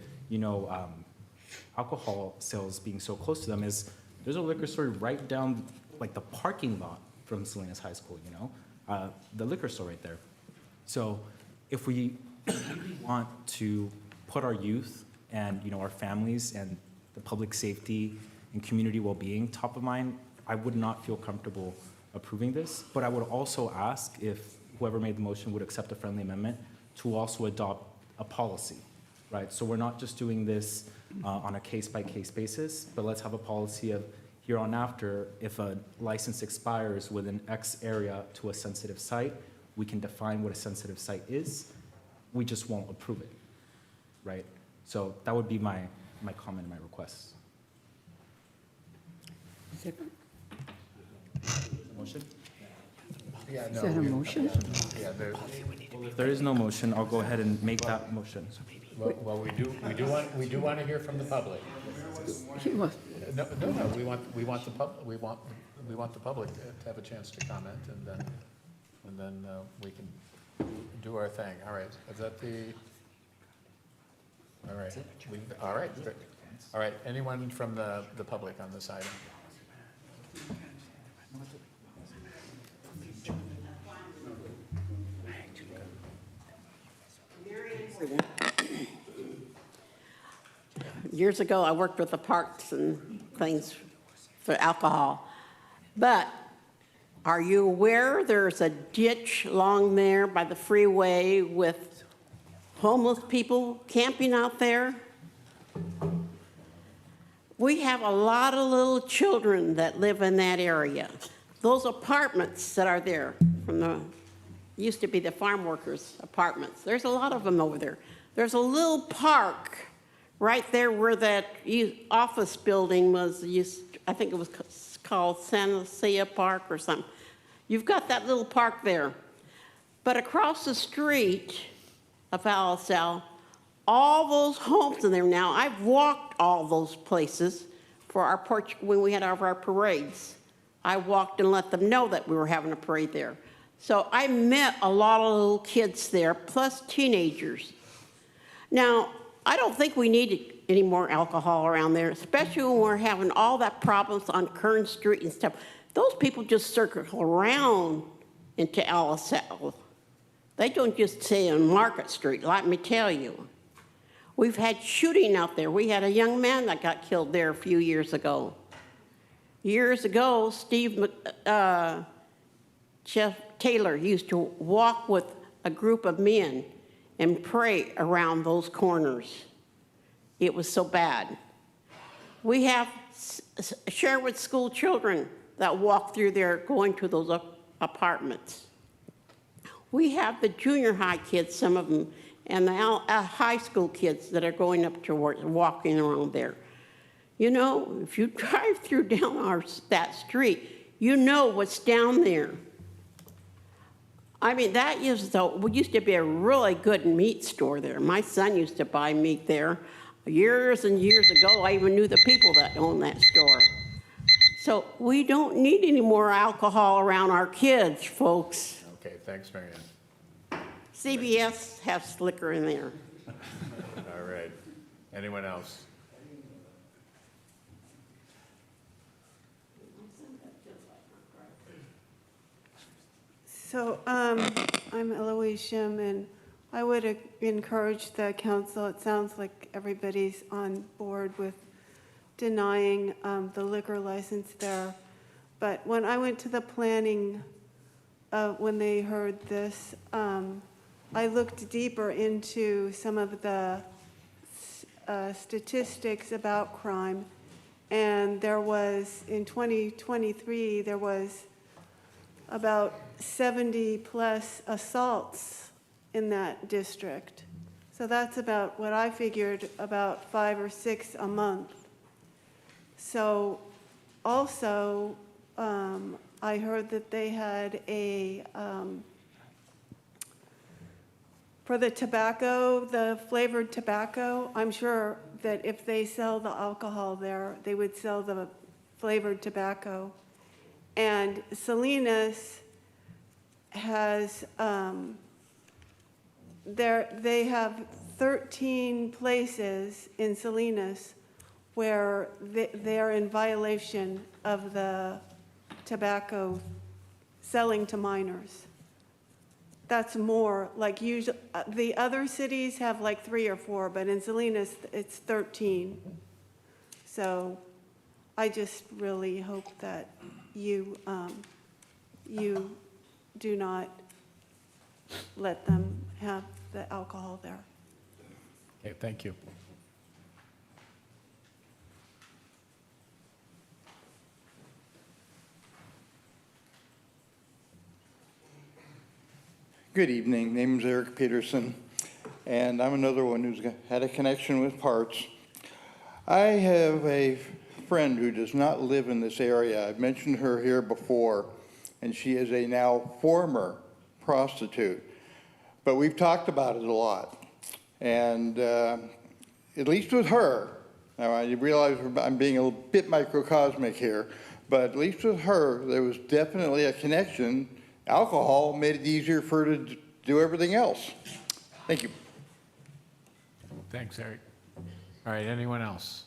alcohol sales being so close to them is there's a liquor store right down, like the parking lot from Salinas High School, the liquor store right there. So if we want to put our youth and, our families and the public safety and community well-being top of mind, I would not feel comfortable approving this. But I would also ask if whoever made the motion would accept a friendly amendment to also adopt a policy, right? So we're not just doing this on a case-by-case basis, but let's have a policy of here on after, if a license expires within X area to a sensitive site, we can define what a sensitive site is. We just won't approve it, right? So that would be my comment, my request. Motion? Yeah, Is that a motion? Yeah, If there is no motion, I'll go ahead and make that motion. well, we do want to hear from the public. No, we want the public to have a chance to comment, and then we can do our thing. All right, is that all right, all right, anyone from the public on this item? Years ago, I worked with the parks and things for alcohol. But are you aware there's a ditch along there by the freeway with homeless people camping out there? We have a lot of little children that live in that area. those apartments that are there from the, used to be the farm workers' apartments, there's a lot of them over there. There's a little park right there where that office building was used, I think it was called San Lucia Park or something. You've got that little park there. But across the street of LSL, all those homes in there now, I've walked all those places for our when we had our parades. I walked and let them know that we were having a parade there. So I met a lot of little kids there, plus teenagers. Now, I don't think we need any more alcohol around there, especially when we're having all that problems on Kern Street and stuff. Those people just circle around into LSL. They don't just stay on Market Street, let me tell you. We've had shooting out there. We had a young man that got killed there a few years ago. Years ago, Jeff Taylor used to walk with a group of men and pray around those corners. It was so bad. We have Sherwood school children that walk through there going to those apartments. We have the junior high kids, some of them, and the high school kids that are going up towards, walking around there. You know, if you drive through down that street, you know what's down there. I mean, that used to be a really good meat store there. My son used to buy meat there. Years and years ago, I even knew the people that owned that store. So we don't need any more alcohol around our kids, folks. Okay, thanks, Marianne. CBS has liquor in there. All right. Anyone else? So I'm Eloise Shim, and I would encourage the council, it sounds like everybody's on board with denying the liquor license there. But when I went to the planning, when they heard this, I looked deeper into some of the statistics about crime. And there was, in 2023, there was about 70 plus assaults in that district. So that's about what I figured, about 5 or 6 a month. So also, I heard that they had a, for the tobacco, the flavored tobacco, I'm sure that if they sell the alcohol there, they would sell the flavored tobacco. And Salinas has, they have 13 places in Salinas where they are in violation of the tobacco selling to minors. That's more, like usually, the other cities have like 3 or 4, but in Salinas, it's 13. So I just really hope that you do not let them have the alcohol there. Okay, thank you. Good evening. Name is Eric Peterson, and I'm another one who's had a connection with parts. I have a friend who does not live in this area. I've mentioned her here before, and she is a now former prostitute. But we've talked about it a lot. And at least with her, now I realize I'm being a bit microcosmic here, but at least with her, there was definitely a connection. Alcohol made it easier for her to do everything else. Thank you. Thanks, Eric. All right, anyone else?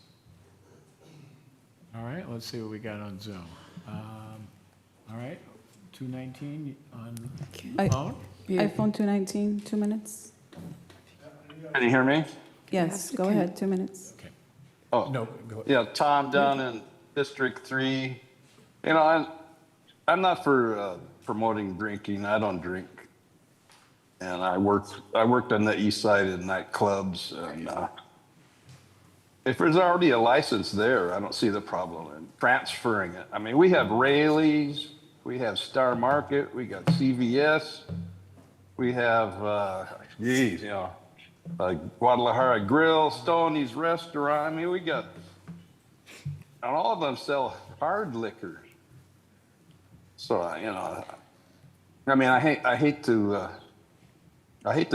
All right, let's see what we got on Zoom. All right, 219 on phone? iPhone 219, 2 minutes. Can you hear me? Yes, go ahead, 2 minutes. Oh, no, go ahead. Yeah, Tom down in District 3. You know, I'm not for promoting drinking. I don't drink. And I worked on the east side in nightclubs. And if there's already a license there, I don't see the problem in transferring it. I mean, we have Rayleighs, we have Star Market, we got CVS, we have, Guadalajara Grill, Stoney's Restaurant. I mean, we got, and all of them sell hard liquor. So, I mean, I hate to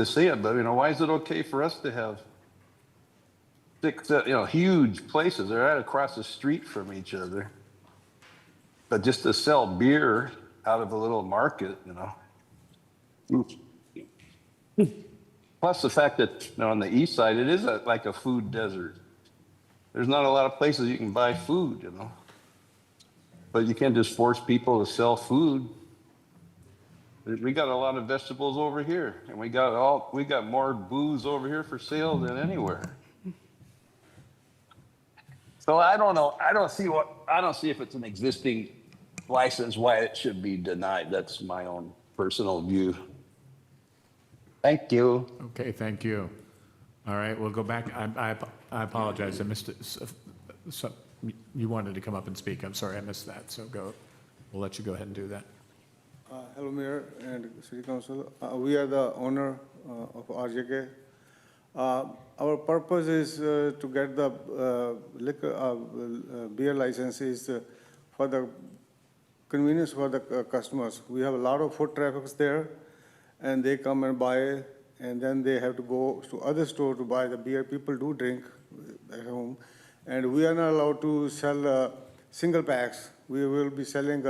say it, but, why is it okay for us to have six, huge places? They're right across the street from each other. But just to sell beer out of a little market, Plus the fact that on the east side, it is like a food desert. There's not a lot of places you can buy food, But you can't just force people to sell food. We got a lot of vegetables over here, and we got more booze over here for sale than anywhere. So I don't know. I don't see if it's an existing license why it should be denied. That's my own personal view. Thank you. Okay, thank you. All right, we'll go back. I apologize. I missed it. So you wanted to come up and speak. I'm sorry, I missed that. So we'll let you go ahead and do that. Hello, Mayor and City Council. We are the owner of RJK. Our purpose is to get the beer licenses for the convenience for the customers. We have a lot of foot traffic there, and they come and buy, and then they have to go to other store to buy the beer. People do drink at home, and we are not allowed to sell single packs. We will be selling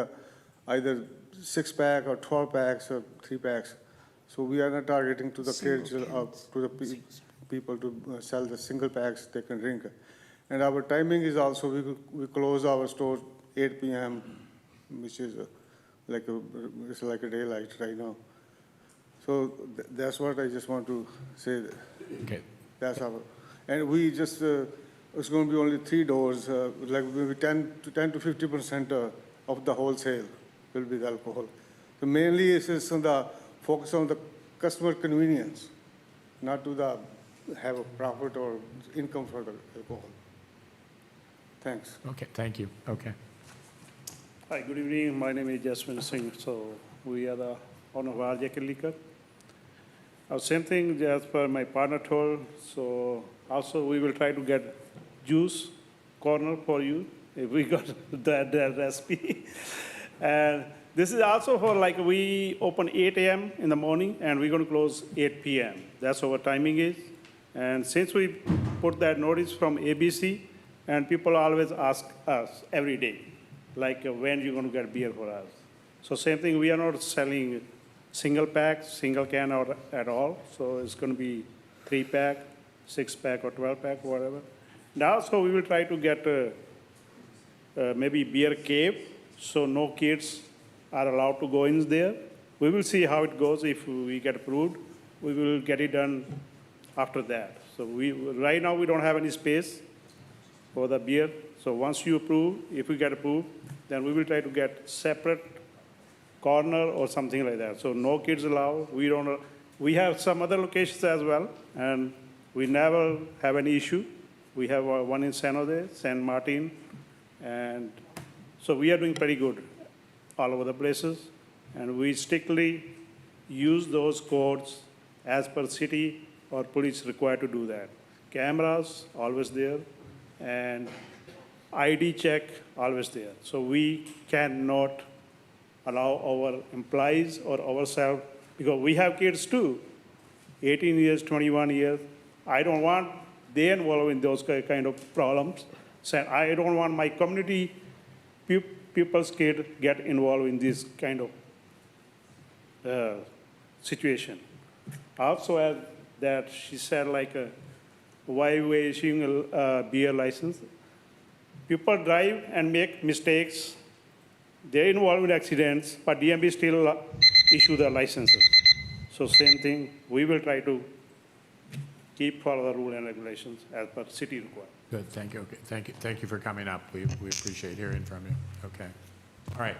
either 6-pack or 12 packs or 3 packs. So we are not targeting to the kids, to the people to sell the single packs they can drink. And our timing is also, we close our store 8 p.m., which is it's like a daylight right now. So that's what I just want to say. Okay. That's our, and we just, it's going to be only 3 doors, like maybe 10 to 50% of the wholesale will be the alcohol. So mainly it's just on the focus on the customer convenience, not to have a profit or income for the alcohol. Thanks. Okay, thank you. Okay. Hi, good evening. My name is Jasmine Singh. So we are the owner of RJK Liquor. Same thing as per my partner told. So also we will try to get juice corner for you if we got that recipe. And this is also for we open 8 a.m. in the morning and we're going to close 8 p.m. That's our timing is. And since we put that notice from ABC, and people always ask us every day, when you're going to get beer for us. So same thing, we are not selling single pack, single can at all. So it's going to be 3-pack, 6-pack or 12-pack, whatever. And also we will try to get maybe beer cave, so no kids are allowed to go in there. We will see how it goes. If we get approved, we will get it done after that. So right now we don't have any space for the beer. So once you approve, if we get approved, then we will try to get separate corner or something like that. So no kids allowed. We have some other locations as well, and we never have any issue. We have one in San Jose, San Martin, and so we are doing pretty good all over the places. And we strictly use those codes as per city or police required to do that. Cameras, always there, and ID check, always there. So we cannot allow our employees or ourselves, because we have kids too, 18 years, 21 years. I don't want they involved in those kind of problems. So I don't want my community people's kids get involved in this kind of situation. Also, as that she said, why we're issuing a beer license. People drive and make mistakes. They're involved in accidents, but DMV still issue the licenses. So same thing, we will try to keep follow the rule and regulations as per city requirement. Good, thank you. Okay, thank you for coming up. We appreciate hearing from you. Okay. All right.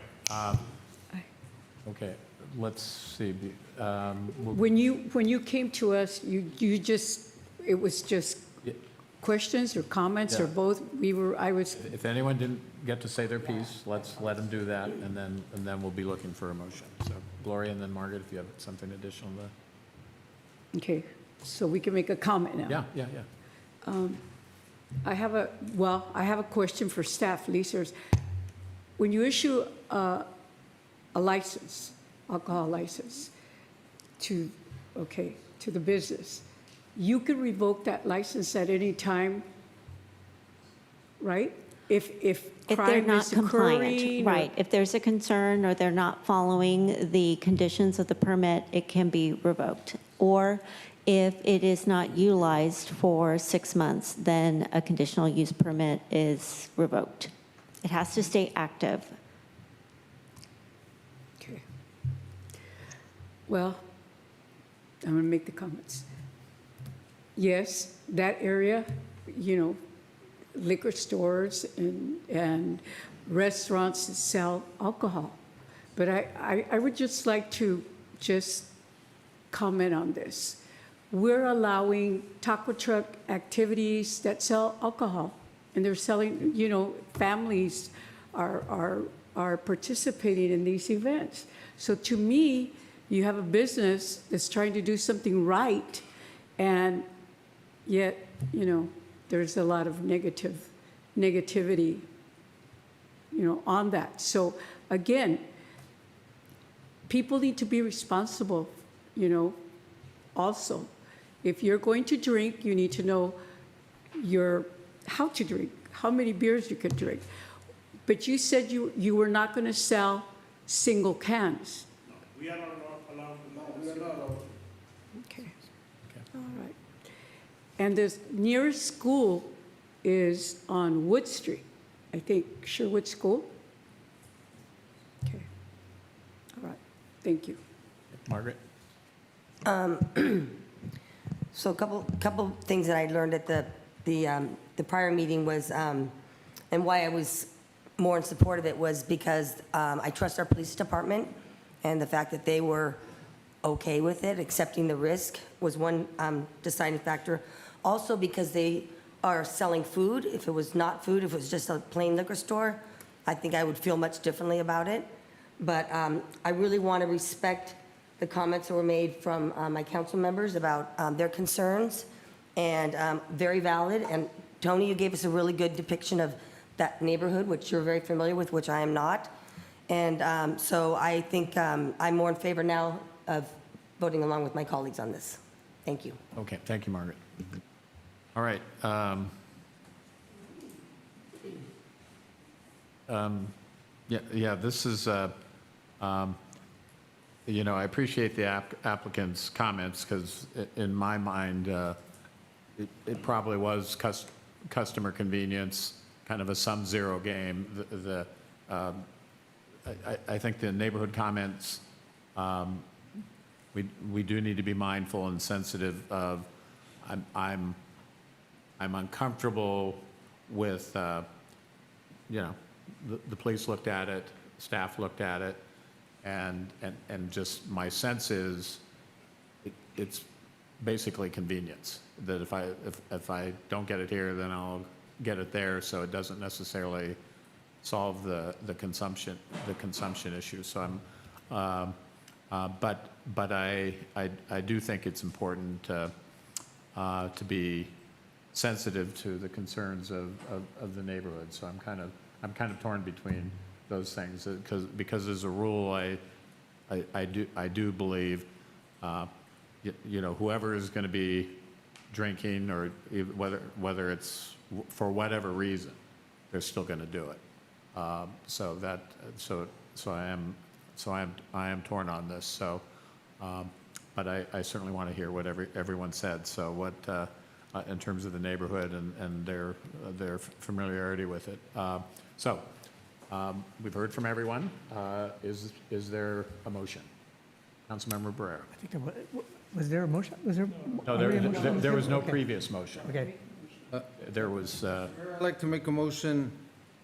Okay, let's see. When you came to us, it was just questions or comments or Yeah. both? I was, If anyone didn't get to say their piece, let's let them do that, and then we'll be looking for a motion. So Gloria and then Margaret, if you have something additional to. okay, so we can make a comment now. Yeah. I have a question for staff, leasers. When you issue a license, alcohol license to the business, you can revoke that license at any time, right? If If they're crime not is occurring. compliant, or- right. If there's a concern or they're not following the conditions of the permit, it can be revoked. Or if it is not utilized for 6 months, then a conditional use permit is revoked. It has to stay active. Okay. Well, I'm going to make the comments. Yes, that area, liquor stores and restaurants that sell alcohol. But I would just like to just comment on this. We're allowing taco truck activities that sell alcohol, and they're selling, families are participating in these events. So to me, you have a business that's trying to do something right, and yet, there's a lot of negativity, on that. So again, people need to be responsible, also. If you're going to drink, you need to know how to drink, how many beers you can drink. But you said you were not going to sell single cans. We are not allowed. Okay. All right. And the nearest school is on Wood Street, I think, Sherwood School. Okay. All right. Thank you. Margaret? So a couple things that I learned at the prior meeting was, and why I was more in support of it was because I trust our police department, and the fact that they were okay with it, accepting the risk, was one deciding factor. Also because they are selling food. If it was not food, if it was just a plain liquor store, I think I would feel much differently about it. But I really want to respect the comments that were made from my council members about their concerns, and very valid. And Tony, you gave us a really good depiction of that neighborhood, which you're very familiar with, which I am not. And so I think I'm more in favor now of voting along with my colleagues on this. Thank you. Okay, thank you, Margaret. All right. Yeah, this is, I appreciate the applicant's comments, because in my mind, it probably was customer convenience, kind of a sum zero game. I think the neighborhood comments, we do need to be mindful and sensitive of. I'm uncomfortable with, the police looked at it, staff looked at it, and just my sense is it's basically convenience, that if I don't get it here, then I'll get it there, so it doesn't necessarily solve the consumption issue. So but I do think it's important to be sensitive to the concerns of the neighborhood. So I'm kind of torn between those things, because as a rule, I do believe, whoever is going to be drinking, or whether it's for whatever reason, they're still going to do it. So I am torn on this. So, but I certainly want to hear what everyone said. So what, in terms of the neighborhood and their familiarity with it. We've heard from everyone. Is there a motion? Councilmember Barrera. I think was there a motion? Was there? No, there was no Okay. previous motion. Okay. There was. I'd like to make a motion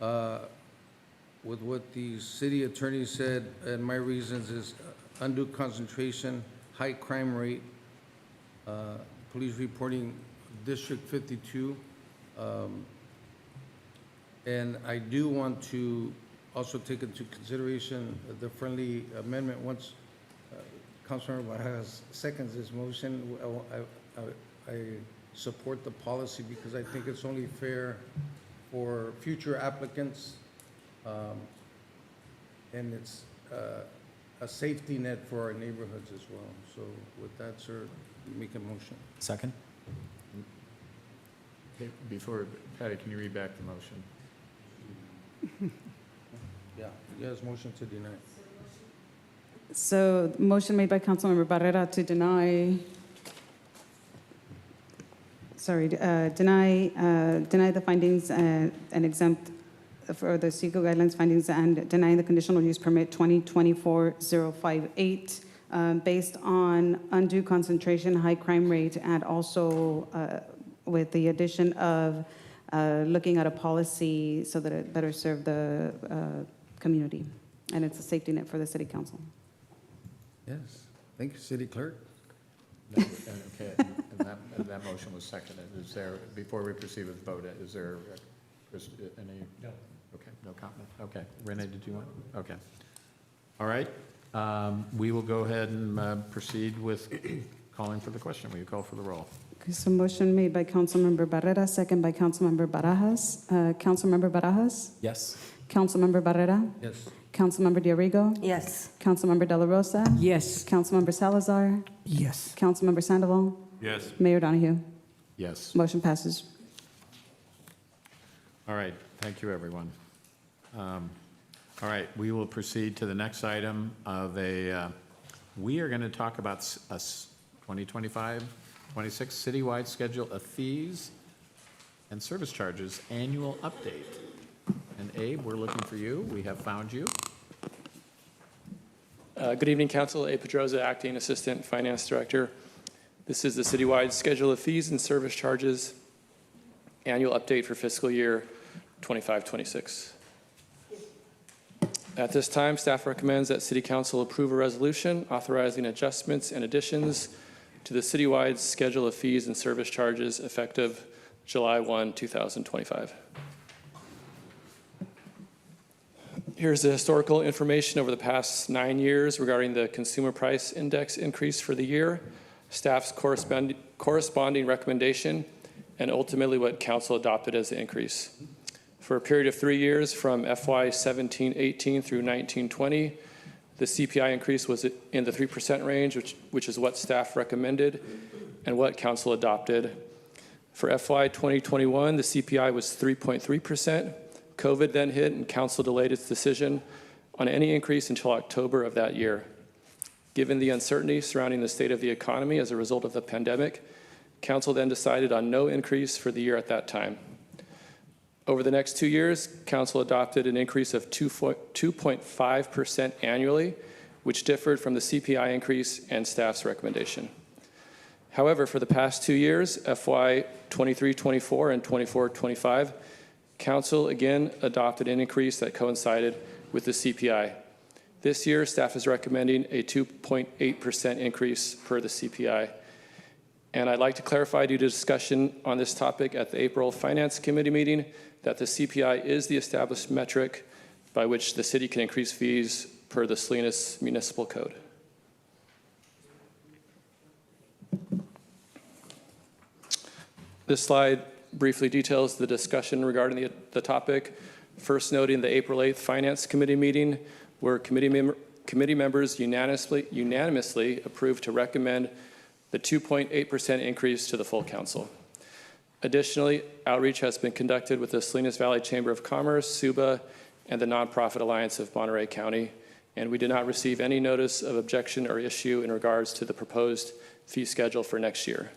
with what the city attorney said, and my reasons is undue concentration, high crime rate, police reporting District 52, And I do want to also take into consideration the friendly amendment. Once Councilmember Barajas seconds this motion, I support the policy because I think it's only fair for future applicants, and it's a safety net for our neighborhoods as well. So with that, sir, make a motion. Second? Okay, before, Patty, can you read back the motion? Yeah, yes, motion to deny. So motion made by Councilmember Barrera to deny, deny the findings and exempt for the CEQA guidelines findings and denying the conditional use permit 2024-058 based on undue concentration, high crime rate, and also with the addition of looking at a policy so that it better serve the community. And it's a safety net for the city council. Yes, thank you, City Clerk. Okay, and that motion was seconded. Is there, before we proceed with the vote, is there any? No. Okay, no comment. Okay, Renee, did you want? Okay. All right, we will go ahead and proceed with calling for the question. Will you call for the roll? Okay, so motion made by Councilmember Barrera, second by Councilmember Barajas. Councilmember Barajas? Yes. Councilmember Barrera? Yes. Councilmember Diarigo? Yes. Councilmember De La Rosa? Yes. Councilmember Salazar? Yes. Councilmember Sandoval? Yes. Mayor Donahue? Yes. Motion passes. All right, thank you, everyone. All right, we will proceed to the next item of we are going to talk about a 2025-26 citywide schedule of fees and service charges annual update. And Abe, we're looking for you. We have found you. Good evening, Council. Abe Pedroza, Acting Assistant Finance Director. This is the citywide schedule of fees and service charges annual update for fiscal year 25-26. At this time, staff recommends that City Council approve a resolution authorizing adjustments and additions to the citywide schedule of fees and service charges effective July 1, 2025. Here's the historical information over the past 9 years regarding the Consumer Price Index increase for the year, staff's corresponding recommendation, and ultimately what Council adopted as the increase. For a period of 3 years, from FY 17-18 through 19-20, the CPI increase was in the 3% range, which is what staff recommended and what Council adopted. For FY 2021, the CPI was 3.3%. COVID then hit, and Council delayed its decision on any increase until October of that year. Given the uncertainty surrounding the state of the economy as a result of the pandemic, Council then decided on no increase for the year at that time. Over the next 2 years, Council adopted an increase of 2.5% annually, which differed from the CPI increase and staff's recommendation. However, for the past 2 years, FY 23-24 and 24-25, Council again adopted an increase that coincided with the CPI. This year, staff is recommending a 2.8% increase per the CPI. And I'd like to clarify, due to discussion on this topic at the April Finance Committee meeting, that the CPI is the established metric by which the city can increase fees per the Salinas Municipal Code. This slide briefly details the discussion regarding the topic, first noting the April 8th Finance Committee meeting, where committee members unanimously approved to recommend the 2.8% increase to the full council. Additionally, outreach has been conducted with the Salinas Valley Chamber of Commerce, SUBA, and the Nonprofit Alliance of Monterey County, and we did not receive any notice of objection or issue in regards to the proposed fee schedule for next year.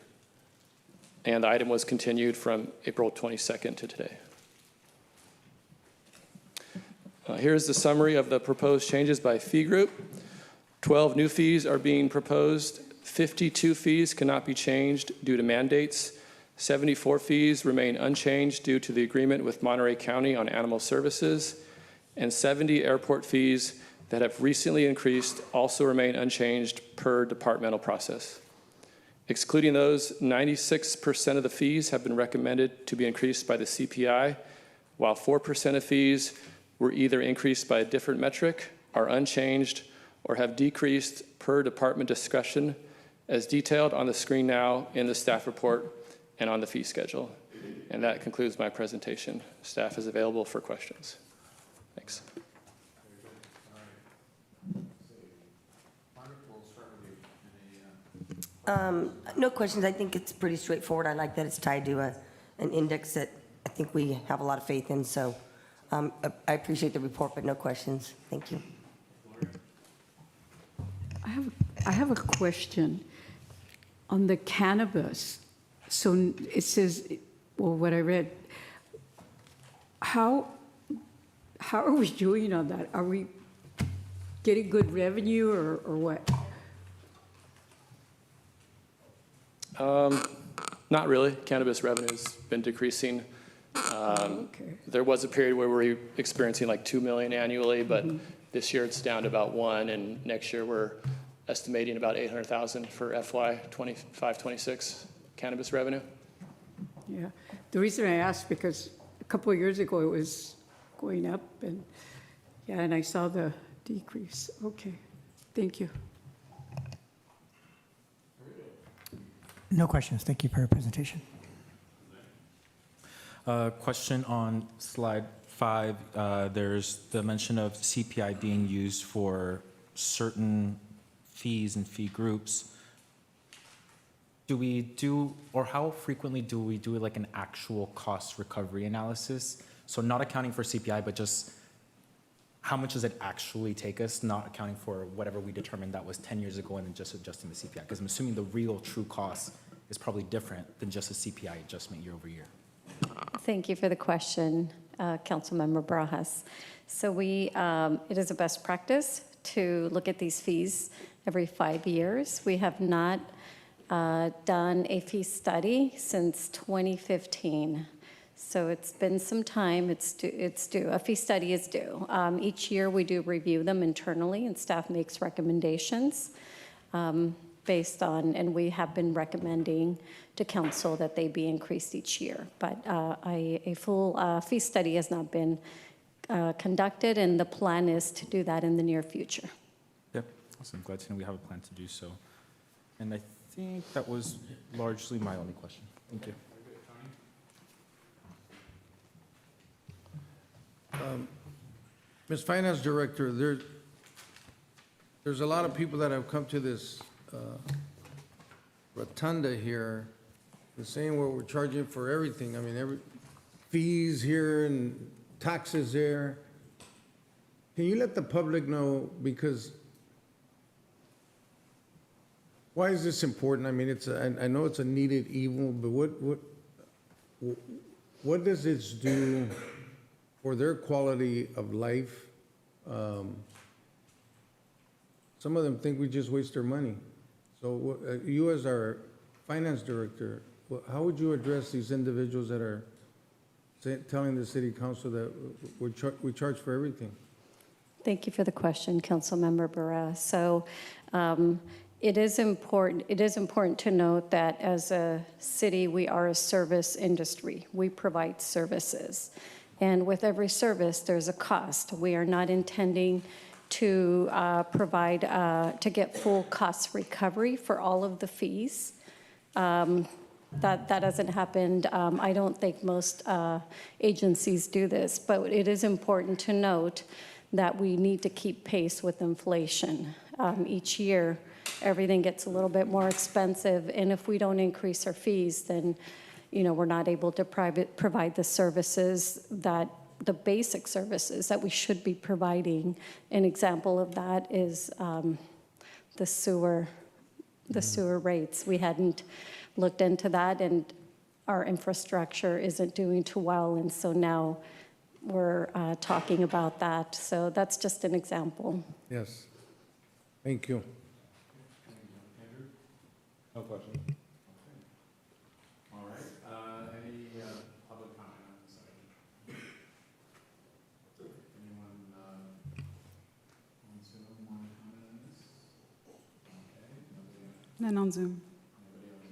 And the item was continued from April 22nd to today. Here's the summary of the proposed changes by fee group. 12 new fees are being proposed. 52 fees cannot be changed due to mandates. 74 fees remain unchanged due to the agreement with Monterey County on animal services. And 70 airport fees that have recently increased also remain unchanged per departmental process. Excluding those, 96% of the fees have been recommended to be increased by the CPI, while 4% of fees were either increased by a different metric, are unchanged, or have decreased per department discussion, as detailed on the screen now in the staff report and on the fee schedule. And that concludes my presentation. Staff is available for questions. Thanks. No questions. I think it's pretty straightforward. I like that it's tied to an index that I think we have a lot of faith in. So I appreciate the report, but no questions. Thank you. I have a question on the cannabis. So it says, well, what I read, how are we doing on that? Are we getting good revenue or what? Not really. Cannabis revenue's been decreasing. Okay. There was a period where we were experiencing like 2 million annually, but this year it's down to about 1, and next year we're estimating about 800,000 for FY 25-26 cannabis revenue. Yeah. The reason I asked, because a couple of years ago it was going up, and yeah, and I saw the decrease. Okay. Thank you. No questions. Thank you for your presentation. Question on slide 5. There's the mention of CPI being used for certain fees and fee groups. Do we do, or how frequently do we do like an actual cost recovery analysis? So not accounting for CPI, but just how much does it actually take us, not accounting for whatever we determined that was 10 years ago and then just adjusting the CPI? Because I'm assuming the real true cost is probably different than just a CPI adjustment year over year. Thank you for the question, Councilmember Barajas. So it is a best practice to look at these fees every 5 years. We have not done a fee study since 2015. So it's been some time. It's due. A fee study is due. Each year we do review them internally, and staff makes recommendations based on, and we have been recommending to council that they be increased each year. But a full fee study has not been conducted, and the plan is to do that in the near future. Yep, awesome. Glad to know we have a plan to do so. And I think that was largely my only question. Thank you. Ms. Finance Director, there's a lot of people that have come to this rotunda here, and saying what we're charging for everything. I mean, fees here and taxes there. Can you let the public know, because why is this important? I mean, I know it's a needed evil, but what does this do for their quality of life? Some of them think we just waste their money. So you as our finance director, how would you address these individuals that are telling the city council that we charge for everything? Thank you for the question, Councilmember Barra. So it is important to note that as a city, we are a service industry. We provide services. And with every service, there's a cost. We are not intending to provide, to get full cost recovery for all of the fees. That hasn't happened. I don't think most agencies do this, but it is important to note that we need to keep pace with inflation. Each year, everything gets a little bit more expensive, and if we don't increase our fees, then we're not able to provide the services the basic services that we should be providing. An example of that is the sewer rates. We hadn't looked into that, and our infrastructure isn't doing too well, and so now we're talking about that. So that's just an example. Yes. Thank you. No question. All right. Any public comment on this item? Anyone on Zoom want to comment on this? Okay. Nobody None on Zoom. Nobody on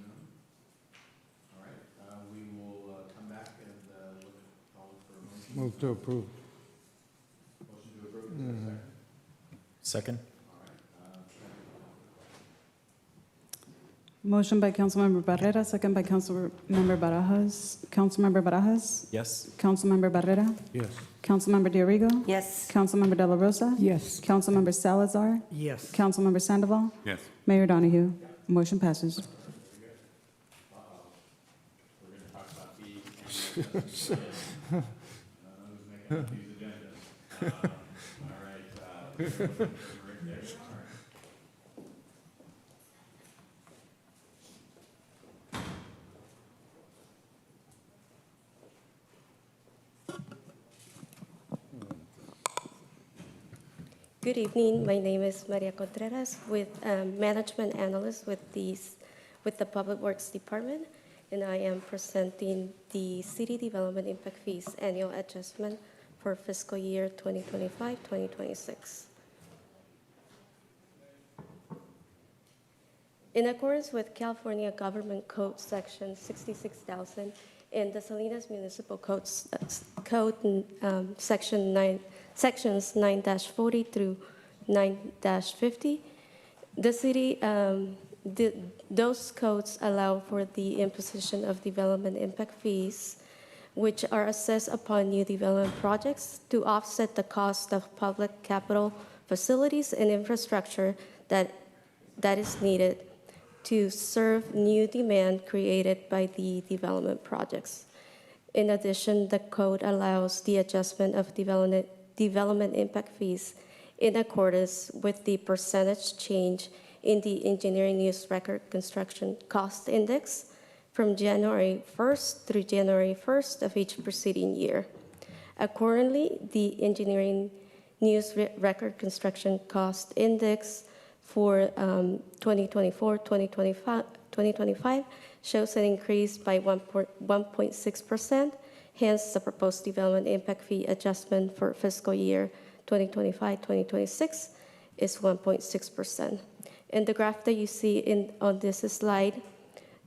to approve. Second? Motion by Councilmember Barrera, second by Councilmember Barajas. Councilmember Barajas? Yes. Councilmember Barrera? Yes. Councilmember Diorigo? Yes. Councilmember De La Rosa? Yes. Councilmember Salazar? Yes. Councilmember Sandoval? Yes. Mayor Donahue? Motion passes. Good evening. My name is Maria Contreras, with management analyst with the Public Works Department, and I am presenting the City Development Impact Fees annual adjustment for fiscal year 2025-2026. In accordance with California Government Code Section 66,000 and the Salinas Municipal Code Sections 9-40 through 9-50, the city, those codes allow for the imposition of development impact fees, which are assessed upon new development projects to offset the cost of public capital facilities and infrastructure that is needed to serve new demand created by the development projects. In addition, the code allows the adjustment of development impact fees in accordance with the percentage change in the Engineering News Record Construction Cost Index from January 1st through January 1st of each preceding year. Accordingly, the Engineering News Record Construction Cost Index for 2024-2025 shows an increase by 1.6%. Hence, the proposed development impact fee adjustment for fiscal year 2025-2026 is 1.6%. And the graph that you see on this slide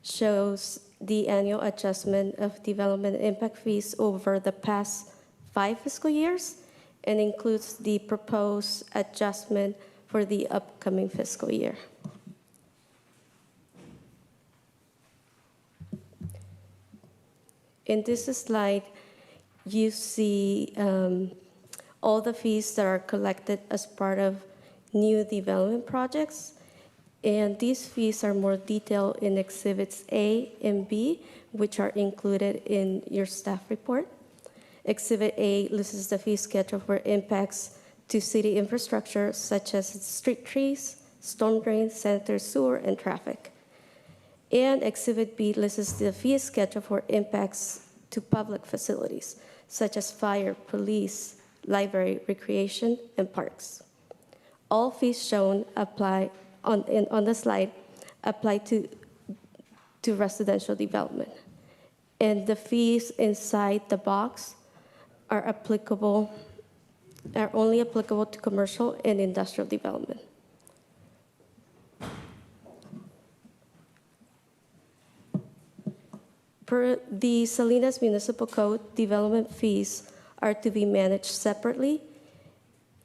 shows the annual adjustment of development impact fees over the past 5 fiscal years and includes the proposed adjustment for the upcoming fiscal year. In this slide, you see all the fees that are collected as part of new development projects. And these fees are more detailed in Exhibits A and B, which are included in your staff report. Exhibit A lists the fee schedule for impacts to city infrastructure, such as street trees, storm drains, sanitary sewer, and traffic. And Exhibit B lists the fee schedule for impacts to public facilities, such as fire, police, library, recreation, and parks. All fees shown apply on the slide apply to residential development. And the fees inside the box are only applicable to commercial and industrial development. Per the Salinas Municipal Code, development fees are to be managed separately,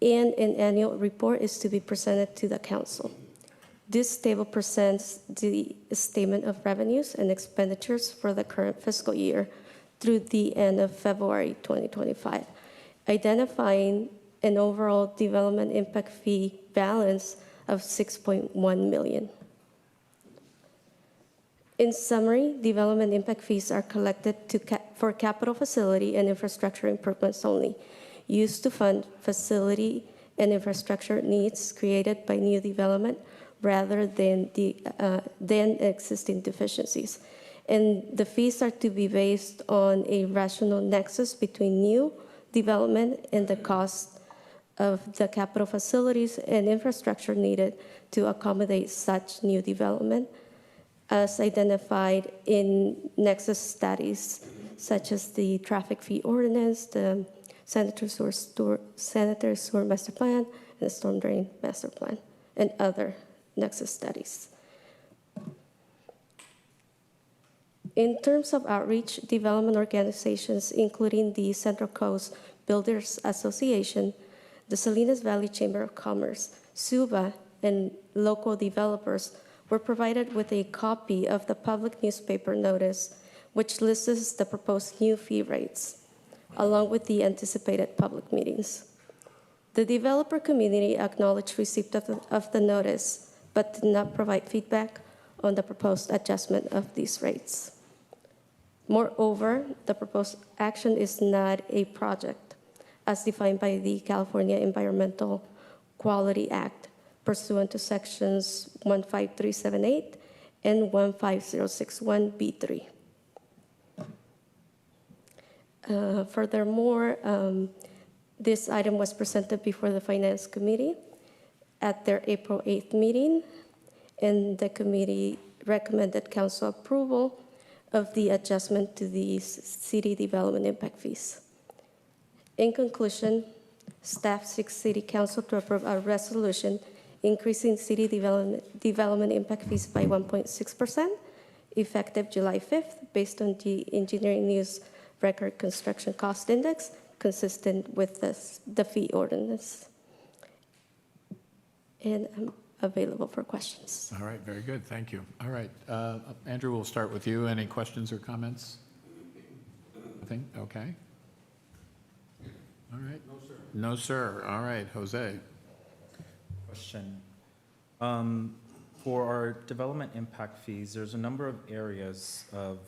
and an annual report is to be presented to the council. This table presents the statement of revenues and expenditures for the current fiscal year through the end of February 2025, identifying an overall development impact fee balance of $6.1 million. In summary, development impact fees are collected for capital facility and infrastructure improvements only, used to fund facility and infrastructure needs created by new development rather than existing deficiencies. And the fees are to be based on a rational nexus between new development and the cost of the capital facilities and infrastructure needed to accommodate such new development, as identified in nexus studies such as the traffic fee ordinance, the sanitary sewer master plan, and the storm drain master plan, and other nexus studies. In terms of outreach, development organizations, including the Central Coast Builders Association, the Salinas Valley Chamber of Commerce, SUBA, and local developers were provided with a copy of the public newspaper notice, which lists the proposed new fee rates, along with the anticipated public meetings. The developer community acknowledged receipt of the notice, but did not provide feedback on the proposed adjustment of these rates. Moreover, the proposed action is not a project, as defined by the California Environmental Quality Act, pursuant to sections 15378 and 15061B3. Furthermore, this item was presented before the Finance Committee at their April 8th meeting, and the committee recommended council approval of the adjustment to the city development impact fees. In conclusion, staff seeks City Council to approve a resolution increasing city development impact fees by 1.6%, effective July 5th, based on the Engineering News Record Construction Cost Index, consistent with the fee ordinance. And I'm available for questions. All right, very good, thank you. All right, Andrew, we'll start with you. Any questions or comments? Nothing, okay. All right. No, sir. No, sir. All right, Jose. Question. For our development impact fees, there's a number of areas of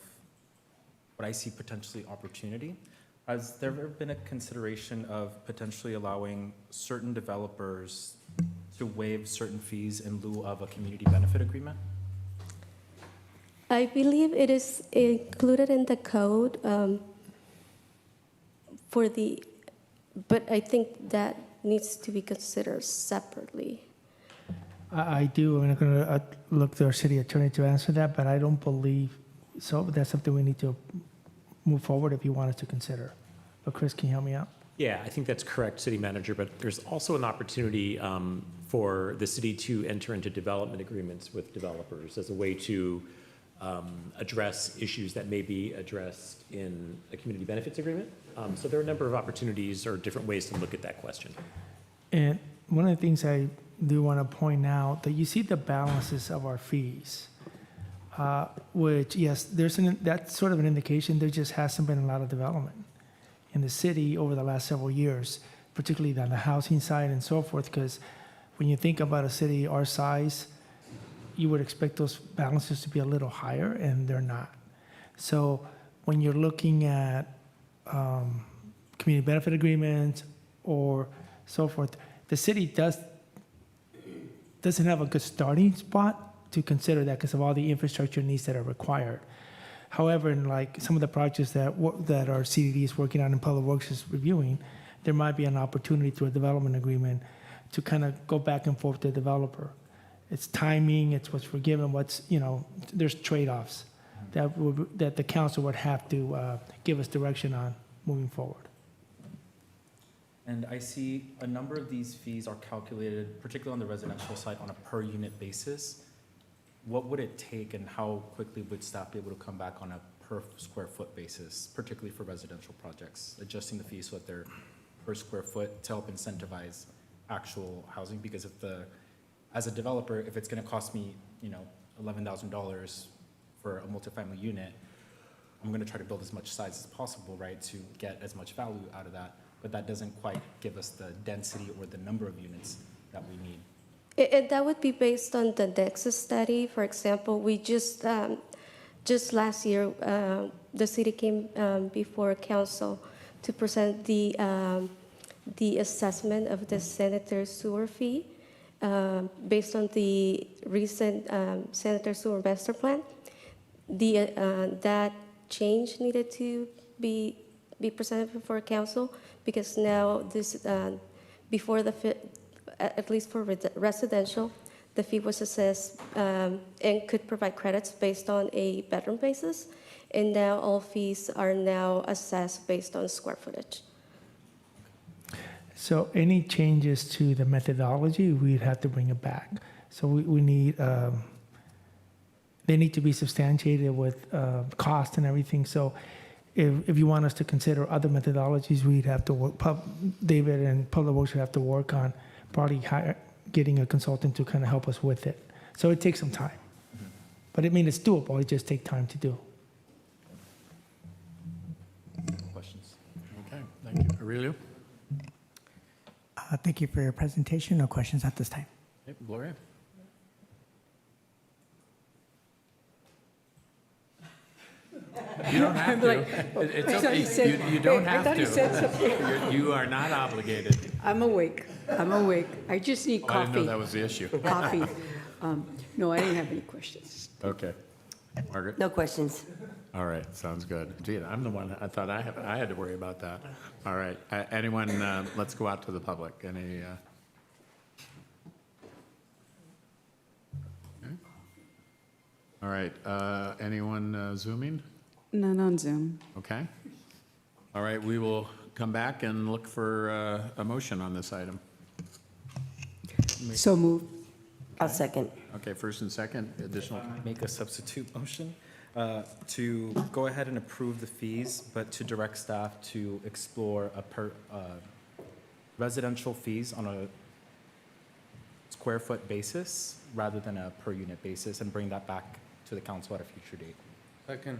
what I see potentially opportunity. Has there ever been a consideration of potentially allowing certain developers to waive certain fees in lieu of a community benefit agreement? I believe it is included in the code but I think that needs to be considered separately. I do. I'm going to look to our city attorney to answer that, but I don't believe so. That's something we need to move forward if you want us to consider. But Chris, can you help me out? Yeah, I think that's correct, City Manager, but there's also an opportunity for the city to enter into development agreements with developers as a way to address issues that may be addressed in a community benefits agreement. So there are a number of opportunities or different ways to look at that question. And one of the things I do want to point out, that you see the balances of our fees, which, yes, that's sort of an indication there just hasn't been a lot of development in the city over the last several years, particularly on the housing side and so forth, because when you think about a city our size, you would expect those balances to be a little higher, and they're not. So when you're looking at community benefit agreements or so forth, the city doesn't have a good starting spot to consider that because of all the infrastructure needs that are required. However, in like some of the projects that our CDD is working on and Public Works is reviewing, there might be an opportunity through a development agreement to kind of go back and forth to the developer. It's timing, it's what's forgiven, there's trade-offs that the council would have to give us direction on moving forward. And I see a number of these fees are calculated, particularly on the residential side, on a per unit basis. What would it take and how quickly would staff be able to come back on a per square foot basis, particularly for residential projects, adjusting the fees so that they're per square foot to help incentivize actual housing? Because as a developer, if it's going to cost me, $11,000 for a multifamily unit, I'm going to try to build as much size as possible, right, to get as much value out of that. But that doesn't quite give us the density or the number of units that we need. That would be based on the Nexus study. For example, we just last year, the city came before council to present the assessment of the sanitary sewer fee based on the recent sanitary sewer master plan. That change needed to be presented before council because now this before at least for residential, the fee was assessed and could provide credits based on a bedroom basis, and now all fees are now assessed based on square footage. So any changes to the methodology, we'd have to bring it back. So we need, they need to be substantiated with cost and everything. So if you want us to consider other methodologies, we'd have to work, David and Public Works would have to work on probably getting a consultant to kind of help us with it. So it takes some time. But I mean, it's doable, it just takes time to do. Questions? Okay, thank you. Aurelio? Thank you for your presentation. No questions at this time. Yep, Gloria? You don't have to. It's I thought he okay. said- You don't I have thought he said something. to. You are not obligated. I'm awake. I'm awake. I just need Oh, I didn't coffee. know that was the issue. Coffee. No, I didn't have any questions. Okay. Margaret? No questions. All right, sounds good. Gee, I'm the one, I thought I had to worry about that. All right, anyone, let's go out to the public. Any? Okay. All right, anyone Zooming? None on Zoom. Okay. All right, we will come back and look for a motion on this item. So moved. I'll second. Okay, first and second, additional. Make a substitute motion to go ahead and approve the fees, but to direct staff to explore residential fees on a square foot basis rather than a per unit basis, and bring that back to the council at a future date. Second.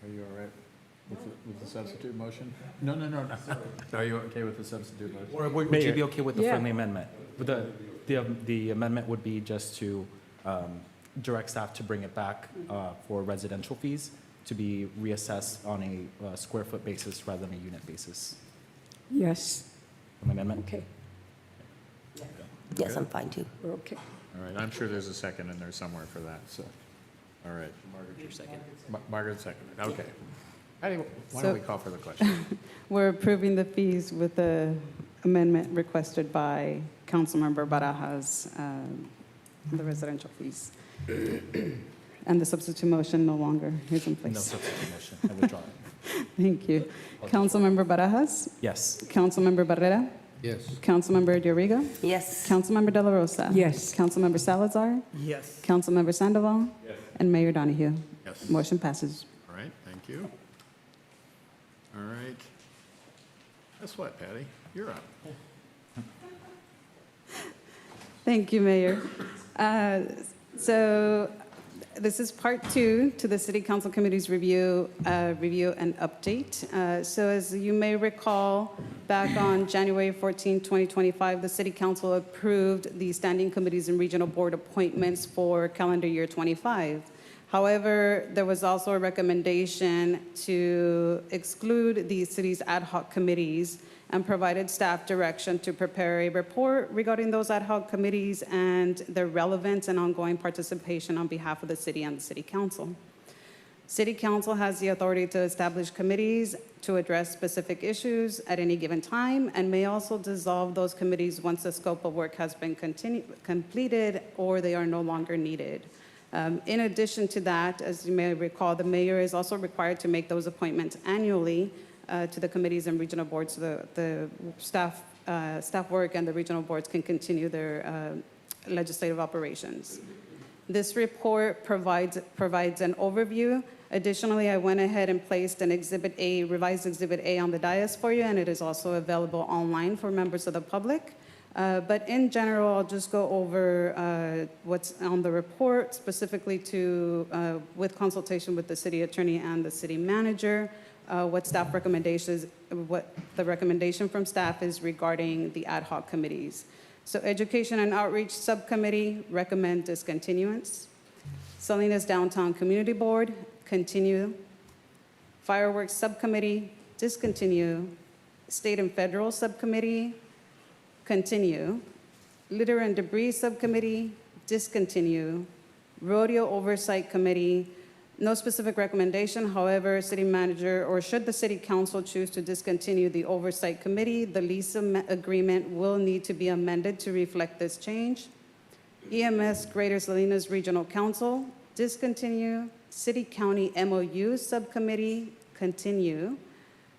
Are you all right with the substitute motion? No. Are you okay with the substitute motion? Or would you be okay with the Yeah. friendly amendment? With the amendment would be just to direct staff to bring it back for residential fees to be reassessed on a square foot basis rather than a unit basis. Yes. Friendly amendment? Okay. Yes, I'm fine too. We're okay. All right, I'm sure there's a second in there somewhere for that, so, all right. Margaret, your second. Margaret seconded, okay. Why So- don't we call for the question? We're approving the fees with the amendment requested by Councilmember Barajas, the residential fees. And the substitute motion no longer is in place. No substitute motion, I withdraw it. Thank you. Councilmember Barajas, Yes. Councilmember Barrera, Yes. Councilmember Dorigo, Yes. Councilmember De La Rosa. Yes. Councilmember Salazar, Yes. Councilmember Sandoval, and Mayor Donahue. Yes. Motion passes. All right, thank you. All right. Guess what, Patty? You're up. Thank you, Mayor. So this is part two to the City Council Committee's review and update. So as you may recall, back on January 14, 2025, the City Council approved the standing committees and regional board appointments for calendar year 25. However, there was also a recommendation to exclude the city's ad hoc committees and provided staff direction to prepare a report regarding those ad hoc committees and their relevance and ongoing participation on behalf of the city and the city council. City council has the authority to establish committees to address specific issues at any given time and may also dissolve those committees once the scope of work has been completed or they are no longer needed. In addition to that, as you may recall, the mayor is also required to make those appointments annually to the committees and regional boards, so the staff work and the regional boards can continue their legislative operations. This report provides an overview. Additionally, I went ahead and placed an revised Exhibit A on the dais for you, and it is also available online for members of the public. But in general, I'll just go over what's on the report, specifically with consultation with the city attorney and the city manager, what the recommendation from staff is regarding the ad hoc committees. So Education and Outreach Subcommittee, recommend discontinuance. Salinas Downtown Community Board, continue. Fireworks Subcommittee, discontinue. State and Federal Subcommittee, continue. Litter and Debris Subcommittee, discontinue. Rodeo Oversight Committee, no specific recommendation. However, city manager or should the city council choose to discontinue the oversight committee, the lease agreement will need to be amended to reflect this change. EMS Greater Salinas Regional Council, discontinue. City County MOU Subcommittee, continue.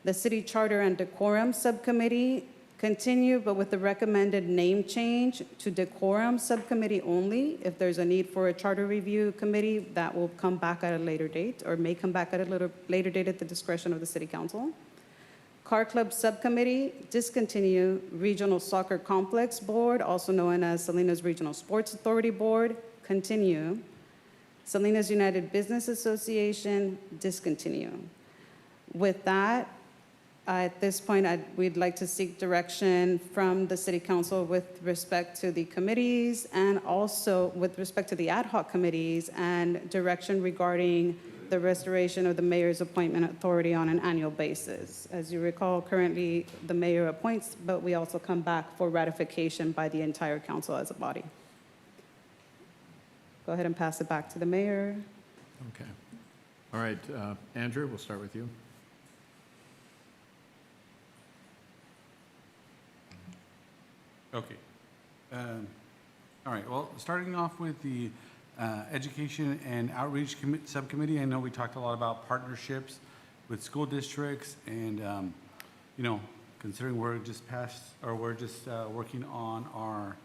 The City Charter and Decorum Subcommittee, Continue, but with the recommended name change to Decorum Subcommittee only. If there's a need for a Charter Review Committee, that will come back at a later date, or may come back at a little later date at the discretion of the City Council. Car Club Subcommittee, discontinue Regional Soccer Complex Board, also known as Salinas Regional Sports Authority Board, continue. Salinas United Business Association, discontinue. With that, at this point, we'd like to seek direction from the City Council with respect to the committees and also with respect to the ad hoc committees and direction regarding the restoration of the mayor's appointment authority on an annual basis. As you recall, currently the mayor appoints, but we also come back for ratification by the entire council as a body. Go ahead and pass it back to the mayor. Okay. All right, Andrew, we'll start with you. Okay. All right, well, starting off with the Education and Outreach Subcommittee, I know we talked a lot about partnerships with school districts and, you know, considering we're just working on our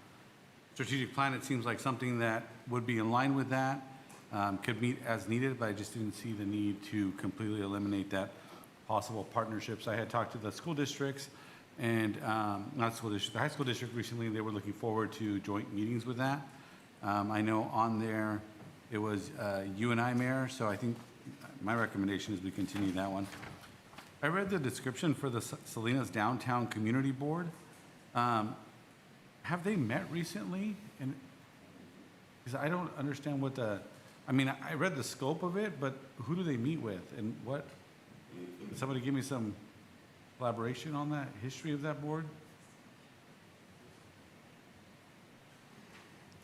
strategic plan, it seems like something that would be in line with that, could meet as needed, but I just didn't see the need to completely eliminate that possible partnerships. I had talked to the school districts and not school district, the high school district recently. They were looking forward to joint meetings with that. I know on there it was you and I, Mayor, so I think my recommendation is we continue that one. I read the description for the Salinas Downtown Community Board. Have they met recently? And because I don't understand what I mean, I read the scope of it, but who do they meet with and what? Can somebody give me some elaboration on that, history of that board?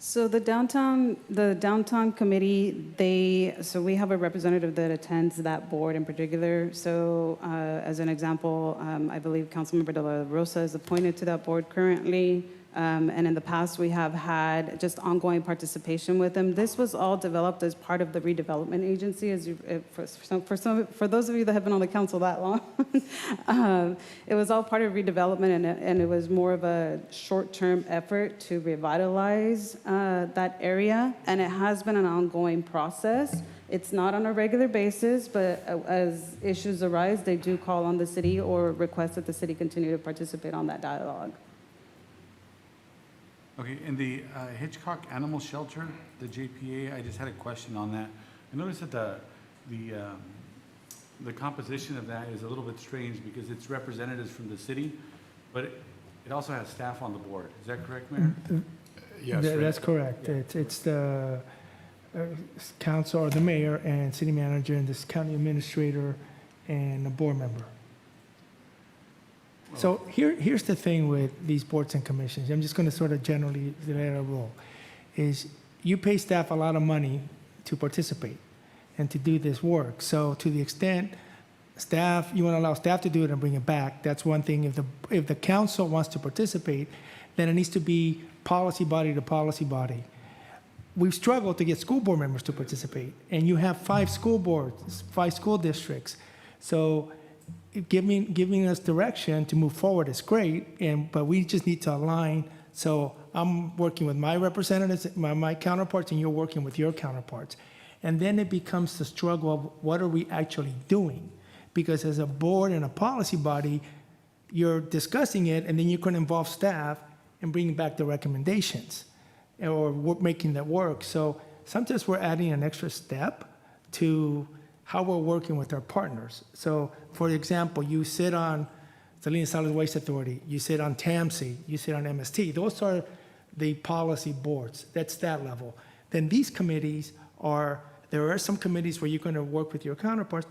So the downtown committee, so we have a representative that attends that board in particular. So as an example, I believe Councilmember De La Rosa is appointed to that board currently. And in the past, we have had just ongoing participation with them. This was all developed as part of the redevelopment agency. For those of you that have been on the council that long, it was all part of redevelopment, and it was more of a short-term effort to revitalize that area. And it has been an ongoing process. It's not on a regular basis, but as issues arise, they do call on the city or request that the city continue to participate on that dialogue. Okay, and the Hitchcock Animal Shelter, the JPA, I just had a question on that. I noticed that the composition of that is a little bit strange because it's representatives from the city, but it also has staff on the board. Is that correct, Mayor? Yes, That's correct. It's the council or the mayor and city manager and this county administrator and a board member. So here's the thing with these boards and commissions. I'm just going to sort of generally let it roll. Is you pay staff a lot of money to participate and to do this work. So to the extent you want to allow staff to do it and bring it back, that's one thing. If the council wants to participate, then it needs to be policy body to policy body. We've struggled to get school board members to participate, and you have 5 school boards, 5 school districts. So giving us direction to move forward is great, but we just need to align. So I'm working with my representatives, my counterparts, and you're working with your counterparts. And then it becomes the struggle of what are we actually doing? Because as a board and a policy body, you're discussing it, and then you can involve staff and bring back the recommendations or making that work. So sometimes we're adding an extra step to how we're working with our partners. So, for example, you sit on Salinas Solid Waste Authority, you sit on TAMC, you sit on MST. Those are the policy boards. That's that level. Then these committees there are some committees where you're going to work with your counterparts,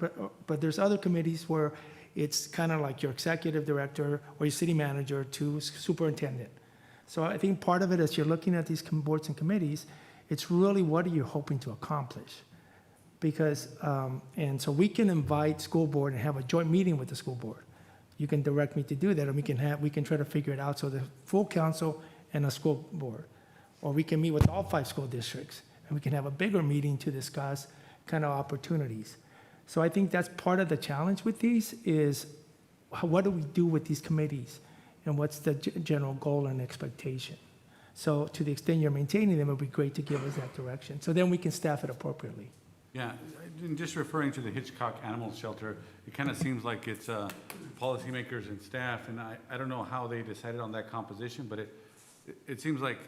but there's other committees where it's kind of like your executive director or your city manager to superintendent. So I think part of it, as you're looking at these boards and committees, it's really what are you hoping to accomplish? Because, and so we can invite school board and have a joint meeting with the school board. You can direct me to do that, or we can try to figure it out, so the full council and a school board. Or we can meet with all 5 school districts, and we can have a bigger meeting to discuss kind of opportunities. So I think that's part of the challenge with these is what do we do with these committees? and what's the general goal and expectation. So to the extent you're maintaining them, it would be great to give us that direction. So then we can staff it appropriately. Yeah, and just referring to the Hitchcock Animal Shelter, it kind of seems like it's policymakers and staff, and I don't know how they decided on that composition, but it seems like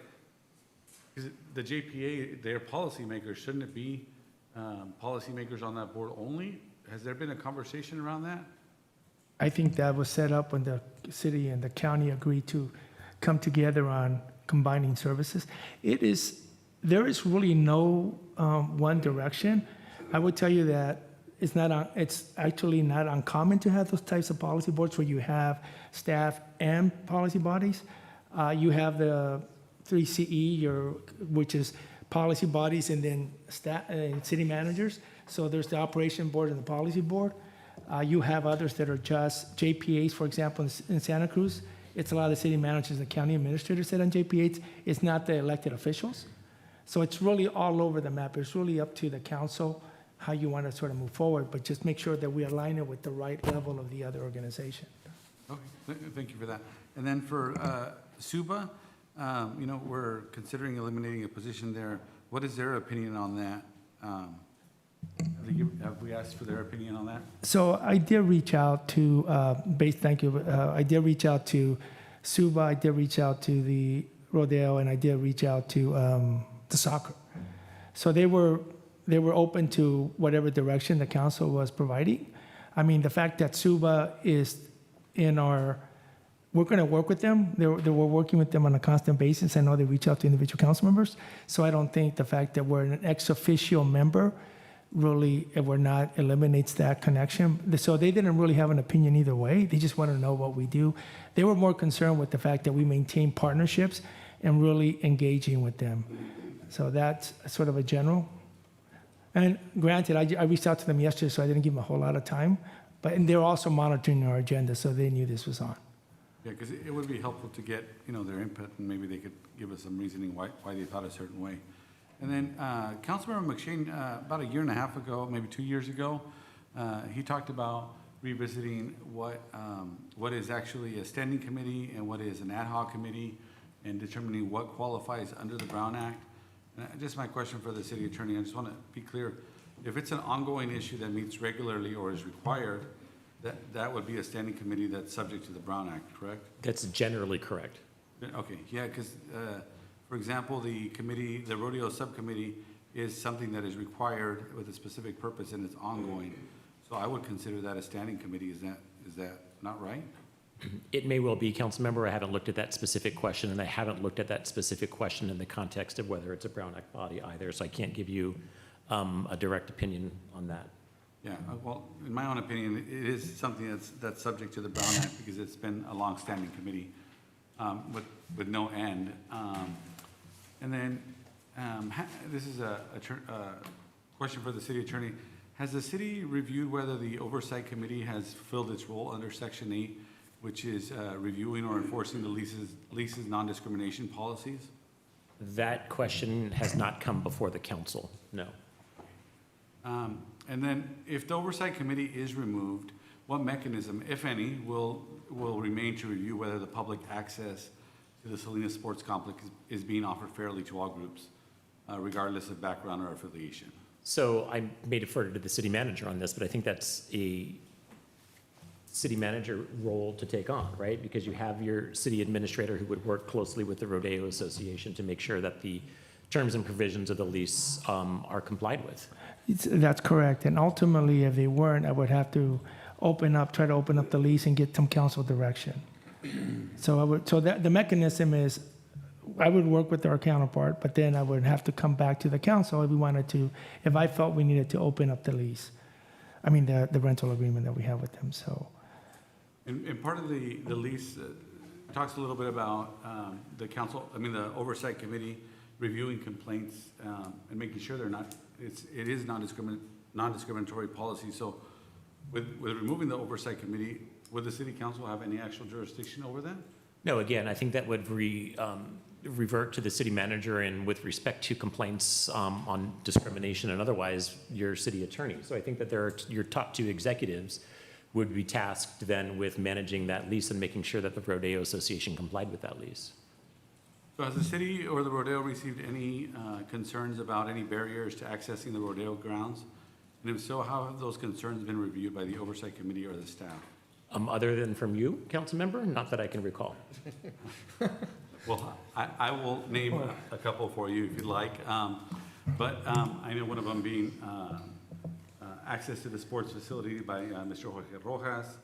the JPA, they're policymakers, shouldn't it be policymakers on that board only? Has there been a conversation around that? I think that was set up when the city and the county agreed to come together on combining services. There is really no one direction. I would tell you that it's actually not uncommon to have those types of policy boards where you have staff and policy bodies. You have the 3CE, which is policy bodies and then staff and city managers. So there's the operation board and the policy board. You have others that are just JPAs, for example, in Santa Cruz. It's a lot of the city managers and county administrators sit on JPAs. It's not the elected officials. So it's really all over the map. It's really up to the council how you want to sort of move forward, but just make sure that we align it with the right level of the other organization. Okay, thank you for that. And then for SUBA, we're considering eliminating a position there. What is their opinion on that? Have we asked for their opinion on that? So I did reach out to, thank you. I did reach out to SUBA, I did reach out to the Rodeo, and I did reach out to the soccer. So they were open to whatever direction the council was providing. I mean, the fact that SUBA is we're going to work with them. We're working with them on a constant basis. I know they reach out to individual council members. So I don't think the fact that we're an ex officio member really, if we're not, eliminates that connection. So they didn't really have an opinion either way. They just wanted to know what we do. They were more concerned with the fact that we maintain partnerships and really engaging with them. So that's sort of a general. And granted, I reached out to them yesterday, so I didn't give them a whole lot of time. But they're also monitoring our agenda, so they knew this was on. Yeah, because it would be helpful to get, their input, and maybe they could give us some reasoning why they thought a certain way. And then Councilmember McShane, about a year and a half ago, maybe 2 years ago, he talked about revisiting what is actually a standing committee and what is an ad hoc committee, and determining what qualifies under the Brown Act. And just my question for the city attorney, I just want to be clear. If it's an ongoing issue that meets regularly or is required, that would be a standing committee that's subject to the Brown Act, correct? That's generally correct. Okay, yeah, because, for example, the rodeo subcommittee is something that is required with a specific purpose and it's ongoing. So I would consider that a standing committee. Is that not right? It may well be, council member. I haven't looked at that specific question, and I haven't looked at that specific question in the context of whether it's a Brown Act body either, so I can't give you a direct opinion on that. Yeah, well, in my own opinion, it is something that's subject to the Brown Act because it's been a long-standing committee with no end. And then this is a question for the city attorney. Has the city reviewed whether the oversight committee has fulfilled its role under Section 8, which is reviewing or enforcing the leases non-discrimination policies? That question has not come before the council, no. And then if the oversight committee is removed, what mechanism, if any, will remain to review whether the public access to the Salinas Sports Complex is being offered fairly to all groups, regardless of background or affiliation? So I may defer to the city manager on this, but I think that's a city manager role to take on, right? Because you have your city administrator who would work closely with the Rodeo Association to make sure that the terms and provisions of the lease are complied with. That's correct. And ultimately, if they weren't, I would have to try to open up the lease and get some council direction. So the mechanism is, I would work with our counterpart, but then I would have to come back to the council if I felt we needed to open up the lease. I mean, the rental agreement that we have with them, so. And part of the lease talks a little bit about the oversight committee reviewing complaints and making sure it is non-discriminatory policy. So with removing the oversight committee, would the city council have any actual jurisdiction over that? No, again, I think that would revert to the city manager, and with respect to complaints on discrimination and otherwise, your city attorney. So I think that your top two executives would be tasked then with managing that lease and making sure that the Rodeo Association complied with that lease. So has the city or the rodeo received any concerns about any barriers to accessing the rodeo grounds? And if so, how have those concerns been reviewed by the oversight committee or the staff? Other than from you, council member? Not that I can recall. Well, I will name a couple for you if you'd like. But I know one of them being access to the sports facility by Mr. Jorge Rojas.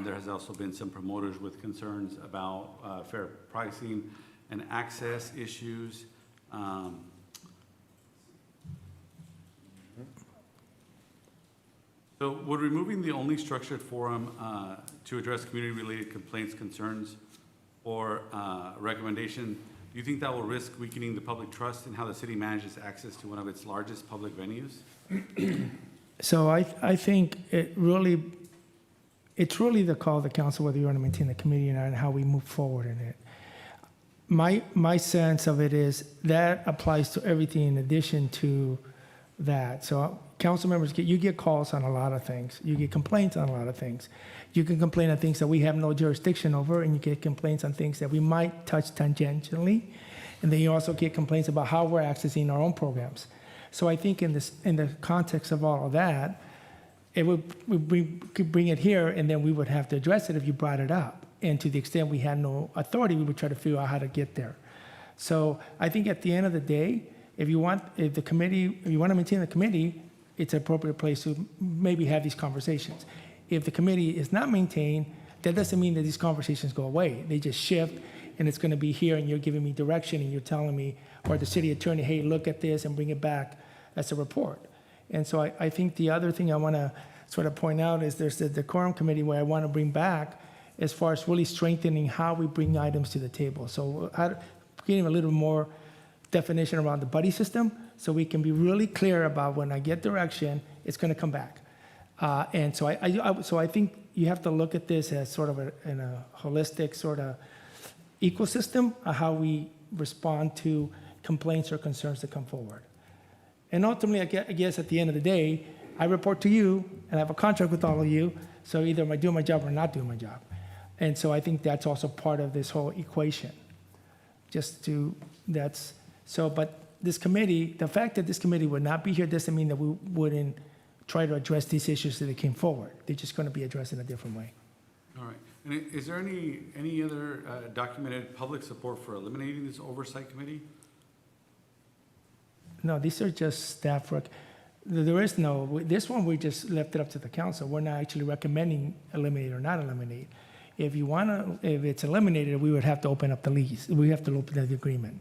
There has also been some promoters with concerns about fair pricing and access issues. So would removing the only structured forum to address community-related complaints, concerns, or recommendation, do you think that will risk weakening the public trust in how the city manages access to one of its largest public venues? So I think it's really the call of the council whether you want to maintain the committee or not and how we move forward in it. My sense of it is that applies to everything in addition to that. So council members you get calls on a lot of things. You get complaints on a lot of things. You can complain on things that we have no jurisdiction over, and you get complaints on things that we might touch tangentially. And then you also get complaints about how we're accessing our own programs. So I think in the context of all of that, we could bring it here, and then we would have to address it if you brought it up. And to the extent we had no authority, we would try to figure out how to get there. So I think at the end of the day, if you want to maintain the committee, it's an appropriate place to maybe have these conversations. If the committee is not maintained, that doesn't mean that these conversations go away. They just shift, and it's going to be here, and you're giving me direction, and you're telling me, or the city attorney, hey, look at this and bring it back as a report. And so I think the other thing I want to sort of point out is there's the decorum committee where I want to bring back as far as really strengthening how we bring items to the table. So getting a little more definition around the buddy system so we can be really clear about when I get direction, it's going to come back. And so I think you have to look at this as sort of in a holistic sort of ecosystem of how we respond to complaints or concerns that come forward. And ultimately, I guess at the end of the day, I report to you, and I have a contract with all of you, so either am I doing my job or not doing my job. And so I think that's also part of this whole equation. But this committee, the fact that this committee would not be here doesn't mean that we wouldn't try to address these issues that came forward. They're just going to be addressed in a different way. All right. And is there any other documented public support for eliminating this oversight committee? No, these are just staff work. There is no, this one we just left it up to the council. We're not actually recommending eliminate or not eliminate. If it's eliminated, we would have to open up the lease. We have to open the agreement.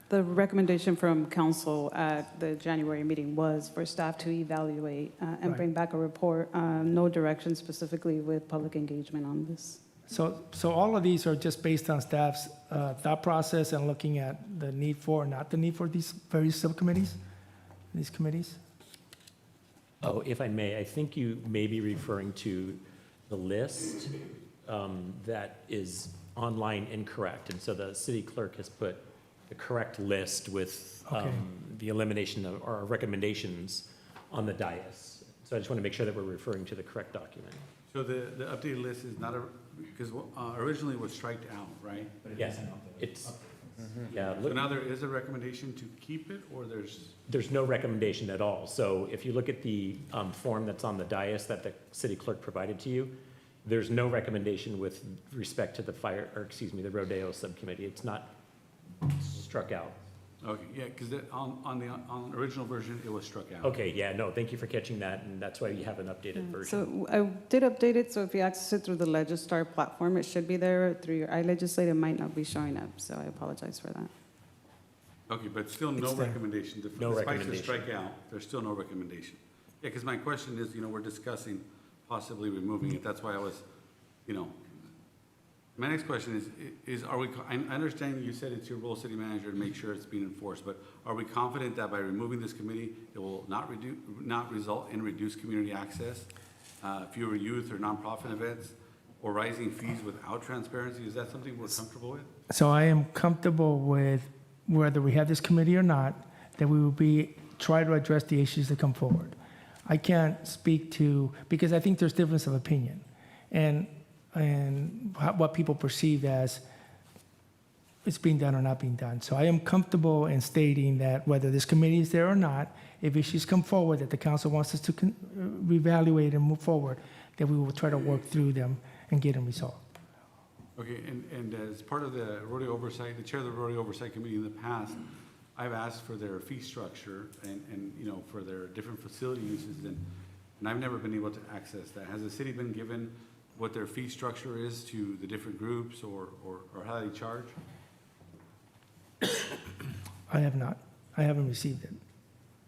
The recommendation from council at the January meeting was for staff to evaluate and Right. bring back a report, no direction specifically with public engagement on this. So all of these are just based on staff's thought process and looking at the need for, not the need for these various subcommittees, these committees? Oh, if I may, I think you may be referring to the list that is online incorrect. And so the city clerk has put the correct list with Okay. the elimination of our recommendations on the dais. So I just want to make sure that we're referring to the correct document. So the updated list is not because originally it was striked out, right? Yes, it's, yeah. So now there is a recommendation to keep it, or There's no recommendation at all. So if you look at the form that's on the dais that the city clerk provided to you, there's no recommendation with respect to the the rodeo subcommittee. It's not struck out. Okay, yeah, because on the original version, it was struck out. Okay, yeah, no, thank you for catching that, and that's why you have an updated version. So I did update it, so if you access it through the Legistar platform, it should be there. Through your iLegislate, it might not be showing up, so I apologize for that. Okay, but still no It's there. recommendation. No Despite the recommendation. strikeout, there's still no recommendation. Yeah, because my question is, we're discussing possibly removing it. That's why I was, my next question is are we, I understand you said it's your role, city manager, to make sure it's being enforced, but are we confident that by removing this committee, it will not result in reduced community access, fewer youth or nonprofit events, or rising fees without transparency? Is that something we're comfortable with? So I am comfortable with whether we have this committee or not, that we will try to address the issues that come forward. I can't speak to, because I think there's difference of opinion. and what people perceive as it's being done or not being done. So I am comfortable in stating that whether this committee is there or not, if issues come forward that the council wants us to reevaluate and move forward, that we will try to work through them and get them resolved. Okay, and as part of the rodeo oversight, the chair of the rodeo oversight committee in the past, I've asked for their fee structure and you know, for their different facility uses, and I've never been able to access that. Has the city been given what their fee structure is to the different groups or how they charge? I have not. I haven't received it.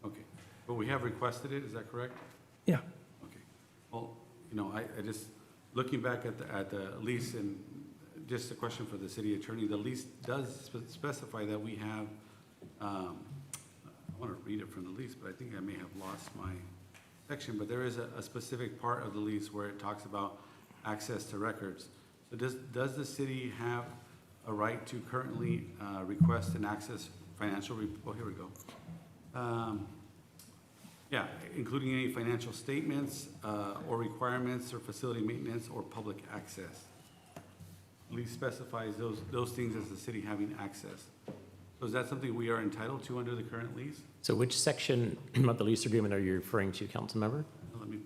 Okay, but we have requested it, is that correct? Yeah. Okay, well, you know, I just, looking back at the lease, and just a question for the city attorney, the lease does specify that we have, I want to read it from the lease, but I think I may have lost my section, but there is a specific part of the lease where it talks about access to records. So does the city have a right to currently request and access financial, oh, here we go. Yeah, including any financial statements or requirements or facility maintenance or public access. Lease specifies those things as the city having access. So is that something we are entitled to under the current lease? So which section of the lease agreement are you referring to, council member? Let me,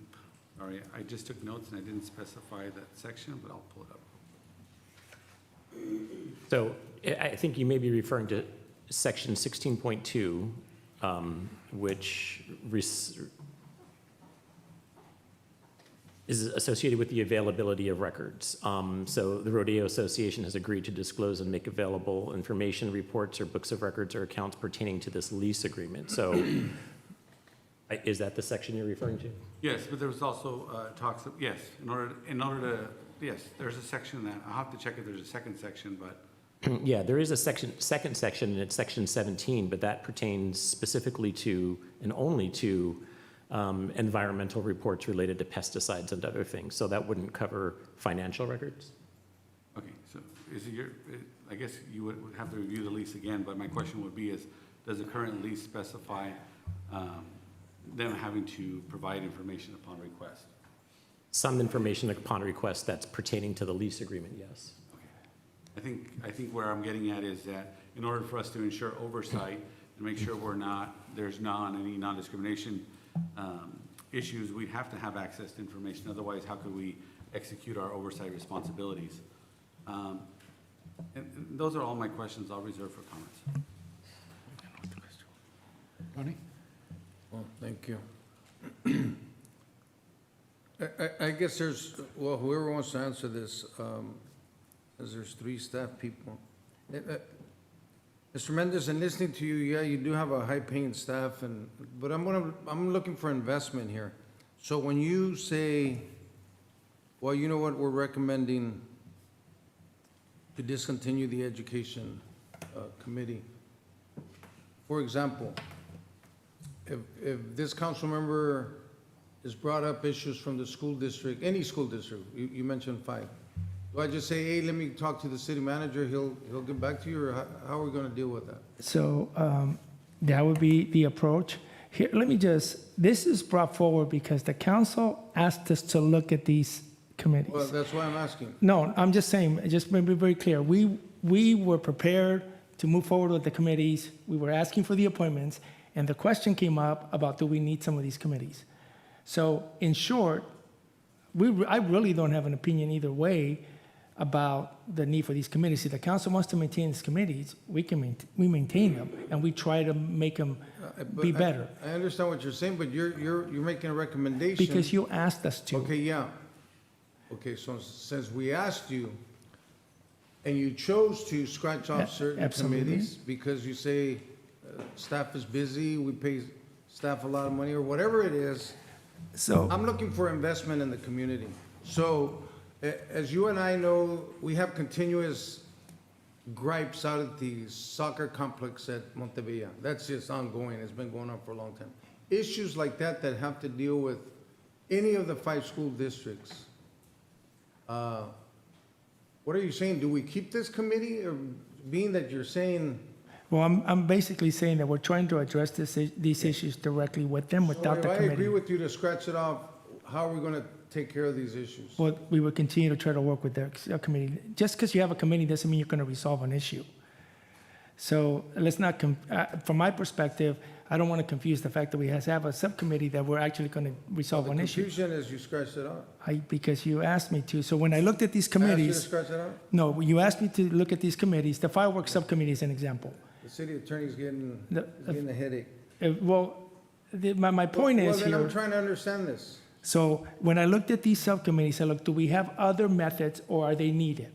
sorry, I just took notes and I didn't specify that section, but I'll pull it up. So I think you may be referring to section 16.2, which is associated with the availability of records. So the Rodeo Association has agreed to disclose and make available information, reports, or books of records or accounts pertaining to this lease agreement. So is that the section you're referring to? Yes, but there was also talks of, yes, in order to, yes, there's a section that, I'll have to check if there's a second section, but. Yeah, there is a second section, and it's section 17, but that pertains specifically to and only to environmental reports related to pesticides and other things. So that wouldn't cover financial records. Okay, so is it I guess you would have to review the lease again, but my question would be is, does the current lease specify them having to provide information upon request? Some information upon request that's pertaining to the lease agreement, yes. Okay. I think where I'm getting at is that in order for us to ensure oversight and make sure there's any non-discrimination issues, we'd have to have access to information. Otherwise, how could we execute our oversight responsibilities? And those are all my questions. I'll reserve for comments. Tony? Well, thank you. I guess well, whoever wants to answer this, as there's three staff people. Mr. Mendez, in listening to you, yeah, you do have a high-paying staff, but I'm looking for investment here. So when you say, well, you know what, we're recommending to discontinue the education committee. For example, if this council member has brought up issues from the school district, any school district, you mentioned 5. Do I just say, hey, let me talk to the city manager, he'll get back to you, or how are we gonna deal with that? So that would be the approach. Here, this is brought forward because the council asked us to look at these committees. Well, that's why I'm asking. No, I'm just saying, just to be very clear, we were prepared to move forward with the committees. We were asking for the appointments, and the question came up about, do we need some of these committees? So in short, I really don't have an opinion either way about the need for these committees. If the council wants to maintain these committees, we maintain them, and we try to make them be better. I understand what you're saying, but you're making a recommendation. Because you asked us to. Okay, yeah. Okay, so since we asked you, and you chose to scratch off certain Absolutely. committees because you say staff is busy, we pay staff a lot of money, or whatever it is, So I'm looking for investment in the community. So, as you and I know, we have continuous gripes out at the soccer complex at Montevilla. That's just ongoing. It's been going on for a long time. Issues like that have to deal with any of the 5 school districts. What are you saying? Do we keep this committee, or being that you're saying? well, I'm basically saying that we're trying to address these issues directly with them without the So if I committee. agree with you to scratch it off, how are we going to take care of these issues? Well, we will continue to try to work with the committee. Just because you have a committee doesn't mean you're going to resolve an issue. So let's not, from my perspective, I don't want to confuse the fact that we have a subcommittee that we're actually going to resolve an issue. Confusion is you scratched it out. Because you asked me to. So when I looked at these I asked you to committees, scratch it out? no, you asked me to look at these committees. The fireworks subcommittee is an example. The city attorney's getting a headache. Well, my point is Well, then I'm here. trying to understand this. So when I looked at these subcommittees, I looked, do we have other methods or are they needed?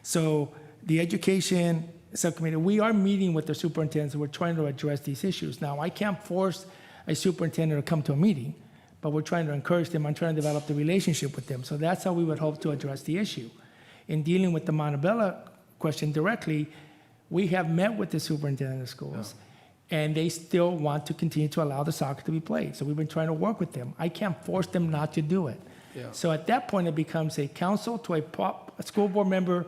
So the education subcommittee, we are meeting with the superintendents. We're trying to address these issues. Now, I can't force a superintendent to come to a meeting, but we're trying to encourage them. I'm trying to develop the relationship with them. So that's how we would hope to address the issue. In dealing with the Montebello question directly, we have met with the superintendent of schools, and they still want to continue to allow the soccer to be played. So we've been trying to work with them. I can't force them not to do it. Yeah. So at that point, it becomes a council to a school board member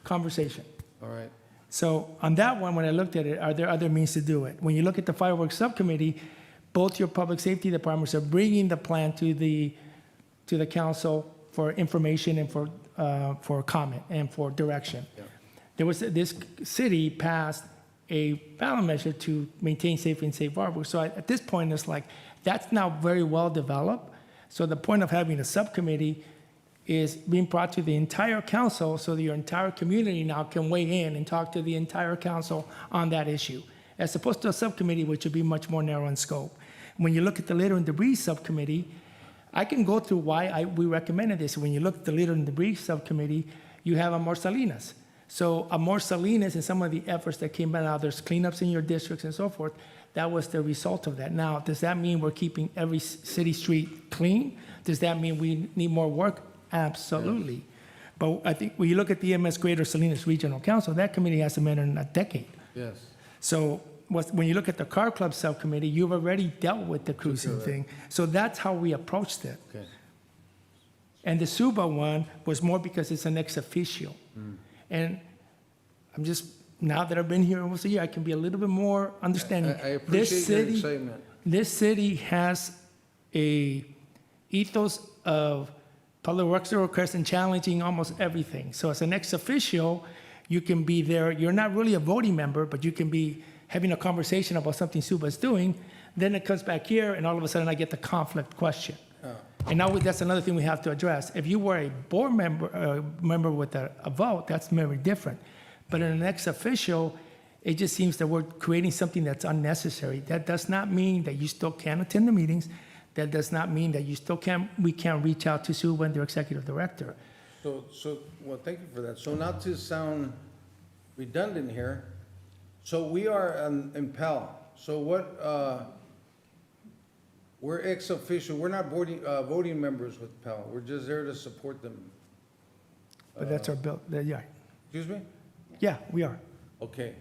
conversation. All right. So on that one, when I looked at it, are there other means to do it? When you look at the fireworks subcommittee, both your public safety departments are bringing the plan to the council for information and for comment and for direction. Yeah. This city passed a ballot measure to maintain safe and safe harbor. So at this point, it's like, that's now very well developed. So the point of having a subcommittee is being brought to the entire council so that your entire community now can weigh in and talk to the entire council on that issue, as opposed to a subcommittee, which would be much more narrow in scope. When you look at the litter and debris subcommittee, I can go through why we recommended this. When you look at the litter and debris subcommittee, you have Amor Salinas. So Amor Salinas and some of the efforts that came out, there's cleanups in your districts and so forth, that was the result of that. Now, does that mean we're keeping every city street clean? Does that mean we need more work? Absolutely. But I think when you look at the MS Greater Salinas Regional Council, that committee hasn't met in a decade. Yes. So when you look at the Car Club Subcommittee, you've already dealt with the cruising thing. So that's how we approached it. Okay. And the SUBA one was more because it's an ex officio. And I'm just, now that I've been here almost a year, I can be a little bit more understanding. I appreciate your excitement. This city has a ethos of public works requests and challenging almost everything. So as an ex officio, you can be there. You're not really a voting member, but you can be having a conversation about something SUBA is doing. Then it comes back here, and all of a sudden I get the conflict question. And now that's another thing we have to address. If you were a board member with a vote, that's very different. But in an ex officio, it just seems that we're creating something that's unnecessary. That does not mean that you still can't attend the meetings. That does not mean that we can't reach out to SUBA and their executive director. Well, thank you for that. So not to sound redundant here, so we are in PAL. So what, we're ex officio, we're not voting members with PAL. We're just there to support them. But that's our bill, yeah. Excuse me? Yeah, we are. Okay.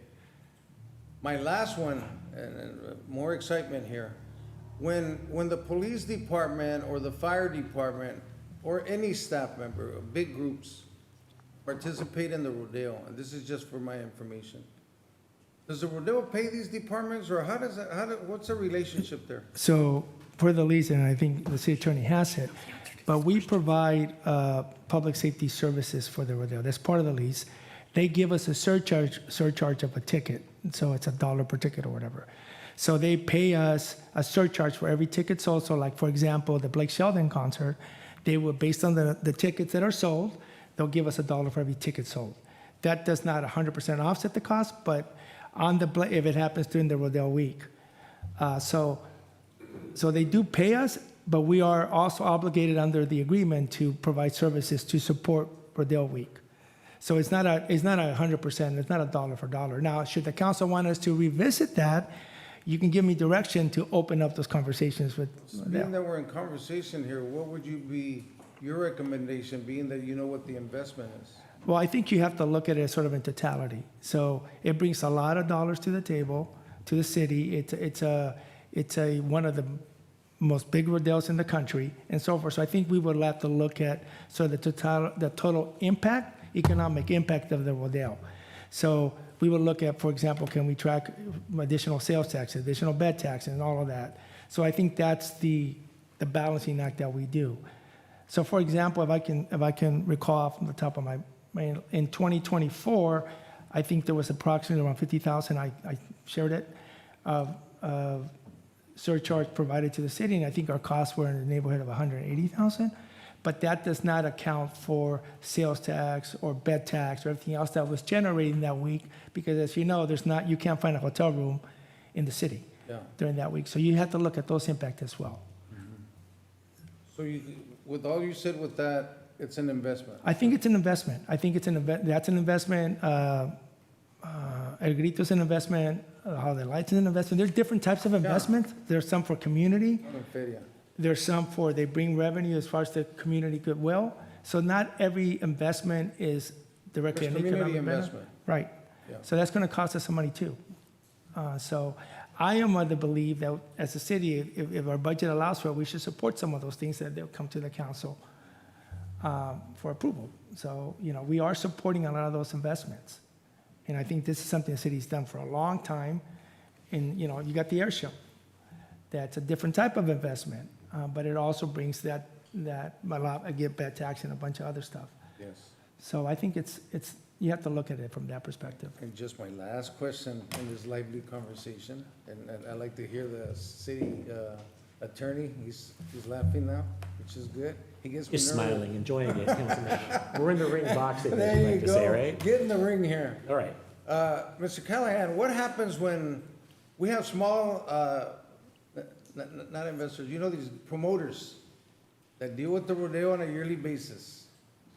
My last one, and more excitement here. When the police department or the fire department or any staff member of big groups participate in the rodeo, and this is just for my information, does the rodeo pay these departments, or what's the relationship there? So for the lease, and I think the city attorney has it, but we provide public safety services for the rodeo. That's part of the lease. They give us a surcharge of a ticket, so it's $1 per ticket or whatever. So they pay us a surcharge for every ticket sold. So like, for example, the Blake Shelton concert, they will, based on the tickets that are sold, they'll give us $1 for every ticket sold. That does not 100% offset the cost, but if it happens during the rodeo week. So they do pay us, but we are also obligated under the agreement to provide services to support rodeo week. So it's not 100%, it's not $1 for $1. Now, should the council want us to revisit that, you can give me direction to open up those conversations with them. Being that we're in conversation here, what would your recommendation, being that you know what the investment is? Well, I think you have to look at it sort of in totality. So it brings a lot of dollars to the table, to the city. It's one of the most big rodeos in the country and so forth. So I think we would have to look at sort of the total impact, economic impact of the rodeo. So we would look at, for example, can we track additional sales tax, additional bed tax, and all of that. So I think that's the balancing act that we do. So for example, if I can recall from the top of my, in 2024, I think there was approximately around 50,000, I shared it, of surcharge provided to the city, and I think our costs were in the neighborhood of 180,000. But that does not account for sales tax or bed tax or everything else that was generating that week, because as you know, you can't find a hotel room in the city during that week. So you have to look at those impacts as well. So with all you said with that, it's an investment. I think it's an investment. I think that's an investment. El Grito's an investment. Holiday Lights is an investment. There's different types of investments. There's some for community. There's some for they bring revenue as far as the community goodwill. So not every investment is directly There's an economic community benefit. investment. Right. Yeah. So that's going to cost us some money too. So I am of the belief that as a city, if our budget allows for it, we should support some of those things that they'll come to the council for approval. So, we are supporting a lot of those investments. And I think this is something the city's done for a long time. And, you got the air show. That's a different type of investment, but it also brings that a lot, I get bad tax and a bunch of other stuff. Yes. So I think it's you have to look at it from that perspective. And just my last question in this lively conversation, and I'd like to hear the city attorney, he's laughing now, which is good. He gets me Just nervous. smiling, enjoying it, Councilman. We're in the ring boxing, as There you you like to say, go. right? Get in the ring here. All right. Mr. Callahan, what happens when we have small, not investors, these promoters that deal with the rodeo on a yearly basis?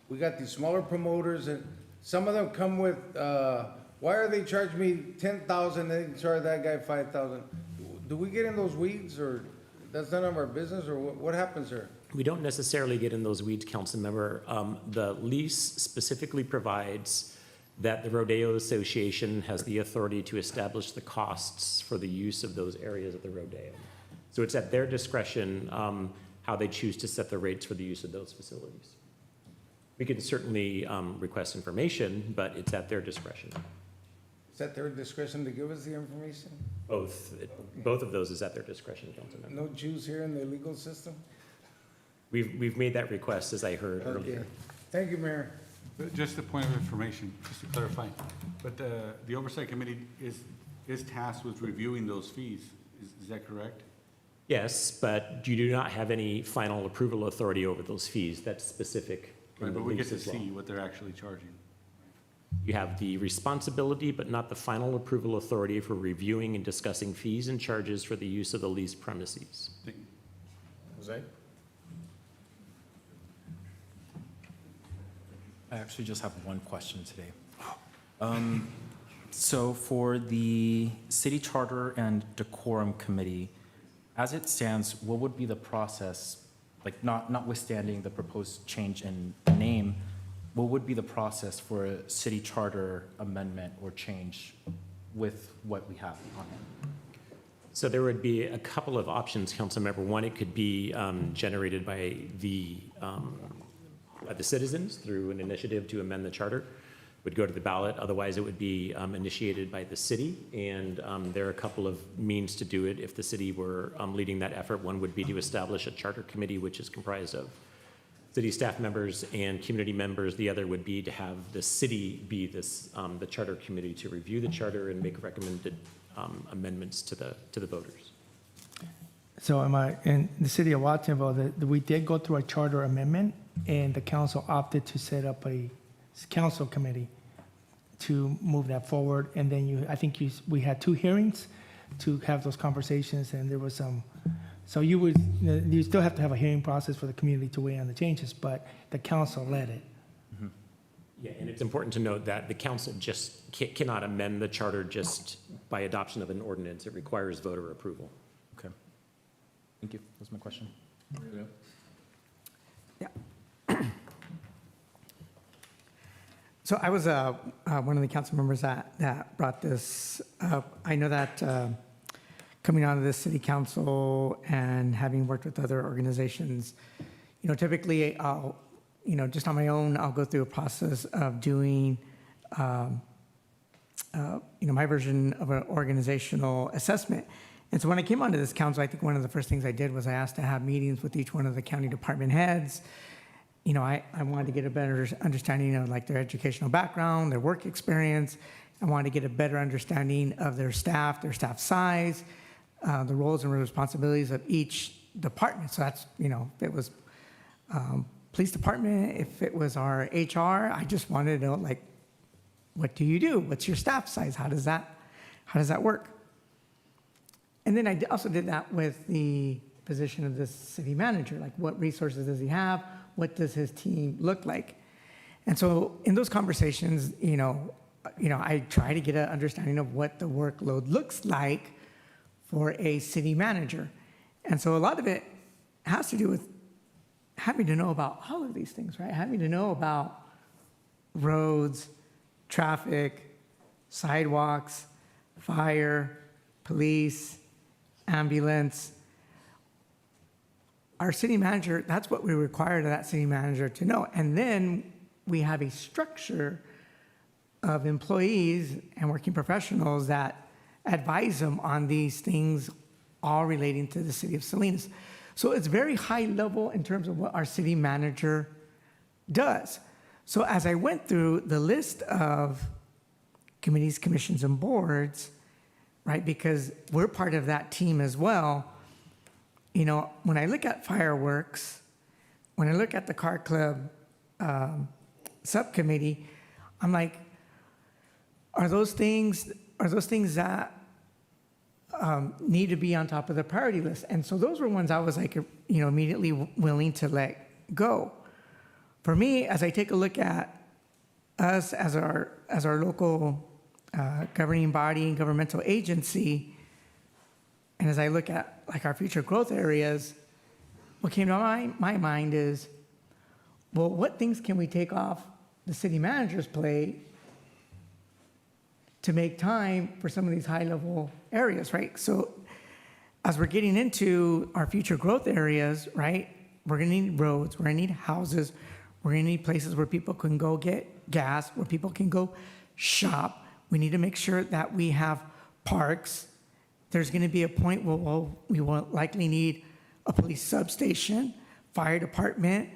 We got these smaller promoters, and some of them come with, why are they charging me 10,000, they charge that guy 5,000? Do we get in those weeds, or that's none of our business, or what happens there? We don't necessarily get in those weeds, Councilmember. The lease specifically provides that the Rodeo Association has the authority to establish the costs for the use of those areas of the rodeo. So it's at their discretion how they choose to set the rates for the use of those facilities. We can certainly request information, but it's at their discretion. Is that their discretion to give us the information? Both of those is at their discretion, Councilmember. No Jews here in the legal system? We've made that request, as I heard earlier. Okay. Thank you, Mayor. Just a point of information, just to clarify, but the Oversight Committee is tasked with reviewing those fees. Is that correct? Yes, but you do not have any final approval authority over those fees. That's specific in Right, the but we get lease to as well. see what they're actually charging. You have the responsibility, but not the final approval authority for reviewing and discussing fees and charges for the use of the leased premises. Jose? I actually just have one question today. So for the City Charter and Decorum Committee, as it stands, what would be the process, like notwithstanding the proposed change in name, what would be the process for a city charter amendment or change with what we have on it? So there would be a couple of options, Councilmember. One, it could be generated by the citizens through an initiative to amend the charter, would go to the ballot. Otherwise, it would be initiated by the city, and there are a couple of means to do it if the city were leading that effort. One would be to establish a charter committee, which is comprised of city staff members and community members. The other would be to have the city be the charter committee to review the charter and make recommended amendments to the voters. So in the city of Watsonville, we did go through a charter amendment, and the council opted to set up a council committee to move that forward. And then we had 2 hearings to have those conversations, and there was some, so you still have to have a hearing process for the community to weigh on the changes, but the council led it. Yeah, and it's important to note that the council just cannot amend the charter just by adoption of an ordinance. It requires voter approval. Okay. Thank you. That's my question. So I was one of the council members that brought this up. I know that coming out of the city council and having worked with other organizations, typically I'll, just on my own, I'll go through a process of doing, my version of an organizational assessment. And so when I came onto this council, I think one of the first things I did was I asked to have meetings with each one of the county department heads I wanted to get a better understanding of like their educational background, their work experience. I wanted to get a better understanding of their staff size, the roles and responsibilities of each department. So that's, if it was police department, if it was our HR, I just wanted to know, like, what do you do? What's your staff size? How does that work? And then I also did that with the position of the city manager. Like, what resources does he have? What does his team look like? And so in those conversations, I try to get an understanding of what the workload looks like for a city manager. And so a lot of it has to do with having to know about all of these things, right? Having to know about roads, traffic, sidewalks, fire, police, ambulance. Our city manager, that's what we require of that city manager to know. And then we have a structure of employees and working professionals that advise them on these things, all relating to the city of Salinas. So it's very high level in terms of what our city manager does. So as I went through the list of committees, commissions, and boards, right, because we're part of that team as well, when I look at fireworks, when I look at the car club subcommittee, I'm like, are those things that need to be on top of the priority list? And so those were ones I was like, immediately willing to let go. For me, as I take a look at us as our local governing body and governmental agency, and as I look at like our future growth areas, what came to my mind is, well, what things can we take off the city manager's plate to make time for some of these high-level areas, right? So as we're getting into our future growth areas, right, we're gonna need roads, we're gonna need houses, we're gonna need places where people can go get gas, where people can go shop. We need to make sure that we have parks. There's gonna be a point where we will likely need a police substation, fire department.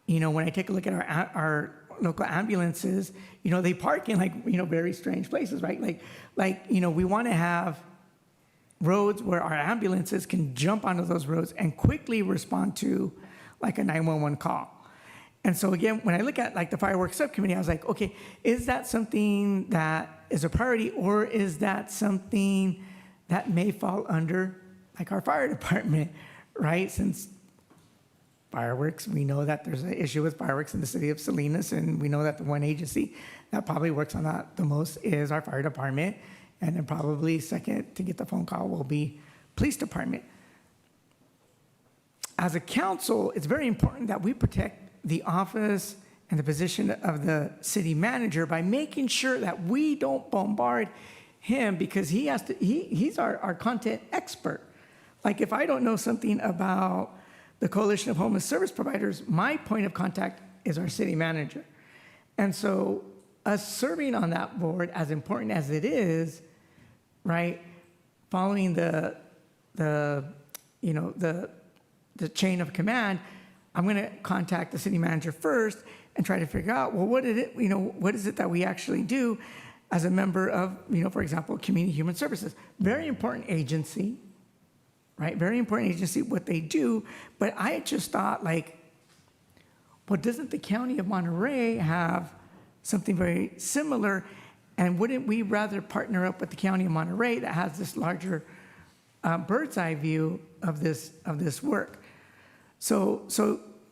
When I take a look at our local ambulances, they park in very strange places, right? We want to have roads where our ambulances can jump onto those roads and quickly respond to like a 911 call. And so again, when I look at like the fireworks subcommittee, I was like, okay, is that something that is a priority, or is that something that may fall under like our fire department, right? Since fireworks, we know that there's an issue with fireworks in the city of Salinas, and we know that the one agency that probably works on that the most is our fire department, and then probably second to get the phone call will be police department. As a council, it's very important that we protect the office and the position of the city manager by making sure that we don't bombard him, because he's our content expert. Like, if I don't know something about the Coalition of Homeless Service Providers, my point of contact is our city manager. And so us serving on that board, as important as it is, right, following the chain of command, I'm going to contact the city manager first and try to figure out, well, what is it that we actually do as a member of, for example, Community Human Services. Very important agency, right? Very important agency, what they do. But I just thought, like, well, doesn't the County of Monterey have something very similar? And wouldn't we rather partner up with the County of Monterey that has this larger bird's eye view of this work? So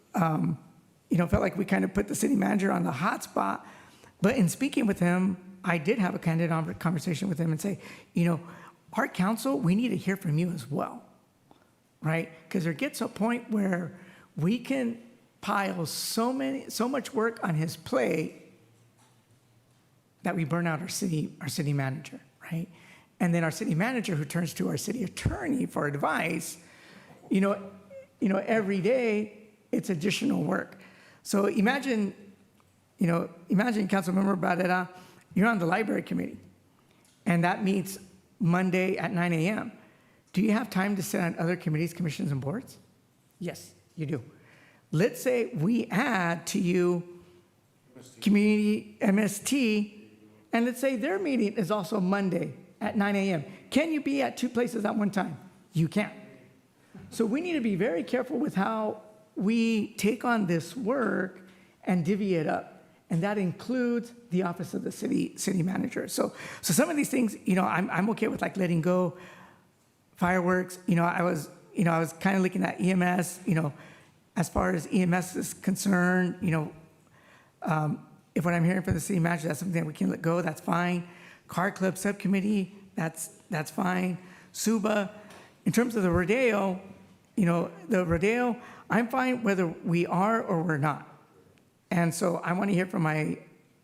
felt like we kind of put the city manager on the hot spot. But in speaking with him, I did have a candid conversation with him and say, our council, we need to hear from you as well, right? Because there gets a point where we can pile so much work on his plate that we burn out our city manager, right? And then our city manager, who turns to our city attorney for advice, every day it's additional work. So imagine Councilmember Barrera, you're on the library committee, and that meets Monday at 9 a.m. Do you have time to sit on other committees, commissions, and boards? Yes, you do. let's say we add to you community MST, and let's say their meeting is also Monday at 9 a.m. Can you be at two places at one time? You can't. So we need to be very careful with how we take on this work and divvy it up. And that includes the office of the city manager. So some of these things, I'm okay with, like letting go fireworks. I was kind of looking at EMS, as far as EMS is concerned, if what I'm hearing from the city manager, that's something that we can let go, that's fine. Car Club Subcommittee, that's fine. SUBA, in terms of the rodeo, I'm fine whether we are or we're not. And so I want to hear from my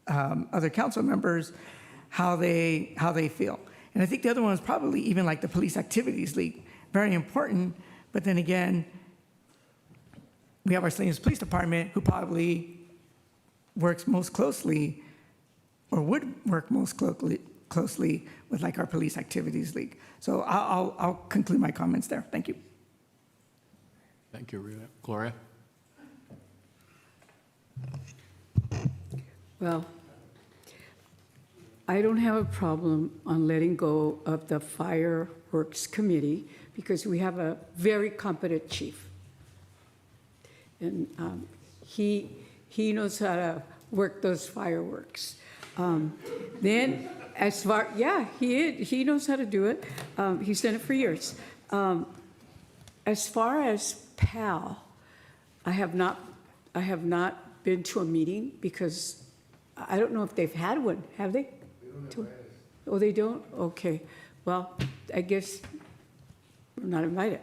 other council members how they feel. And I think the other one is probably even like the Police Activities League, very important. But then again, we have our Salinas Police Department, who probably works most closely, or would work most closely with like our Police Activities League. So I'll conclude my comments there. Thank you. Thank you, Rita. Gloria? Well, I don't have a problem on letting go of the Fireworks Committee because we have a very competent chief. And he knows how to work those fireworks. Then as far, he knows how to do it. He's done it for years. As far as PAL, I have not been to a meeting because I don't know if they've had one. Have they? Oh, they don't? Okay. Well, I guess we're not invited.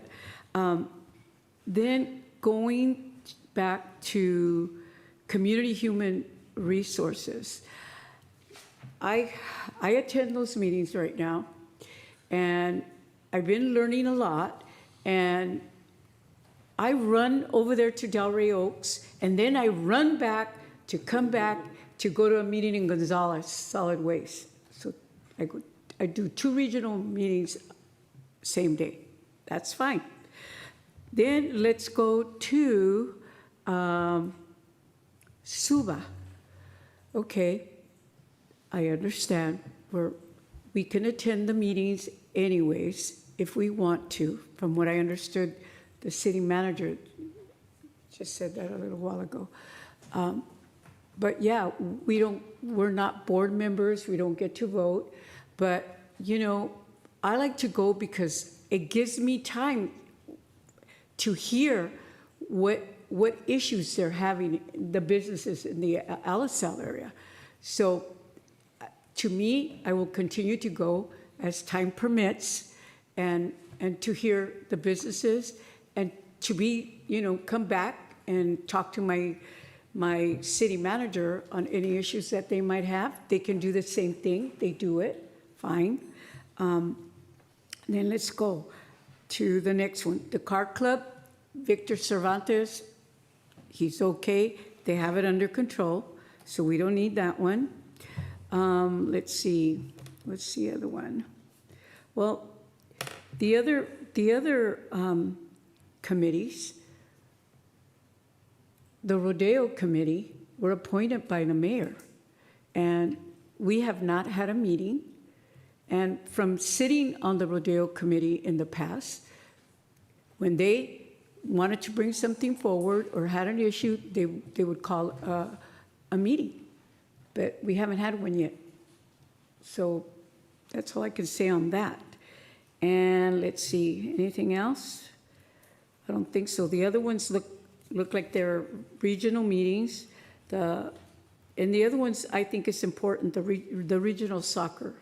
Then going back to community human resources, I attend those meetings right now, and I've been learning a lot, and I run over there to Delray Oaks, and then I run back to come back to go to a meeting in Gonzales, Solid Waste. So I do 2 regional meetings same day. That's fine. Then let's go to SUBA. Okay, I understand. We can attend the meetings anyways if we want to. From what I understood, the city manager just said that a little while ago. But yeah, we're not board members, we don't get to vote. But, I like to go because it gives me time to hear what issues they're having, the businesses in the Alisal area. So to me, I will continue to go as time permits and to hear the businesses and to be, come back and talk to my city manager on any issues that they might have. They can do the same thing. They do it. Fine. Then let's go to the next one. The Car Club, Victor Cervantes, he's okay. They have it under control, so we don't need that one. Let's see. What's the other one? Well, the other committees, the Rodeo Committee were appointed by the mayor, and we have not had a meeting. And from sitting on the Rodeo Committee in the past, when they wanted to bring something forward or had an issue, they would call a meeting. But we haven't had one yet. So that's all I can say on that. And let's see, anything else? I don't think so. The other ones look like they're regional meetings. And the other ones, I think it's important, the regional soccer.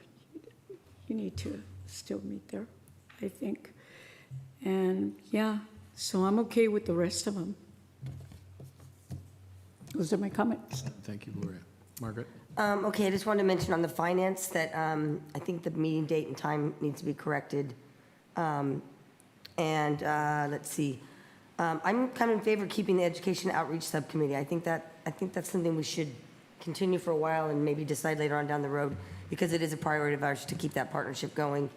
You need to still meet there, I think. And yeah, so I'm okay with the rest of them. Those are my comments. Thank you, Gloria. Margaret? Okay, I just wanted to mention on the finance that I think the meeting date and time needs to be corrected. Let's see. I'm kind of in favor of keeping the Education Outreach Subcommittee. I think that's something we should continue for a while and maybe decide later on down the road, because it is a priority of ours to keep that partnership going.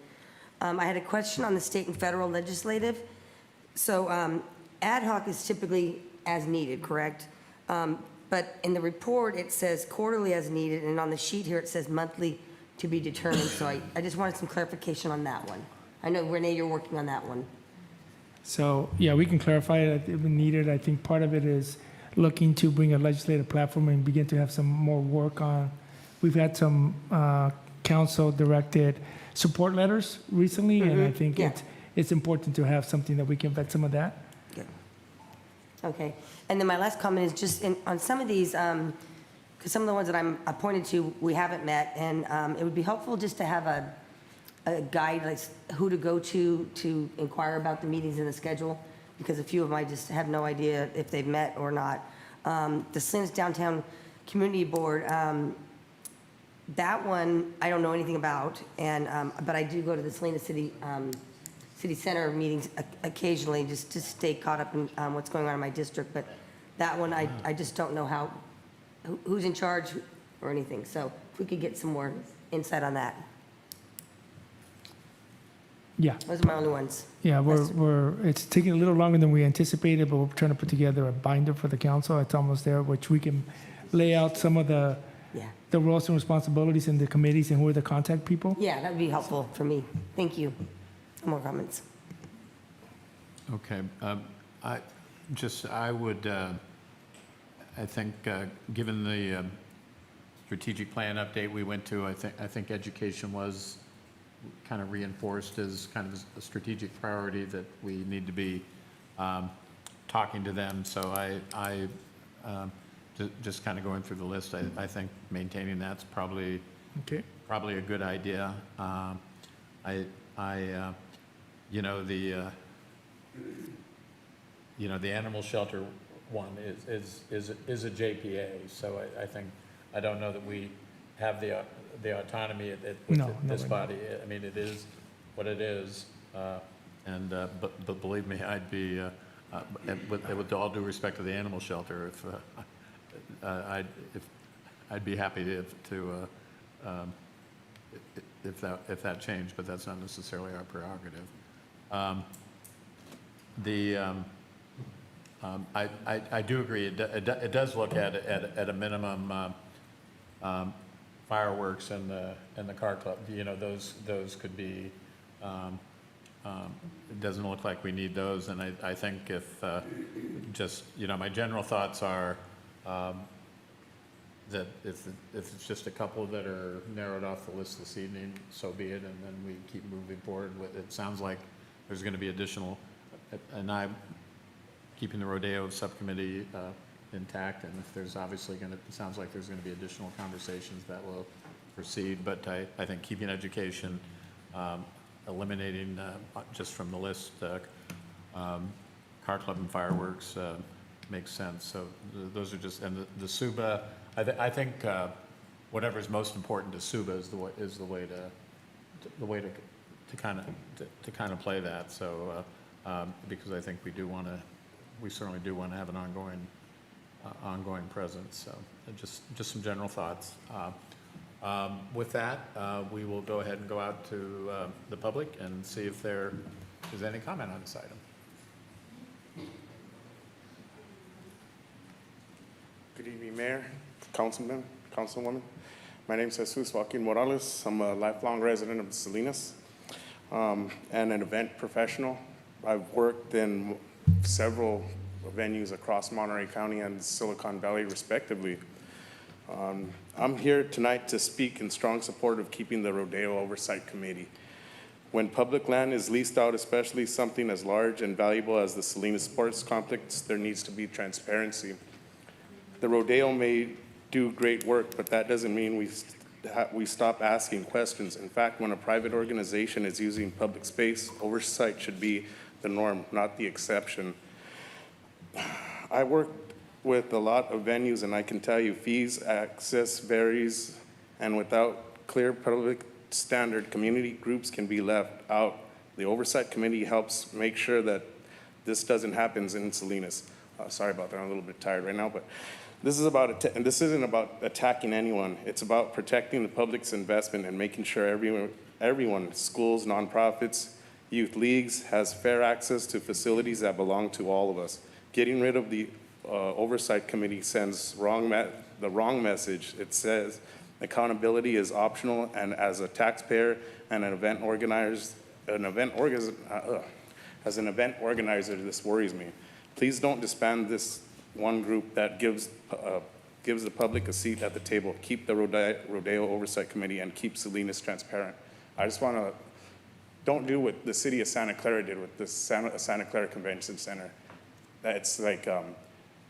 I had a question on the state and federal legislative. So ad hoc is typically as needed, correct? But in the report, it says quarterly as needed, and on the sheet here, it says monthly to be determined. So I just wanted some clarification on that one. I know, Renee, you're working on that one. So, yeah, we can clarify it if needed. I think part of it is looking to bring a legislative platform and begin to have some more work on. We've had some council-directed support letters recently, and I think it's important to have something that we can vet some of that. Good. Okay. And then my last comment is just on some of these, because some of the ones that I'm appointed to, we haven't met, and it would be helpful just to have a guide, like who to go to inquire about the meetings and the schedule, because a few of them I just have no idea if they've met or not. The Salinas Downtown Community Board, that one I don't know anything about, and but I do go to the Salinas City Center meetings occasionally just to stay caught up in what's going on in my district. But that one I just don't know who's in charge or anything. So if we could get some more insight on that. Yeah. Those are my only ones. Yeah, it's taking a little longer than we anticipated, but we're trying to put together a binder for the council. It's almost there, which we can lay out some of the roles and responsibilities in the committees and who are the contact people. Yeah, that would be helpful for me. Thank you. No more comments. Okay. I would, I think, given the strategic plan update we went to, I think education was kind of reinforced as kind of a strategic priority that we need to be talking to them. So just kind of going through the list, I think maintaining that's probably a good idea. The animal shelter one is a JPA. So I think, I don't know that we have the autonomy with this body. I mean, it is what it is. But believe me, I'd be, with all due respect to the animal shelter, I'd be happy if that changed, but that's not necessarily our prerogative. I do agree. It does look at a minimum fireworks and the car club. Those could be. It doesn't look like we need those, and I think if my general thoughts are that if it's just a couple that are narrowed off the list this evening, so be it, and then we keep moving forward with it. It sounds like there's going to be additional, and I'm keeping the Rodeo subcommittee intact, and if there's obviously it sounds like there's going to be additional conversations that will proceed, but I think keeping education, eliminating just from the list, car club and fireworks makes sense. So those are just, and the SUBA, I think whatever is most important to SUBA is the way to kind of play that. So because I think we certainly do want to have an ongoing presence. So just some general thoughts. With that, we will go ahead and go out to the public and see if there is any comment on this item. Good evening, Mayor, Councilman, Councilwoman. My name is Jesus Joaquin Morales. I'm a lifelong resident of Salinas and an event professional. I've worked in several venues across Monterey County and Silicon Valley, respectively. I'm here tonight to speak in strong support of keeping the Rodeo Oversight Committee. When public land is leased out, especially something as large and valuable as the Salinas Sports Complex, there needs to be transparency. The Rodeo may do great work, but that doesn't mean we stop asking questions. In fact, when a private organization is using public space, oversight should be the norm, not the exception. I work with a lot of venues, and I can tell you fees, access varies, and without clear public standard, community groups can be left out. The Oversight Committee helps make sure that this doesn't happen in Salinas. Sorry about that, I'm a little bit tired right now, but this is and this isn't about attacking anyone. It's about protecting the public's investment and making sure everyone, schools, nonprofits, youth leagues, has fair access to facilities that belong to all of us. Getting rid of the Oversight Committee sends the wrong message. It says accountability is optional, and as a taxpayer and an event organizer, this worries me. Please don't disband this one group that gives the public a seat at the table. Keep the Rodeo Oversight Committee and keep Salinas transparent. I just want to, don't do what the city of Santa Clara did with the Santa Clara Convention Center. It's like,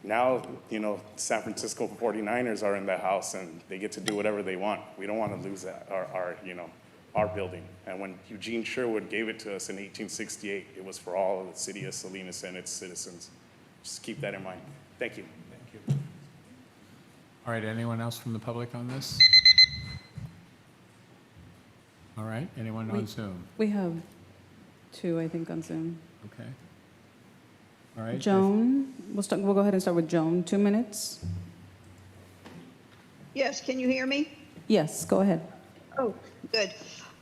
now, San Francisco 49ers are in the house and they get to do whatever they want. We don't want to lose that, our building. And when Eugene Sherwood gave it to us in 1868, it was for all of the city of Salinas and its citizens. Just keep that in mind. Thank you. Thank you. All right, anyone else from the public on this? All right, anyone on Zoom? We have two, I think, on Zoom. Okay. All right. Joan, we'll go ahead and start with Joan, 2 minutes. Yes, can you hear me? Yes, go ahead. Oh, good.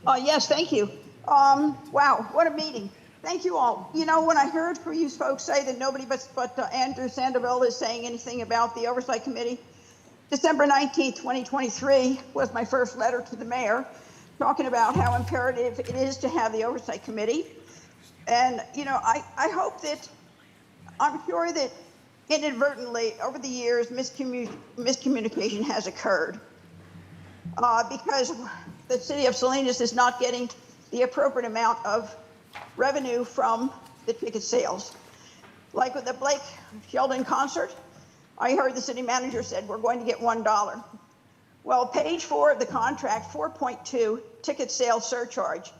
Yes, thank you. Wow, what a meeting. Thank you all. When I heard for you folks say that nobody but Andrew Sandoval is saying anything about the Oversight Committee, December 19th, 2023 was my first letter to the mayor talking about how imperative it is to have the Oversight Committee. And, I hope that, I'm sure that inadvertently over the years miscommunication has occurred because the city of Salinas is not getting the appropriate amount of revenue from the ticket sales. Like with the Blake Sheldon concert, I heard the city manager said we're going to get $1. Well, page 4 of the contract, 4.2, ticket sales surcharge,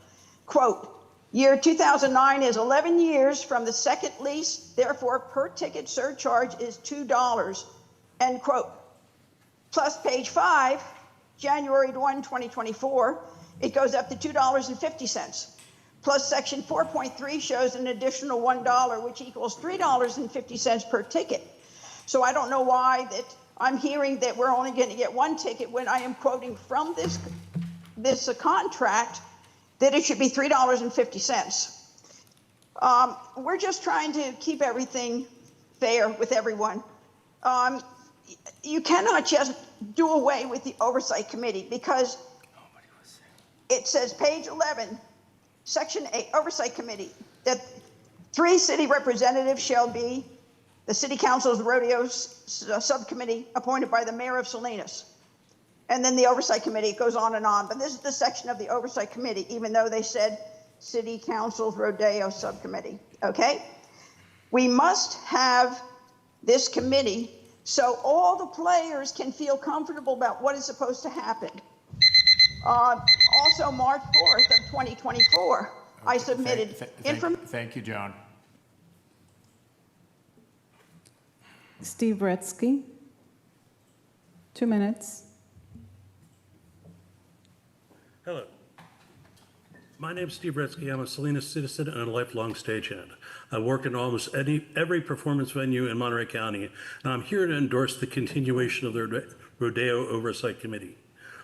quote, year 2009 is 11 years from the second lease, therefore per ticket surcharge is $2, end quote. Plus page 5, January 1, 2024, it goes up to $2.50. Plus section 4.3 shows an additional $1, which equals $3.50 per ticket. So I don't know why that I'm hearing that we're only going to get one ticket when I am quoting from this contract that it should be $3.50. We're just trying to keep everything fair with everyone. You cannot just do away with the Oversight Committee because it says page 11, section 8, Oversight Committee, that 3 city representatives shall be the City Council's Rodeo Subcommittee appointed by the Mayor of Salinas. And then the Oversight Committee, it goes on and on. But this is the section of the Oversight Committee, even though they said City Council's Rodeo Subcommittee, okay? We must have this committee so all the players can feel comfortable about what is supposed to happen. Also, March 4th of 2024, I submitted information. Thank you, Joan. Steve Retsky, 2 minutes. Hello. My name's Steve Retsky. I'm a Salinas citizen and a lifelong stagehand. I work in almost every performance venue in Monterey County, and I'm here to endorse the continuation of the Rodeo Oversight Committee.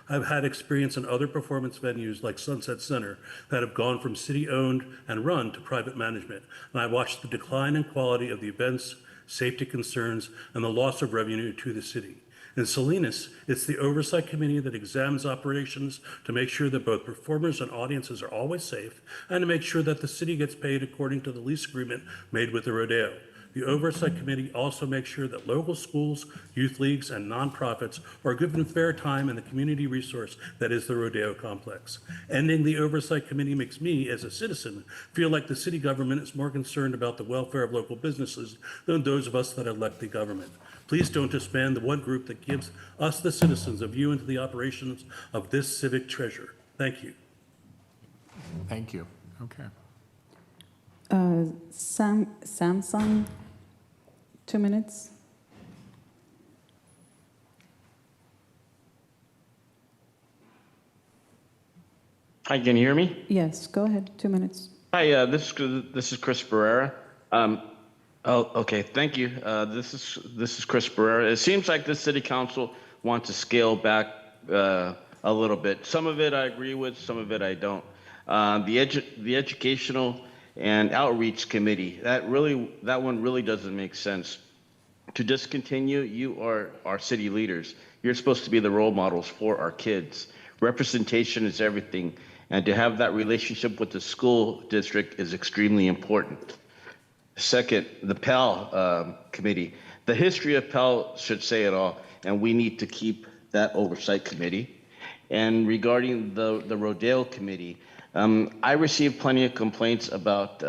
I've had experience in other performance venues like Sunset Center that have gone from city-owned and run to private management, and I watched the decline in quality of the events, safety concerns, and the loss of revenue to the city. In Salinas, it's the Oversight Committee that examines operations to make sure that both performers and audiences are always safe, and to make sure that the city gets paid according to the lease agreement made with the rodeo. The Oversight Committee also makes sure that local schools, youth leagues, and nonprofits are given fair time in the community resource that is the rodeo complex. Ending the Oversight Committee makes me, as a citizen, feel like the city government is more concerned about the welfare of local businesses than those of us that elect the government. Please don't disband the one group that gives us, the citizens, a view into the operations of this civic treasure. Thank you. Thank you. Okay. Samsung, 2 minutes. Hi, can you hear me? Yes, go ahead, 2 minutes. Hi, this is Chris Barrera. Okay, thank you. This is Chris Barrera. It seems like the city council wants to scale back a little bit. Some of it I agree with, some of it I don't. The educational and outreach committee, that one really doesn't make sense. to discontinue, you are our city leaders. You're supposed to be the role models for our kids. Representation is everything, and to have that relationship with the school district is extremely important. Second, the PAL committee. The history of PAL should say it all, and we need to keep that oversight committee. And regarding the Rodeo committee, I received plenty of complaints about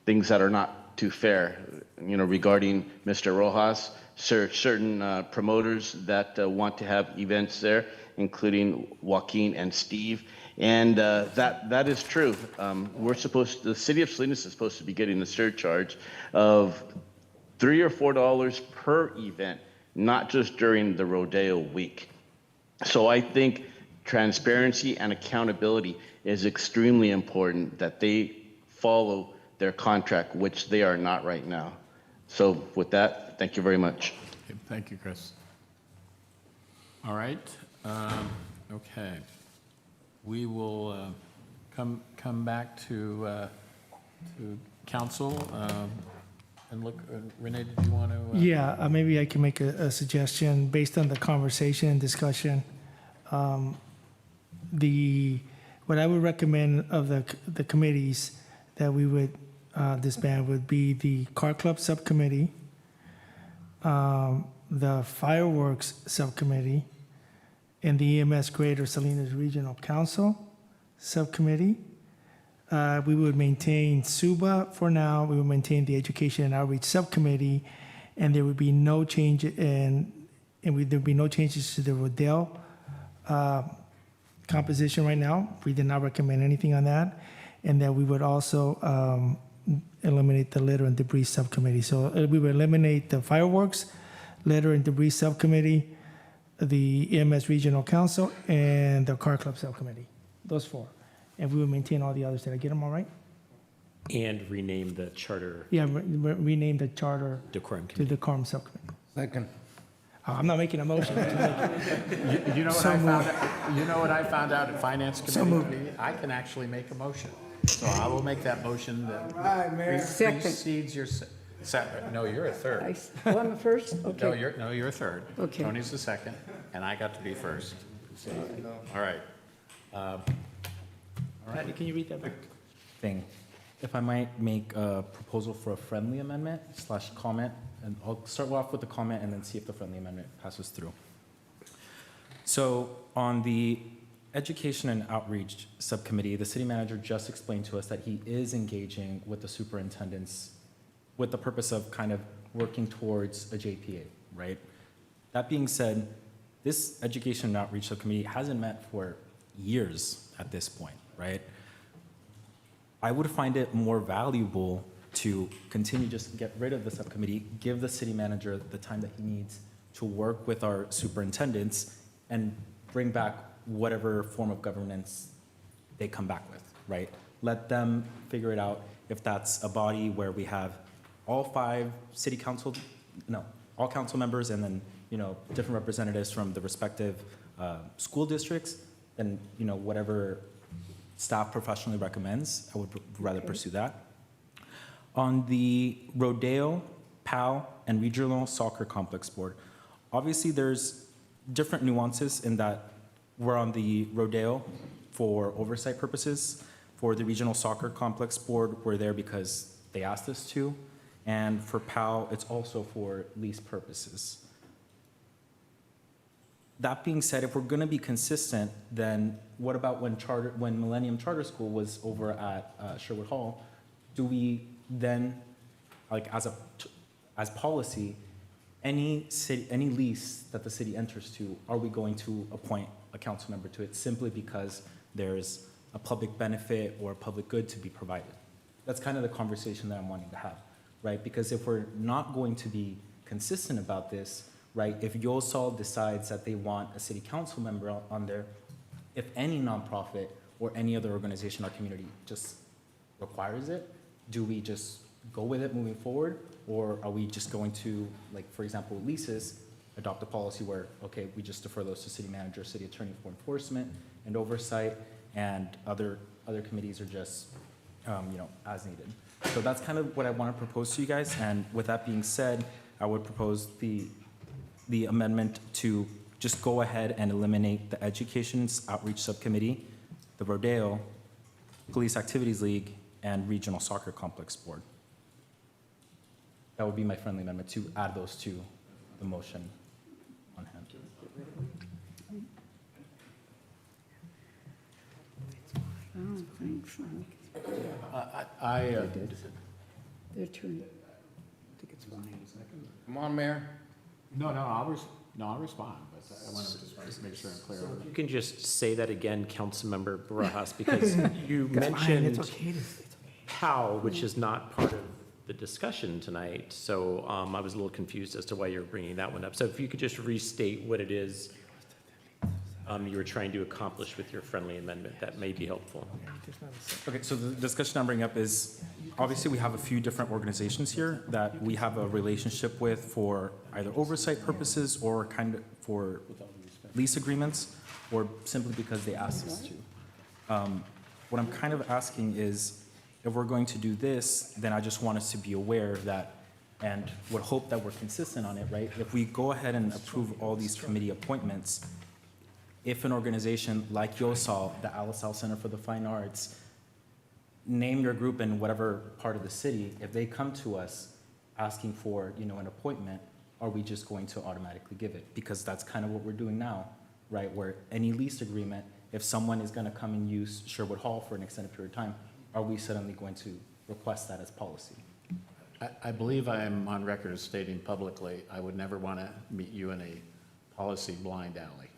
things that are not too fair, regarding Mr. Rojas, certain promoters that want to have events there, including Joaquin and Steve. And that is true. The city of Salinas is supposed to be getting a surcharge of $3 or $4 per event, not just during the rodeo week. So I think transparency and accountability is extremely important, that they follow their contract, which they are not right now. So with that, thank you very much. Okay, thank you, Chris. All right, okay. We will come back to council and look, Renee, did you want to? Yeah, maybe I can make a suggestion based on the conversation and discussion. What I would recommend of the committees that we would disband would be the Car Club Subcommittee, the Fireworks Subcommittee, and the EMS Greater Salinas Regional Council Subcommittee. We would maintain SUBA for now. We would maintain the Education and Outreach Subcommittee, and there would be no change there would be no changes to the Rodale composition right now. We did not recommend anything on that, and that we would also eliminate the Litter and Debris Subcommittee. So we would eliminate the Fireworks, Litter and Debris Subcommittee, the EMS Regional Council, and the Car Club Subcommittee. Those four. And we will maintain all the others. Did I get them all right? And rename the charter Yeah, rename the charter decorum to committee. the Decorum Subcommittee. Second. I'm not making a motion. You know what So I found moved. out? You know what I found out at Finance So Committee? moved. I can actually make a motion. So I will make that motion that Second. precedes your, no, you're a third. Oh, I'm the first? Okay. No, you're a third. Okay. Tony's the second, and I got to be first. So, all right. Can you read that back? Thing. If I might make a proposal for a friendly amendment / comment, and I'll start off with the comment and then see if the friendly amendment passes through. So on the Education and Outreach Subcommittee, the city manager just explained to us that he is engaging with the superintendents with the purpose of kind of working towards a JPA, right? That being said, this Education and Outreach Subcommittee hasn't met for years at this point, right? I would find it more valuable to continue, just get rid of the subcommittee, give the city manager the time that he needs to work with our superintendents and bring back whatever form of governance they come back with, right? Let them figure it out. If that's a body where we have all all council members and then, different representatives from the respective school districts, then, whatever staff professionally recommends, I would rather pursue that. On the Rodeo, PAL, and Regional Soccer Complex Board, obviously there's different nuances in that we're on the Rodeo for oversight purposes. For the Regional Soccer Complex Board, we're there because they asked us to. And for PAL, it's also for lease purposes. That being said, if we're going to be consistent, then what about when Millennium Charter School was over at Sherwood Hall? Do we then, as policy, any lease that the city enters to, are we going to appoint a council member to it simply because there's a public benefit or a public good to be provided? That's kind of the conversation that I'm wanting to have, right? Because if we're not going to be consistent about this, right? If YOSOL decides that they want a city council member on there, if any nonprofit or any other organization in our community just requires it, do we just go with it moving forward? Or are we just going to, for example, leases, adopt a policy where, okay, we just defer those to city manager, city attorney for enforcement and oversight, and other committees are just, as needed. So that's kind of what I want to propose to you guys. And with that being said, I would propose the amendment to just go ahead and eliminate the Education Outreach Subcommittee, the Rodeo, Police Activities League, and Regional Soccer Complex Board. That would be my friendly amendment, to add those to the motion on hand. I don't think so. They're trying. Come on, Mayor. No, I'll respond, but I want to just make sure I'm clear. on You can just say that again, Councilmember Barajas, because you mentioned how, which is not part of the discussion tonight. So I was a little confused as to why you're bringing that one up. So if you could just restate what it is you were trying to accomplish with your friendly amendment, that may be helpful. Okay, so the discussion I'm bringing up is, obviously, we have a few different organizations here that we have a relationship with for either oversight purposes or kind of for lease agreements, or simply because they asked us to. What I'm kind of asking is, if we're going to do this, then I just want us to be aware that, and would hope that we're consistent on it, right? If we go ahead and approve all these committee appointments, if an organization like YOSAL, the Alisal Center for the Fine Arts, name your group in whatever part of the city, if they come to us asking for, an appointment, are we just going to automatically give it? Because that's kind of what we're doing now, right? Where any lease agreement, if someone is going to come and use Sherwood Hall for an extended period of time, are we suddenly going to request that as policy? I believe I am on record as stating publicly, I would never want to meet you in a policy blind alley.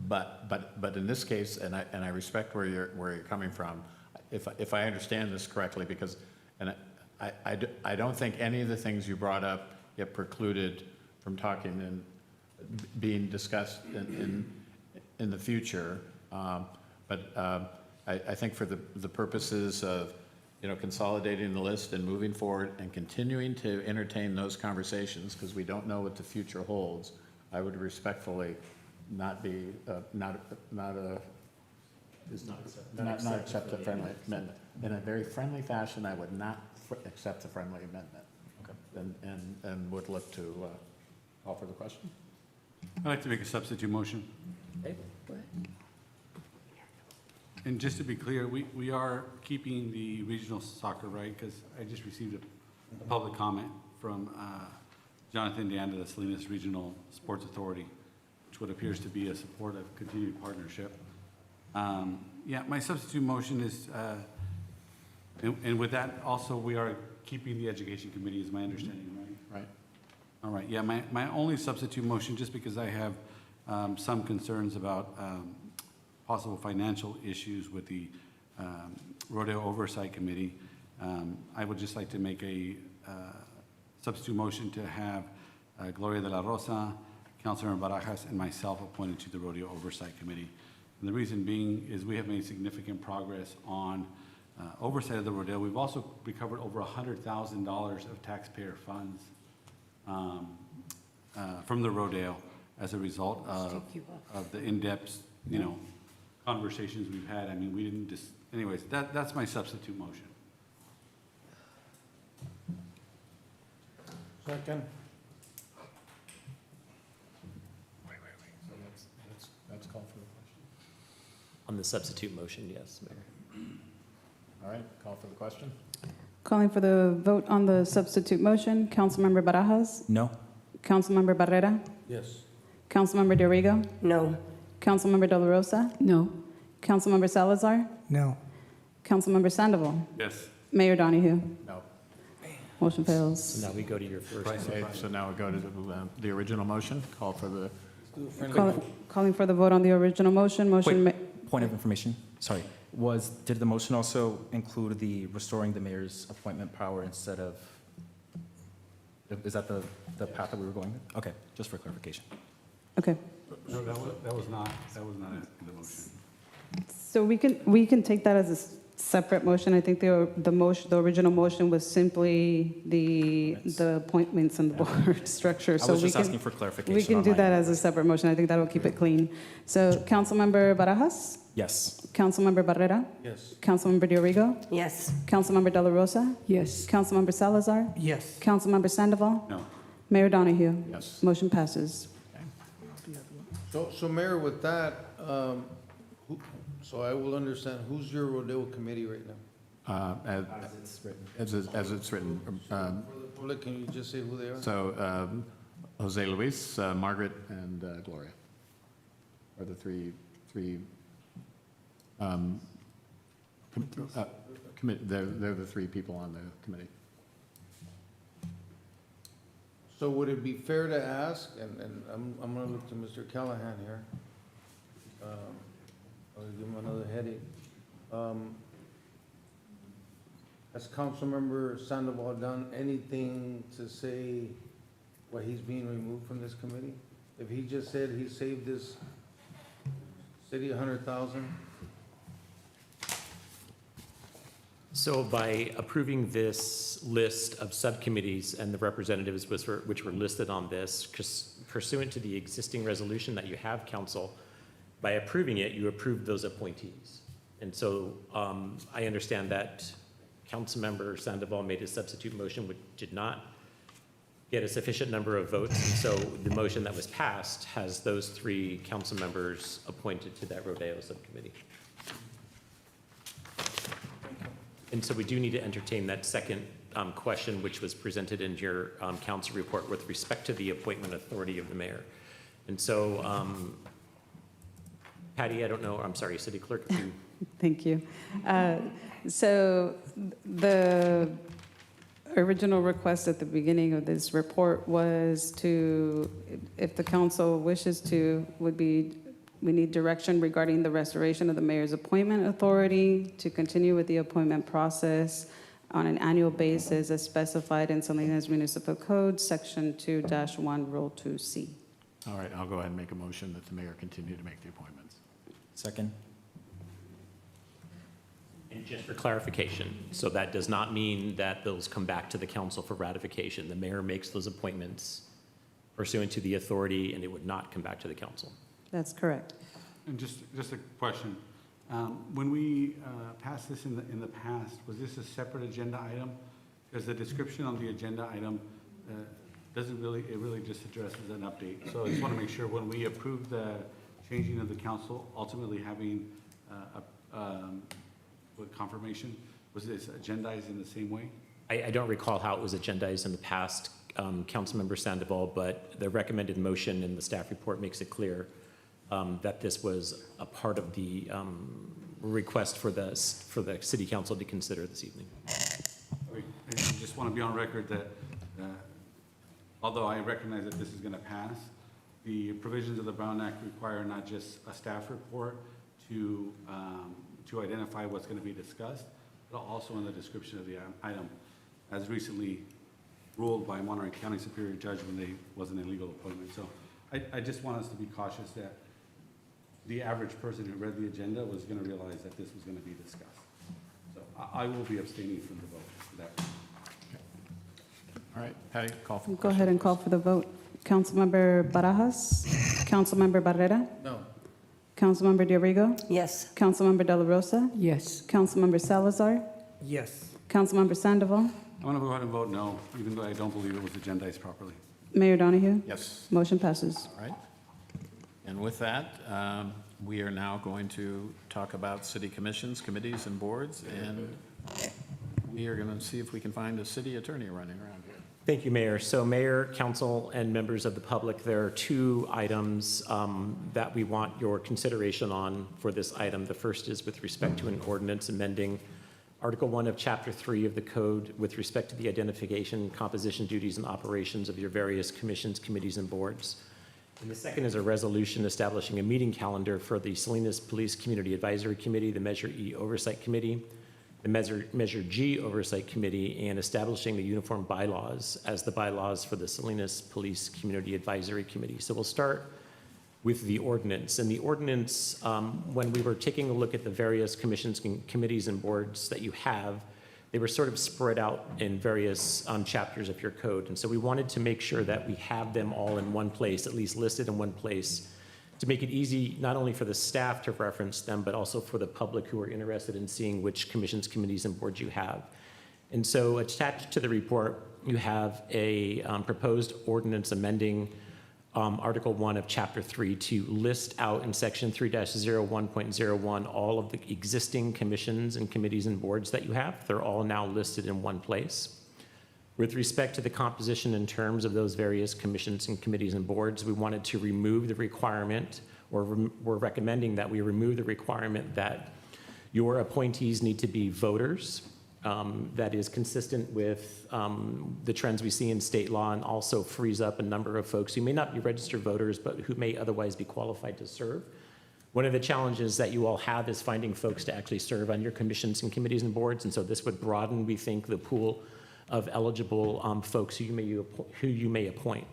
But in this case, and I respect where you're coming from, if I understand this correctly, because, and I don't think any of the things you brought up get precluded from talking and being discussed in the future. But I think for the purposes of, consolidating the list and moving forward and continuing to entertain those conversations, because we don't know what the future holds, I would respectfully not accept the friendly amendment. In a very friendly fashion, I would not accept the friendly amendment. Okay. And would look to call for the question. I'd like to make a substitute motion. Okay. And just to be clear, we are keeping the regional soccer, right? Because I just received a public comment from Jonathan Deanda, the Salinas Regional Sports Authority, which what appears to be a support of continued partnership. Yeah, my substitute motion is, and with that also, we are keeping the Education Committee, is my understanding, right? Right. All right, yeah, my only substitute motion, just because I have some concerns about possible financial issues with the Rodeo Oversight Committee, I would just like to make a substitute motion to have Gloria de la Rosa, Councilmember Barajas, and myself appointed to the Rodeo Oversight Committee. And the reason being is we have made significant progress on oversight of the rodeo. We've also recovered over $100,000 of taxpayer funds from the rodeo as a result of the in-depth, conversations we've had. I mean, we didn't just, anyways, that's my substitute motion. Second. So let's call for the question. On the substitute motion, yes, Mayor. All right, call for the question. Calling for the vote on the substitute motion, Councilmember Barajas, No? Councilmember Barrera, Yes. Councilmember Dorigo, No. Councilmember De La Rosa, No. Councilmember Salazar, No. Councilmember Sandoval, Yes. Mayor Donahue. No. Motion So fails. now we go to your first. Okay, so now we go to the original motion, call for the, Calling for the vote on the original motion, Point of information, sorry. Did the motion also include the restoring the mayor's appointment power instead of, is that the path that we were going with? Okay, just for clarification. Okay, No, that was not in the motion. so we can take that as separate motion. I think the original motion was simply the appointments and the board structure. I So was we just can- asking for clarification. We can on do my that end. as a separate motion. I think that'll keep it clean. So Councilmember Barajas? Yes. Councilmember Barrera? Yes. Councilmember Diorigo? Yes. Councilmember De La Rosa? Yes. Councilmember Salazar? Yes. Councilmember Sandoval? No. Mayor Donahue? Yes. Motion passes. So Mayor, with that, so I will understand, who's your rodeo committee right now? As it's written. For the public, can you just say who they are? So Jose Luis, Margaret, and Gloria are the three they're the three people on the committee. So would it be fair to ask, and I'm gonna look to Mr. Callahan here. I'll give him another headache. Has Councilmember Sandoval done anything to say why he's being removed from this committee? If he just said he saved this city 100,000? So by approving this list of subcommittees and the representatives which were listed on this, pursuant to the existing resolution that you have, council, by approving it, you approved those appointees. And so I understand that Councilmember Sandoval made a substitute motion which did not get a sufficient number of votes. And so the motion that was passed has those three council members appointed to that rodeo subcommittee. And so we do need to entertain that second question, which was presented in your council report with respect to the appointment authority of the mayor. And so, Patty, I don't know, I'm sorry, City Clerk, if you. Thank you. So the original request at the beginning of this report was to, if the council wishes to, would be, we need direction regarding the restoration of the mayor's appointment authority to continue with the appointment process on an annual basis as specified in Salinas Municipal Code, Section 2-1, Rule 2C. All right, I'll go ahead and make a motion that the mayor continue to make the appointments. Second. And just for clarification, so that does not mean that those come back to the council for ratification. The mayor makes those appointments pursuant to the authority, and it would not come back to the council. That's correct. And just a question. When we passed this in the past, was this a separate agenda item? Because the description on the agenda item doesn't really, it really just addresses an update. So I just want to make sure when we approve the changing of the council, ultimately having confirmation, was this agendized in the same way? I don't recall how it was agendized in the past, Councilmember Sandoval, but the recommended motion in the staff report makes it clear that this was a part of the request for the city council to consider this evening. Okay, I just want to be on record that although I recognize that this is going to pass, the provisions of the Brown Act require not just a staff report to identify what's going to be discussed, but also in the description of the item, as recently ruled by Monterey County Superior Judge when they wasn't a legal appointment. So I just want us to be cautious that the average person who read the agenda was going to realize that this was going to be discussed. So I will be abstaining from the vote for that. All right, Patty, call for the Go ahead and call for the vote. Councilmember Barajas? Councilmember Barrera? No. Councilmember Diorigo? Yes. Councilmember De La Rosa? Yes. Councilmember Salazar? Yes. Councilmember Sandoval? I'm going to go ahead and vote no, even though I don't believe it was agendized properly. Mayor Donahue? Yes. Motion passes. All right. And with that, we are now going to talk about city commissions, committees, and boards, and we are going to see if we can find a city attorney running around here. Thank you, Mayor. So Mayor, council, and members of the public, there are two items that we want your consideration on for this item. The first is with respect to an ordinance amending Article 1 of Chapter 3 of the Code with respect to the identification, composition, duties, and operations of your various commissions, committees, and boards. And the second is a resolution establishing a meeting calendar for the Salinas Police Community Advisory Committee, the Measure E Oversight Committee, the Measure G Oversight Committee, and establishing the uniform bylaws as the bylaws for the Salinas Police Community Advisory Committee. So we'll start with the ordinance. And the ordinance, when we were taking a look at the various commissions, committees, and boards that you have, they were sort of spread out in various chapters of your code. And so we wanted to make sure that we have them all in one place, at least listed in one place, to make it easy not only for the staff to reference them, but also for the public who are interested in seeing which commissions, committees, and boards you have. And so attached to the report, you have a proposed ordinance amending Article 1 of Chapter 3 to list out in Section 3-01.01 all of the existing commissions and committees and boards that you have. They're all now listed in one place. With respect to the composition and terms of those various commissions and committees and boards, we wanted to remove the requirement, or we're recommending that we remove the requirement that your appointees need to be voters. That is consistent with the trends we see in state law, and also frees up a number of folks who may not be registered voters, but who may otherwise be qualified to serve. One of the challenges that you all have is finding folks to actually serve on your commissions and committees and boards, and so this would broaden, we think, the pool of eligible folks who you may appoint.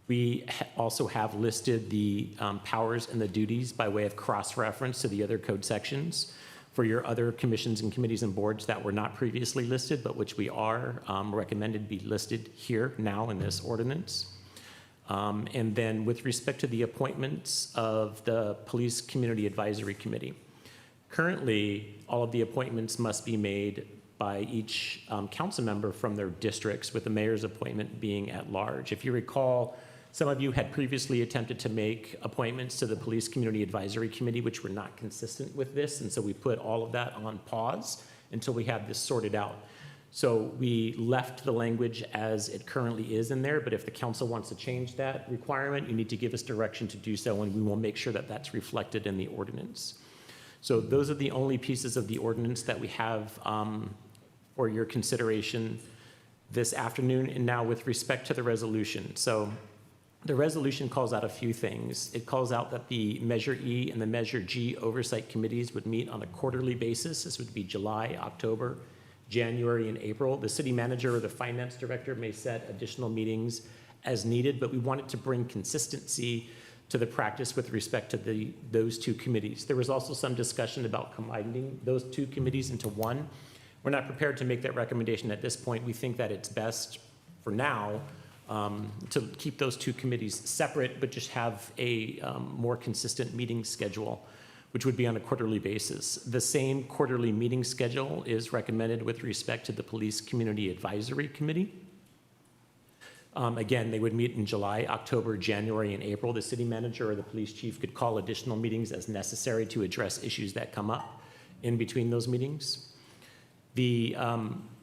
We also have listed the powers and the duties by way of cross-reference to the other code sections for your other commissions and committees and boards that were not previously listed, but which we are recommended be listed here now in this ordinance. And then with respect to the appointments of the Police Community Advisory Committee, currently all of the appointments must be made by each council member from their districts, with the mayor's appointment being at large. If you recall, some of you had previously attempted to make appointments to the Police Community Advisory Committee, which were not consistent with this, and so we put all of that on pause until we had this sorted out. So we left the language as it currently is in there, but if the council wants to change that requirement, you need to give us direction to do so, and we will make sure that that's reflected in the ordinance. So those are the only pieces of the ordinance that we have for your consideration this afternoon. And now with respect to the resolution. So the resolution calls out a few things. It calls out that the Measure E and the Measure G oversight committees would meet on a quarterly basis. This would be July, October, January, and April. The city manager or the finance director may set additional meetings as needed, but we wanted to bring consistency to the practice with respect to those two committees. There was also some discussion about combining those two committees into one. We're not prepared to make that recommendation at this point. We think that it's best for now to keep those two committees separate, but just have a more consistent meeting schedule, which would be on a quarterly basis. The same quarterly meeting schedule is recommended with respect to the Police Community Advisory Committee. Again, they would meet in July, October, January, and April. The city manager or the police chief could call additional meetings as necessary to address issues that come up in between those meetings. The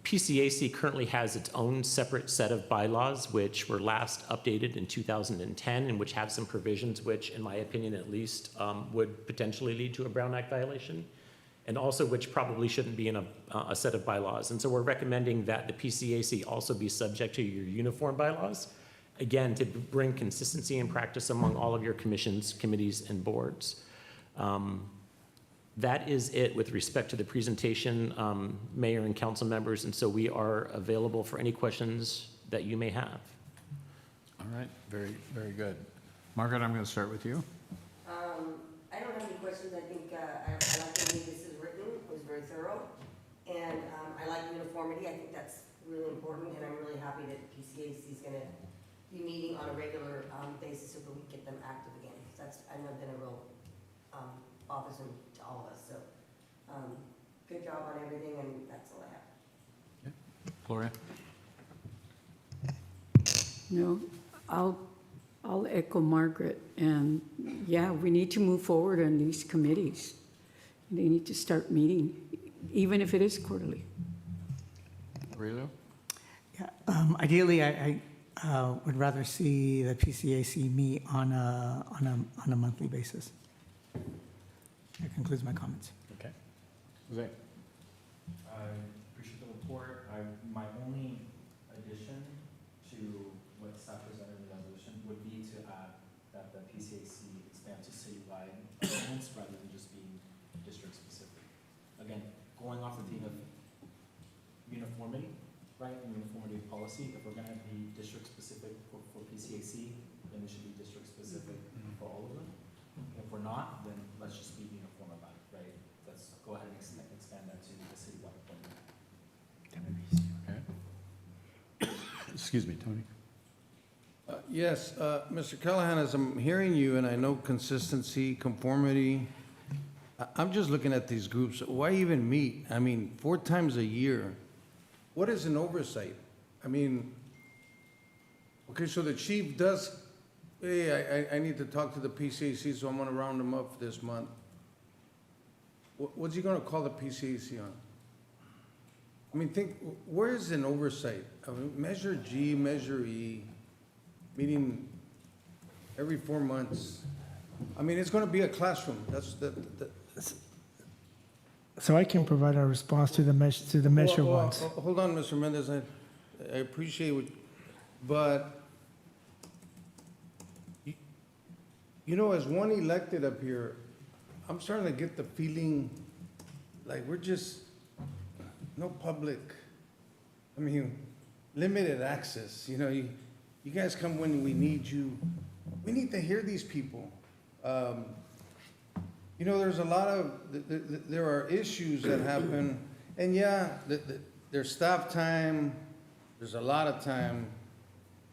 PCAC currently has its own separate set of bylaws, which were last updated in 2010, and which have some provisions which, in my opinion at least, would potentially lead to a Brown Act violation, and also which probably shouldn't be in a set of bylaws. And so we're recommending that the PCAC also be subject to your uniform bylaws, again, to bring consistency in practice among all of your commissions, committees, and boards. That is it with respect to the presentation, Mayor and council members, and so we are available for any questions that you may have. All right, very, very good. Margaret, I'm going to start with you. I don't have any questions. I think I like the way this is written. It was very thorough. And I like uniformity. I think that's really important, and I'm really happy that PCAC is going to be meeting on a regular basis so that we get them active again. That's, I know, been a real bothersome to all of us. So good job on everything, and that's all I have. Gloria? No, I'll echo Margaret, and yeah, we need to move forward on these committees. They need to start meeting, even if it is quarterly. Aurelio? Yeah, ideally, I would rather see the PCAC meet on a monthly basis. That concludes my comments. Okay. Jose? I appreciate the report. My only addition to what staff presented in the resolution would be to add that the PCAC expand to citywide agreements rather than just being district specific. Again, going off the theme of uniformity, right, and uniformity of policy, if we're going to be district specific for PCAC, then then it should be district-specific for all of them. If we're not, then let's just be uniform about it, right? Let's go ahead and expand that to the citywide appointment. Excuse me, Tony. Yes, Mr. Callahan, as I'm hearing you, and I know consistency, conformity, I'm just looking at these groups. Why even meet? I mean, 4 times a year. What is an oversight? I mean, okay, so the chief does, hey, I need to talk to the PCAC, so I'm gonna round them up this month. What's he gonna call the PCAC on? I mean, where is an oversight? I mean, Measure G, Measure E, meeting every 4 months. I mean, it's gonna be a classroom. So I can provide a response to the measure Well, ones. Hold on, Mr. Mendez, I appreciate what, but, you know, as one elected up here, I'm starting to get the feeling like we're just, no public, I mean, limited access, you know, you guys come when we need you. We need to hear these people. You know, there's a lot of, there are issues that happen, and yeah, there's staff time, there's a lot of time,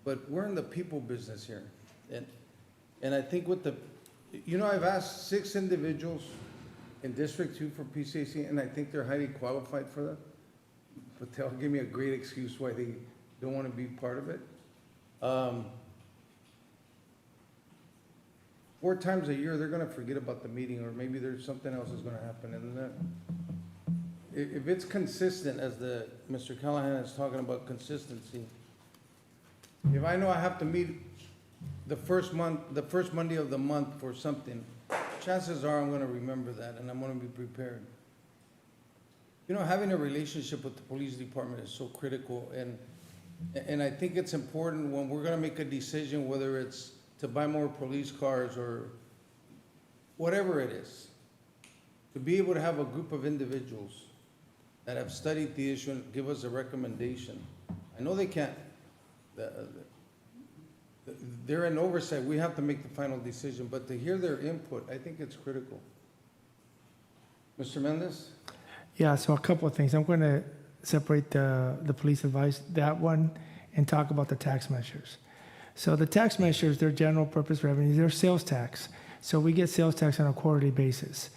but we're in the people business here. And I think with the, you know, I've asked 6 individuals in District 2 for PCAC, and I think they're highly qualified for that. But they'll give me a great excuse why they don't want to be part of it. 4 times a year, they're gonna forget about the meeting, or maybe there's something else is gonna happen, and that, if it's consistent, as Mr. Callahan is talking about consistency, if I know I have to meet the first Monday of the month for something, chances are I'm gonna remember that, and I'm gonna be prepared. You know, having a relationship with the police department is so critical, and I think it's important when we're gonna make a decision, whether it's to buy more police cars or whatever it is, to be able to have a group of individuals that have studied the issue and give us a recommendation. I know they can't, they're an oversight, we have to make the final decision, but to hear their input, I think it's critical. Mr. Mendez? Yeah, so a couple of things. I'm going to separate the police advice, that one, and talk about the tax measures. So the tax measures, they're general purpose revenues, they're sales tax. So we get sales tax on a quarterly basis.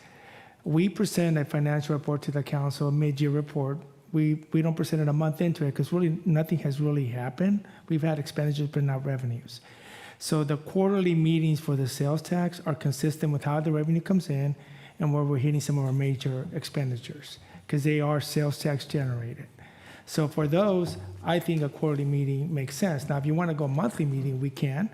We present a financial report to the council, a mid-year report. We don't present it a month into it because really nothing has really happened. We've had expenditures but not revenues. So the quarterly meetings for the sales tax are consistent with how the revenue comes in and where we're hitting some of our major expenditures because they are sales tax generated. So for those, I think a quarterly meeting makes sense. Now, if you want to go monthly meeting, we can,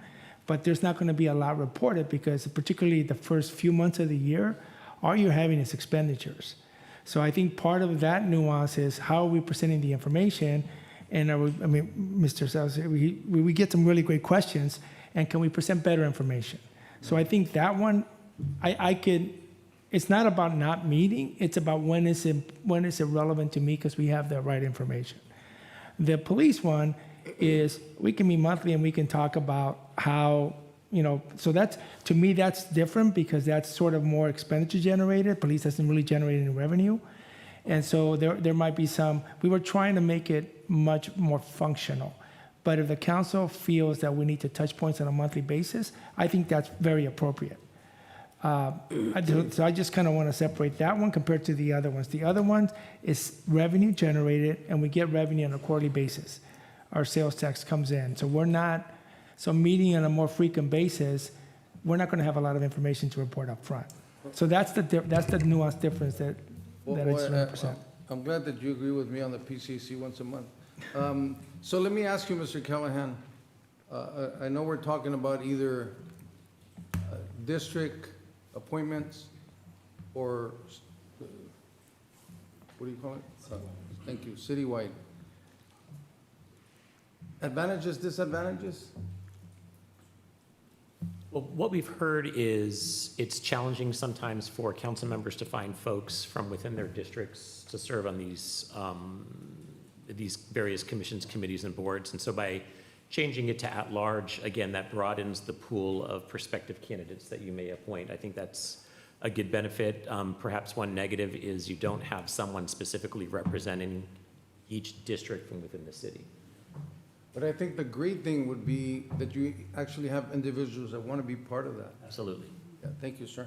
but there's not going to be a lot reported because particularly the first few months of the year, all you're having is expenditures. So I think part of that nuance is how are we presenting the information? And Mr. Salazar, we get some really great questions, and can we present better information? So I think that one, it's not about not meeting, it's about when is it relevant to me because we have the right information. The police one is we can meet monthly and we can talk about how, so that's, to me, that's different because that's sort of more expenditure generated. Police doesn't really generate any revenue. And so there might be we were trying to make it much more functional. But if the council feels that we need to touch points on a monthly basis, I think that's very appropriate. So I just kind of want to separate that one compared to the other ones. The other one is revenue generated, and we get revenue on a quarterly basis. Our sales tax comes in. So meeting on a more frequent basis, we're not going to have a lot of information to report up front. So that's the nuanced difference that I just want to present. I'm glad that you agree with me on the PCC once a month. So let me ask you, Mr. Callahan, I know we're talking about either district appointments or, what do you call it? Thank you, citywide. Advantages, disadvantages? Well, what we've heard is it's challenging sometimes for council members to find folks from within their districts to serve on these various commissions, committees, and boards. And so by changing it to at-large, again, that broadens the pool of prospective candidates that you may appoint. I think that's a good benefit. Perhaps one negative is you don't have someone specifically representing each district from within the city. But I think the great thing would be that you actually have individuals that want to be part of that. Absolutely. Yeah, thank you, sir.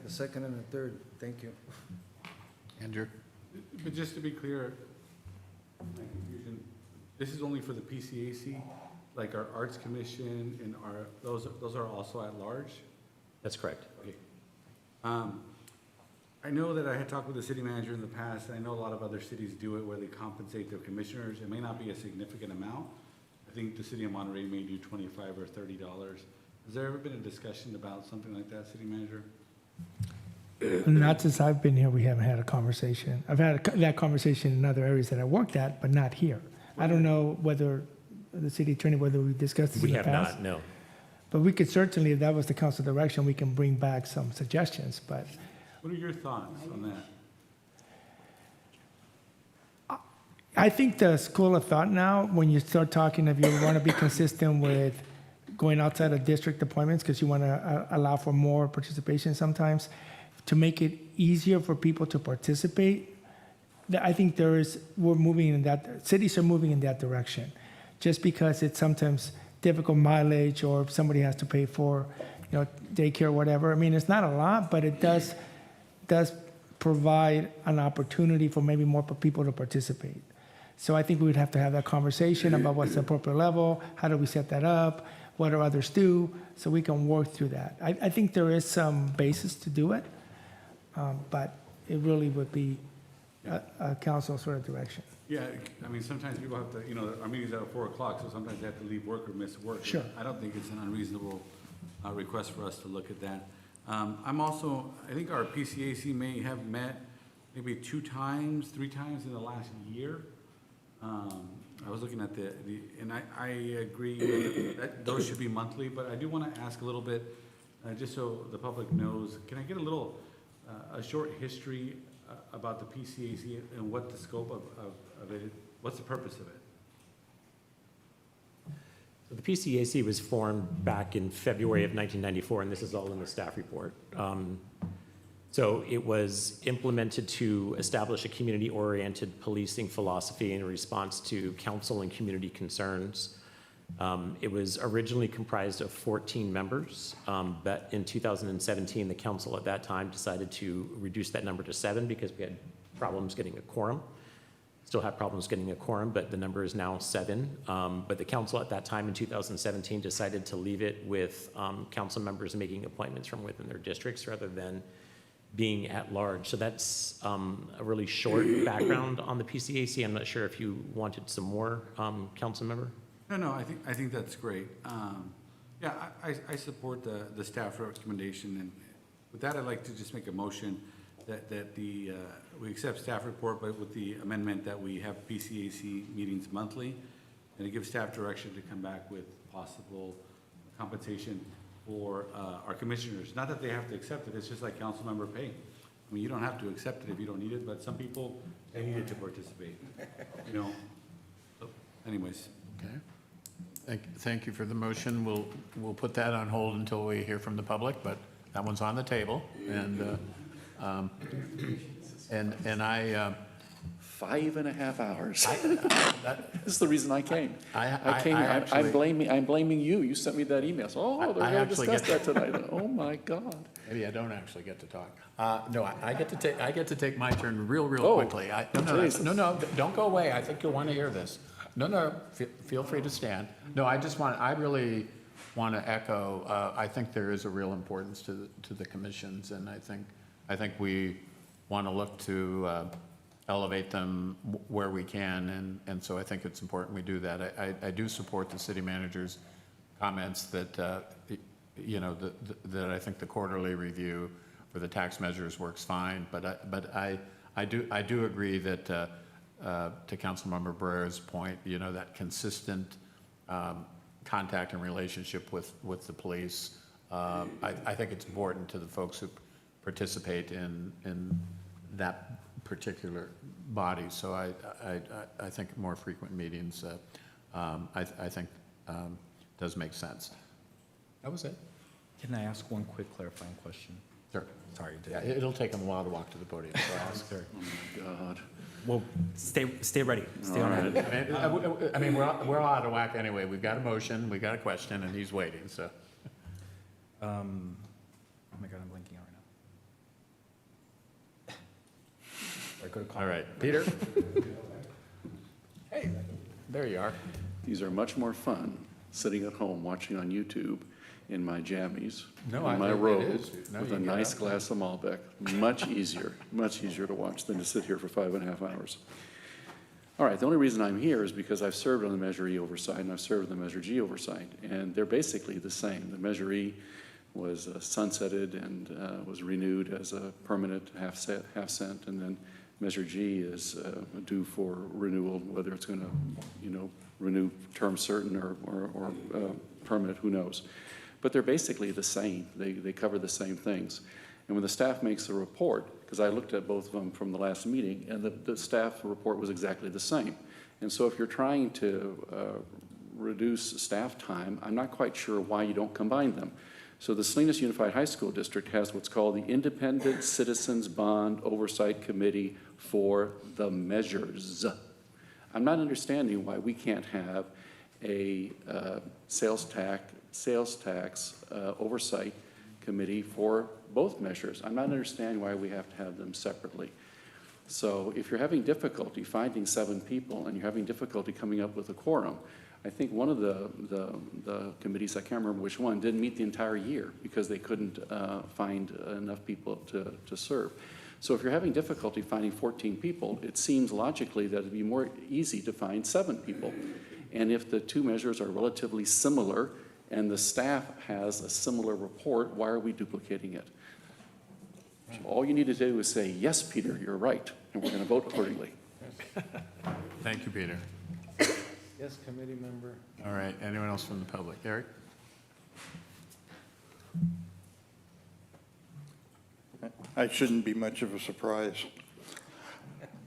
The second and the third, thank you. Andrew? But just to be clear, my confusion, this is only for the PCAC, like our Arts Commission and our, those are also at large? That's correct. Okay. I know that I had talked with the city manager in the past, and I know a lot of other cities do it where they compensate their commissioners. It may not be a significant amount. I think the city of Monterey may do $25 or $30. Has there ever been a discussion about something like that, city manager? Not since I've been here, we haven't had a conversation. I've had that conversation in other areas that I worked at, but not here. I don't know whether the city attorney, whether we discussed this in We the have past. not, no. But we could certainly, if that was the council direction, we can bring back some suggestions, but What are your thoughts on that? I think the school of thought now, when you start talking, if you want to be consistent with going outside of district appointments, because you want to allow for more participation sometimes, to make it easier for people to participate, I think we're moving in that, cities are moving in that direction. Just because it's sometimes difficult mileage, or if somebody has to pay for, daycare or whatever. I mean, it's not a lot, but it does provide an opportunity for maybe more people to participate. So I think we would have to have that conversation about what's the appropriate level, how do we set that up, what do others do, so we can work through that. I think there is some basis to do it, but it really would be a council sort of direction. Yeah, I mean, sometimes people have to, our meeting's at 4 o'clock, so sometimes they have to leave work or miss work. Sure. I don't think it's an unreasonable request for us to look at that. I think our PCAC may have met maybe 2 times, 3 times in the last year. I was looking at and I agree that those should be monthly, but I do want to ask a little bit, just so the public knows, can I get a short history about the PCAC and what the scope of it, what's the purpose of it? So the PCAC was formed back in February of 1994, and this is all in the staff report. So it was implemented to establish a community-oriented policing philosophy in response to council and community concerns. It was originally comprised of 14 members, but in 2017, the council at that time decided to reduce that number to 7 because we had problems getting a quorum. Still have problems getting a quorum, but the number is now 7. But the council at that time in 2017 decided to leave it with council members making appointments from within their districts rather than being at large. So that's a really short background on the PCAC. I'm not sure if you wanted some more, council member. No, I think that's great. Yeah, I support the staff recommendation, and with that, I'd like to just make a motion that we accept staff report, but with the amendment that we have PCAC meetings monthly, and it gives staff direction to come back with possible compensation for our commissioners. Not that they have to accept it, it's just like council member pay. I mean, you don't have to accept it if you don't need it, but some people, they need it to participate, So anyways. Okay. Thank you for the motion. We'll put that on hold until we hear from the public, but that one's on the table. And I 5.5 hours. That, This is the reason I came. I came here. I'm blaming you. You sent me that email. So, they're going to discuss that tonight. Oh my God. Maybe I don't actually get to talk. No, I get to take my turn real Oh, quickly. Jesus. No, don't go away. I think you'll want to hear this. No, feel free to stand. No, I really want to echo, I think there is a real importance to the commissions, and I think we want to look to elevate them where we can, and so I think it's important we do that. I do support the city manager's comments that, that I think the quarterly review for the tax measures works fine, but I do agree that to Councilmember Barrera's point, that consistent contact and relationship with the police. I think it's important to the folks who participate in that particular body. So I think more frequent meetings I think does make sense. That was it. Can I ask one quick clarifying question? Sure. Sorry. Yeah, it'll take them a while to walk to the podium, so ask her. Oh, my God. Well, stay ready. Stay on All ready. I mean, we're all out of whack anyway. We've got a motion, we've got a question, and he's waiting, so. Oh my God, I'm blinking out right now. Or go to All right, Peter? Hey, there you are. These are much more fun sitting at home watching on YouTube in my jammies, No, I in my think it robe, is. No, with you a get nice up. glass of Malbec. Much easier to watch than to sit here for 5.5 hours. All right, the only reason I'm here is because I've served on the Measure E oversight and I've served on the Measure G oversight, and they're basically the same. The Measure E was sunsetted and was renewed as a permanent half cent, and then Measure G is due for renewal, whether it's going to, renew term certain or permanent, who knows. But they're basically the same. They cover the same things. And when the staff makes a report, because I looked at both of them from the last meeting, and the staff report was exactly the same. And so if you're trying to reduce staff time, I'm not quite sure why you don't combine them. So the Salinas Unified High School District has what's called the Independent Citizens Bond Oversight Committee for the Measures. I'm not understanding why we can't have a sales tax oversight committee for both measures. I'm not understanding why we have to have them separately. So if you're having difficulty finding 7 people and you're having difficulty coming up with a quorum, I think one of the committees, I can't remember which one, didn't meet the entire year because they couldn't find enough people to serve. So if you're having difficulty finding 14 people, it seems logically that it'd be more easy to find 7 people. And if the 2 measures are relatively similar and the staff has a similar report, why are we duplicating it? So all you need to do is say, yes, Peter, you're right, and we're going to vote accordingly. Thank you, Peter. Yes, committee member. All right, anyone else from the public? Eric? I shouldn't be much of a surprise.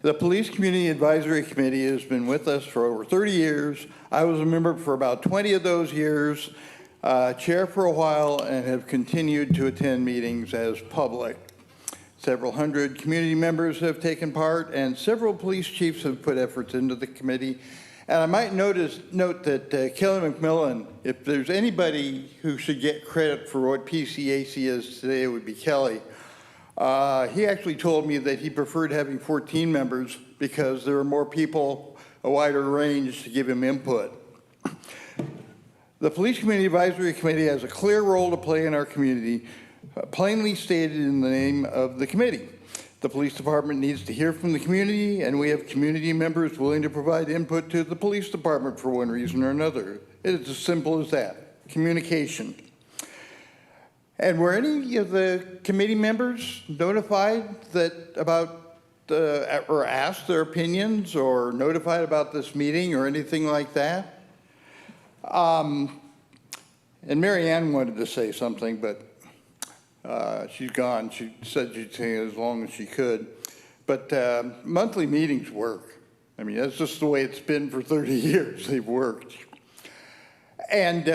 The Police Community Advisory Committee has been with us for over 30 years. I was a member for about 20 of those years, chair for a while, and have continued to attend meetings as public. Several hundred community members have taken part, and several police chiefs have put efforts into the committee. And I might note that Kelly McMillan, if there's anybody who should get credit for what PCAC is today, it would be Kelly. He actually told me that he preferred having 14 members because there are more people, a wider range to give him input. The Police Community Advisory Committee has a clear role to play in our community, plainly stated in the name of the committee. The police department needs to hear from the community, and we have community members willing to provide input to the police department for one reason or another. It is as simple as that, communication. And were any of the committee members notified or asked their opinions or notified about this meeting or anything like that? And Mary Ann wanted to say something, but she's gone. She said she'd say as long as she could. But monthly meetings work. I mean, that's just the way it's been for 30 years. They've worked. And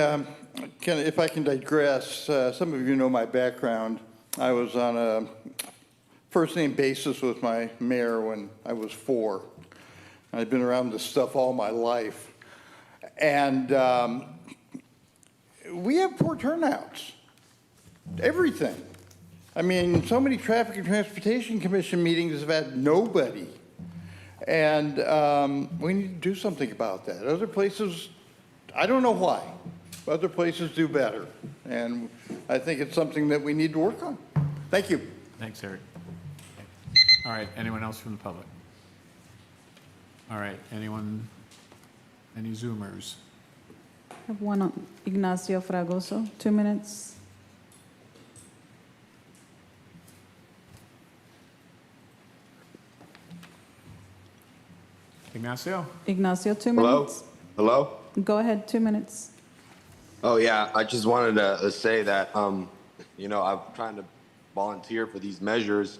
if I can digress, some of you know my background. I was on a first-name basis with my mayor when I was 4. I've been around this stuff all my life. And we have poor turnouts. Everything. I mean, so many Traffic and Transportation Commission meetings have had nobody. And we need to do something about that. Other places, I don't know why. Other places do better. And I think it's something that we need to work on. Thank you. Thanks, Eric. All right, anyone else from the public? All right, any Zoomers? I have one on Ignacio Fragoso, 2 minutes. Ignacio? Ignacio, 2 Hello? minutes. Hello? Go ahead, 2 minutes. Oh, yeah. I just wanted to say that, I'm trying to volunteer for these measures.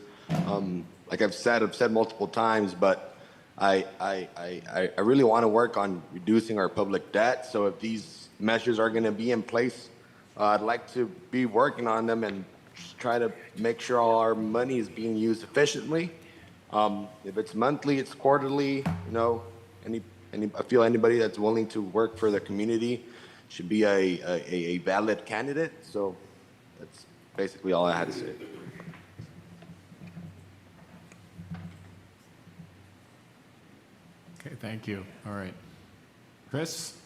Like I've said multiple times, but I really want to work on reducing our public debt. So if these measures are going to be in place, I'd like to be working on them and just try to make sure all our money is being used efficiently. If it's monthly, it's quarterly, you know, I feel anybody that's willing to work for the community should be a valid candidate. So that's basically all I had to say. Okay, thank you. All right. Chris?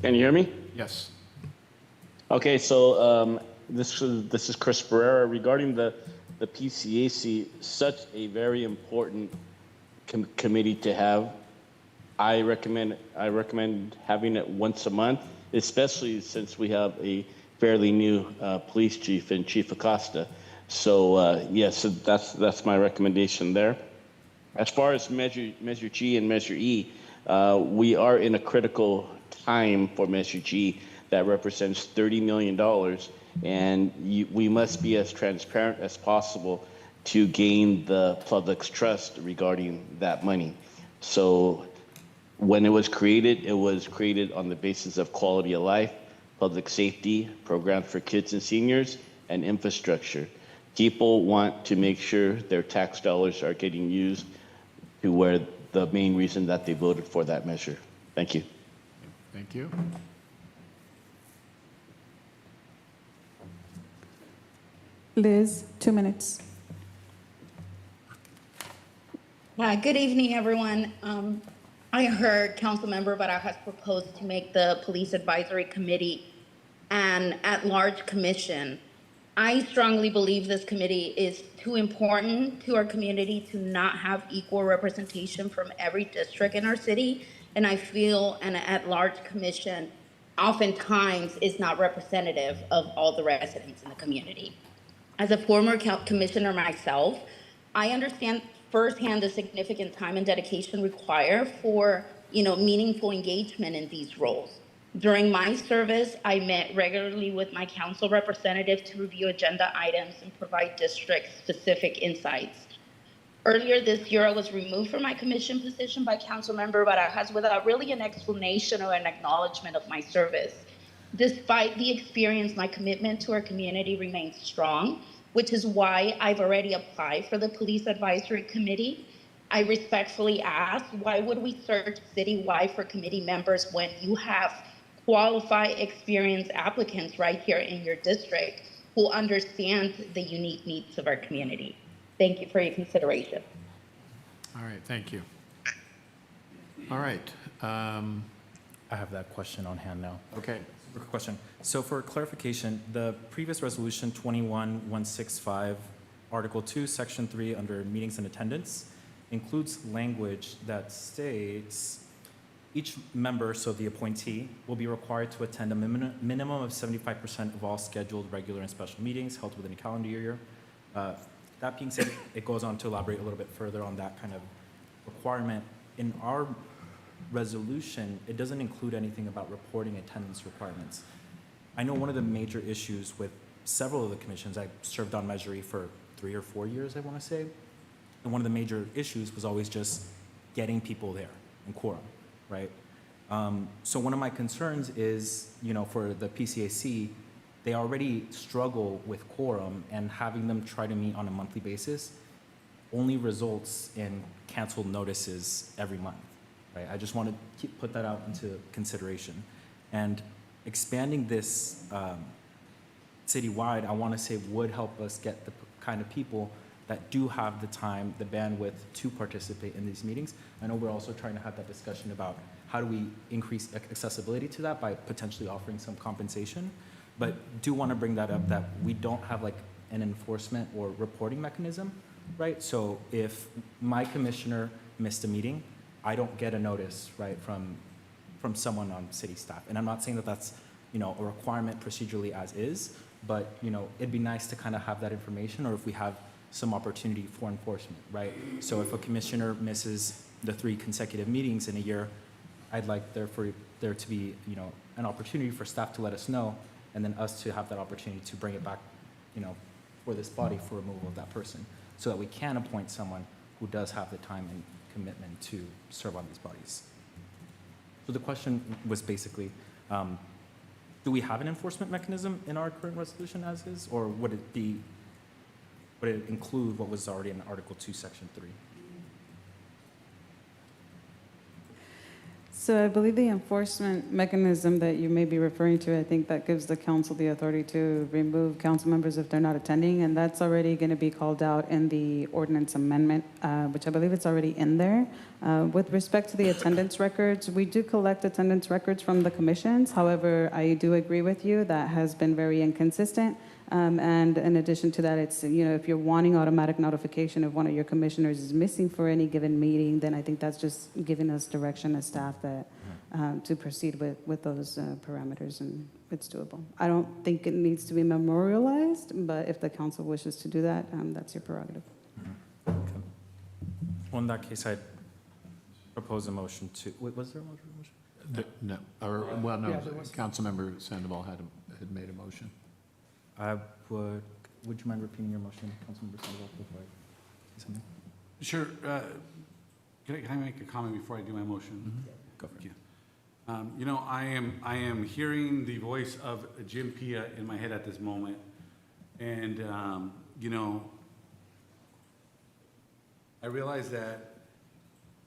Can you hear me? Yes. Okay, so this is Chris Pereira regarding the PCAC, such a very important committee to have. I recommend having it once a month, especially since we have a fairly new police chief in Chief Acosta. So yes, so that's my recommendation there. As far as Measure G and Measure E, we are in a critical time for Measure G that represents $30 million, and we must be as transparent as possible to gain the public's trust regarding that money. So when it was created on the basis of quality of life, public safety, programs for kids and seniors, and infrastructure. People want to make sure their tax dollars are getting used to where the main reason that they voted for that measure. Thank you. Thank you. Liz, 2 minutes. Good evening, everyone. I heard Councilmember Barajas proposed to make the Police Advisory Committee an at-large commission. I strongly believe this committee is too important to our community to not have equal representation from every district in our city. And I feel an at-large commission oftentimes is not representative of all the residents in the community. As a former commissioner myself, I understand firsthand the significant time and dedication required for, meaningful engagement in these roles. During my service, I met regularly with my council representative to review agenda items and provide district-specific insights. Earlier this year, I was removed from my commission position by Councilmember Barajas without really an explanation or an acknowledgement of my service. Despite the experience, my commitment to our community remains strong, which is why I've already applied for the Police Advisory Committee. I respectfully ask, why would we search citywide for committee members when you have qualified, experienced applicants right here in your district who understand the unique needs of our community? Thank you for your consideration. All right, thank you. All right. I have that question on hand now. Okay. Quick question. So for clarification, the previous resolution 21165, Article 2, Section 3, under meetings and attendance, includes language that states each member, so the appointee, will be required to attend a minimum of 75% of all scheduled regular and special meetings held within a calendar year. That being said, it goes on to elaborate a little bit further on that kind of requirement. In our resolution, it doesn't include anything about reporting attendance requirements. I know one of the major issues with several of the commissions, I served on Measure E for 3 or 4 years, I want to say, and one of the major issues was always just getting people there in quorum, right? So one of my concerns is, for the PCAC, they already struggle with quorum, and having them try to meet on a monthly basis only results in canceled notices every month, right? I just want to put that out into consideration. And expanding this citywide, I want to say would help us get the kind of people that do have the time, the bandwidth to participate in these meetings. I know we're also trying to have that discussion about how do we increase accessibility to that by potentially offering some compensation. But do want to bring that up, that we don't have like an enforcement or reporting mechanism, right? So if my commissioner missed a meeting, I don't get a notice, right, from someone on city staff. And I'm not saying that that's, a requirement procedurally as is, but, it'd be nice to kind of have that information, or if we have some opportunity for enforcement, right? So if a commissioner misses the 3 consecutive meetings in a year, I'd like there to be, an opportunity for staff to let us know, and then us to have that opportunity to bring it back, for this body for removal of that person, so that we can appoint someone who does have the time and commitment to serve on these bodies. So the question was basically, do we have an enforcement mechanism in our current resolution as is, or would it include what was already in Article 2, Section 3? So I believe the enforcement mechanism that you may be referring to, I think that gives the council the authority to remove council members if they're not attending, and that's already going to be called out in the ordinance amendment, which I believe it's already in there. With respect to the attendance records, we do collect attendance records from the commissions. However, I do agree with you, that has been very inconsistent. And in addition to that, it's, if you're wanting automatic notification if one of your commissioners is missing for any given meeting, then I think that's just giving us direction as staff that to proceed with those parameters, and it's doable. I don't think it needs to be memorialized, but if the council wishes to do that, that's your prerogative. Okay. Well, in that case, I'd propose a motion to, wait, was there a motion? No, well, no, Yeah, there was. Councilmember Sandoval had made a motion. Would you mind repeating your motion, Councilmember Sandoval, before I say something? Sure. Can I make a comment before I do my motion? Go for it. You know, I am hearing the voice of Jim Pia in my head at this moment. And, you know, I realize that,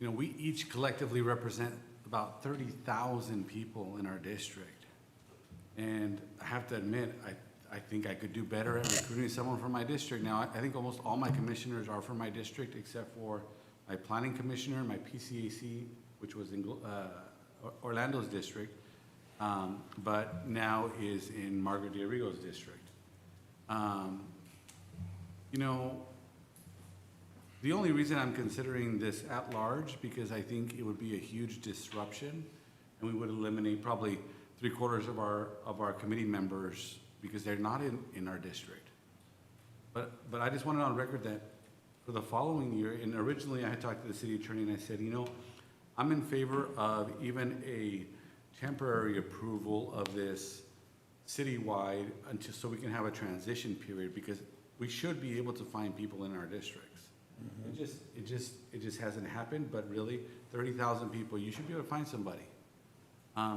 we each collectively represent about 30,000 people in our district. And I have to admit, I think I could do better at recruiting someone from my district. Now, I think almost all my commissioners are from my district, except for my planning commissioner, my PCAC, which was in Orlando's district, but now is in Margaret Dierigo's district. The only reason I'm considering this at large, because I think it would be a huge disruption, and we would eliminate probably 3/4 of our committee members because they're not in our district. But I just wanted on record that for the following year, and originally I had talked to the city attorney and I said, I'm in favor of even a temporary approval of this citywide until, so we can have a transition period, because we should be able to find people in our districts. It just hasn't happened, but really 30,000 people, you should be able to find somebody.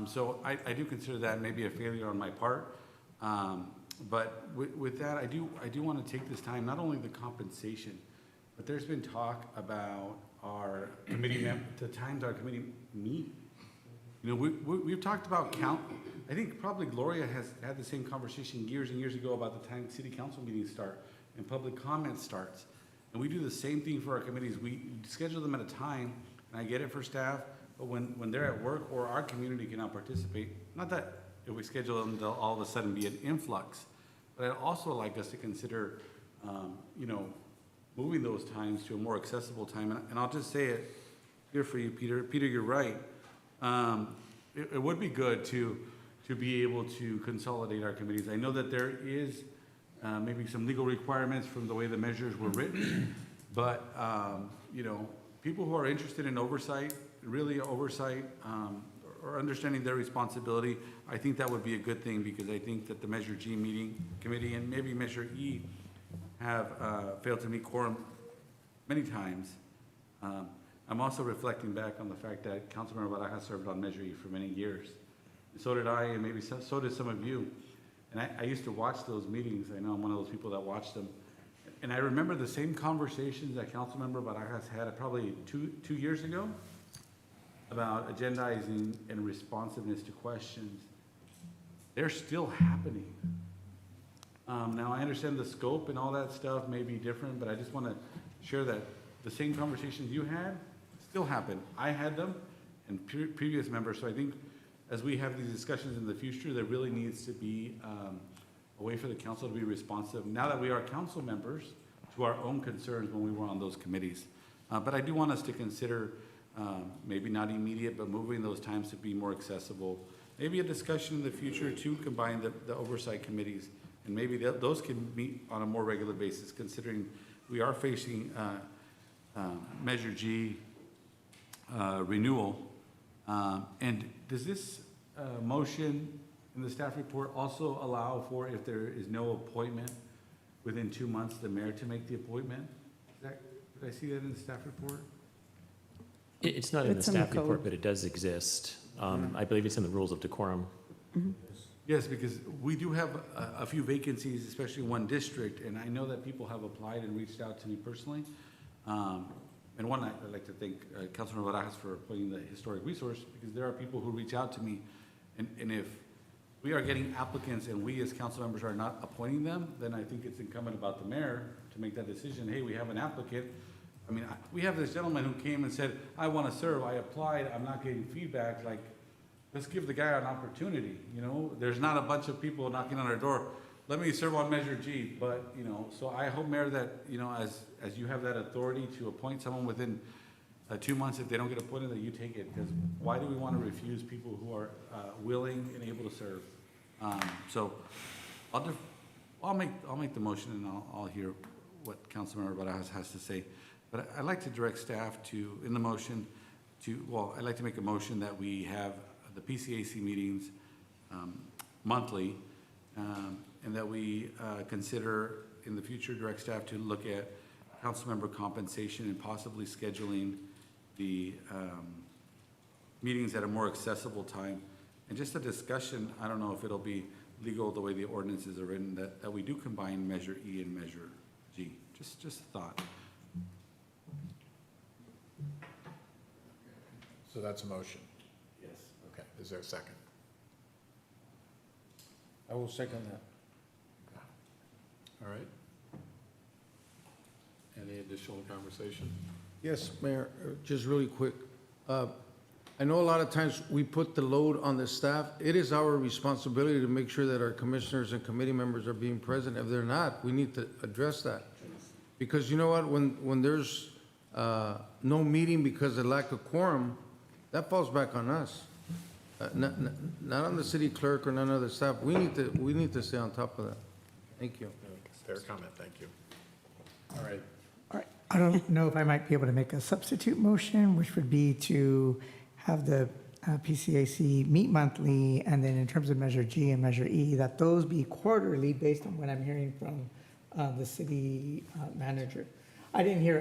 So I do consider that maybe a failure on my part. But with that, I do want to take this time, not only the compensation, but there's been talk about our committee, the times our committee meet. We've talked about I think probably Gloria has had the same conversation years and years ago about the time city council meetings start and public comment starts. And we do the same thing for our committees. We schedule them at a time, and I get it for staff, but when they're at work or our community cannot participate, not that if we schedule them, they'll all of a sudden be an influx. But I'd also like us to consider, moving those times to a more accessible time. And I'll just say it here for you, Peter. Peter, you're right. It would be good to be able to consolidate our committees. I know that there is maybe some legal requirements from the way the measures were written, but, people who are interested in oversight, really oversight, or understanding their responsibility, I think that would be a good thing, because I think that the Measure G committee and maybe Measure E have failed to meet quorum many times. I'm also reflecting back on the fact that Councilmember Barajas served on Measure E for many years. So did I, and maybe so did some of you. And I used to watch those meetings. I know I'm one of those people that watched them. And I remember the same conversations that Councilmember Barajas had probably two years ago about agendizing and responsiveness to questions. They're still happening. Now, I understand the scope and all that stuff may be different, but I just want to share that the same conversations you had still happen. I had them and previous members, so I think as we have these discussions in the future, there really needs to be a way for the council to be responsive, now that we are council members, to our own concerns when we were on those committees. But I do want us to consider maybe not immediate, but moving those times to be more accessible. Maybe a discussion in the future to combine the oversight committees, and maybe those can meet on a more regular basis, considering we are facing Measure G renewal. And does this motion in the staff report also allow for, if there is no appointment, within 2 months, the mayor to make the appointment. Did I see that in the staff report? It's not in the It's in the staff report, code. but it does exist. I believe it's in the rules of decorum. Yes, because we do have a few vacancies, especially in one district, and I know that people have applied and reached out to me personally. And one, I'd like to thank Councilmember Barajas for putting the historic resource, because there are people who reach out to me, and if we are getting applicants and we as council members are not appointing them, then I think it's incumbent about the mayor to make that decision. Hey, we have an applicant. I mean, we have this gentleman who came and said, I want to serve, I applied, I'm not getting feedback, like, let's give the guy an opportunity, you know? There's not a bunch of people knocking on our door, let me serve on Measure G, but, you know, so I hope, Mayor, that, you know, as you have that authority to appoint someone within 2 months, if they don't get appointed, that you take it, because why do we want to refuse people who are willing and able to serve? So I'll make the motion, and I'll hear what Councilmember Barajas has to say. But I'd like to direct staff to, in the motion, I'd like to make a motion that we have the PCAC meetings monthly, and that we consider in the future, direct staff to look at council member compensation and possibly scheduling the meetings at a more accessible time. And just a discussion, I don't know if it'll be legal the way the ordinances are written, that we do combine Measure E and Measure G. Just a thought. So that's a motion. Yes. Okay, is there a second? I will second that. All right. Any additional conversation? Yes, Mayor, just really quick. I know a lot of times we put the load on the staff. It is our responsibility to make sure that our commissioners and committee members are being present. If they're not, we need to address that. Because you know what, when there's no meeting because of lack of quorum, that falls back on us. Not on the city clerk or none of the staff. We need to stay on top of that. Thank you. Fair comment, thank you. All right. All right, I don't know if I might be able to make a substitute motion, which would be to have the PCAC meet monthly, and then in terms of Measure G and Measure E, that those be quarterly based on what I'm hearing from the city manager. I didn't hear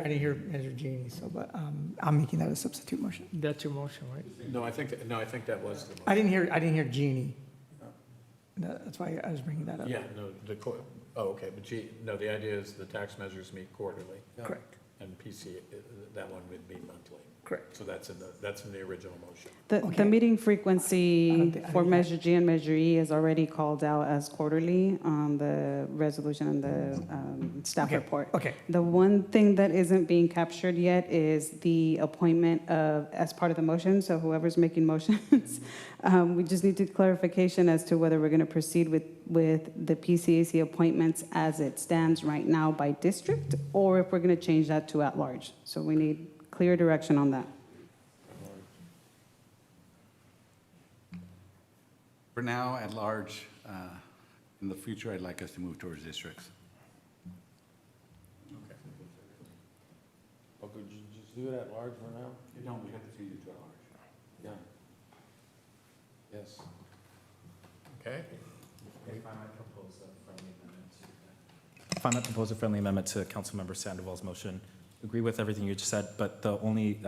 Measure G and E, so, but I'm making that a substitute motion. That's your motion, right? No, I think that was the motion. I didn't hear G and E. That's why I was bringing that up. Yeah, no, okay, but the idea is the tax measures meet quarterly. Correct. And PC, that one would be monthly. Correct. So that's in the original motion. The meeting frequency I for didn't- Measure G and Measure E is already called out as quarterly on the resolution and the staff Okay, report. okay. The one thing that isn't being captured yet is the appointment as part of the motion, so whoever's making motions, we just need to clarification as to whether we're going to proceed with the PCAC appointments as it stands right now by district, or if we're going to change that to at-large. So we need clear direction on that. For now, at large, in the future, I'd like us to move towards districts. Okay. Or could you just do it at large for now? No, we have to change it to at large. Yeah. Yes. Okay. If I might propose a friendly amendment to Councilmember Sandoval's motion. Agree with everything you just said, but the only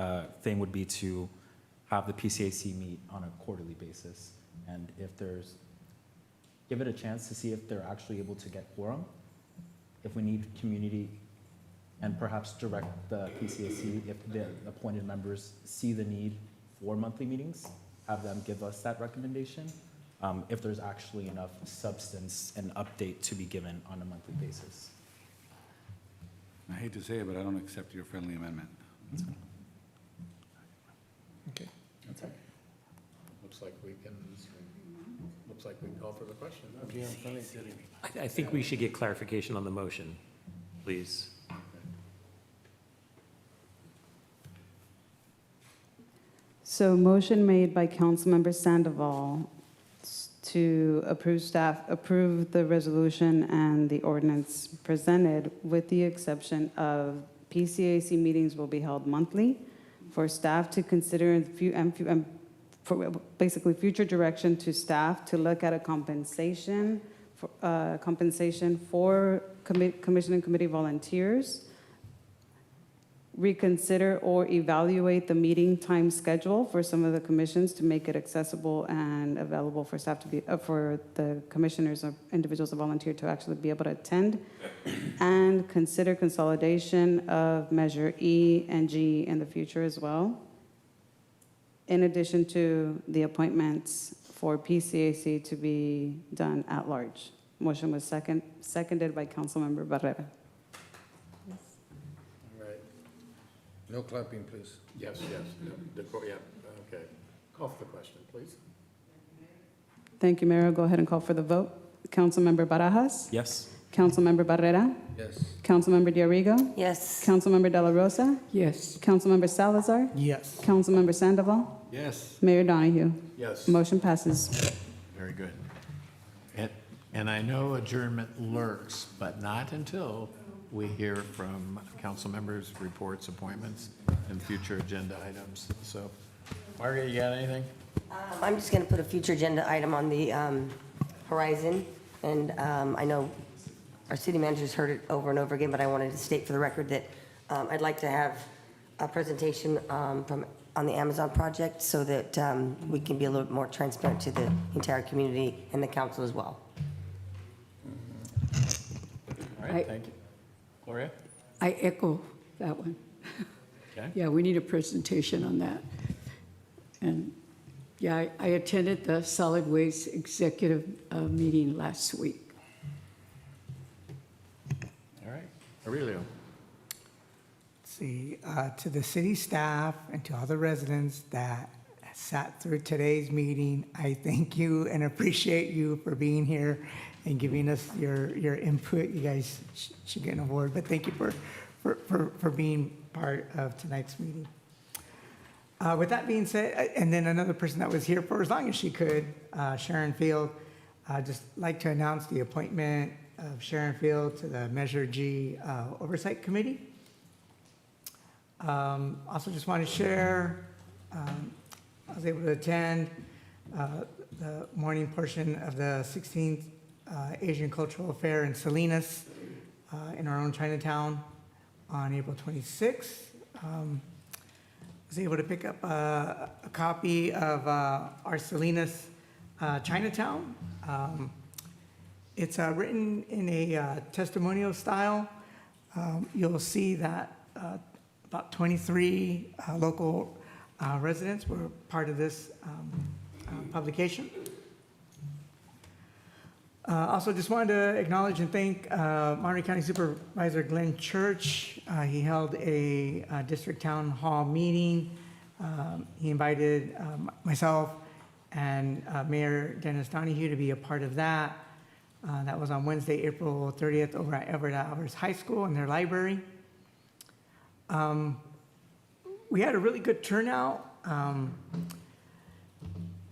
thing would be to have the PCAC meet on a quarterly basis. And if give it a chance to see if they're actually able to get quorum. If we need community, and perhaps direct the PCAC, if the appointed members see the need for monthly meetings, have them give us that recommendation. If there's actually enough substance and update to be given on a monthly basis. I hate to say it, but I don't accept your friendly amendment. Okay. Okay. Looks like we can call for the question. I think we should get clarification on the motion, please. So motion made by Councilmember Sandoval to approve the resolution and the ordinance presented, with the exception of PCAC meetings will be held monthly, for staff to consider, for basically future direction to staff to look at a compensation compensation for commission and committee volunteers, reconsider or evaluate the meeting time schedule for some of the commissions to make it accessible and available for staff to be, for the commissioners or individuals who volunteer to actually be able to attend, and consider consolidation of Measure E and G in the future as well, in addition to the appointments for PCAC to be done at large. Motion was seconded by Councilmember Barrera. Right. No clapping, please. Yes, yes, yeah, okay. Call for the question, please. Thank you, Mayor. I'll go ahead and call for the vote. Councilmember Barajas? Yes. Councilmember Barrera? Yes. Councilmember Diarigo? Yes. Councilmember De La Rosa? Yes. Councilmember Salazar? Yes. Councilmember Sandoval? Yes. Mayor Donahue? Yes. Motion passes. Very good. And I know adjournment lurks, but not until we hear from council members' reports, appointments, and future agenda items. So, Margaret, you got anything? I'm just going to put a future agenda item on the horizon, and I know our city manager's heard it over and over again, but I wanted to state for the record that I'd like to have a presentation on the Amazon project so that we can be a little bit more transparent to the entire community and the council as well. All right, thank you. Gloria? I echo that one. Okay. Yeah, we need a presentation on that. And yeah, I attended the Solid Waste Executive meeting last week. All right. Aurelio? See, to the city staff and to all the residents that sat through today's meeting, I thank you and appreciate you for being here and giving us your input. You guys should get an award, but thank you for being part of tonight's meeting. With that being said, and then another person that was here for as long as she could, Sharon Field, I'd just like to announce the appointment of Sharon Field to the Measure G Oversight Committee. Also just want to share, I was able to attend the morning portion of the 16th Asian Cultural Fair in Salinas in our own Chinatown on April 26th. Was able to pick up a copy of our Salinas Chinatown. It's written in a testimonial style. You'll see that about 23 local residents were part of this publication. Also, just wanted to acknowledge and thank Monterey County Supervisor Glenn Church. He held a district town hall meeting. He invited myself and Mayor Dennis Donahue to be a part of that. That was on Wednesday, April 30th, over at Everett Alvarez High School in their library. We had a really good turnout.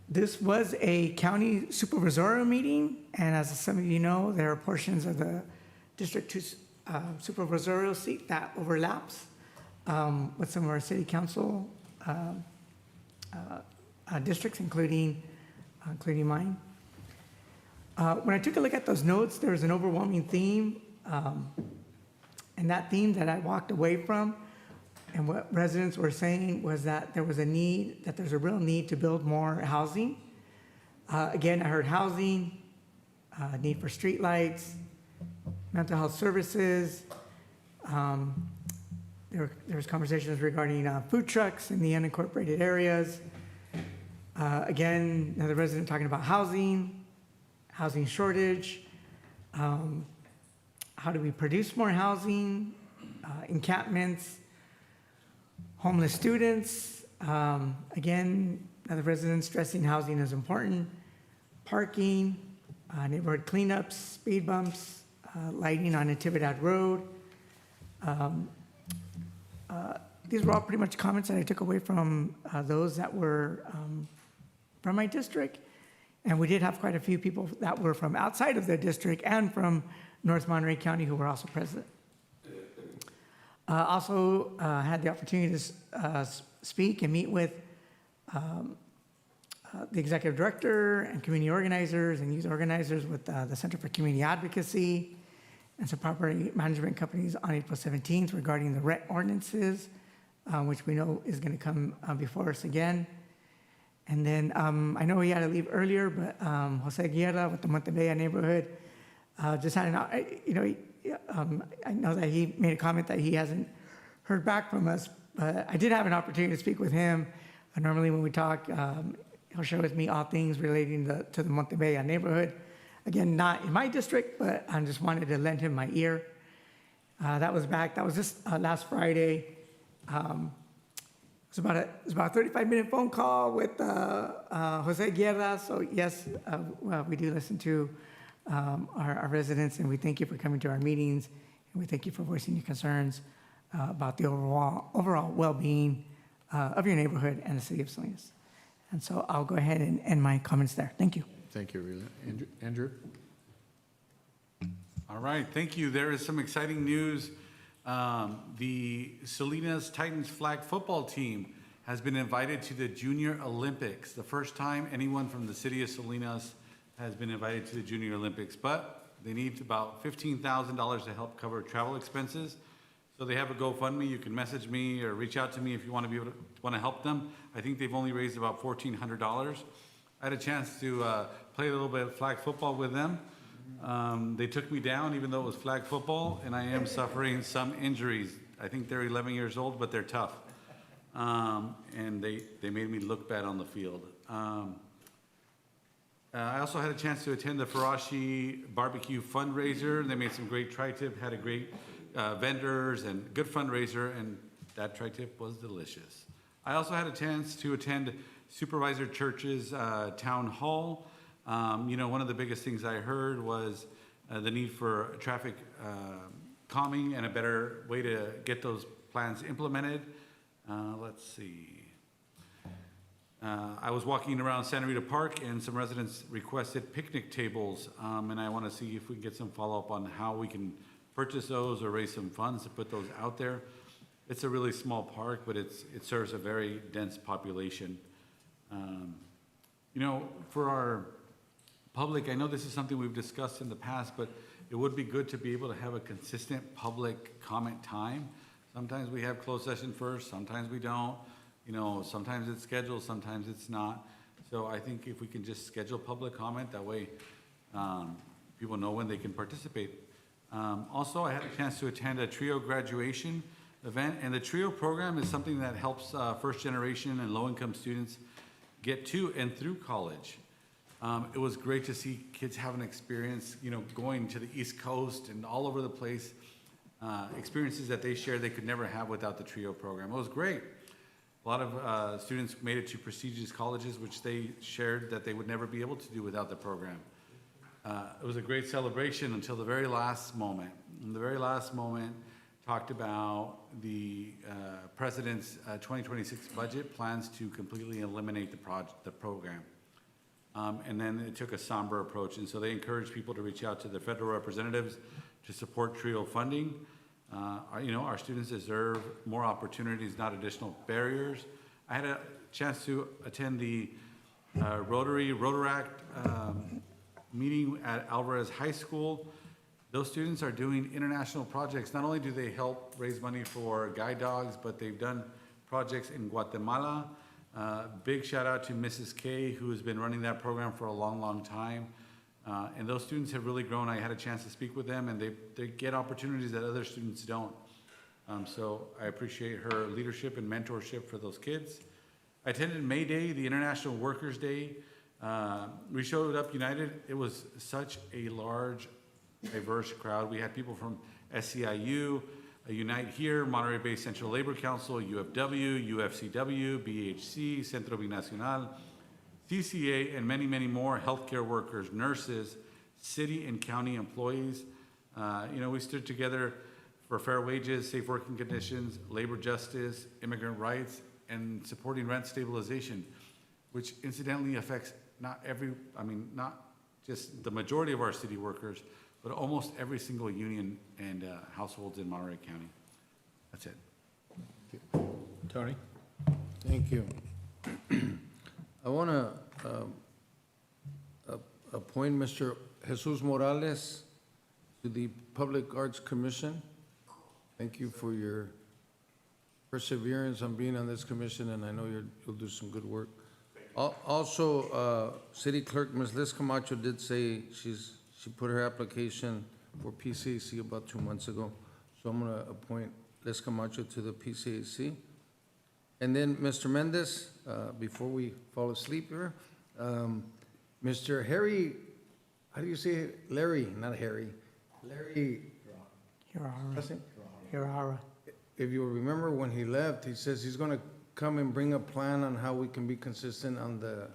This was a county supervisorial meeting, and as some of you know, there are portions of the District 2 supervisorial seat that overlaps with some of our city council districts, including mine. When I took a look at those notes, there was an overwhelming theme, and that theme that I walked away from and what residents were saying was that there was a need, that there's a real need to build more housing. Again, I heard housing, need for streetlights, mental health services. There was conversations regarding food trucks in the unincorporated areas. Again, another resident talking about housing shortage. How do we produce more housing, encampments, homeless students. Again, another resident stressing housing is important. Parking, neighborhood cleanups, speed bumps, lighting on Natividad Road. These were all pretty much comments that I took away from those that were from my district. And we did have quite a few people that were from outside of the district and from North Monterey County who were also present. Also had the opportunity to speak and meet with the executive director and community organizers and youth organizers with the Center for Community Advocacy and some property management companies on April 17th regarding the rent ordinances, which we know is going to come before us again. And then I know he had to leave earlier, but Jose Guerra with the Montebella neighborhood just had I know that he made a comment that he hasn't heard back from us, but I did have an opportunity to speak with him. Normally when we talk, he'll share with me all things relating to the Montebella neighborhood. Again, not in my district, but I just wanted to lend him my ear. That was just last Friday. It was about a 35-minute phone call with Jose Guerra. So yes, we do listen to our residents, and we thank you for coming to our meetings, and we thank you for voicing your concerns about the overall well-being of your neighborhood and the city of Salinas. And so I'll go ahead and end my comments there. Thank you. Thank you, Rila. Andrew? All right, thank you. There is some exciting news. The Salinas Titans flag football team has been invited to the Junior Olympics. The first time anyone from the city of Salinas has been invited to the Junior Olympics, but they need about $15,000 to help cover travel expenses. So they have a GoFundMe. You can message me or reach out to me if you want to help them. I think they've only raised about $1,400. I had a chance to play a little bit of flag football with them. They took me down even though it was flag football, and I am suffering some injuries. I think they're 11 years old, but they're tough. And they made me look bad on the field. I also had a chance to attend the Farashi Barbecue fundraiser. They made some great tri-tip, had a great vendors and good fundraiser, and that tri-tip was delicious. I also had a chance to attend Supervisor Church's town hall. One of the biggest things I heard was the need for traffic calming and a better way to get those plans implemented. Let's see. I was walking around Santa Rita Park and some residents requested picnic tables, and I want to see if we can get some follow-up on how we can purchase those or raise some funds to put those out there. It's a really small park, but it serves a very dense population. For our public, I know this is something we've discussed in the past, but it would be good to be able to have a consistent public comment time. Sometimes we have closed session first, sometimes we don't. Sometimes it's scheduled, sometimes it's not. So I think if we can just schedule public comment, that way people know when they can participate. Also, I had a chance to attend a TRIO graduation event, and the TRIO program is something that helps first generation and low-income students get to and through college. It was great to see kids have an experience, going to the East Coast and all over the place, experiences that they shared they could never have without the TRIO program. It was great. A lot of students made it to prestigious colleges, which they shared that they would never be able to do without the program. It was a great celebration until the very last moment. And the very last moment talked about the president's 2026 budget plans to completely eliminate the program. And then it took a somber approach. And so they encouraged people to reach out to their federal representatives to support TRIO funding. Our students deserve more opportunities, not additional barriers. I had a chance to attend the Rotaract meeting at Alvarez High School. Those students are doing international projects. Not only do they help raise money for guide dogs, but they've done projects in Guatemala. Big shout out to Mrs. K, who has been running that program for a long, long time. And those students have really grown. I had a chance to speak with them, and they get opportunities that other students don't. So I appreciate her leadership and mentorship for those kids. I attended May Day, the International Workers' Day. We showed up united. It was such a large, diverse crowd. We had people from SEIU, Unite Here, Monterey Bay Central Labor Council, UFW, UFCW, BHC, Centro Binacional, CCA, and many, many more, healthcare workers, nurses, city and county employees. We stood together for fair wages, safe working conditions, labor justice, immigrant rights, and supporting rent stabilization, which incidentally affects not just the majority of our city workers, but almost every single union and households in Monterey County. That's it. Tony? Thank you. I want to appoint Mr. Jesus Morales to the Public Arts Commission. Thank you for your perseverance on being on this commission, and I know you'll do some good work. Also, City Clerk Ms. Liz Camacho did say she put her application for PCAC about 2 months ago. So I'm going to appoint Liz Camacho to the PCAC. And then, Mr. Mendez, before we fall asleep here, Mr. Harry, how do you say it? Larry, not Harry. Larry. Hirara. If you remember when he left, he says he's going to come and bring a plan on how we can be consistent on the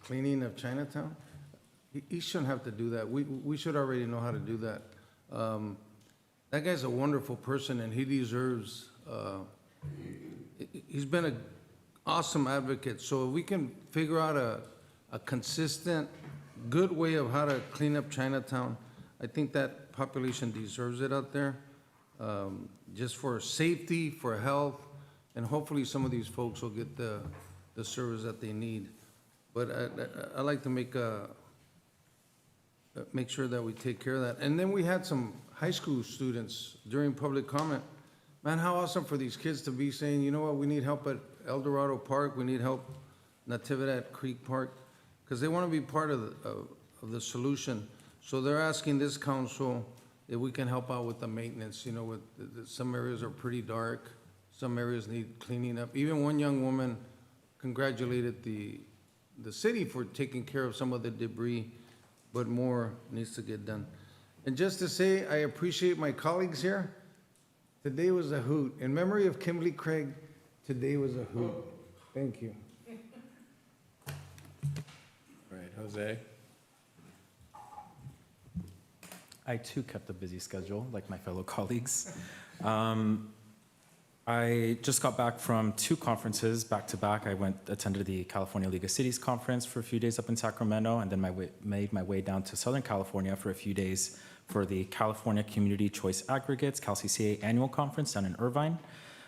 cleaning of Chinatown. He shouldn't have to do that. We should already know how to do that. That guy's a wonderful person, and he deserves, he's been an awesome advocate. So if we can figure out a consistent, good way of how to clean up Chinatown, I think that population deserves it out there, just for safety, for health, and hopefully some of these folks will get the service that they need. But I like to make sure that we take care of that. And then we had some high school students during public comment. Man, how awesome for these kids to be saying, you know what, we need help at El Dorado Park, we need help Natividad Creek Park, because they want to be part of the solution. So they're asking this council if we can help out with the maintenance. You know, with some areas are pretty dark, some areas need cleaning up. Even one young woman congratulated the city for taking care of some of the debris, but more needs to get done. And just to say, I appreciate my colleagues here. Today was a hoot. In memory of Kimberly Craig, today was a hoot. Thank you. All right, Jose? I too kept a busy schedule, like my fellow colleagues. I just got back from 2 conferences back to back. I attended the California League of Cities conference for a few days up in Sacramento, and then made my way down to Southern California for a few days for the California Community Choice Aggregates, CalCCA annual conference down in Irvine.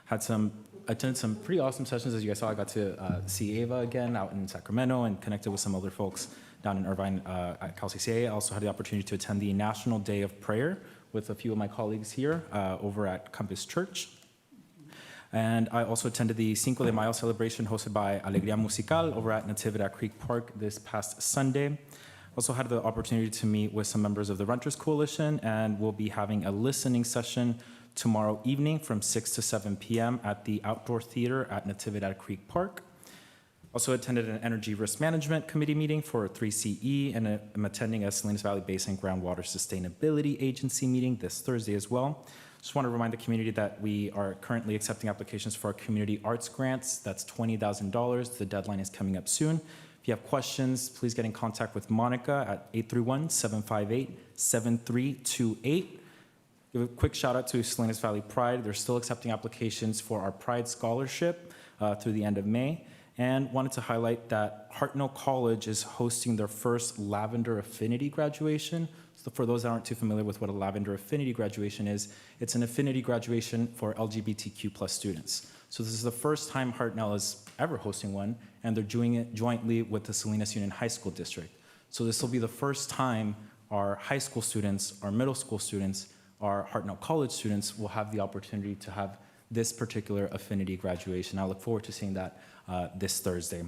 Attended some pretty awesome sessions. As you guys saw, I got to see Ava again out in Sacramento and connected with some other folks down in Irvine at CalCCA. I also had the opportunity to attend the National Day of Prayer with a few of my colleagues here over at Compass Church. And I also attended the Cinco de Mayo celebration hosted by Alegría Musical over at Natividad Creek Park this past Sunday. Also had the opportunity to meet with some members of the Renters Coalition, and we'll be having a listening session tomorrow evening from 6 to 7 p.m. at the Outdoor Theater at Natividad Creek Park. Also attended an Energy Risk Management Committee meeting for 3CE, and I'm attending a Salinas Valley Basin Groundwater Sustainability Agency meeting this Thursday as well. Just want to remind the community that we are currently accepting applications for our community arts grants. That's $20,000. The deadline is coming up soon. If you have questions, please get in contact with Monica at 831-758-7328. Give a quick shout out to Salinas Valley Pride. They're still accepting applications for our Pride Scholarship through the end of May. And wanted to highlight that Hartnell College is hosting their first Lavender Affinity graduation. So for those that aren't too familiar with what a Lavender Affinity graduation is, it's an affinity graduation for LGBTQ plus students. So this is the first time Hartnell is ever hosting one, and they're doing it jointly with the Salinas Union High School District. So this will be the first time our high school students, our middle school students, our Hartnell College students will have the opportunity to have this particular affinity graduation. I look forward to seeing that this Thursday.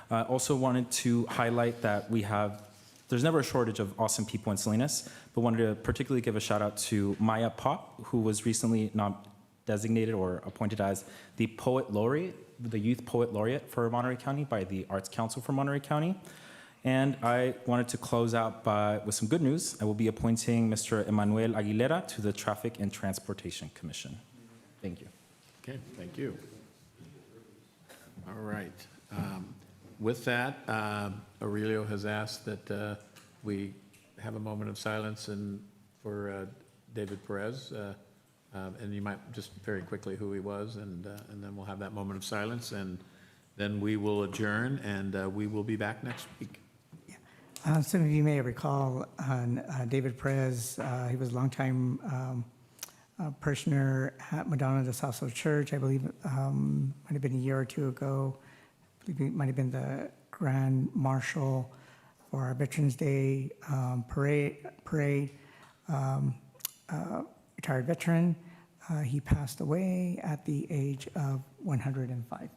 I also wanted to highlight that there's never a shortage of awesome people in Salinas, but wanted to particularly give a shout out to Maya Pop, who was recently designated or appointed as the Poet Laureate, the Youth Poet Laureate for Monterey County by the Arts Council for Monterey County. And I wanted to close out with some good news. I will be appointing Mr. Emmanuel Aguilera to the Traffic and Transportation Commission. Thank you. Okay, thank you. All right. With that, Aurelio has asked that we have a moment of silence for David Perez. And you might just very quickly who he was, and then we'll have that moment of silence, and then we will adjourn, and we will be back next week. Some of you may recall David Perez. He was a longtime parishioner at Madonna de Salso Church. I believe might have been a year or two ago. I believe he might have been the grand marshal for our Veterans Day parade. Retired veteran. He passed away at the age of 105.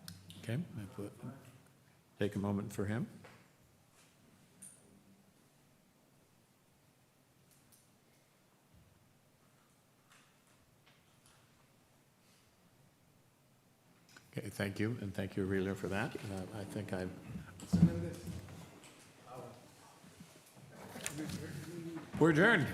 Okay, take a moment for him. Okay, thank you, and thank you, Aurelio, for that. I think we're adjourned.